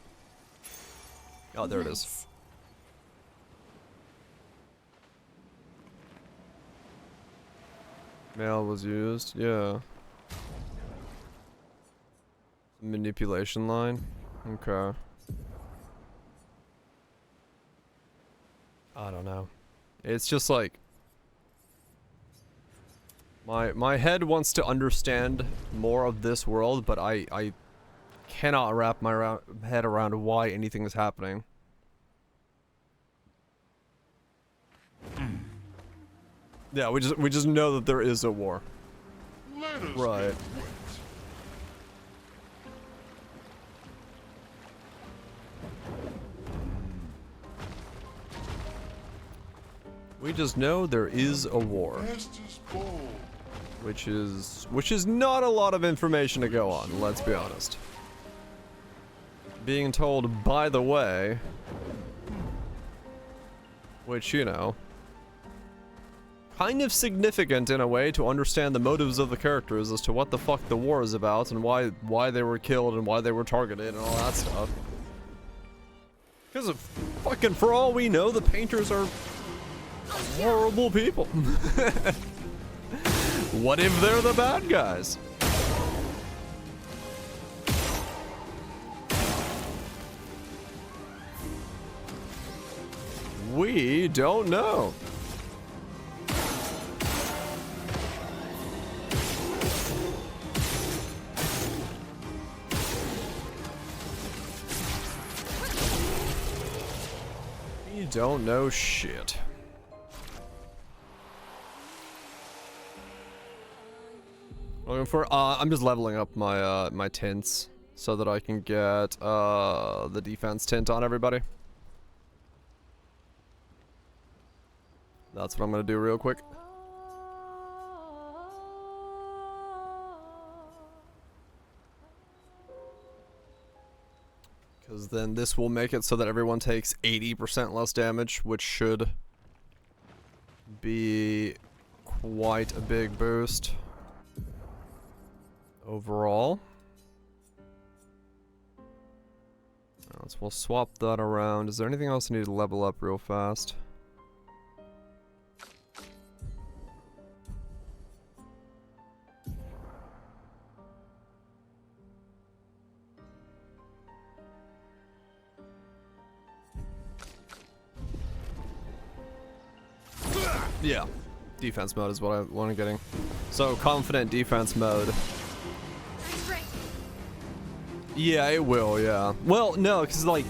Oh, there it is. Mail was used, yeah. Manipulation line? Okay. I don't know. It's just like... My head wants to understand more of this world, but I cannot wrap my head around why anything is happening. Yeah, we just know that there is a war. Right. We just know there is a war. Which is not a lot of information to go on, let's be honest. Being told, by the way, which, you know, kind of significant in a way to understand the motives of the characters as to what the fuck the war is about and why they were killed and why they were targeted and all that stuff. Because of fucking, for all we know, the painters are horrible people. What if they're the bad guys? We don't know. We don't know shit. Looking for I'm just leveling up my my tints so that I can get the defense tint on everybody. That's what I'm gonna do real quick. Because then this will make it so that everyone takes 80% less damage, which should be quite a big boost overall. So we'll swap that around. Is there anything else I need to level up real fast? Yeah, defense mode is what I want to getting. So confident defense mode. Yeah, it will, yeah. Well, no, because like,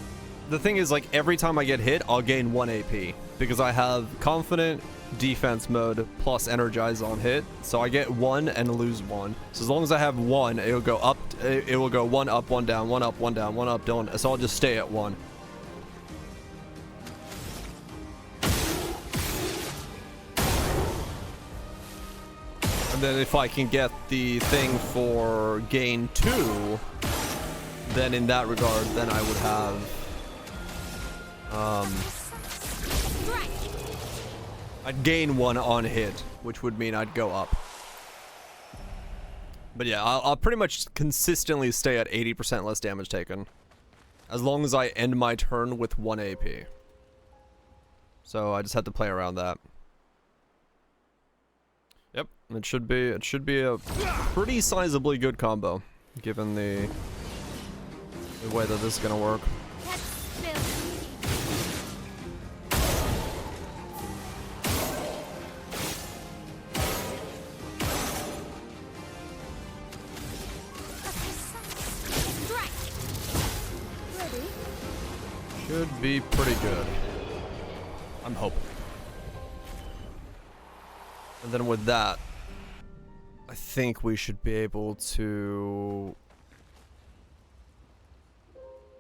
the thing is like every time I get hit, I'll gain 1 AP. Because I have confident defense mode plus energize on hit. So I get 1 and lose 1. So as long as I have 1, it'll go up, it will go 1 up, 1 down, 1 up, 1 down, 1 up, down. So I'll just stay at 1. And then if I can get the thing for gain 2, then in that regard, then I would have, I'd gain 1 on hit, which would mean I'd go up. But yeah, I'll pretty much consistently stay at 80% less damage taken, as long as I end my turn with 1 AP. So I just had to play around that. Yep, it should be a pretty sizably good combo, given the way that this is gonna work. Should be pretty good. I'm hoping. And then with that, I think we should be able to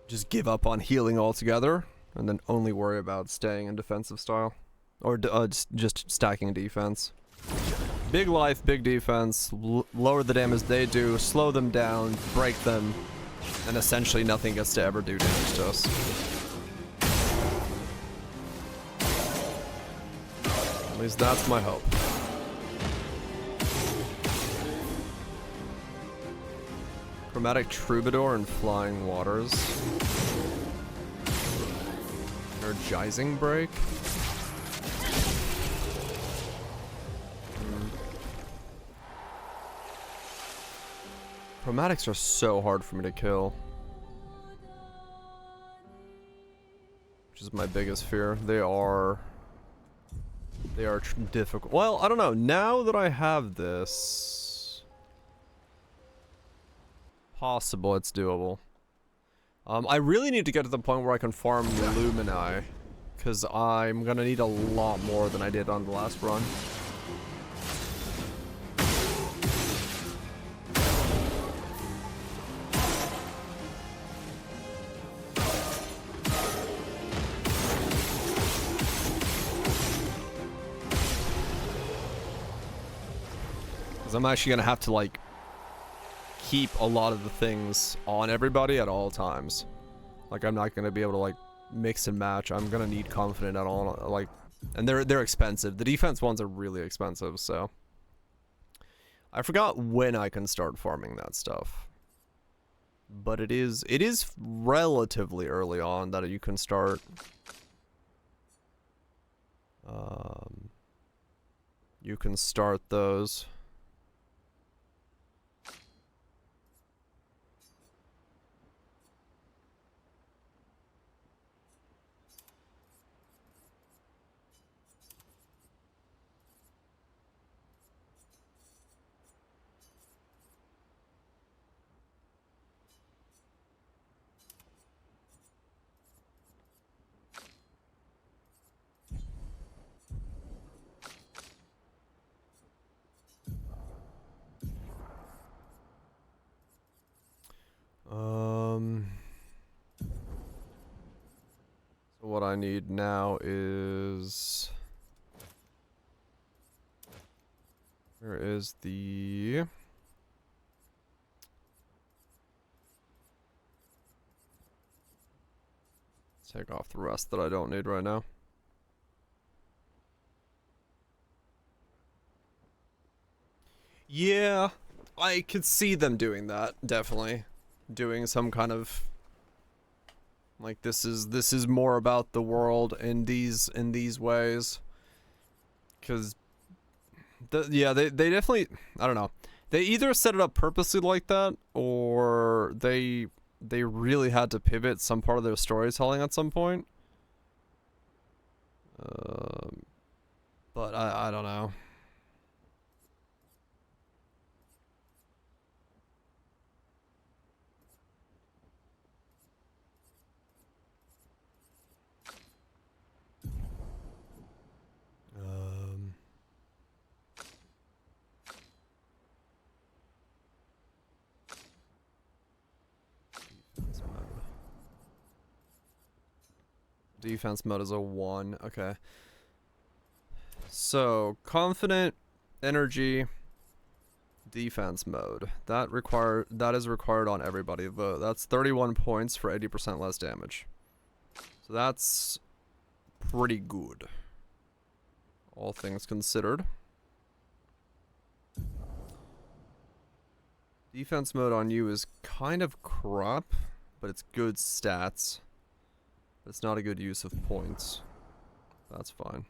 just give up on healing altogether, and then only worry about staying in defensive style. Or just stacking defense. Big life, big defense, lower the damage they do, slow them down, break them, and essentially nothing gets to ever do damage to us. At least that's my hope. Chromatic Troubadour and Flying Waters. Energizing Break. Chromatics are so hard for me to kill. Which is my biggest fear. They are difficult. Well, I don't know. Now that I have this, possible it's doable. I really need to get to the point where I can farm Lumini, because I'm gonna need a lot more than I did on the last run. Because I'm actually gonna have to like keep a lot of the things on everybody at all times. Like I'm not gonna be able to like mix and match. I'm gonna need confident at all, like And they're expensive. The defense ones are really expensive, so. I forgot when I can start farming that stuff. But it is relatively early on that you can start. You can start those. So what I need now is... Where is the... Take off the rest that I don't need right now. Yeah, I could see them doing that, definitely. Doing some kind of like this is more about the world in these ways. Cause yeah, they definitely, I don't know. They either set it up purposely like that or they really had to pivot some part of their storytelling at some point. But I don't know. Defense mode is a 1. Okay. So, confident, energy, defense mode. That is required on everybody. That's 31 points for 80% less damage. So that's pretty good. All things considered. Defense mode on you is kind of crap, but it's good stats. It's not a good use of points. That's fine.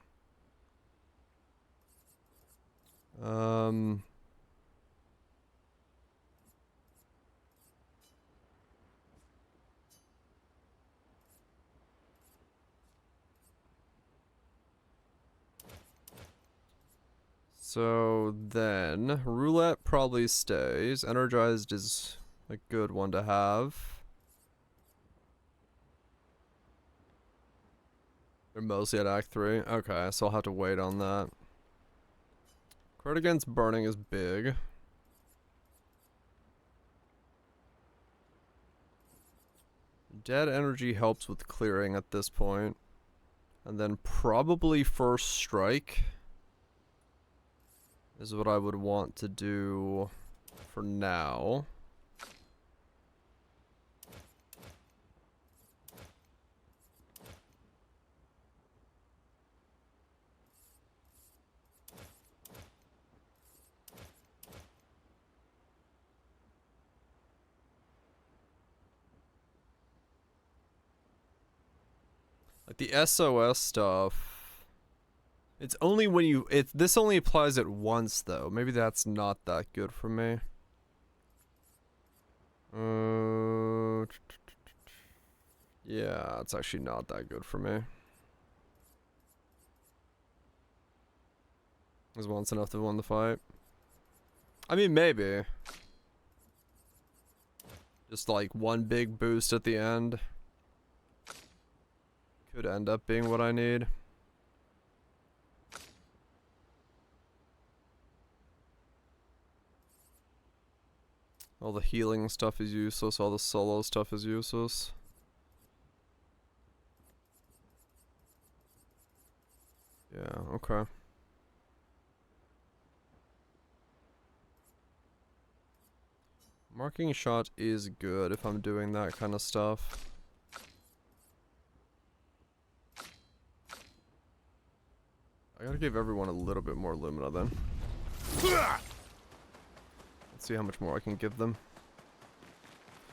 So then, roulette probably stays. Energized is a good one to have. They're mostly at Act 3. Okay, so I'll have to wait on that. Crit against burning is big. Dead energy helps with clearing at this point. And then probably first strike is what I would want to do for now. Like the SOS stuff, it's only when you, this only applies it once though. Maybe that's not that good for me. Yeah, it's actually not that good for me. Is once enough to win the fight? I mean, maybe. Just like one big boost at the end. Could end up being what I need. All the healing stuff is useless, all the solo stuff is useless. Yeah, okay. Marking shot is good if I'm doing that kind of stuff. I gotta give everyone a little bit more Lumina then. Let's see how much more I can give them.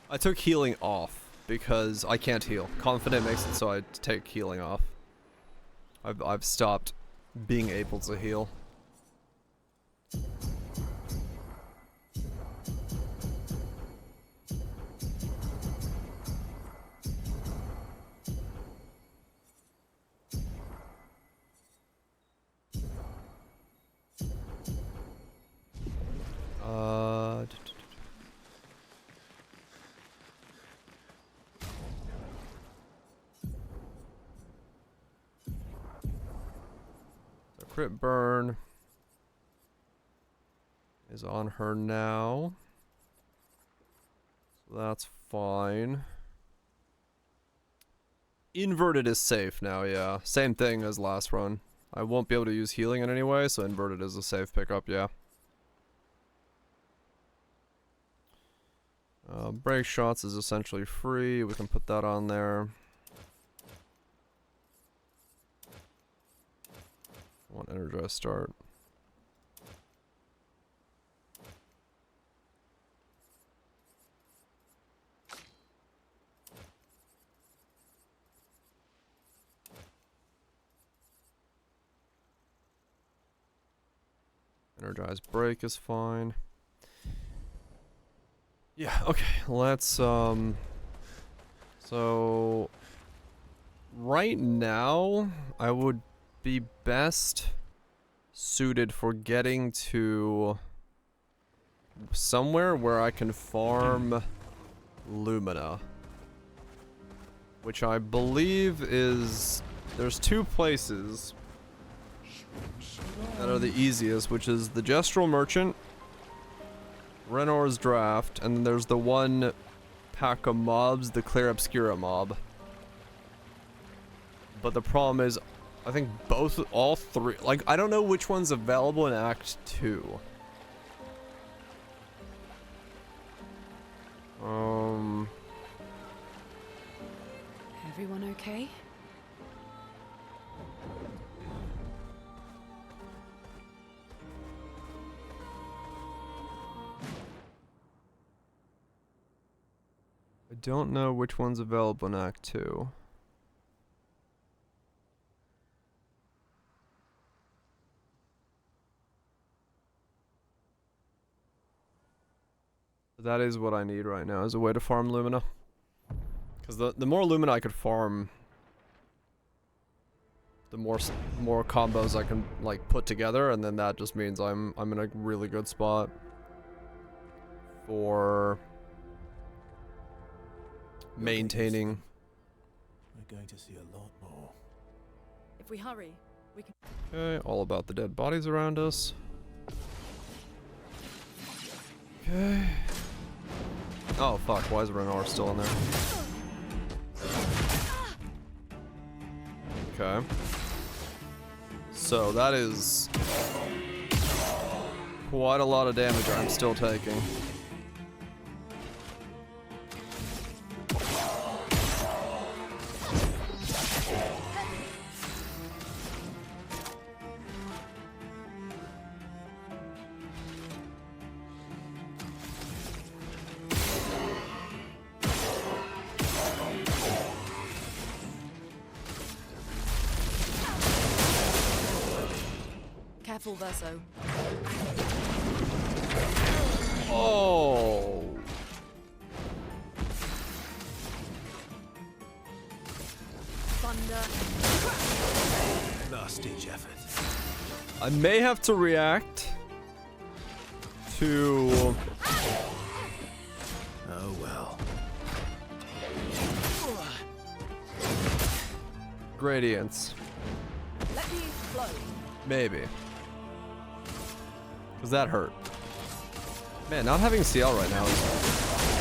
I took healing off because I can't heal. Confident makes it so I take healing off. I've stopped being able to heal. The crit burn is on her now. So that's fine. Inverted is safe now, yeah. Same thing as last run. I won't be able to use healing in any way, so inverted is a safe pickup, yeah. Break shots is essentially free. We can put that on there. Want energize start. Energize break is fine. Yeah, okay, let's, so, right now, I would be best suited for getting to somewhere where I can farm Lumina. Which I believe is, there's two places that are the easiest, which is the Gestural Merchant, Renor's Draft, and then there's the one pack of mobs, the Clear Obscura mob. But the problem is, I think all three, like, I don't know which one's available in Act 2. Everyone okay? I don't know which one's available in Act 2. That is what I need right now, is a way to farm Lumina. Because the more Lumina I could farm, the more combos I can, like, put together, and then that just means I'm in a really good spot for maintaining. We're going to see a lot more. If we hurry, we can. Okay, all about the dead bodies around us. Okay. Oh fuck, why is Renor still in there? Okay. So that is quite a lot of damage I'm still taking. Careful, Verso. Oh. Thunder. Last ditch effort. I may have to react to. Oh well. Gradients. Let me flow. Maybe. Because that hurt. Man, not having CL right now is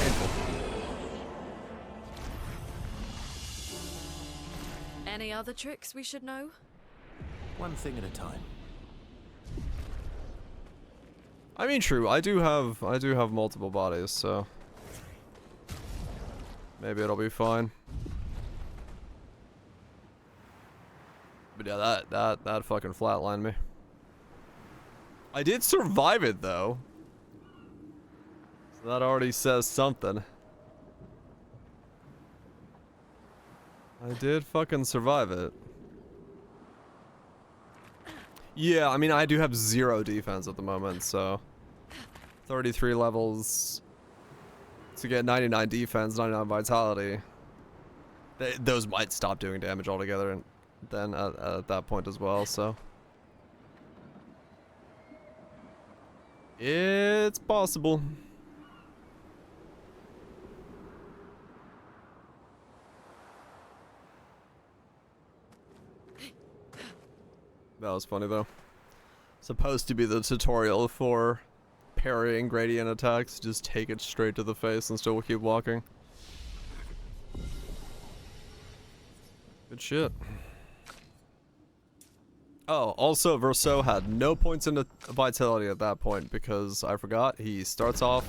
painful. Any other tricks we should know? One thing at a time. I mean, true. I do have multiple bodies, so maybe it'll be fine. But yeah, that fucking flatlined me. I did survive it though. So that already says something. I did fucking survive it. Yeah, I mean, I do have 0 defense at the moment, so 33 levels to get 99 defense, 99 vitality. Those might stop doing damage altogether and then at that point as well, so it's possible. That was funny though. Supposed to be the tutorial for parrying gradient attacks. Just take it straight to the face and still keep walking. Good shit. Oh, also Verso had no points in vitality at that point because I forgot he starts off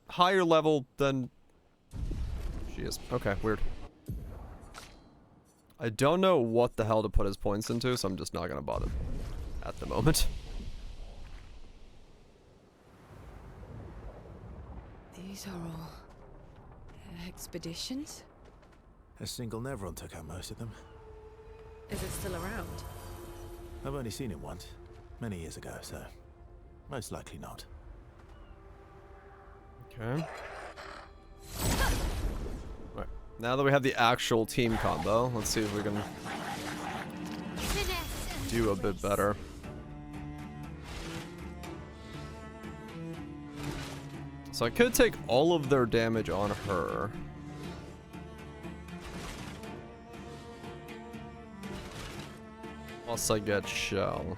higher level than she is. Okay, weird. I don't know what the hell to put his points into, so I'm just not gonna bother at the moment. These are all expeditions? A single Nevron took out most of them. Is it still around? I've only seen it once, many years ago, so most likely not. Okay. Right. Now that we have the actual team combo, let's see if we can do a bit better. So I could take all of their damage on her. Plus I get shell.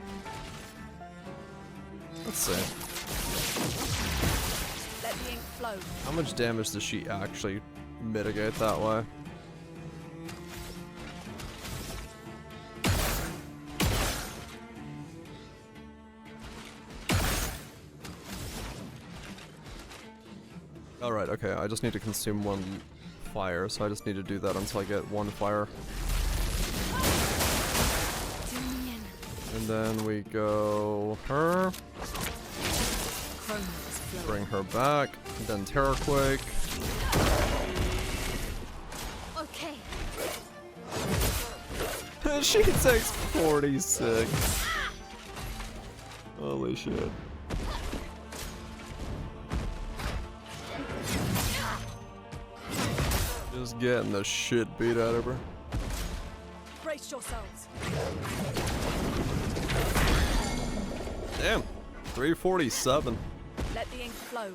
Let's see. Let the ink flow. How much damage does she actually mitigate that way? Alright, okay, I just need to consume 1 fire, so I just need to do that until I get 1 fire. And then we go her. Bring her back. And then Terrorquake. Okay. She takes 46. Holy shit. Just getting the shit beat out of her. Brace yourselves. Damn. 347. Let the ink flow.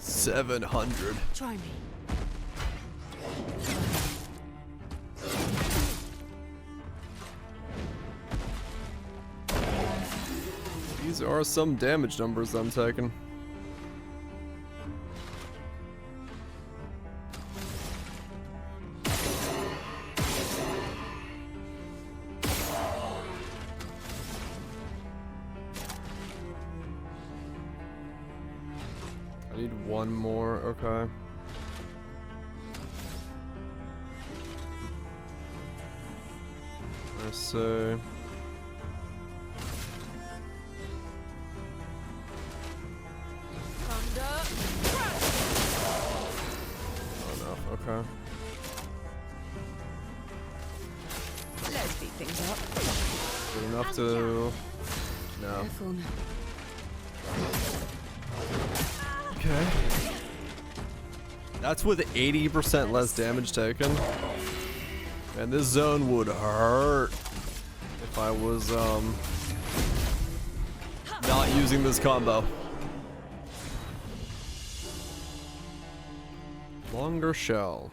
$700. Try me. These are some damage numbers I'm taking. I need 1 more, okay. Let's see. Oh no, okay. Let's speed things up. Good enough to... No. Careful now. Okay. That's with 80% less damage taken. And this zone would hurt if I was not using this combo. Longer shell.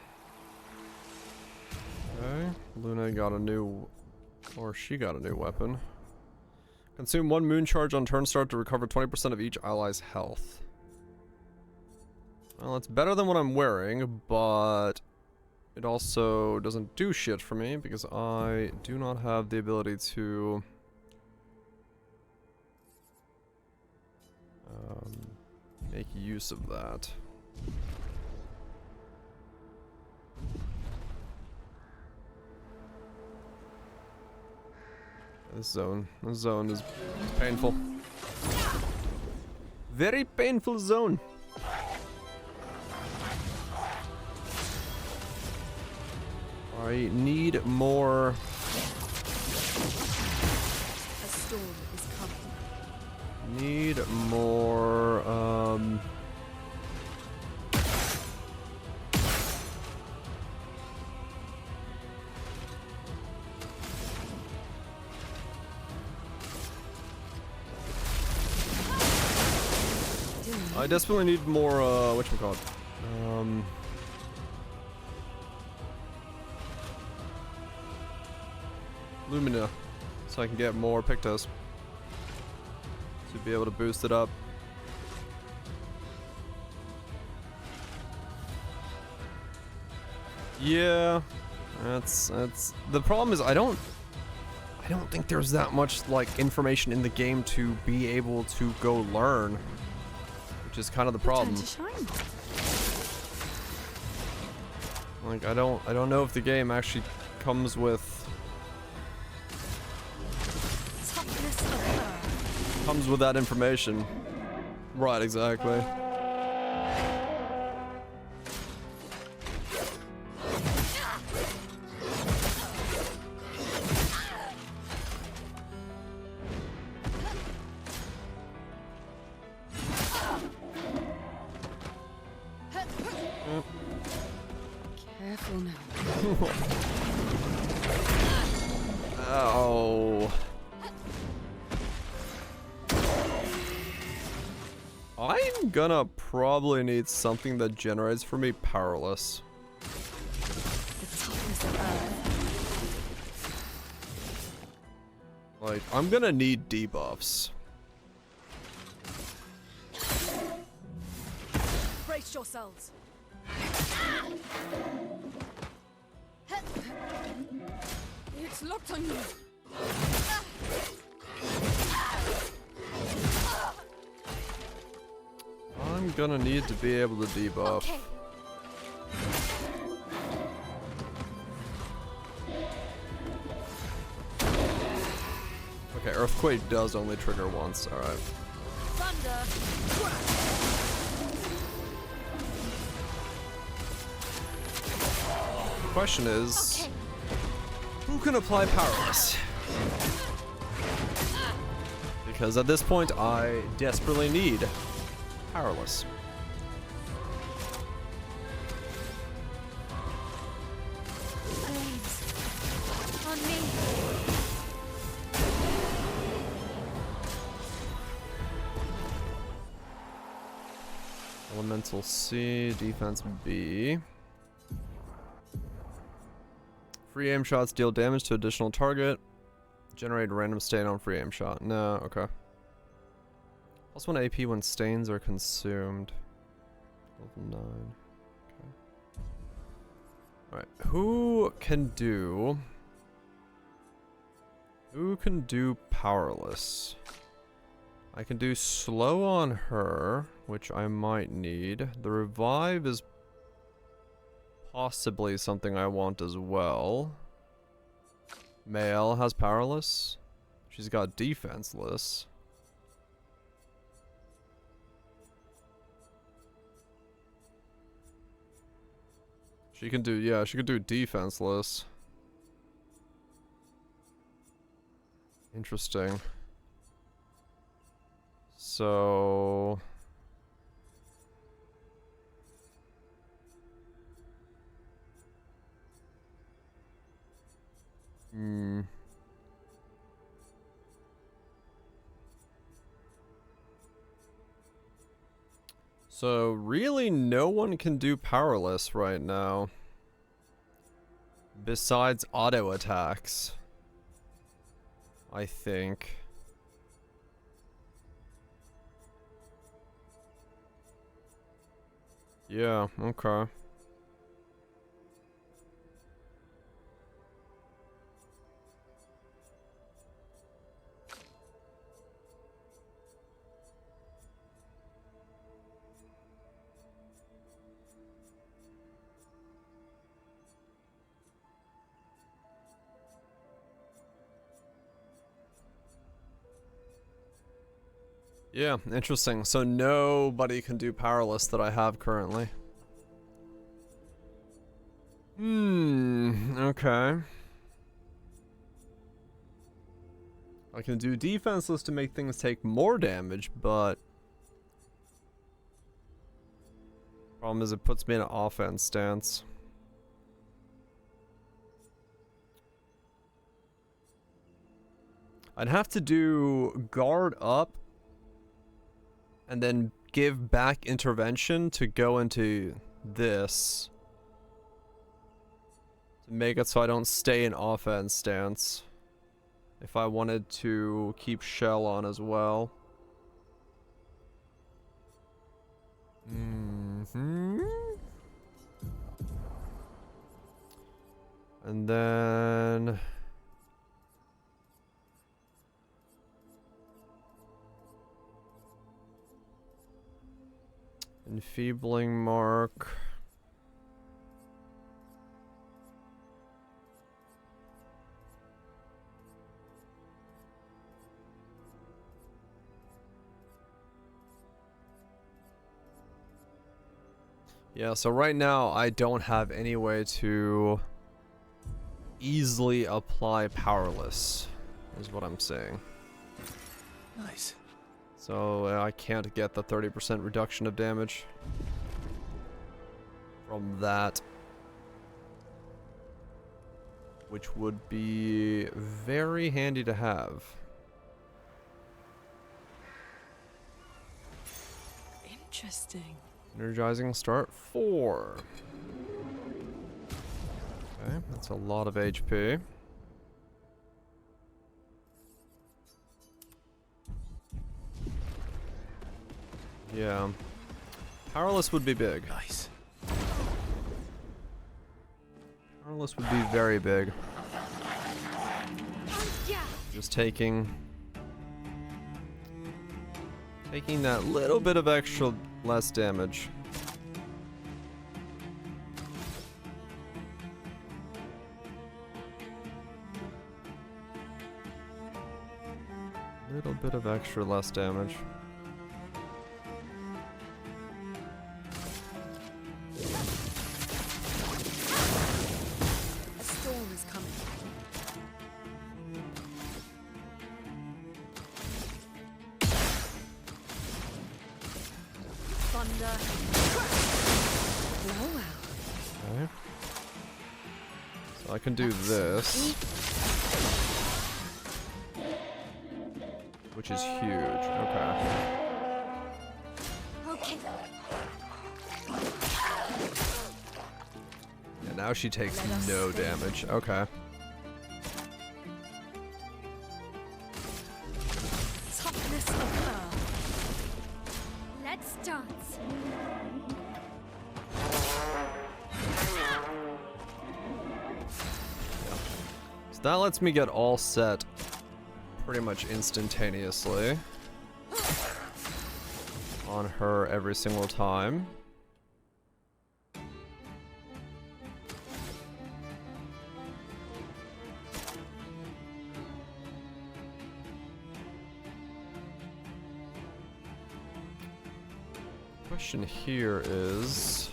Okay. Luna got a new... Or she got a new weapon. Consume 1 moon charge on turn start to recover 20% of each ally's health. Well, it's better than what I'm wearing, but... It also doesn't do shit for me because I do not have the ability to... make use of that. This zone is painful. Very painful zone. I need more. A storm is coming. Need more, I desperately need more, whatchamacallit? Lumina, so I can get more Pictos. To be able to boost it up. Yeah, that's the problem is I don't think there's that much like information in the game to be able to go learn, which is kind of the problem. Like I don't know if the game actually comes with that information. Right, exactly. Careful now. Oh. I'm gonna probably need something that generates for me powerless. Like, I'm gonna need debuffs. Brace yourselves. It's locked on you. I'm gonna need to be able to debuff. Okay. Okay, Earthquake does only trigger once, alright. Thunder. The question is, who can apply powerless? Because at this point, I desperately need powerless. On me. Elemental C, defense B. Free aim shots deal damage to additional target. Generate random stain on free aim shot. No, okay. Plus 1 AP when stains are consumed. Level 9. Okay. Alright, who can do powerless? I can do slow on her, which I might need. The revive is possibly something I want as well. Mael has powerless. She's got defenseless. She can do, yeah, she could do defenseless. Interesting. So... So really no one can do powerless right now. Besides auto attacks. I think. Yeah, okay. Yeah, interesting. So nobody can do powerless that I have currently. Okay. I can do defenseless to make things take more damage, but problem is it puts me in an offense stance. I'd have to do guard up and then give back intervention to go into this to make it so I don't stay in offense stance if I wanted to keep shell on as well. And then enfeebling mark. Yeah, so right now I don't have any way to easily apply powerless, is what I'm saying. Nice. So I can't get the 30% reduction of damage from that, which would be very handy to have. Interesting. Energizing start 4. Okay, that's a lot of HP. Yeah. Powerless would be big. Nice. Powerless would be very big. Just taking that little bit of extra less damage. Little bit of extra less damage. A storm is coming. Thunder. Okay. So I can do this, which is huge. Okay. Okay. Yeah, now she takes no damage. Okay. Toughness of earth. Let's dance. So that lets me get all set pretty much instantaneously on her every single time. Question here is,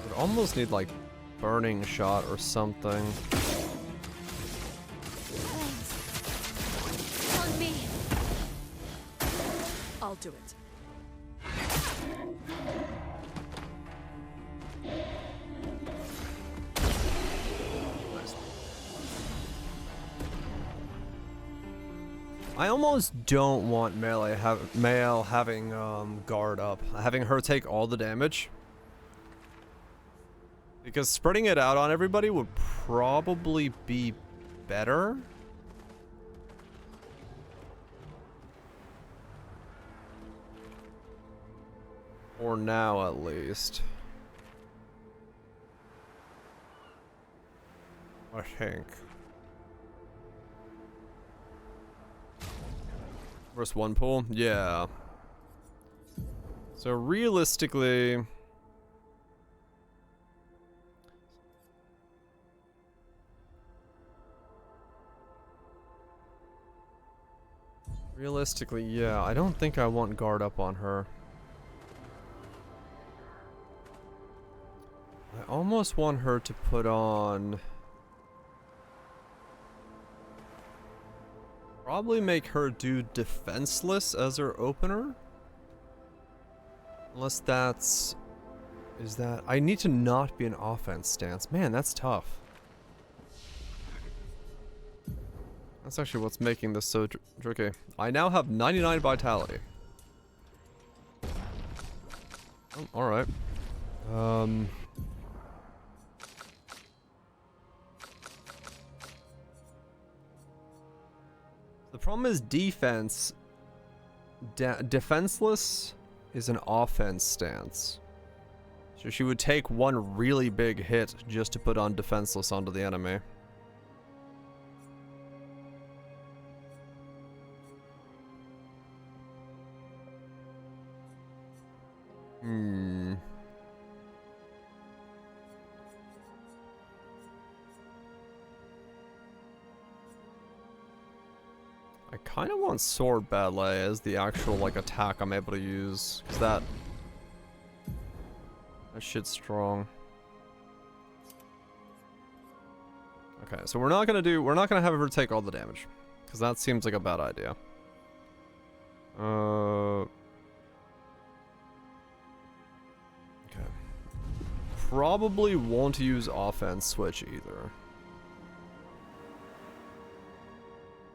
would almost need like burning shot or something. On me. I'll do it. I almost don't want Mael having guard up, having her take all the damage. Because spreading it out on everybody would probably be better. For now, at least. I think. Versus one pool? Yeah. So realistically... Realistically, yeah, I don't think I want guard up on her. I almost want her to put on... Probably make her do defenseless as her opener. Unless that's... Is that... I need to not be an offense stance. Man, that's tough. That's actually what's making this so tricky. I now have 99 vitality. Oh, alright. The problem is defense. Defenseless is an offense stance. So she would take one really big hit just to put on defenseless onto the enemy. I kind of want sword ballet as the actual like attack I'm able to use, cause that shit's strong. Okay, so we're not gonna have her take all the damage, cause that seems like a bad idea. Okay. Probably won't use offense switch either.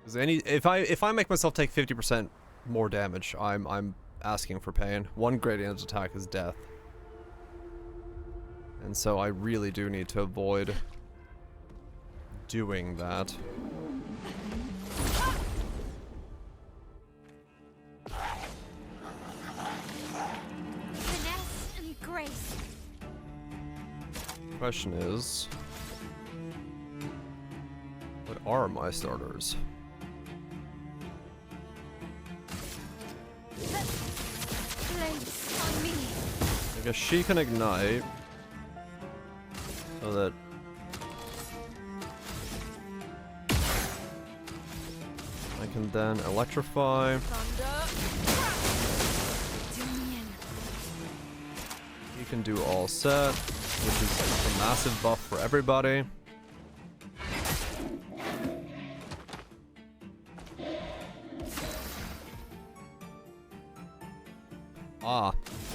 Cause if I make myself take 50% more damage, I'm asking for pain. One gradient attack is death. And so I really do need to avoid doing that. Finesse and grace. Question is, what are my starters? I guess she can ignite, so that I can then electrify. You can do all set, which is a massive buff for everybody.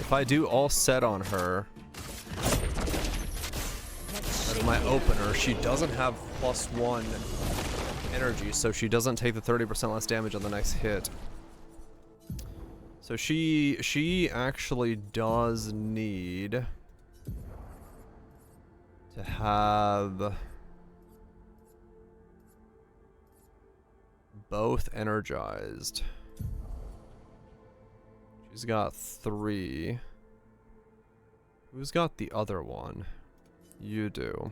If I do all set on her as my opener, she doesn't have +1 energy, so she doesn't take the 30% less damage on the next hit. So she actually does need to have both energized. She's got 3. Who's got the other one? You do.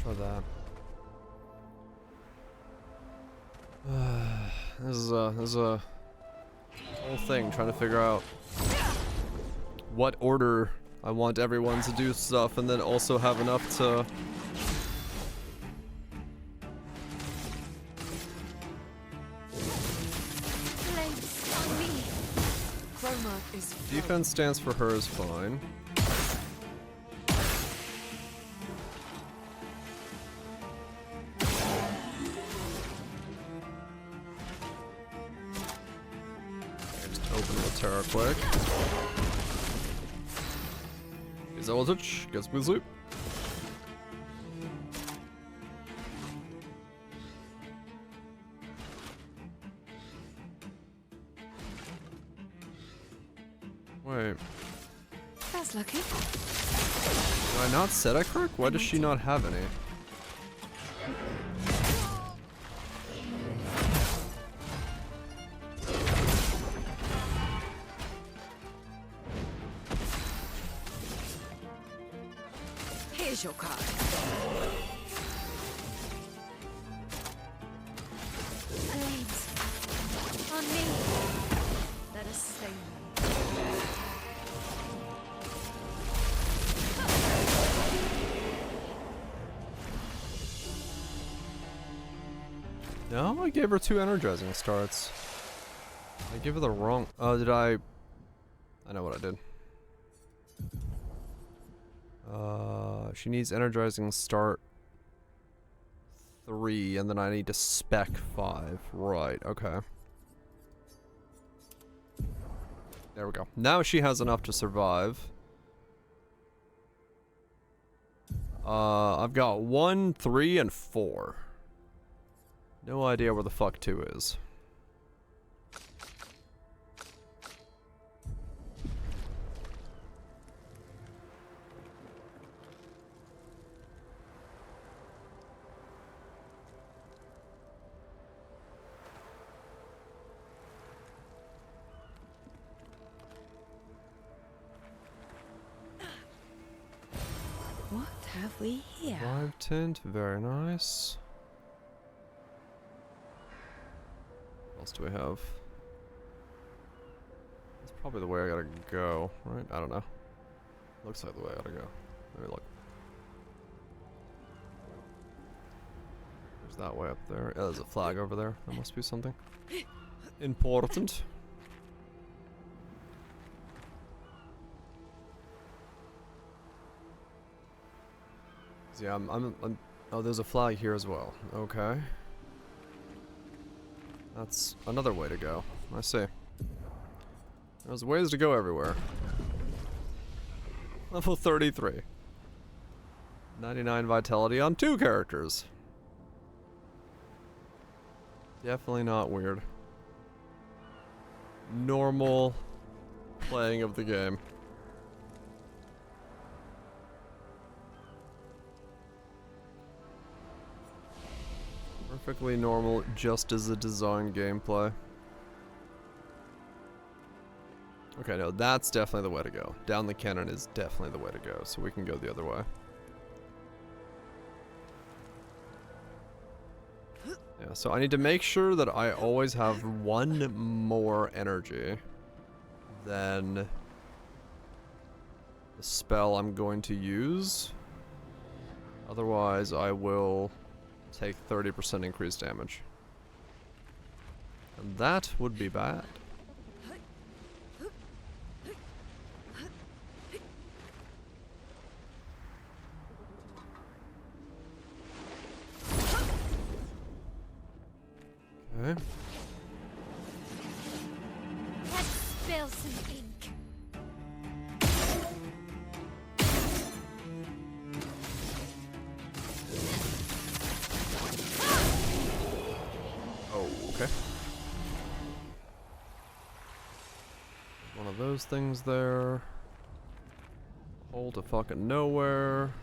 For that. This is a whole thing trying to figure out what order I want everyone to do stuff and then also have enough to is Defense stance for her is fine. Just open the Terra quick. Is Eldritch, gets me sleep. Wait. That's lucky. Did I not set a crook? Why does she not have any? Here's your card. Elaine's on me. Let us stay. No, I gave her 2 energizing starts. I gave her the wrong. Oh, did I? I know what I did. She needs energizing start 3, and then I need to spec 5. Right, okay. There we go. Now she has enough to survive. I've got 1, 3, and 4. No idea where the fuck 2 is. What have we here? 5 tint, very nice. What else do we have? That's probably the way I gotta go, right? I don't know. Looks like the way I gotta go. Let me look. There's that way up there. Oh, there's a flag over there. That must be something important. Yeah, I'm oh, there's a flag here as well. Okay. That's another way to go. I see. There's ways to go everywhere. Level 33. 99 vitality on 2 characters. Definitely not weird. Normal playing of the game. Perfectly normal, just as a design gameplay. Okay, no, that's definitely the way to go. Down the cannon is definitely the way to go, so we can go the other way. Yeah, so I need to make sure that I always have 1 more energy than the spell I'm going to use. Otherwise, I will take 30% increased damage. And that would be bad. Okay. Let's spill some ink. Oh, okay. One of those things there. Hole to fucking nowhere.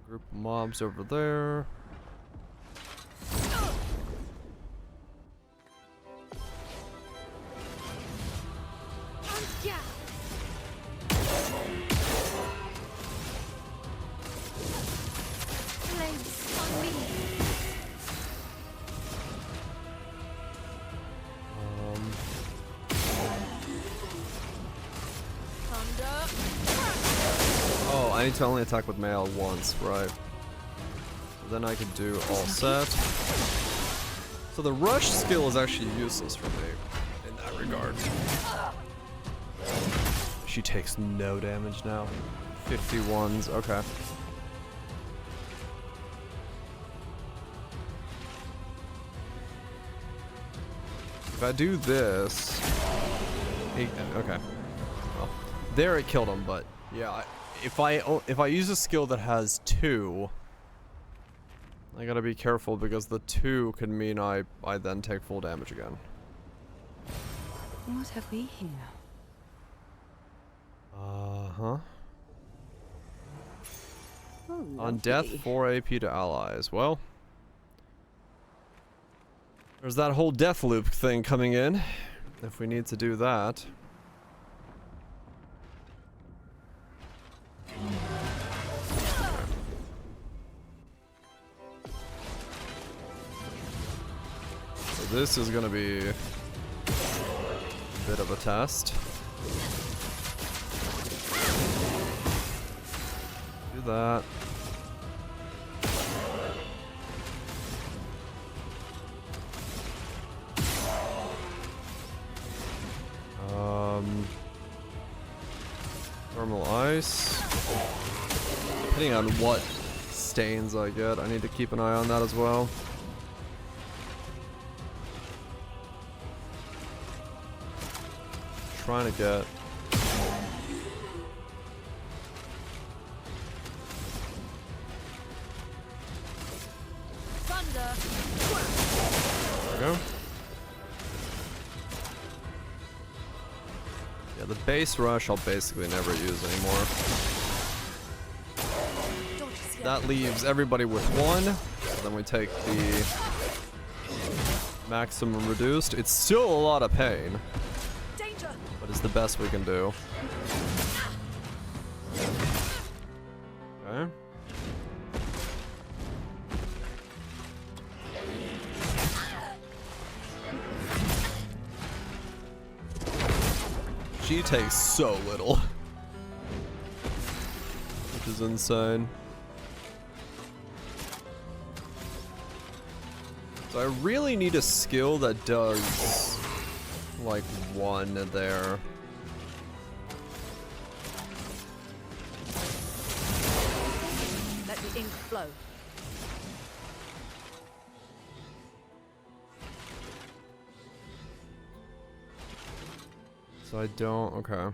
Group of mobs over there. Oh, I need to only attack with mail once, right? So then I could do all set. So the rush skill is actually useless for me in that that regard. She takes no damage now. 51s, okay. If I do this, okay. Well, there it killed him, but yeah, if I use a skill that has 2, I gotta be careful because the 2 could mean I then take full damage again. What have we here? Uh-huh. Oh, On death, lovely. 4 AP to allies. Well, there's that whole death loop thing coming in, if we need to do that. So this is gonna be a bit of a test. Do that. Thermal ice. Depending on what stains I get, I need to keep an eye on that as well. Trying to get Thunder. There we go. Yeah, the base rush I'll basically never use anymore. That leaves everybody with 1. So then we take the maximum reduced. It's still a lot of pain, Danger. but it's the best we can do. Okay. She takes so little, which is insane. So I really need a skill that does like 1 there. Let the ink flow. So I don't, okay.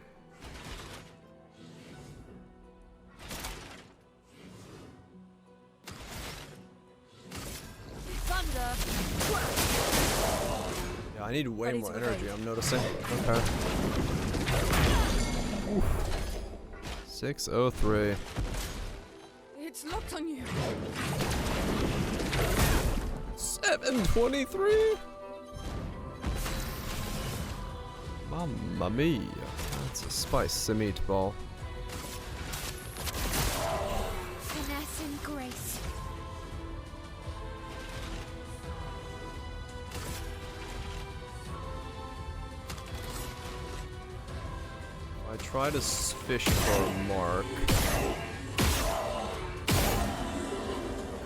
Thunder. Yeah, I need way Ready more to energy, evade. I'm noticing. Okay. Oof. 603. It's locked on you. 723? Mamma mia. That's a spicy meatball. Finesse and grace. I try to fish for a mark.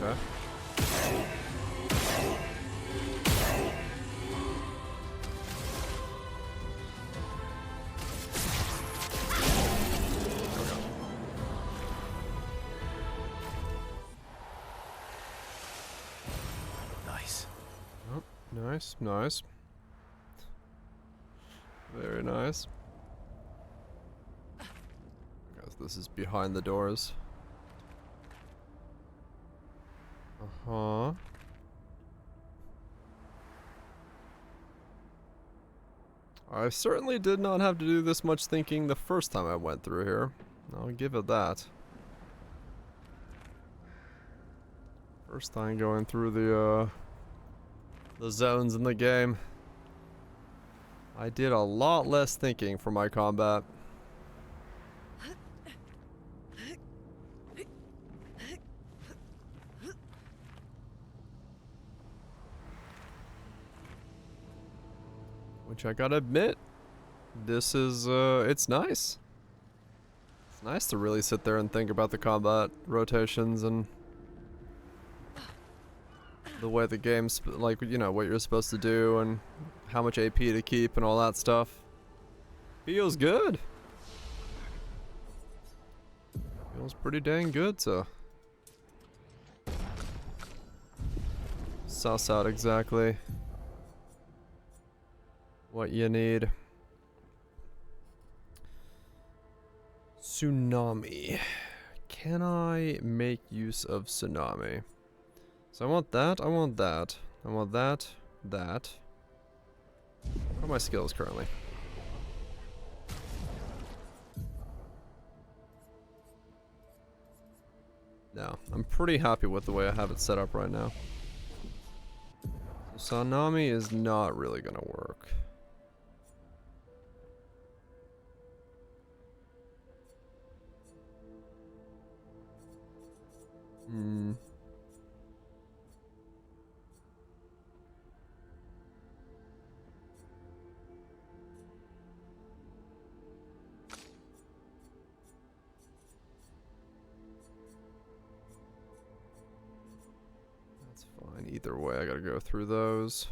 Okay. Nice. Oh, nice, nice. Very nice. Guys, this is behind the doors. Uh-huh. I certainly did not have to do this much thinking the first time I went through here. I'll give it that. First time going through the zones in the game. I did a lot less thinking for my combat. Which I gotta admit, this is, it's nice. It's nice to really sit there and think about the combat rotations and the way the game's like, you know, what you're supposed to do and how much AP to keep and all that stuff. Feels good. Feels pretty dang good, so. Suss out exactly what you need. Tsunami. Can I make use of tsunami? So I want that, I want that, I want that, that. What are my skills currently? No, I'm pretty happy with the way I have it set up right now. So tsunami is not really gonna work. That's fine. Either way, I gotta go through those.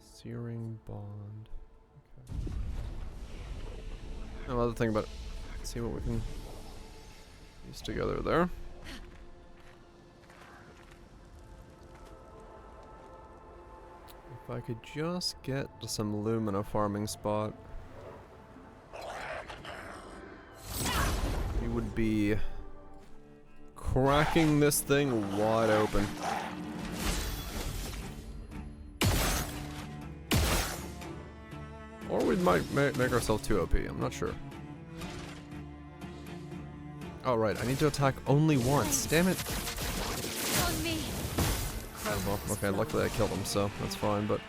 Searing bond. Okay. Another thing about it. Let's see what we can piece together there. If I could just get to some Lumina farming spot, we would be cracking this thing wide open. Or we might make ourselves too OP, I'm not sure. Oh right, I need to attack only once, damn it. On me. Oh, well, okay, luckily I killed him, so that's fine, but...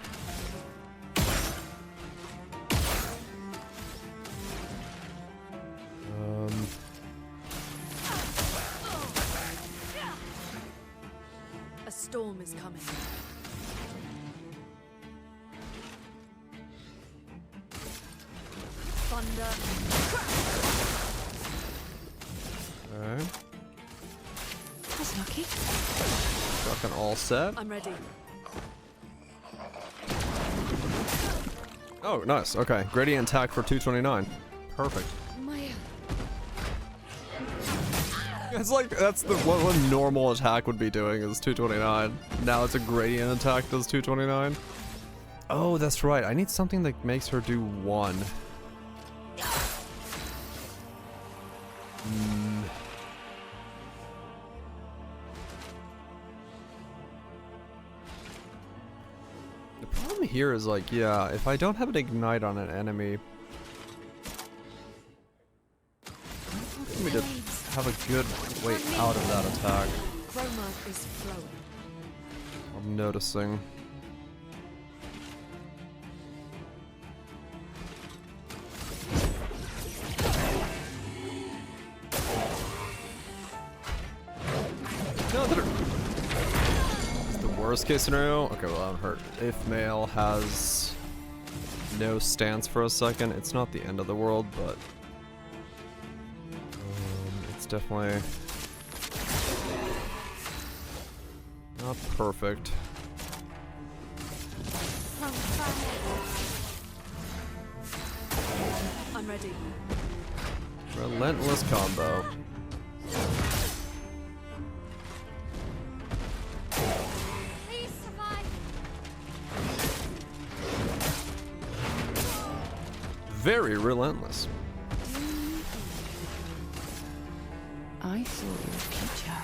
A storm is coming. Thunder. Alright. That's lucky. Fucking all set. I'm ready. Oh, nice. Okay. Gradient attack for 229. Perfect. Maya. It's like, that's the what normal attack would be doing is 229. Now it's a gradient attack does 229. Oh, that's right. I need something that makes her do 1. The problem here is like, yeah, if I don't have an ignite on an enemy, for me to have a good way out of that attack. Chroma is flowing. I'm noticing. No, that it's the worst case scenario. Okay, well, I'm hurt. If male has no stance for a second, it's not the end of the world, but it's definitely not perfect. I'm ready. Relentless combo. Please survive. Very relentless. I saw your future.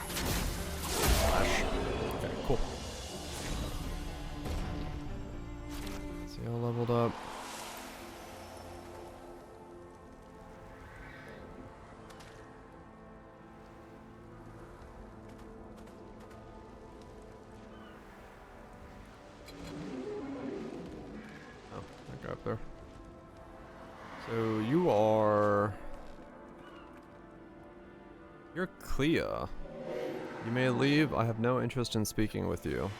Okay, cool. See how leveled up. Oh, that guy up there. So you are... You're Clea. You may leave. I have no interest in speaking with you.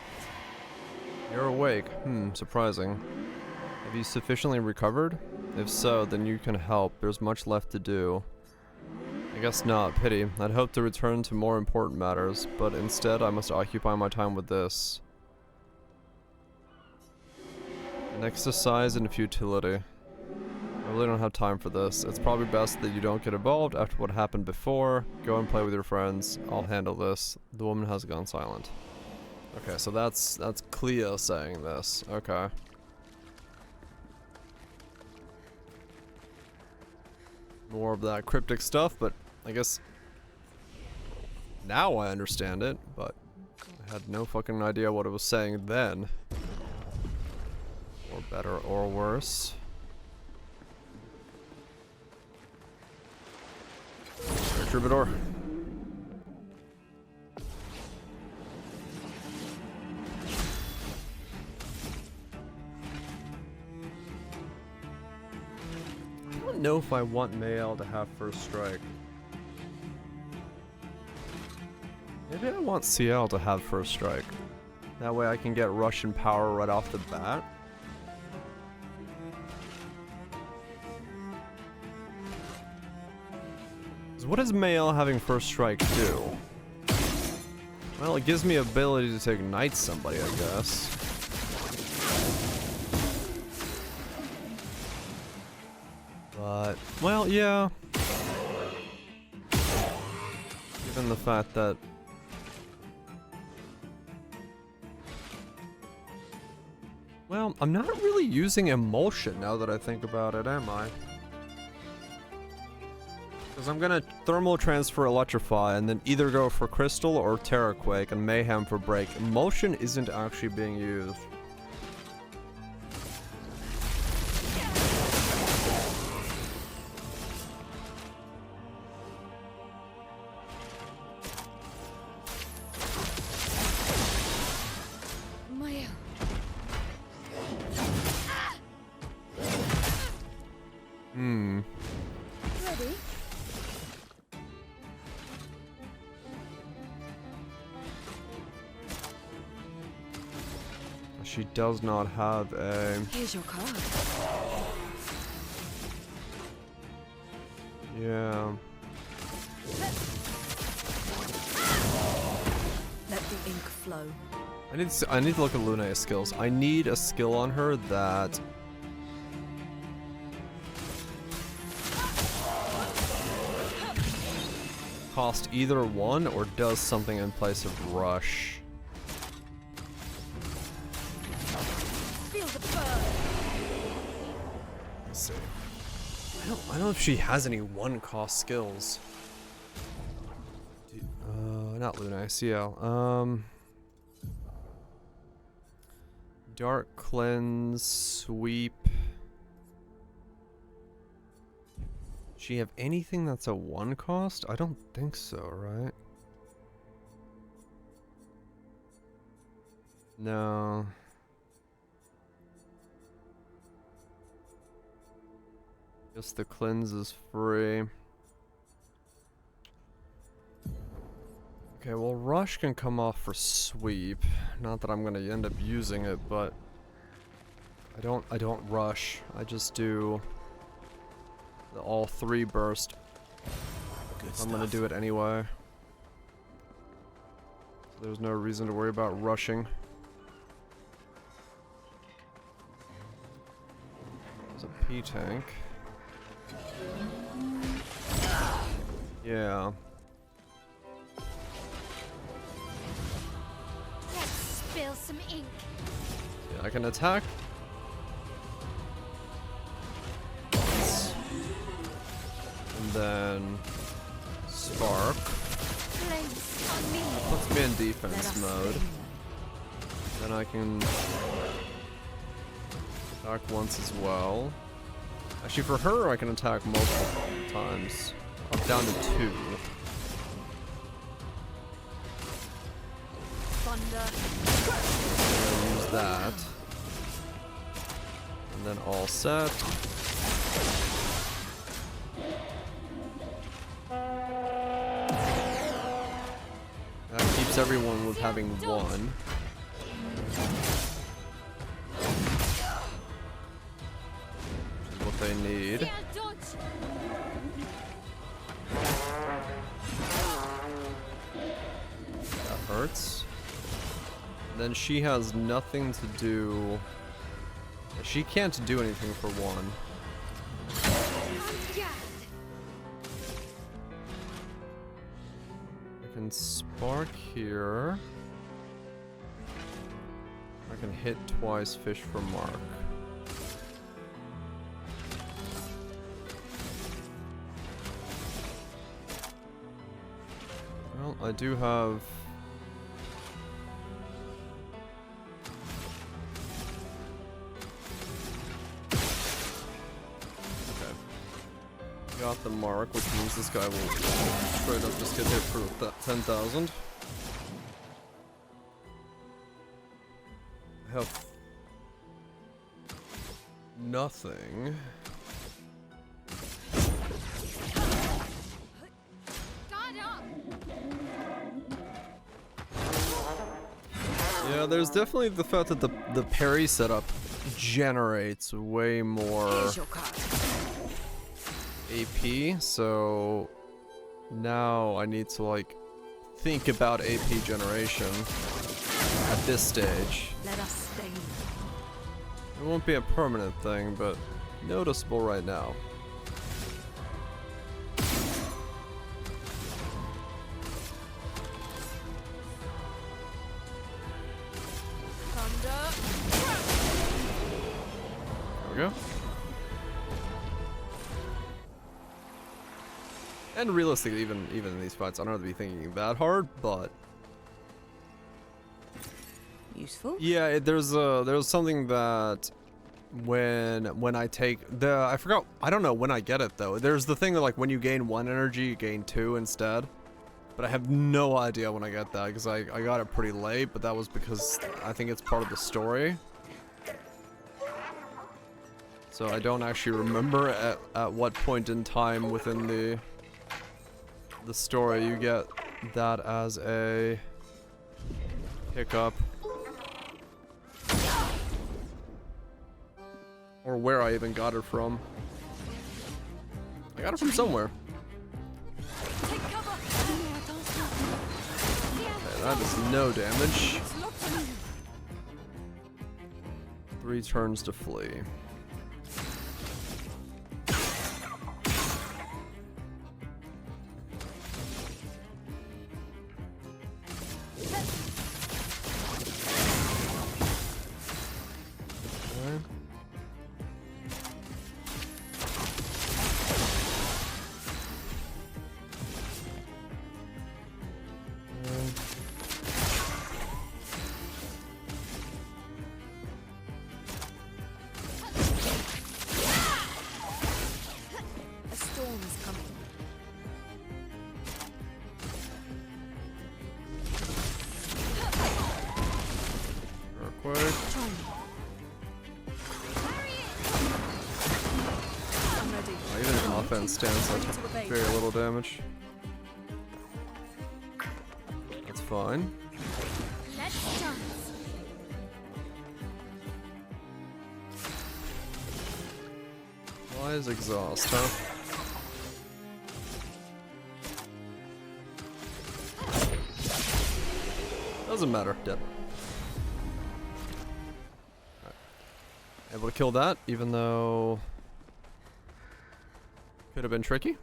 You're awake. Surprising. Have you sufficiently recovered? If so, then you can help. There's much left to do. I guess not. Pity. I'd hoped to return to more important matters, but instead I must occupy my time with this. An exercise in futility. I really don't have time for this. It's probably best that you don't get involved after what happened before. Go and play with your friends. I'll handle this. The woman has gone silent. Okay, so that's Cleo saying this. Okay. More of that cryptic stuff, but I guess now I understand it, but I had no fucking idea what it was saying then. Or better or worse. Troubadour. I don't know if I want Mayel to have first strike. Maybe I want CL to have first strike. That way I can get Russian power right off the bat. What does Mayel having first strike do? Well, it gives me ability to ignite somebody, I guess. But, well, yeah. Given the fact that... Well, I'm not really using emulsion now that I think about it, am I? Because I'm gonna thermal transfer electrify and then either go for crystal or terraquake and mayhem for break. Emulsion isn't actually being used. Ready? She does not have a... Here's your card. Yeah. Let the ink flow. I need to look at Luna's skills. I need a skill on her that... cost either one or does something in place of rush. Let's see. I don't know if she has any one-cost skills. Not Luna, CL. Dark Cleanse, Sweep. She have anything that's a one cost? I don't think so, right? No. Guess the cleanse is free. Okay, well, rush can come off for sweep. Not that I'm gonna end up using it, but I don't rush. I just do the all three burst. I'm gonna do it anyway. So there's no reason to worry about rushing. There's a P-tank. Yeah. Let's spill some ink. Yeah, I can attack. Once. And then spark. Puts me in defense mode. Then I can attack once as well. Actually, for her, I can attack multiple times. I'm down to 2. I'll use that. And then all set. That keeps everyone with having 1. Which is what they need. parts. Then she has nothing to do. She can't do anything for one. I can spark here. I can hit twice, fish for mark. Well, I do have... Okay. Got the mark, which means this guy will straight up just get hit for 10,000. I have... nothing. Yeah, there's definitely the fact that the parry setup generates way more AP, so now I need to like think about AP generation at this stage. Let us stay. It won't be a permanent thing, but noticeable right now. There we go. And realistically, even in these fights, I don't have to be thinking that hard, but useful. yeah, there's something that when I take the I don't know when I get it though. There's the thing that like when you gain 1 energy, you gain 2 instead. But I have no idea when I get that because I got it pretty late, but that was because I think it's part of the story. So I don't actually remember at what point in time within the story you get that as a pickup. Or where I even got it from. I got it from somewhere. Okay, that is no damage. 3 turns to flee. Stance, I took very little damage. That's fine. Why is exhaust, huh? Doesn't matter, dead. Right. Able to kill that, even though could have been tricky.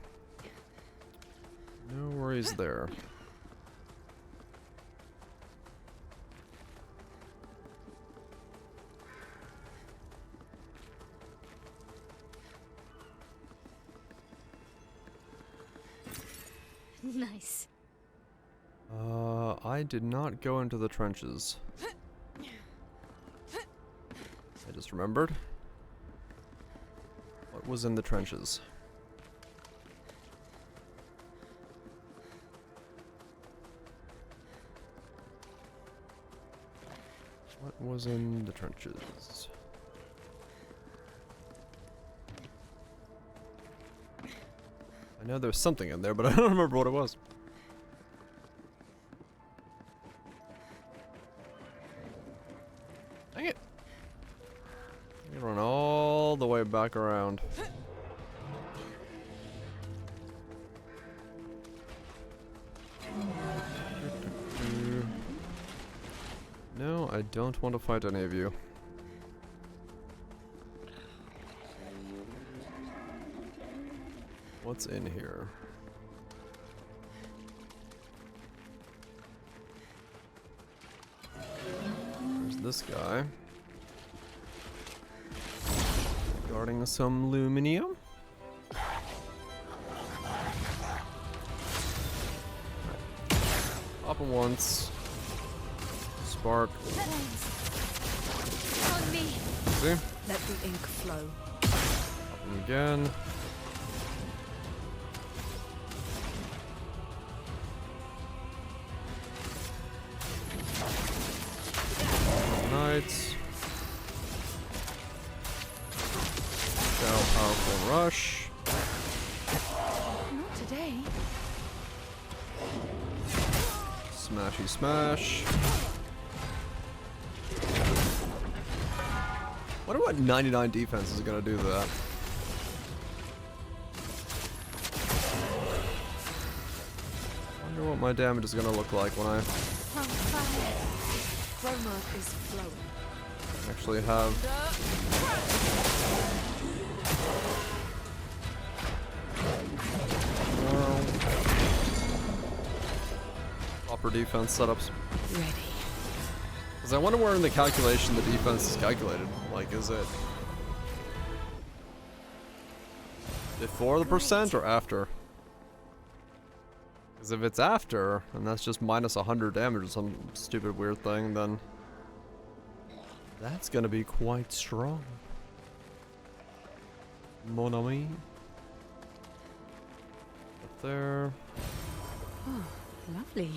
No worries there. Nice. I did not go into the trenches. I just remembered. What was in the trenches? What was in the trenches? I know there's something in there, but I don't remember what it was. Dang it. You run all the way back around. I don't want to fight any of you. What's in here? There's this guy. Guarding some aluminium. Pop him once. Spark. On me. See? Let the ink flow. Pop him again. Knights. Now powerful rush. Not today. Smashy smash. Wonder what 99 defense is gonna do to that. Wonder what my damage is gonna look like when I Chroma is flowing. actually have. Proper defense setups. Ready. Because I wonder where in the calculation the defense is calculated. Like, is it before the percent or after? Because if it's after, and that's just minus 100 damage or some stupid weird thing, then that's gonna be quite strong. Mon ami. Up there. Oh, lovely.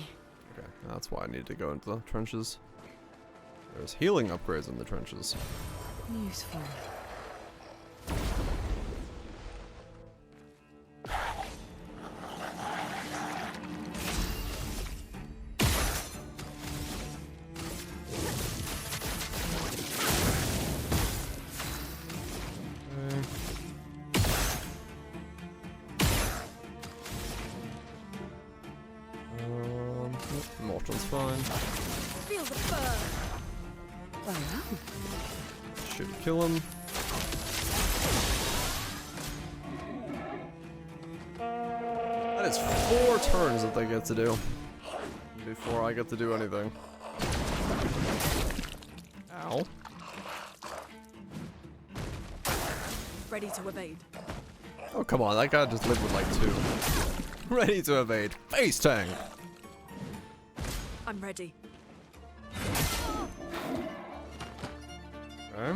Okay, that's why I need to go into the trenches. There's healing upgrades in the trenches. Useful. Morton's fine. Feel the burn. Well done. Should kill him. That is 4 turns that they get to do before I get to do anything. Ow. Ready to evade. Oh, come on. That guy just lived with like 2. Ready to evade. Facetank. I'm ready. Okay.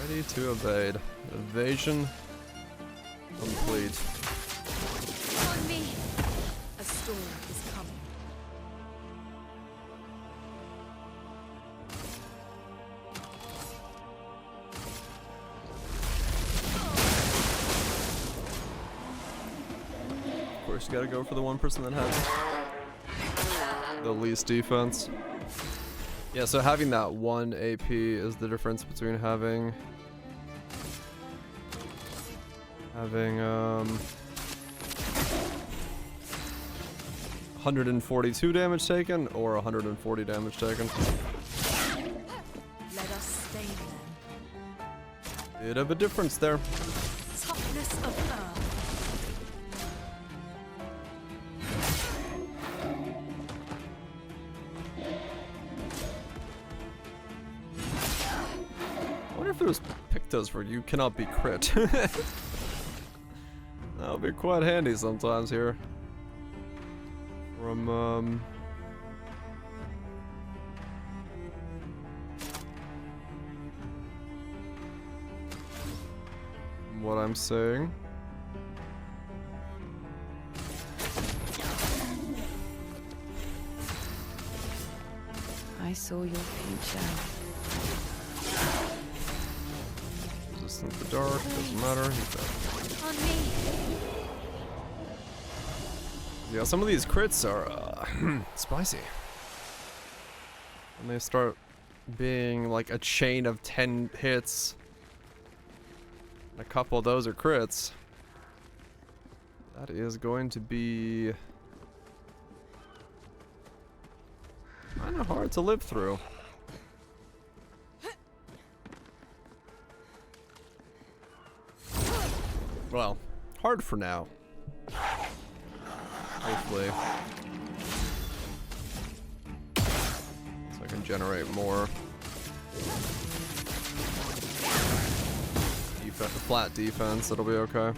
Ready to evade. Evasion complete. On me. A storm is coming. Of course, you gotta go for the one person that has the least defense. Yeah, so having that 1 AP is the difference between having 142 damage taken or 140 damage taken. Let us stay then. Bit of a difference there. Toughness of earth. I wonder if there's pictos where you cannot be crit. That would be quite handy sometimes here. From, what I'm saying. I saw your future. Resistant to dark, doesn't matter, he's dead. On me. Yeah, some of these crits are spicy. When they start being like a chain of 10 hits, and a couple of those are crits, that is going to be Kind of hard to live through. Well, hard for now. Hopefully. So I can generate more. Flat defense, it'll be okay.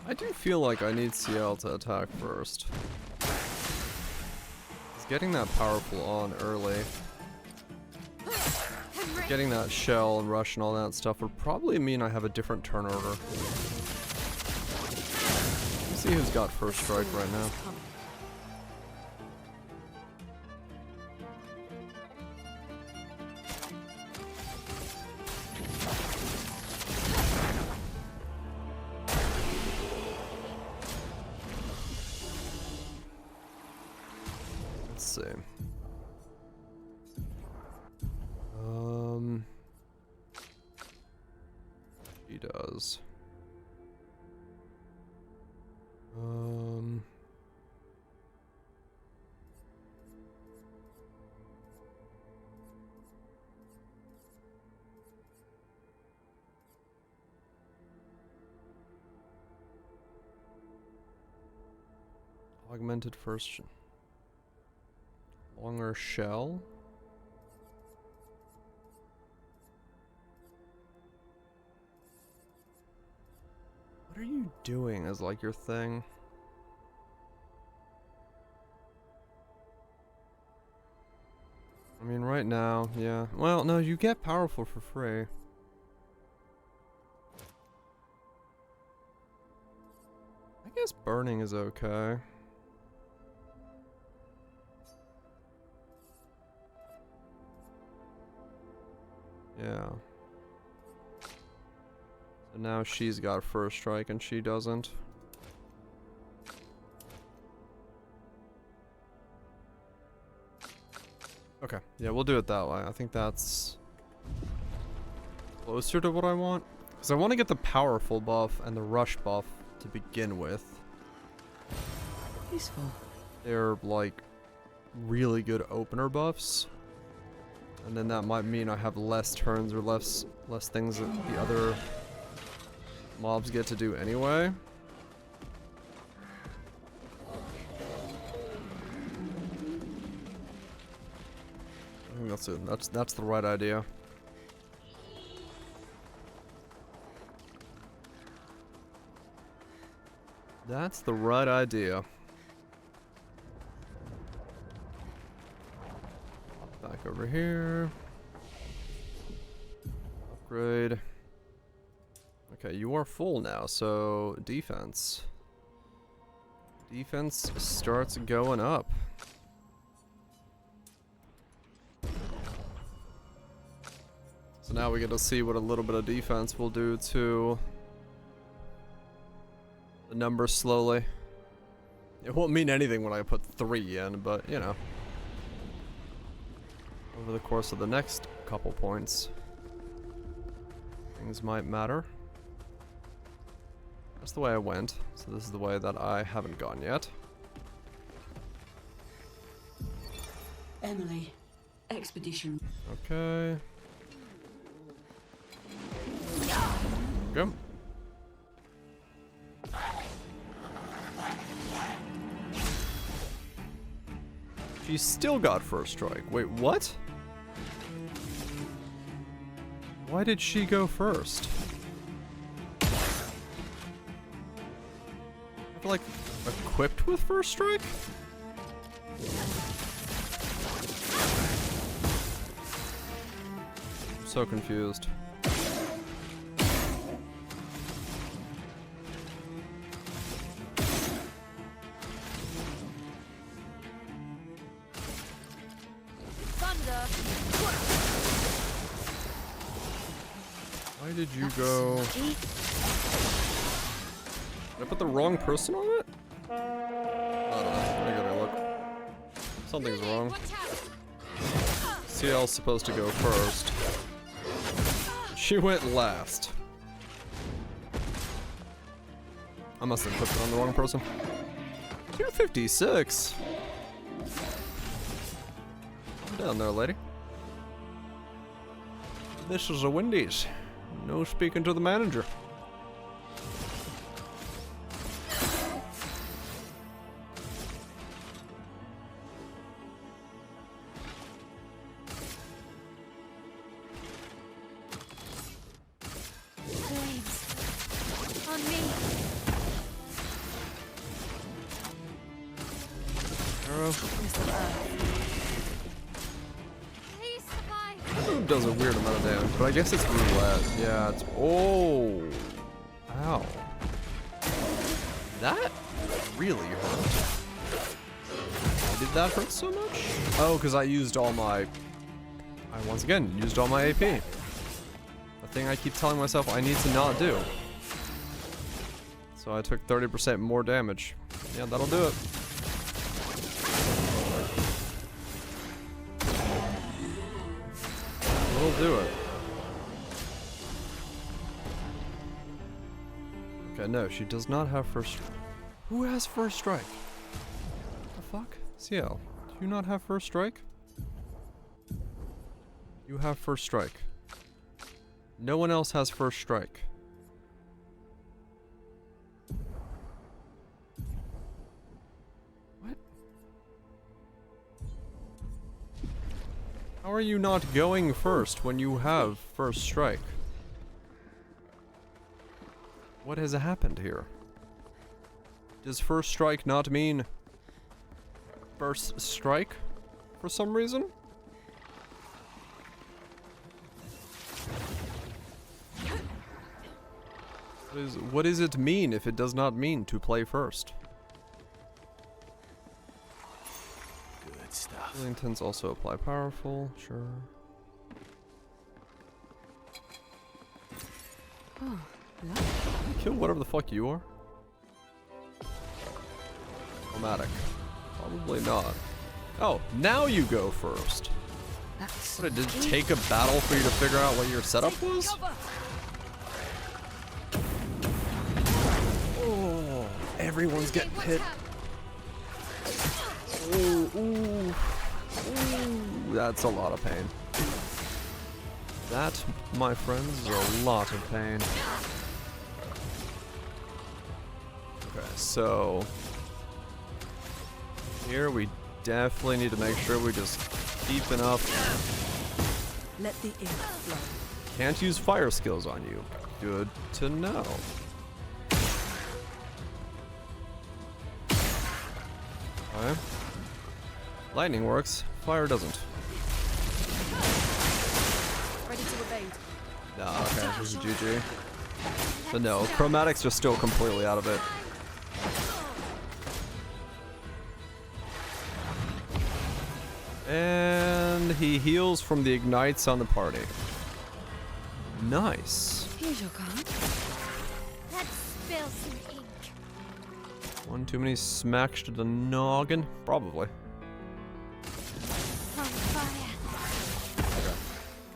I do feel like I need CL to attack first. He's getting that powerful on early. Getting that shell and rush and all that stuff would probably mean I have a different turn order. Let's see who's got first strike right now. Let's see. He does. Augmented first. Longer shell. What are you doing as like your thing? I mean, right now, yeah. Well, no, you get powerful for free. I guess burning is okay. Yeah. So now she's got first strike and she doesn't. Okay, yeah, we'll do it that way. I think that's closer to what I want. Because I want to get the powerful buff and the rush buff to begin with. Useful. They're like really good opener buffs. And then that might mean I have less turns or less things that the other mobs get to do anyway. I think that's it. That's the right idea. That's the right idea. Back over here. Upgrade. Okay, you are full now, so defense. Defense starts going up. So now we get to see what a little bit of defense will do to the numbers slowly. It won't mean anything when I put 3 in, but you know. Over the course of the next couple points, things might matter. That's the way I went, so this is the way that I haven't gone yet. Emily, expedition. Okay. Go. She still got first strike. Wait, what? Why did she go first? I feel like equipped with first strike? I'm so confused. Why did you go? Did I put the wrong person on it? I don't know. I gotta look. Something's wrong. CL's supposed to go first. She went last. I must have put it on the wrong person. 256. Down there, lady. This is a Wendy's. No speaking to the manager. Does a weird amount of damage, but I guess it's roulette. Yeah, it's... Oh! Ow. That really hurt. Why did that hurt so much? Oh, because I used all my... I once again used all my AP. The thing I keep telling myself I need to not do. So I took 30% more damage. Yeah, that'll do it. We'll do it. Okay, no, she does not have first strike. Who has first strike? The fuck? CL, do you not have first strike? You have first strike. No one else has first strike. What? How are you not going first when you have first strike? What has happened here? Does first strike not mean first strike for some reason? What does it mean if it does not mean to play first? Good stuff. Healing tends also apply powerful, sure. Oh, kill whatever the fuck you are. Chromatic. Probably not. Oh, now you go first. What, did it take a battle for you to figure out what your setup was? Oh, everyone's getting hit. Ooh, ooh, ooh, that's a lot of pain. That, my friends, is a lot of pain. Okay, so here we definitely need to make sure we just keep enough. Let the ink flow. Can't use fire skills on you. Good to know. Okay. Lightning works, fire doesn't. Ready to evade. Nah, okay, this is GG. But no, chromatics are still completely out of it. And he heals from the ignites on the party. Nice. Here's your card. Let's spill some ink. One too many smacks to the noggin? Probably. On fire. Okay.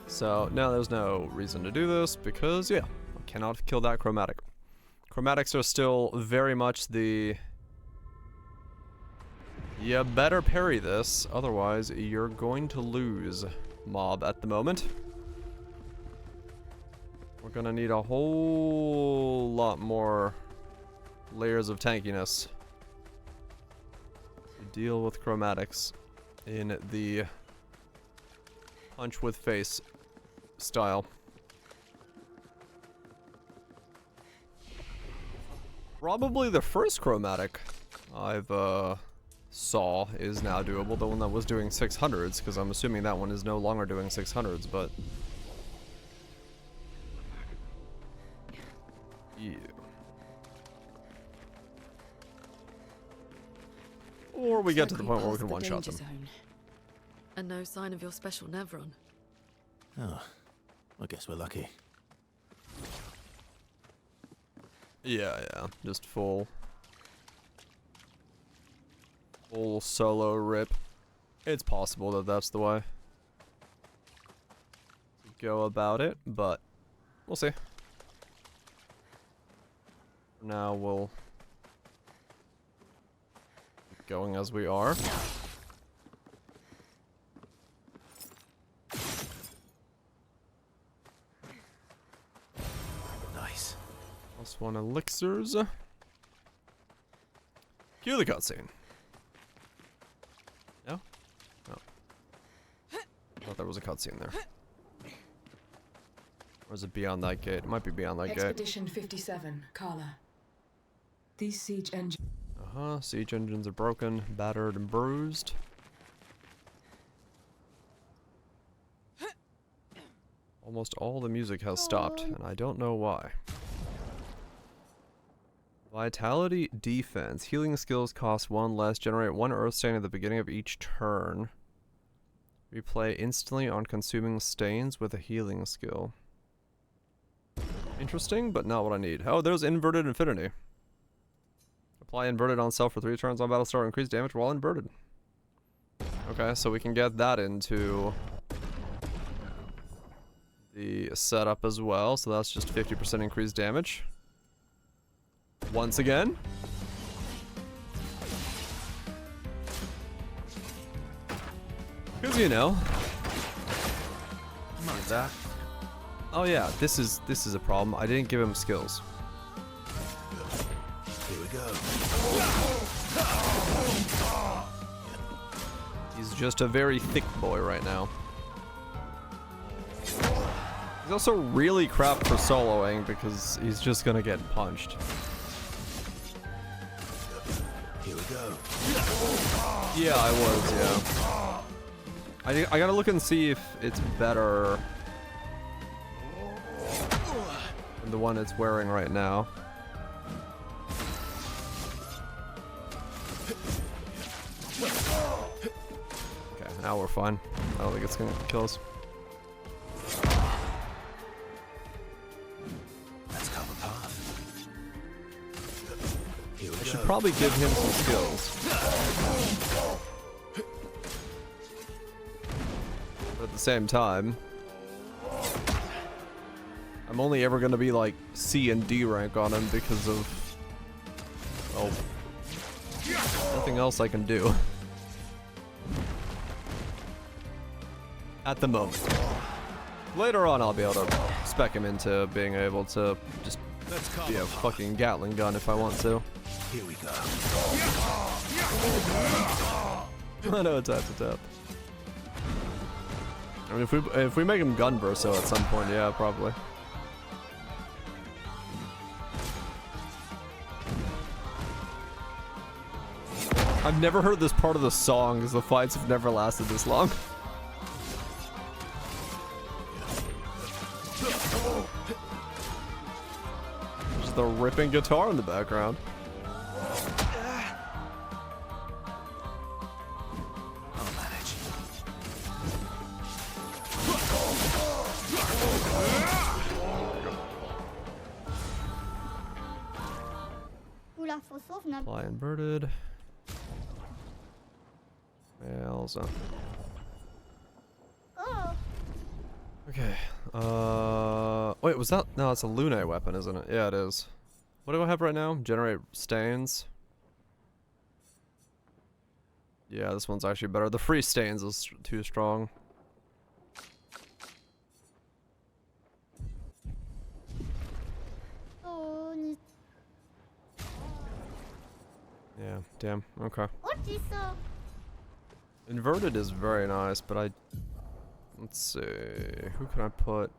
So now there's no reason to do this because, yeah, I cannot kill that chromatic. Chromatics are still very much the... You better parry this, otherwise you're going to lose mob at the moment. We're gonna need a whole lot more layers of tankiness to deal with chromatics in the punch with face style. Probably the first chromatic I've saw is now doable, the one that was doing 600s, because I'm assuming that one is no longer doing 600s, but yeah. Or we get to the point where we can one-shot them. And no sign of your special Nevron. Oh, I guess we're lucky. Yeah, just full solo rip. It's possible that that's the way to go about it, but we'll see. For now, we'll keep going as we are. Nice. +1 elixirs. Cue the cutscene. No? No. I thought there was a cutscene there. Or is it beyond that gate? It might be beyond that gate. Expedition 57, Carla. These siege engines. Siege engines are broken, battered, and bruised. Almost all the music has stopped, and I don't know why. Vitality defense. Healing skills cost 1 less. Generate 1 earth stain at the beginning of each turn. Replay instantly on consuming stains with a healing skill. Interesting, but not what I need. Oh, there's inverted infinity. Apply inverted on self for 3 turns on battle start. Increase damage while inverted. Okay, so we can get that into the setup as well. So that's just 50% increased damage. Once again. Because you know. Mind that. Oh yeah, this is a problem. I didn't give him skills. Here we go. He's just a very thick boy right now. He's also really crap for soloing because he's just gonna get punched. Here we go. Yeah, I was, yeah. I gotta look and see if it's better than the one it's wearing right now. Okay, now we're fine. I don't think it's gonna kill us. Let's cover path. Here we I go. should probably give him some skills. But at the same time, I'm only ever gonna be like C and D rank on him because of, well, nothing else I can do. At the moment. Later on I'll be able to spec him into being able to just be a fucking Gatling gun if I want to. Here we go. I know it's tap to tap. I mean, if we make him gun verso at some point, yeah, probably. I've never heard this part of the song because the fights have never lasted this long. Just the ripping guitar in the background. Apply inverted. Males. Okay. Wait, was that? No, it's a Lune weapon, isn't it? Yeah, it is. What do I have right now? Generate stains. Yeah, this one's actually better. The free stains is too strong. Yeah, damn. Okay. Inverted is very nice, but let's see. Who can I put?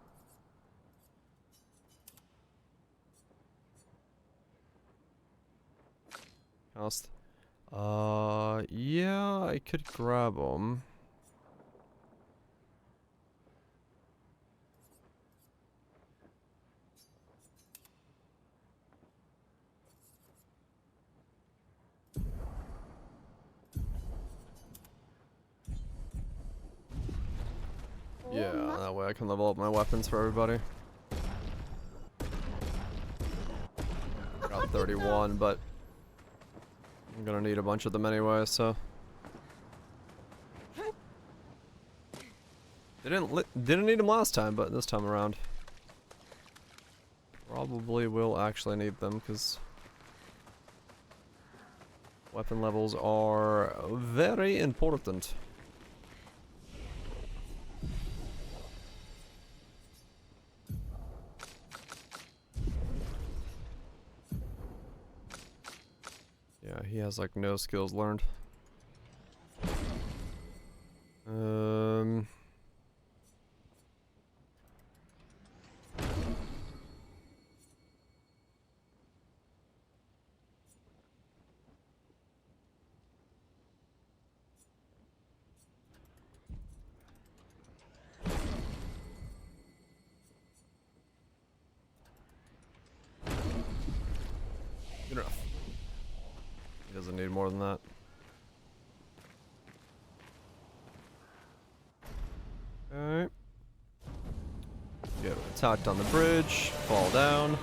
Cast. Yeah, I could grab them. Yeah, that way I can level up my weapons for everybody. 31, but I'm gonna need a bunch of them anyway, so. Didn't need them last time, but this time around. Probably will actually need them, because weapon levels are very important. Yeah, he has like no skills learned. Good enough. He doesn't need more than that. Alright. Get attacked on the bridge, fall down,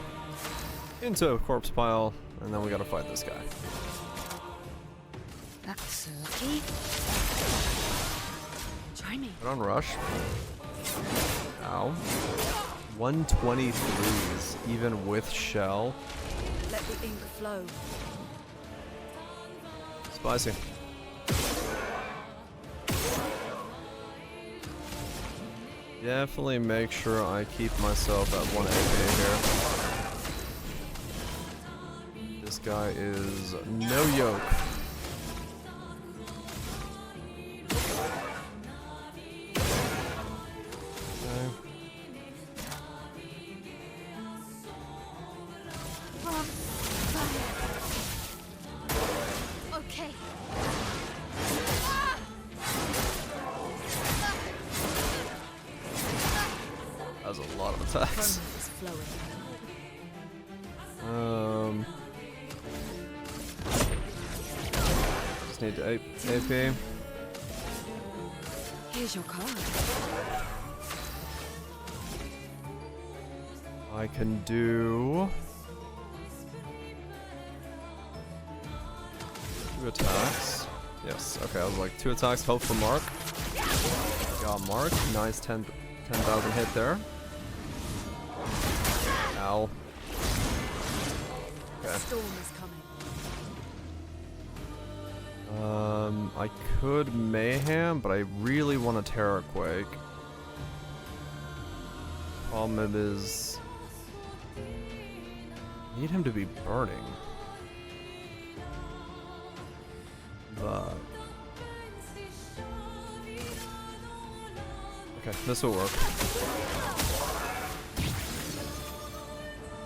into a corpse pile, and then we gotta fight this guy. That's lucky. Try me. Put on rush. Ow. 123s, even with shell. Let the ink flow. Spicy. Definitely make sure I keep myself at 1 AP here. This guy is no yoke. Okay. That was a lot of attacks. Just need to AP. Here's your card. I can do 2 attacks. Yes, okay, I was like 2 attacks, hope for Mark. Got Mark, nice 10,000 hit there. Ow. Okay. Storm is coming. I could Mayhem, but I really want a Terror Quake. Problem is, I need him to be burning. But okay, this will work.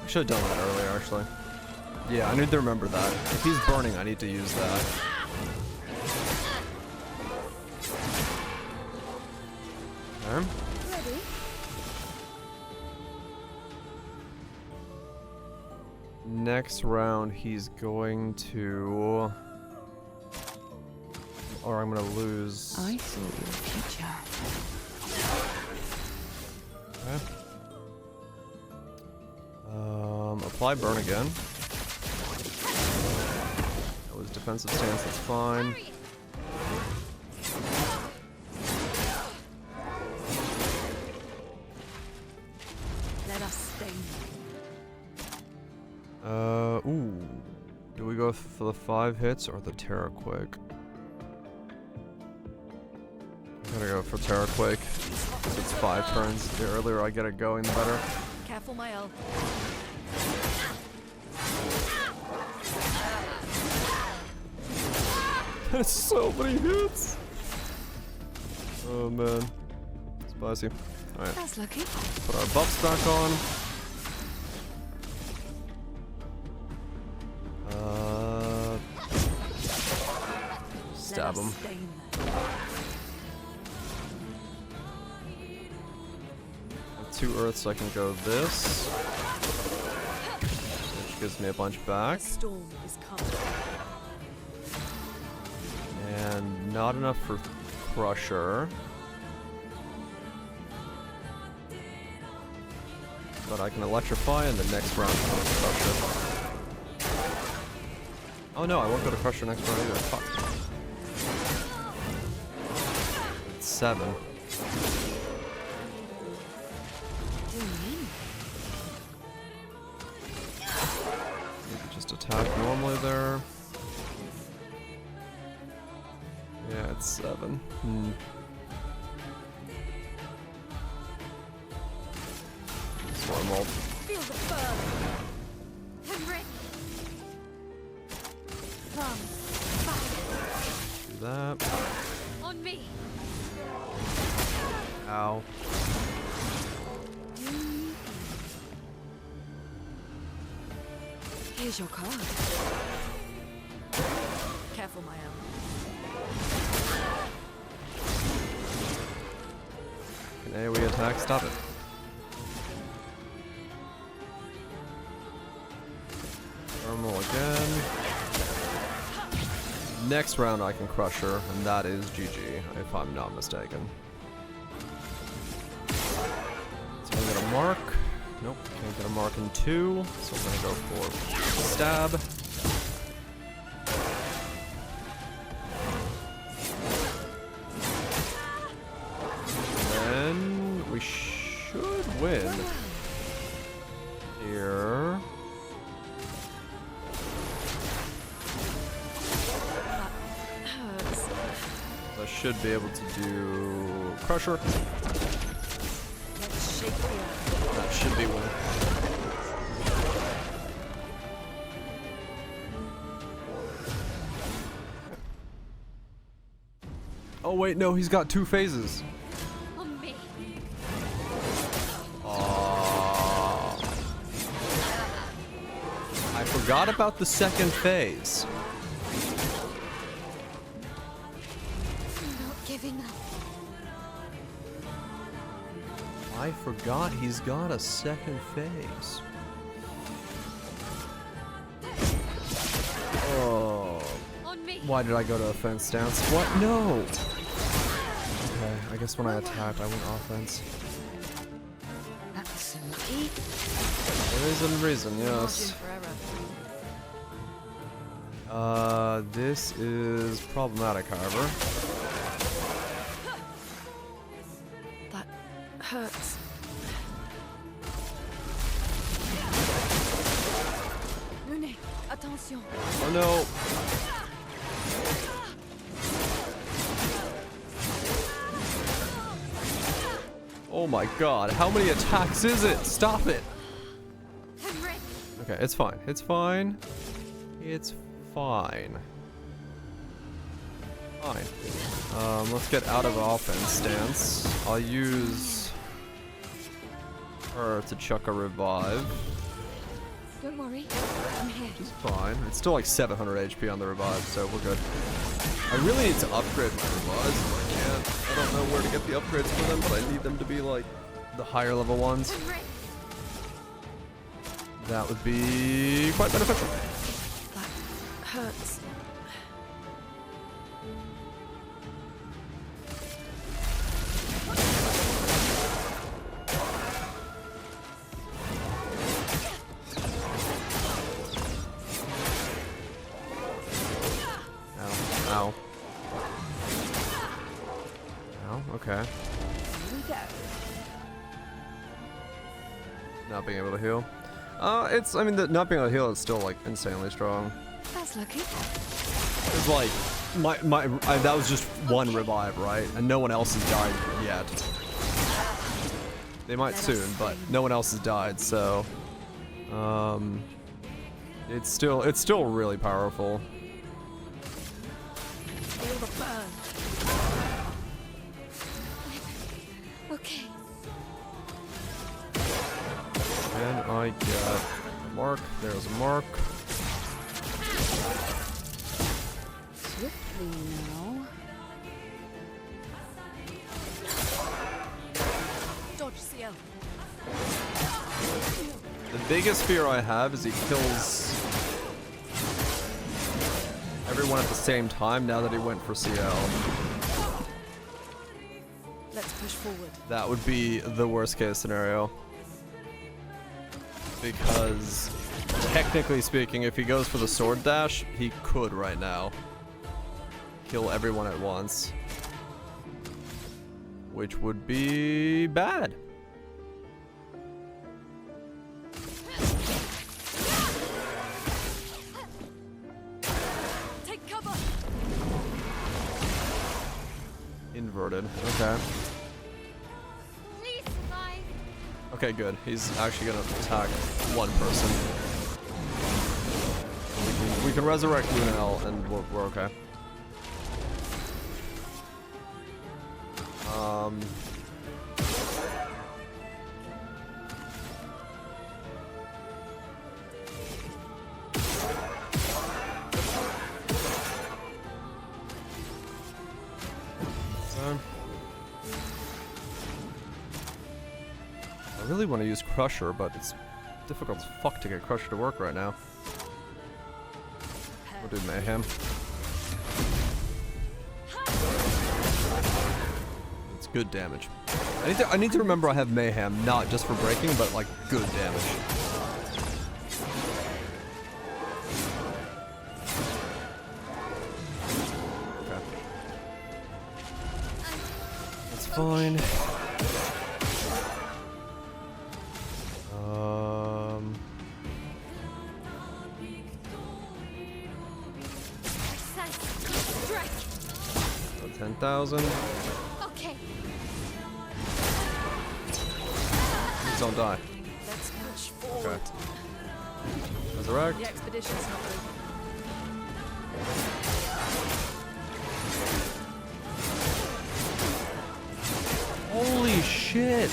I should have done that earlier, actually. Yeah, I need to remember that. If he's burning, I need to use that. Okay. Ready? Next round, he's going to... Or I'm gonna lose... I saw your future. Okay. Apply burn again. That was defensive stance, that's fine. Let us stain. Ooh. Do we go for the 5 hits or the Terror Quake? I'm gonna go for Terror Quake. So it's 5 turns. The earlier I get it going, the better. Careful, my elf. That's so many hits! Oh man. Spicy. Alright. That's lucky. Put our buffs back on. Stab him. 2 earths, so I can go this, which gives me a bunch back. Storm is coming. And not enough for Crusher. But I can electrify in the next round for Crusher. Oh no, I won't go to Crusher next round either. Fuck. It's 7. Just attack normally there. Yeah, it's 7. Normal. Feel the burn. Henry. Come. Do that. On me. Ow. Here's your card. Careful, my own. Can AoE attack stop it? Normal again. Next round I can crush her, and that is GG, if I'm not mistaken. So I'm gonna get a mark. Nope, can't get a mark in 2, so I'm gonna go for stab. And then we should win here. I should be able to do Crusher. That should be one. Oh wait, no, he's got 2 phases. I forgot about the second phase. Giving up. I forgot he's got a second phase. Oh. Why did I go to offense stance? What? No! Okay, I guess when I attacked, I went offense. That's lucky. There is a reason, yes. This is problematic, however. Hurts. Lune, attention. Oh no. Oh my god, how many attacks is it? Stop it. Okay, it's fine. It's fine. It's fine. Fine. Let's get out of offense stance. I'll use her to chuck a revive. Don't worry, I'm here. Which is fine. It's still like 700 HP on the revive, so we're good. I really need to upgrade my revives, but I can't. I don't know where to get the upgrades for them, but I need them to be like the higher level ones. That would be quite beneficial. That hurts. Ow. Ow, okay. Not being able to heal. I mean, not being able to heal is still, like, insanely strong. That's lucky. It's like, that was just one revive, right? And no one else has died yet. They might soon, but no one else has died, so... It's still really powerful. Feel the burn. Okay. Can I get a mark? There's a mark. Swiftly now. Dodge CL. The biggest fear I have is he kills everyone at the same time now that he went for CL. Let's push forward. That would be the worst case scenario. Because, technically speaking, if he goes for the sword dash, he could right now kill everyone at once. Which would be bad. Take cover. Inverted. Okay. Please, bye. Okay, good. He's actually gonna attack one person. We can resurrect Lunel and we're okay. I really want to use Crusher, but it's difficult as fuck to get Crusher to work right now. We'll do Mayhem. It's good damage. I need to remember I have Mayhem, not just for breaking, but like good damage. Okay. That's fine. So 10,000. Okay. Please don't die. Let's push forward. Okay. Resurrect. The expedition's not over. Holy shit!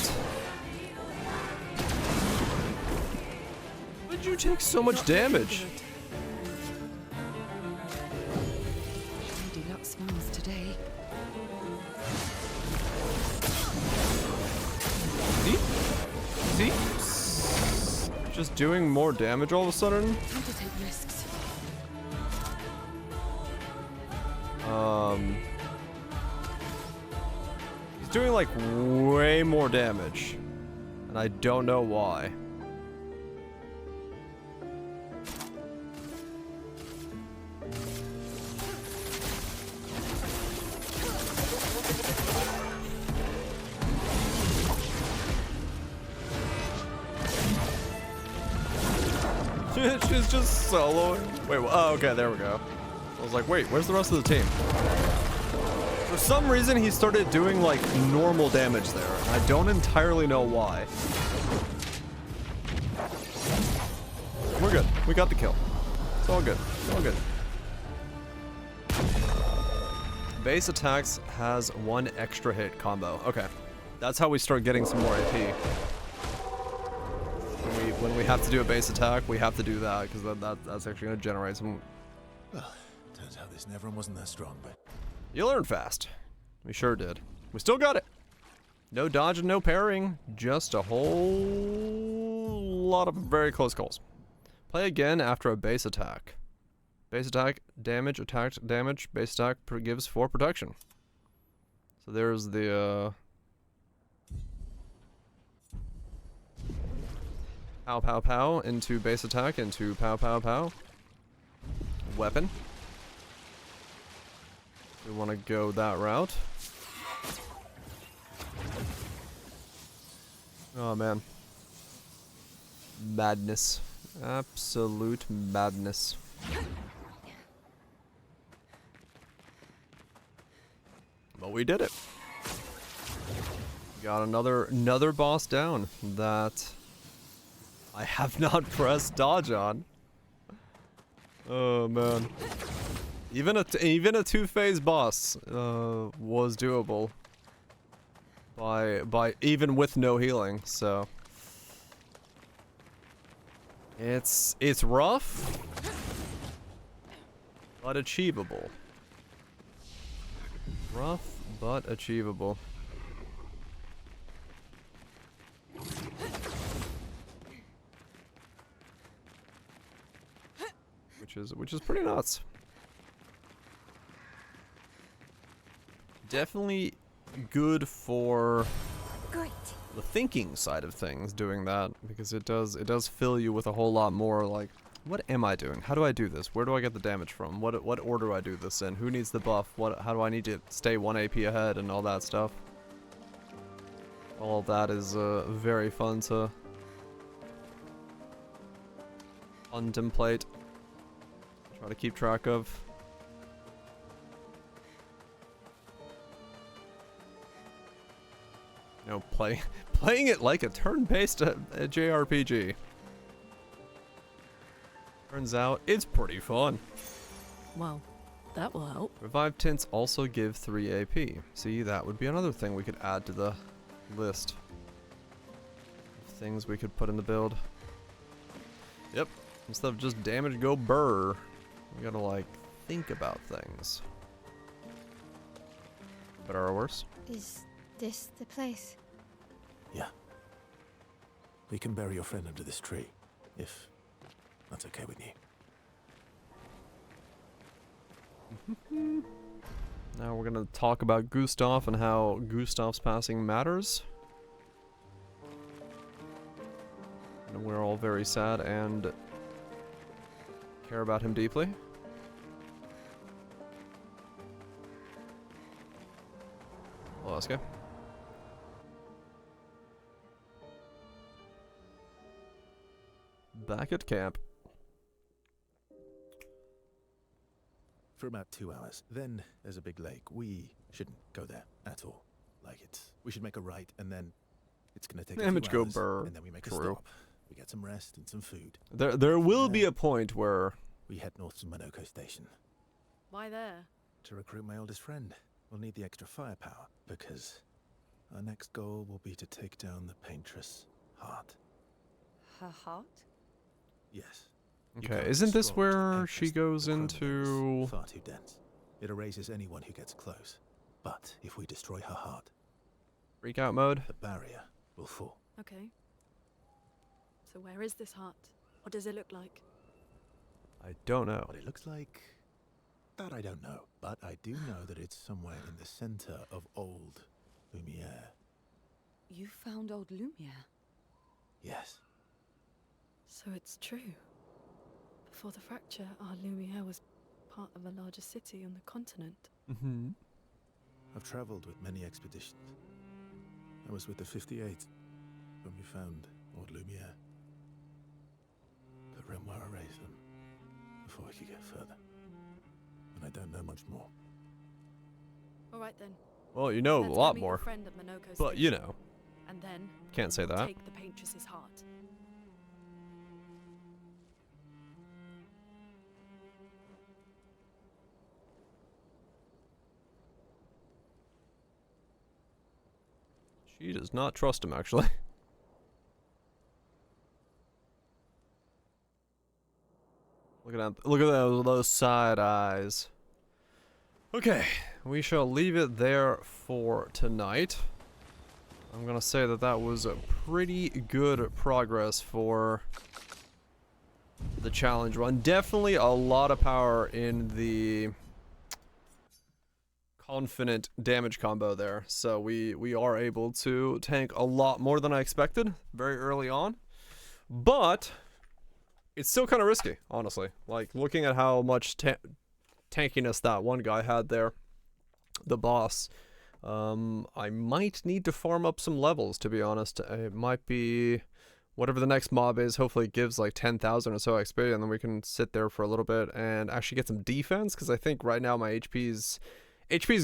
Why did you take so much damage? Deluxe smiles today. See? Just doing more damage all of a sudden? Time to take risks. He's doing like way more damage. And I don't know why. She's just soloing. Wait, oh, okay, there we go. I was like, wait, where's the rest of the team? For some reason, he started doing, like, normal damage there. I don't entirely know why. We're good. We got the kill. It's all good. It's all good. Base attacks has 1 extra hit combo. Okay. That's how we start getting some more AP. When we have to do a base attack, we have to do that, because that's actually going to generate some... Well, turns out this Neverin wasn't that strong, but... You learn fast. We sure did. We still got it. No dodge and no parrying. Just a whole lot of very close calls. Play again after a base attack. Base attack, damage, attacked damage. Base attack gives 4 protection. So there's the, pow pow pow into base attack into pow pow pow. Weapon. We want to go that route. Oh man. Madness. Absolute madness. But we did it. Got another boss down that I have not pressed dodge on. Oh man. Even a 2-phase boss was doable by even with no healing, so it's rough but achievable. Rough but achievable. Which is pretty nuts. Definitely good for the thinking side of things doing that, because it does fill you with a whole lot more like, what am I doing? How do I do this? Where do I get the damage from? What order do I do this in? Who needs the buff? How do I need to stay 1 AP ahead and all that stuff? All of that is very fun to contemplate. Try to keep track of. You know, playing it like a turn-based JRPG. Turns out it's pretty fun. Well, that will help. Revive tints also give 3 AP. See, that would be another thing we could add to the list of things we could put in the build. Yep. Instead of just damage go burr, we gotta like think about things. Better or worse? Is this the place? Yeah. We can bury your friend under this tree, if that's okay with you. Now we're gonna talk about Gustav and how Gustav's passing matters. And we're all very sad and care about him deeply. Well, let's go. Back at camp. For about 2 hours. Then there's a big lake. We shouldn't go there at all. Like we should make a right, and then it's gonna take Damage a few go hours, burr. and then we make a True. stop. We get some rest and some food. There will be a point where we head north to Monoko Station Why there? to recruit my oldest friend. We'll need the extra firepower because our next goal will be to take down the Paintress Heart. Her heart? Yes. You Okay, can't isn't this destroy the where Paintress. she goes The chronometer into is far too dense. It erases anyone who gets close. But if we destroy her heart, freak out mode? the barrier will fall. Okay. So where is this heart? What does it look like? I don't know. What it looks like, that I don't know. But I do know that it's somewhere in the center of old Lumiere. You found old Lumiere? Yes. So it's true. Before the fracture, our Lumiere was part of a larger city on the continent. Mm-hmm. I've traveled with many expeditions. I was with the 58th when we found old Lumiere. The Rimware erased them before we could get further. And I don't know much more. All right then. Well, you know Let's a go lot meet your more. friend at Monoko But you Station. know. And then Can't say we'll that. Take the Paintress's heart. She does not trust him, actually. Look at those side eyes. Okay, we shall leave it there for tonight. I'm gonna say that that was a pretty good progress for the challenge run. Definitely a lot of power in the confident damage combo there. So we are able to tank a lot more than I expected very early on. But it's still kind of risky, honestly. Like, looking at how much tankiness that one guy had there, the boss, I might need to farm up some levels, to be honest. It might be whatever the next mob is. Hopefully it gives like 10,000 or so XP, and then we can sit there for a little bit and actually get some defense, because I think right now my HP's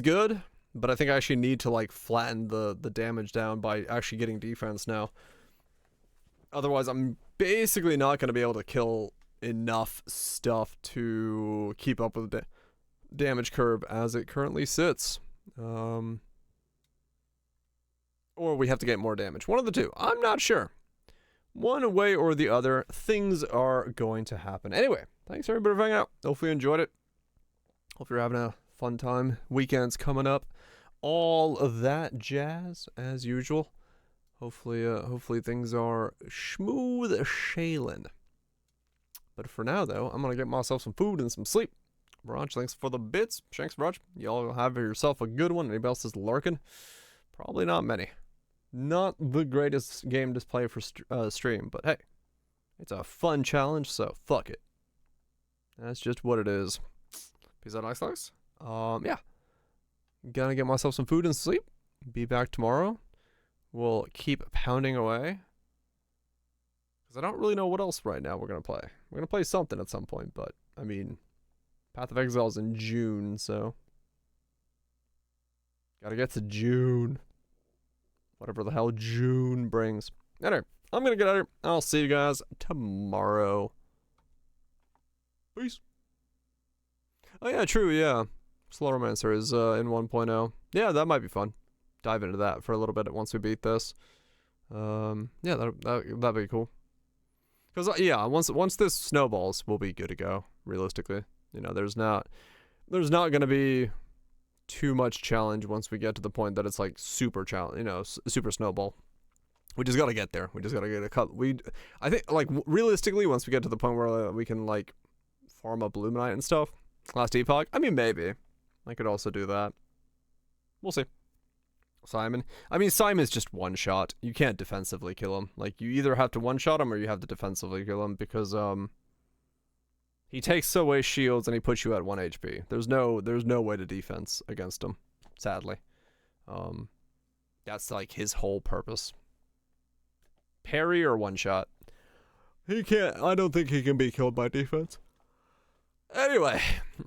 good, but I think I actually need to like flatten the damage down by actually getting defense now. Otherwise, I'm basically not going to be able to kill enough stuff to keep up with the damage curve as it currently sits. Or we have to get more damage. One of the two. I'm not sure. One way or the other, things are going to happen. Anyway, thanks everybody for hanging out. Hopefully you enjoyed it. Hope you're having a fun time. Weekend's coming up. All of that jazz, as usual. Hopefully things are smooth sailing. But for now, though, I'm going to get myself some food and some sleep. Raj, thanks for the bits. Shanks, Raj, y'all have yourself a good one. Anybody else is lurking? Probably not many. Not the greatest game to play for stream, but hey, it's a fun challenge, so fuck it. That's just what it is. Peace out, Xbox. Yeah. Gonna get myself some food and sleep. Be back tomorrow. We'll keep pounding away. Because I don't really know what else right now we're gonna play. We're gonna play something at some point, but, I mean, Path of Exile's in June, so... Gotta get to June. Whatever the hell June brings. Anyway, I'm gonna get out of here. I'll see you guys tomorrow. Peace. Oh yeah, true, yeah. Slow Romancer is in 1.0. Yeah, that might be fun. Dive into that for a little bit once we beat this. Yeah, that'd be cool. Because, yeah, once this snowballs, we'll be good to go, realistically. You know, there's not going to be too much challenge once we get to the point that it's, like, super challenge, you know, super snowball. We just got to get there. We just got to get a couple. I think, like, realistically, once we get to the point where we can, like, farm up Luminite and stuff, Last Epoch, I mean, maybe. I could also do that. We'll see. Simon. I mean, Simon's just one shot. You can't defensively kill him. Like, you either have to one shot him or you have to defensively kill him because, he takes away shields and he puts you at 1 HP. There's no way to defense against him, sadly. That's like his whole purpose. Parry or one shot. I don't think he can be killed by defense. Anyway,